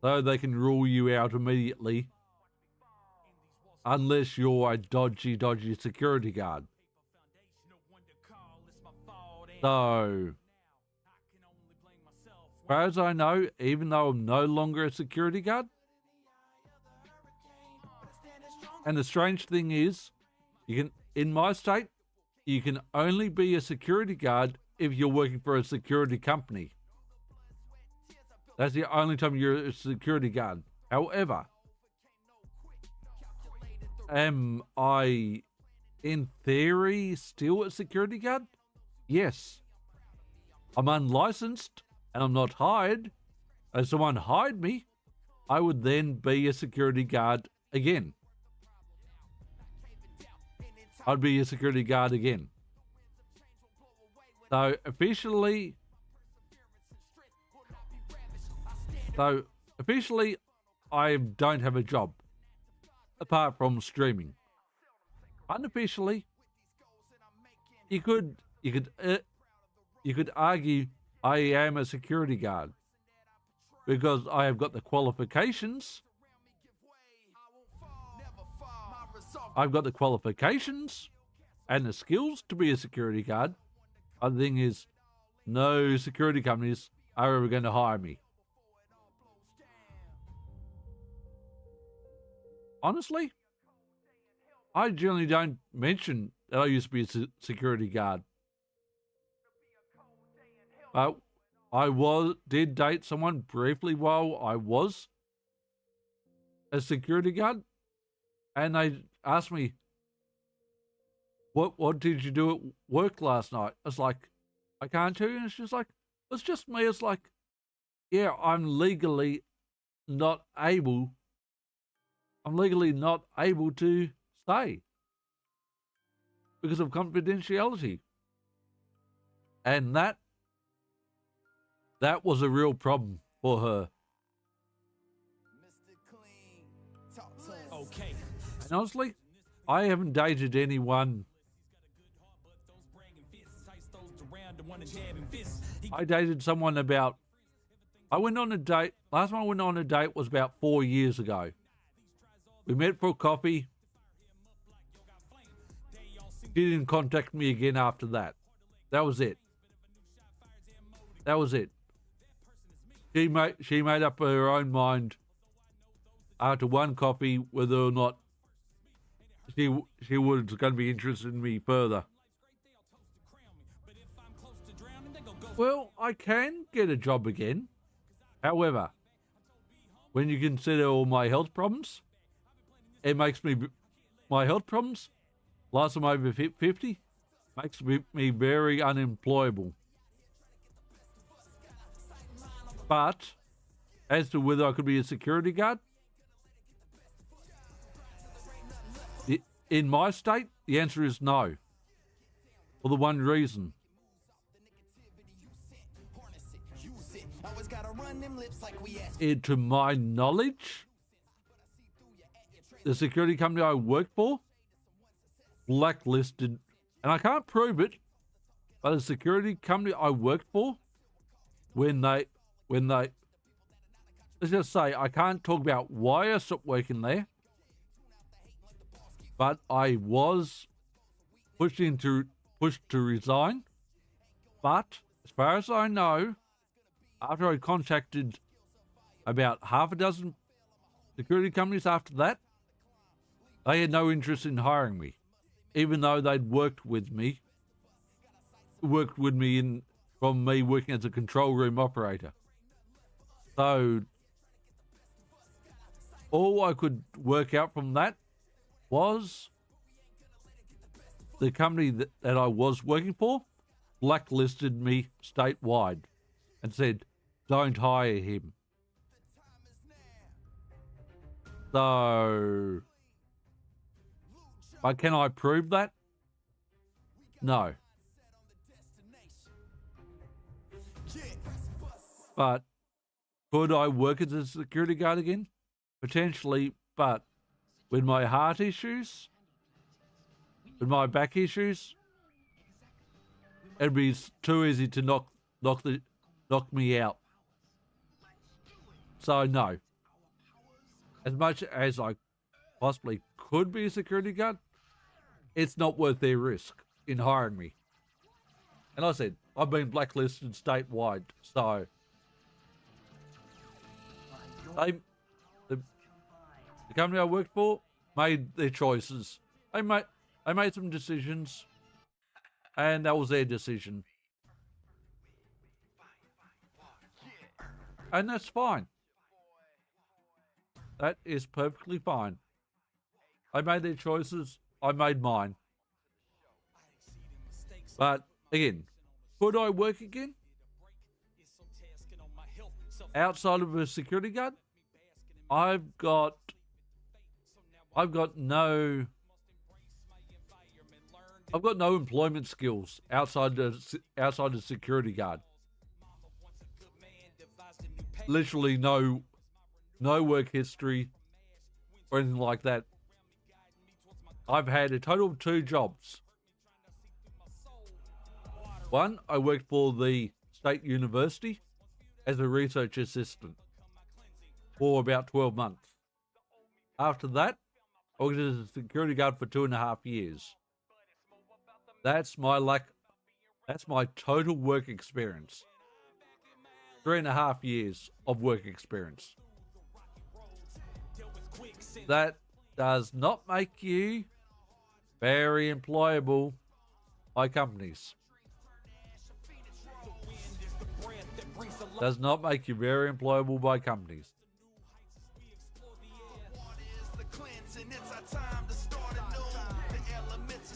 so they can rule you out immediately, unless you're a dodgy security guard. So, as far as I know, even though I'm no longer a security guard, and the strange thing is, in my state, you can only be a security guard if you're working for a security company. That's the only time you're a security guard. However, am I, in theory, still a security guard? Yes. I'm unlicensed and I'm not hired. If someone hired me, I would then be a security guard again. I'd be a security guard again. So officially, I don't have a job apart from streaming. Unofficially, you could argue I am a security guard because I have got the qualifications. I've got the qualifications and the skills to be a security guard. The thing is, no security companies are ever going to hire me. Honestly, I generally don't mention that I used to be a security guard. But I did date someone briefly while I was a security guard, and they asked me, what did you do at work last night? I was like, I can't tell you. And she's like, it's just me. It's like, yeah, I'm legally not able to stay because of confidentiality. And that was a real problem for her. Okay. And honestly, I haven't dated anyone. I dated someone last time I went on a date was about 4 years ago. We met for coffee. She didn't contact me again after that. That was it. She made up her own mind after one coffee whether or not she was going to be interested in me further. Well, I can get a job again. However, when you consider all my health problems, my health problems, last time over 50, makes me very unemployable. But as to whether I could be a security guard, in my state, the answer is no. For the one reason. to my knowledge, the security company I worked for blacklisted, and I can't prove it, but the security company I worked for, when they, let's just say, I can't talk about why I stopped working there, but I was pushed to resign. But as far as I know, after I contacted about half a dozen security companies after that, they had no interest in hiring me, even though they'd worked with me from me working as a control room operator. So all I could work out from that was the company that I was working for blacklisted me statewide and said, don't hire him. So, but can I prove that? No. But could I work as a security guard again? Potentially, but with my heart issues, with my back issues, it'd be too easy to knock me out. So no. As much as I possibly could be a security guard, it's not worth their risk in hiring me. And I said, I've been blacklisted statewide, so the company I worked for made their choices. They made some decisions, and that was their decision. And that's fine. That is perfectly fine. I made their choices, I made mine. But again, could I work again? Outside of a security guard? I've got no employment skills outside the security guard. Literally no work history or anything like that. I've had a total of 2 jobs. One, I worked for the state university as a research assistant for about 12 months. After that, I was a security guard for 2.5 years. That's my total work experience. 3.5 years of work experience. That does not make you very employable by companies. Does not make you very employable by companies.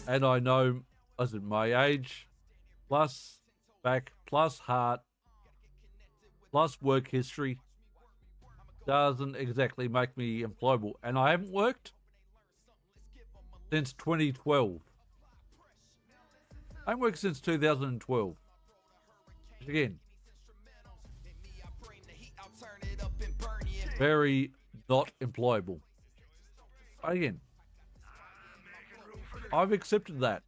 And I know, I said, my age, plus back, plus heart, plus work history, doesn't exactly make me employable. And I haven't worked since 2012. I haven't worked since 2012. Which again, very not employable. Again, I've accepted that.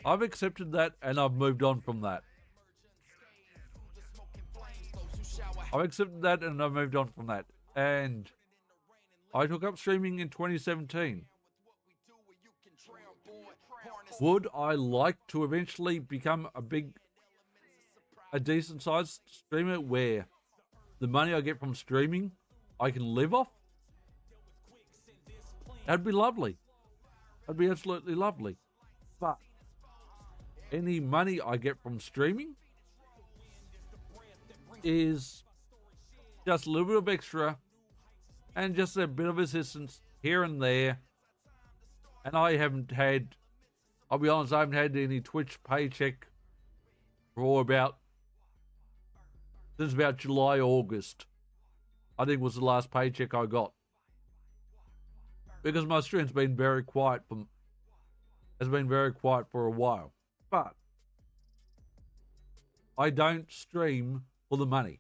And I've moved on from that. And I took up streaming in 2017. Would I like to eventually become a decent sized streamer where the money I get from streaming I can live off? That'd be lovely. That'd be absolutely lovely. But any money I get from streaming is just a little bit of extra and just a bit of assistance here and there. And I'll be honest, I haven't had any Twitch paycheck since about July, August. I think was the last paycheck I got. Because my stream's been very quiet for a while. But I don't stream for the money.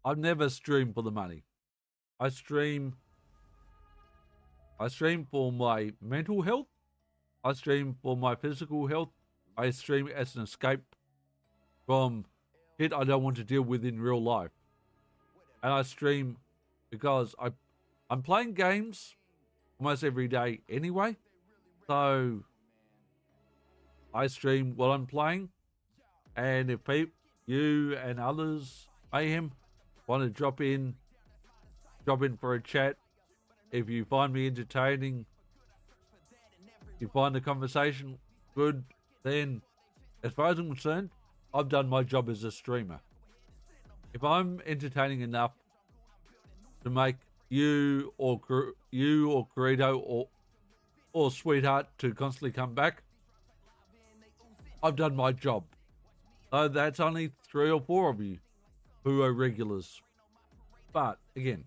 I've never streamed for the money. I stream for my mental health. I stream for my physical health. I stream as an escape from shit I don't want to deal with in real life. And I stream because I'm playing games almost every day anyway. So I stream while I'm playing. And if you and others, Mayhem, want to drop in for a chat, if you find me entertaining, you find the conversation good, then as far as I'm concerned, I've done my job as a streamer. If I'm entertaining enough to make you or Corito or Sweetheart to constantly come back, I've done my job. So that's only 3 or 4 of you who are regulars. But again,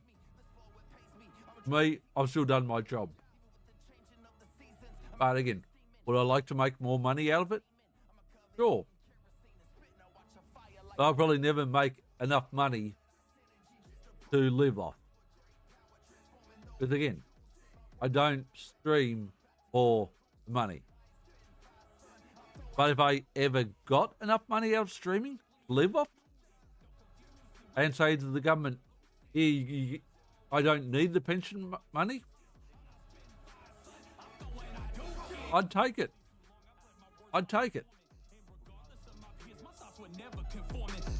me, I've still done my job. But again, would I like to make more money out of it? Sure. But I'll probably never make enough money to live off. Because again, I don't stream for money. But if I ever got enough money out of streaming to live off, and say to the government, I don't need the pension money, I'd take it. I'd take it.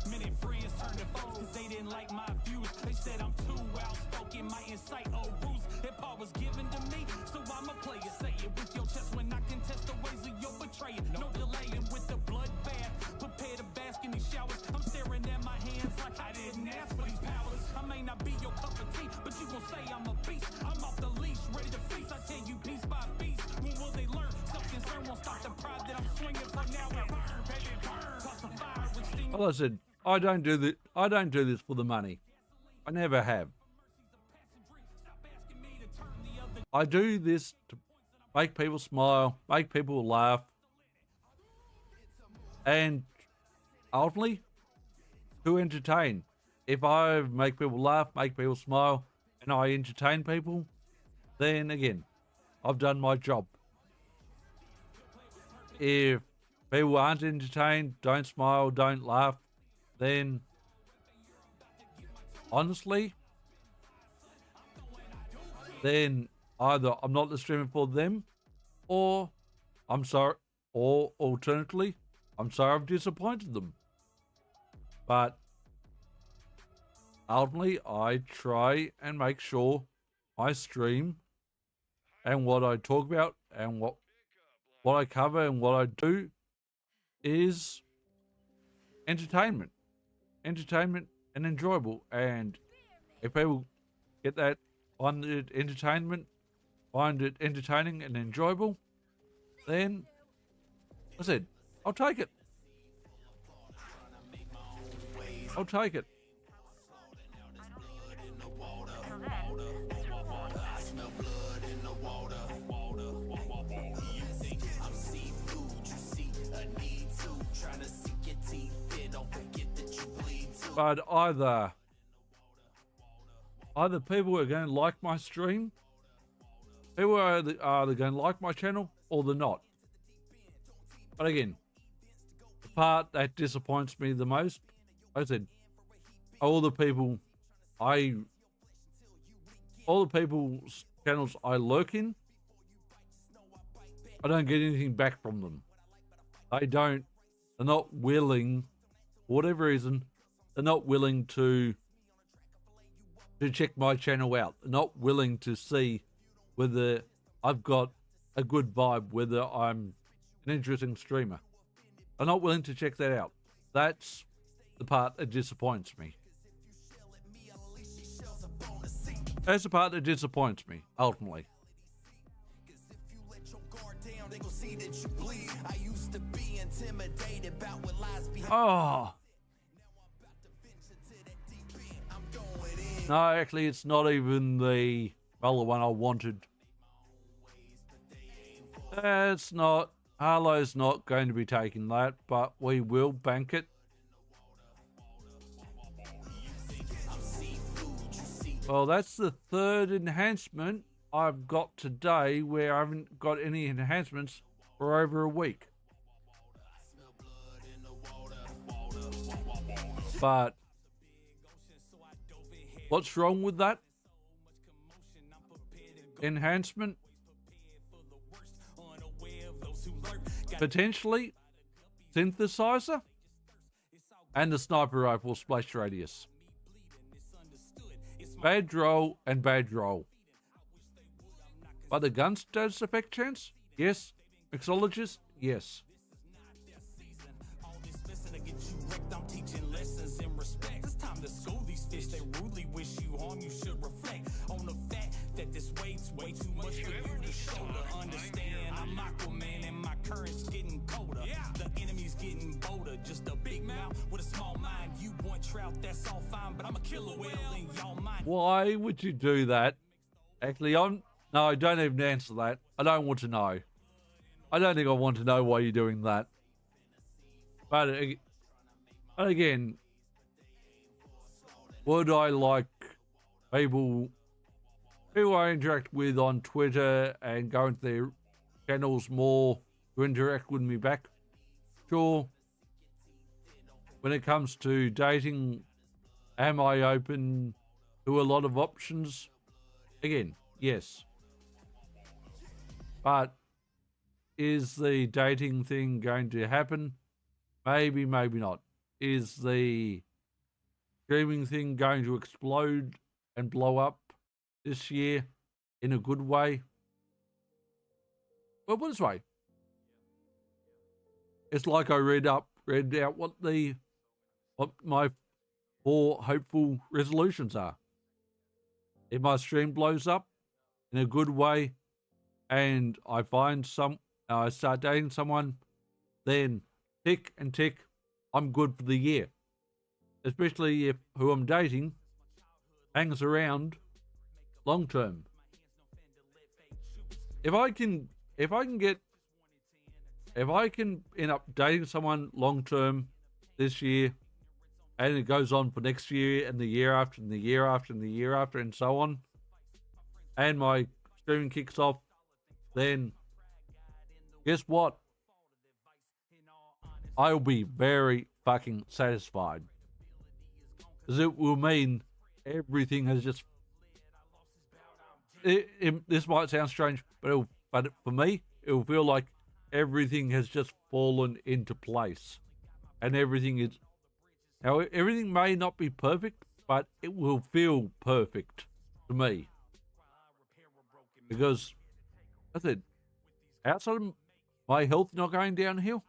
Many friends turned to foes because they didn't like my views. They said I'm too outspoken, might incite a ruse. That part was given to me, so I'ma play it. Say it with your chest when I contest the ways of your betrayal. No delaying with the bloodbath. Prepare to bask in these showers. I'm staring at my hands like I didn't ask for these powers. I may not be your cup of tea, but you gon' say I'm a beast. I'm off the leash, ready to feast. I tell you piece by piece. When will they learn? Self-concern won't stop the pride that I'm swinging for now. And burn, baby, burn. Toss the fire with steam. Well, I said, I don't do this for the money. I never have. I do this to make people smile, make people laugh, and ultimately to entertain. If I make people laugh, make people smile, and I entertain people, then again, I've done my job. If people aren't entertained, don't smile, don't laugh, then honestly, then either I'm not the streamer for them, or I'm sorry, or alternatively, I'm sorry I've disappointed them. But ultimately, I try and make sure my stream and what I talk about and what I cover and what I do is entertainment and enjoyable. And if people get that, find it entertainment, find it entertaining and enjoyable, then I said, I'll take it. I'll take it. But either people are going to like my stream, people are either going to like my channel, or they're not. But again, the part that disappoints me the most, I said, all the people's channels I lurk in, I don't get anything back from them. They're not willing, for whatever reason, they're not willing to check my channel out. They're not willing to see whether I've got a good vibe, whether I'm an interesting streamer. They're not willing to check that out. That's the part that disappoints me. That's the part that disappoints me, ultimately. Oh. No, actually, it's not even the one I wanted. It's not. Harlow's not going to be taking that, but we will bank it. Well, that's the third enhancement I've got today where I haven't got any enhancements for over a week. But what's wrong with that enhancement? Potentially synthesizer and the sniper rifle splash radius. Bad roll and bad roll. But the gun status effect chance? Yes. Mixologist? Yes. I'm teaching lessons in respect. It's time to school these fish. They rudely wish you harm. You should reflect on the fact that this weight's way too much for you to shoulder. Understand, I'm Aquaman and my current's getting colder. The enemy's getting bolder. Just a big mouth with a small mind. You want trout, that's all fine, but I'm a killer whale in y'all mind. Why would you do that? Actually, no, don't even answer that. I don't want to know. I don't think I want to know why you're doing that. But again, would I like people I interact with on Twitter and go into their channels more to interact with me back? Sure. When it comes to dating, am I open to a lot of options? Again, yes. But is the dating thing going to happen? Maybe, maybe not. Is the streaming thing going to explode and blow up this year in a good way? Well, put it this way. It's like I read out what my 4 hopeful resolutions are. If my stream blows up in a good way and I start dating someone, then tick and tick, I'm good for the year. Especially if who I'm dating hangs around long term. If I can end up dating someone long term this year, and it goes on for next year and the year after and the year after and the year after and so on, and my streaming kicks off, then guess what? I'll be very fucking satisfied. Because it will mean everything has just... this might sound strange, but for me, it will feel like everything has just fallen into place. And everything may not be perfect, but it will feel perfect to me. Because, I said, outside of my health not going downhill,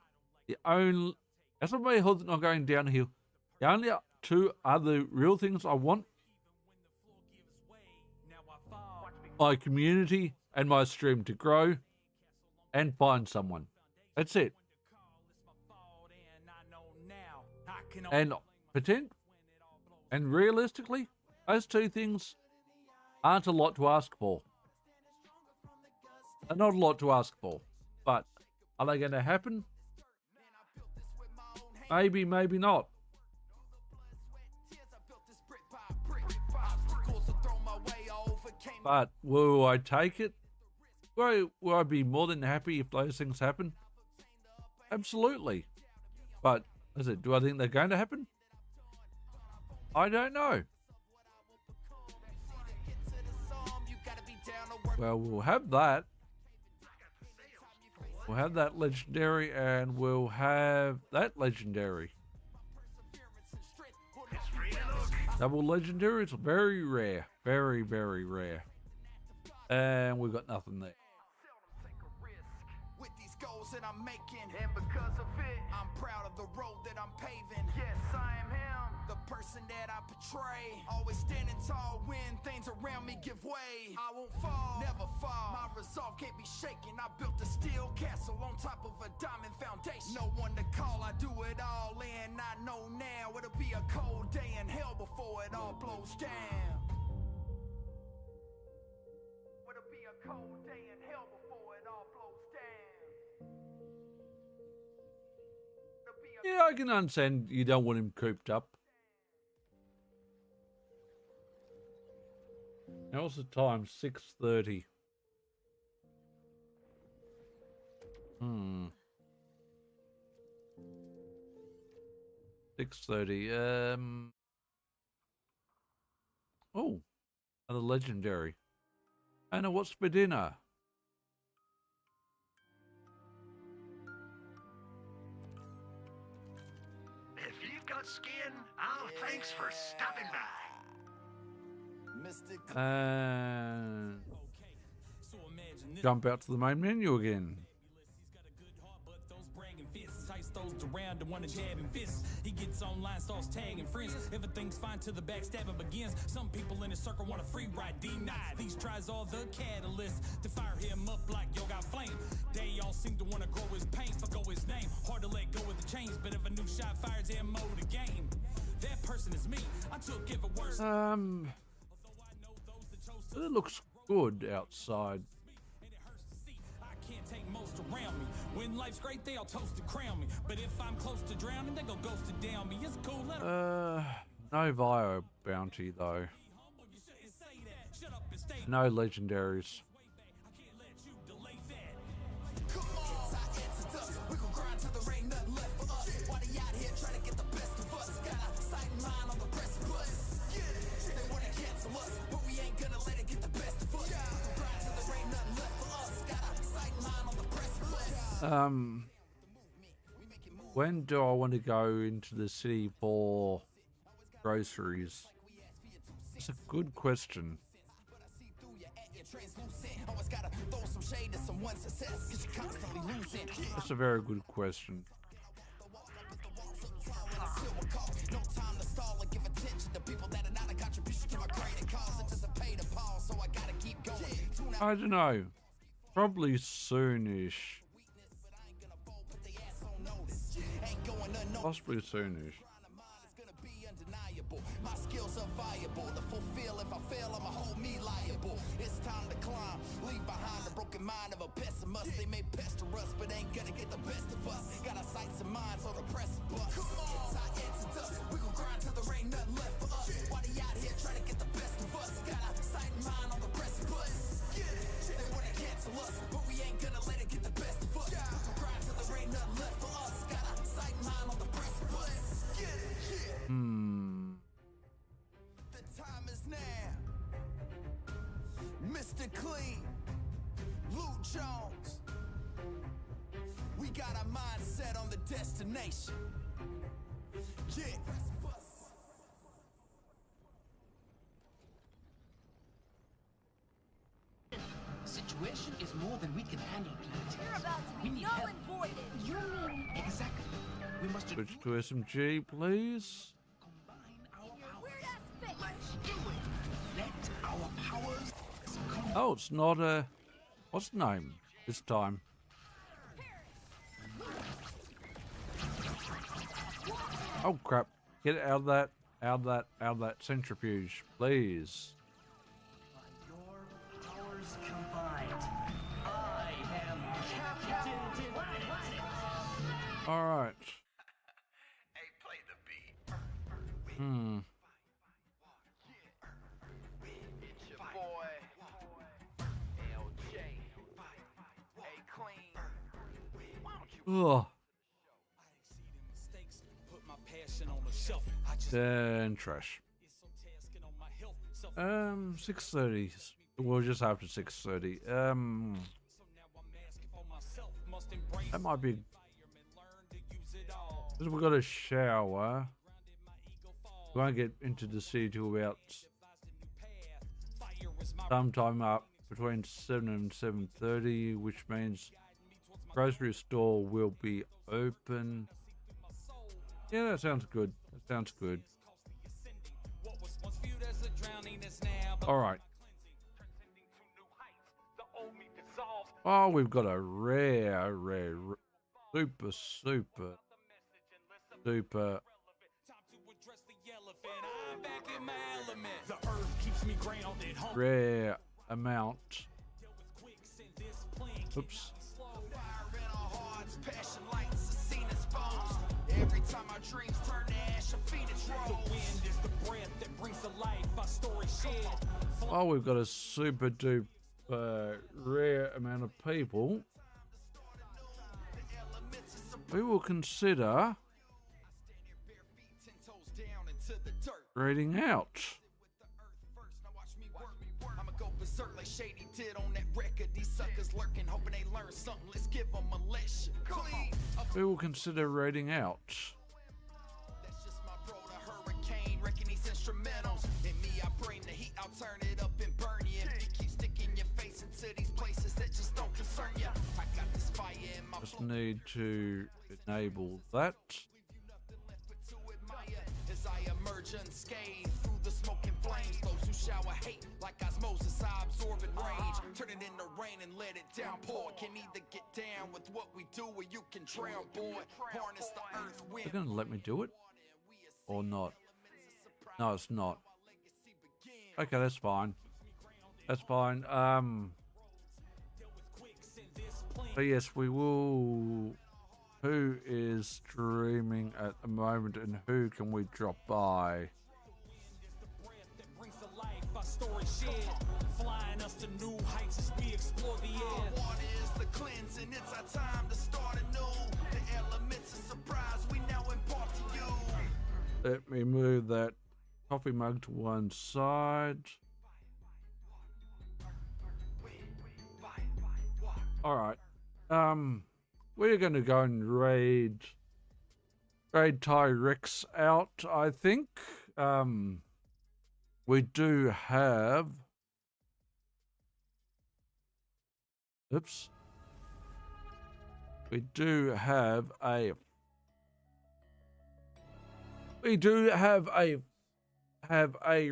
the only 2 other real things I want: my community and my stream to grow and find someone. That's it. And realistically, those 2 things aren't a lot to ask for. They're not a lot to ask for. But are they going to happen? Maybe, maybe not. But will I take it? Will I be more than happy if those things happen? Absolutely. But, do I think they're going to happen? I don't know. Well, we'll have that. We'll have that legendary, and we'll have that legendary. Double legendary, it's very rare. Very, very rare. And we've got nothing there. With these goals that I'm making, and because of it, I'm proud of the road that I'm paving. Yes, I am him, the person that I portray. Always standing tall when things around me give way. I won't fall, never fall. My resolve can't be shaken. I built a steel castle on top of a diamond foundation. No one to call, I do it all, and I know now it'll be a cold day in hell before it all blows down. It'll be a cold day in hell before it all blows down. Yeah, I can understand you don't want him cooped up. Now what's the time? 6:30. 6:30. Oh, another legendary. Anna, what's for dinner? If you've got skin, oh, thanks for stopping by. And jump out to the main menu again. Those around the one to jab and fist. He gets online, starts tagging friends. Everything's fine till the backstabbing begins. Some people in the circle want a free ride, denied. These tries are the catalyst to fire him up like yo got flame. They all seem to want to grow his pain, forgo his name. Hard to let go of the chains, but if a new shot fires ammo the game, that person is me. I took it for worse. It looks good outside. Can't take most around me. When life's great, they'll toast to crown me. But if I'm close to drowning, they go ghost to down me. It's cool. No Vile bounty though. No legendaries. When do I want to go into the city for groceries? It's a good question. That's a very good question. I don't know. Probably soonish. Possibly soonish. My skills are viable to fulfill. If I fail, I'ma hold me liable. It's time to climb. Leave behind the broken mind of a pessimist. They may pester us, but ain't gonna get the best of us. Got our sights and minds on the precipice. Come on, it's our exodus. We gon' grind till there ain't nothing left for us. Why they out here trying to get the best of us? Got our sight and mind on the precipice. They wanna cancel us, but we ain't gonna let it get the best of us. We gon' grind till there ain't nothing left for us. Got our sight and mind on the precipice. The time is now. Mr. Clean, Luke Jones. We got our mindset on the destination. Yeah. Situation is more than we can handle, Pete. You're about to be null and voided. You mean exactly. We must Switch to SMG, please. Let's do it. Let our powers Oh, it's not a... What's the name this time? Oh, crap. Get it out of that centrifuge, please. By your powers combined, I am Captain Delight. Alright. Hey, play the beat. It's your boy, LJ. Hey, Clean. Why don't you... Ugh. I just Then trash. 6:30. We'll just after 6:30. That might be. Because we've got a shower. We won't get into the city till about sometime up between 7 and 7:30, which means grocery store will be open. Yeah, that sounds good. That sounds good. Alright. Oh, we've got a rare, super. Rare amount. Oops. Every time our dreams turn to ash, a phoenix rolls. The wind is the breath that brings to life our story shared. while we've got a super duper rare amount of people, we will consider reading out. I'ma go berserk like Shady did on that record. These suckers lurking, hoping they learn something. Let's give them a lesson. We will consider reading out. That's just my bro, the hurricane. Wrecking these instrumentals. In me, I bring the heat. I'll turn it up and burn you. If you keep sticking your face into these places that just don't concern you. I got this fire in my Just need to enable that. As I emerge unscathed through the smoking flames, those who shower hate like osmosis, I absorb and rage, turn it into rain and let it downpour. Can either get down with what we do, or you can drown, boy. Harness the earth wind. They're gonna let me do it or not? No, it's not. Okay, that's fine. That's fine. But yes, we will. Who is streaming at the moment, and who can we drop by? Flying us to new heights as we explore the air. Water is the cleansing, it's our time to start anew. The elements of surprise we now impart to you. Let me move that coffee mug to one side. All right. We're going to go and raid Tyrex out, I think. We do have... Oops. We do have a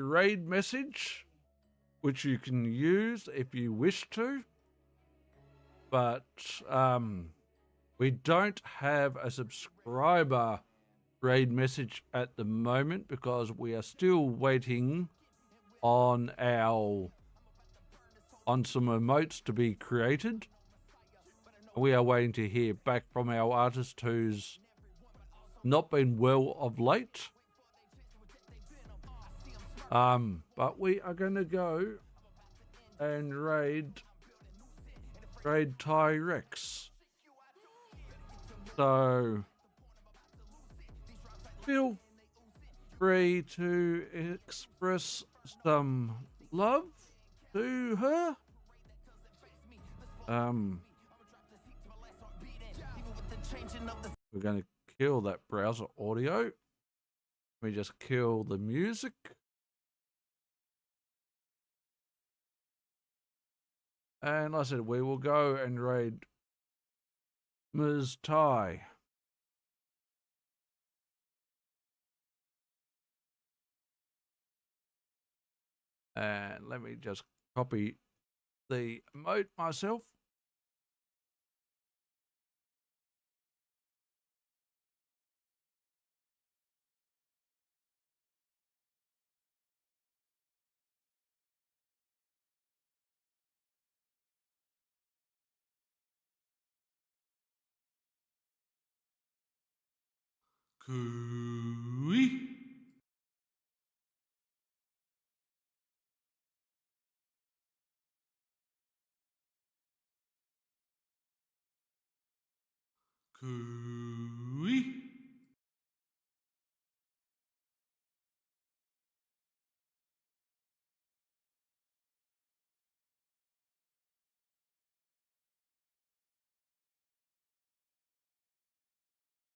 raid message which you can use if you wish to, but we don't have a subscriber raid message at the moment because we are still waiting on some emotes to be created. We are waiting to hear back from our artist who's not been well of late. But we are going to go and raid Tyrex. So feel free to express some love to her. We're going to kill that browser audio. We just kill the music. And like I said, we will go and raid Ms. Ty. And let me just copy the emote myself. Cooey. Cooey.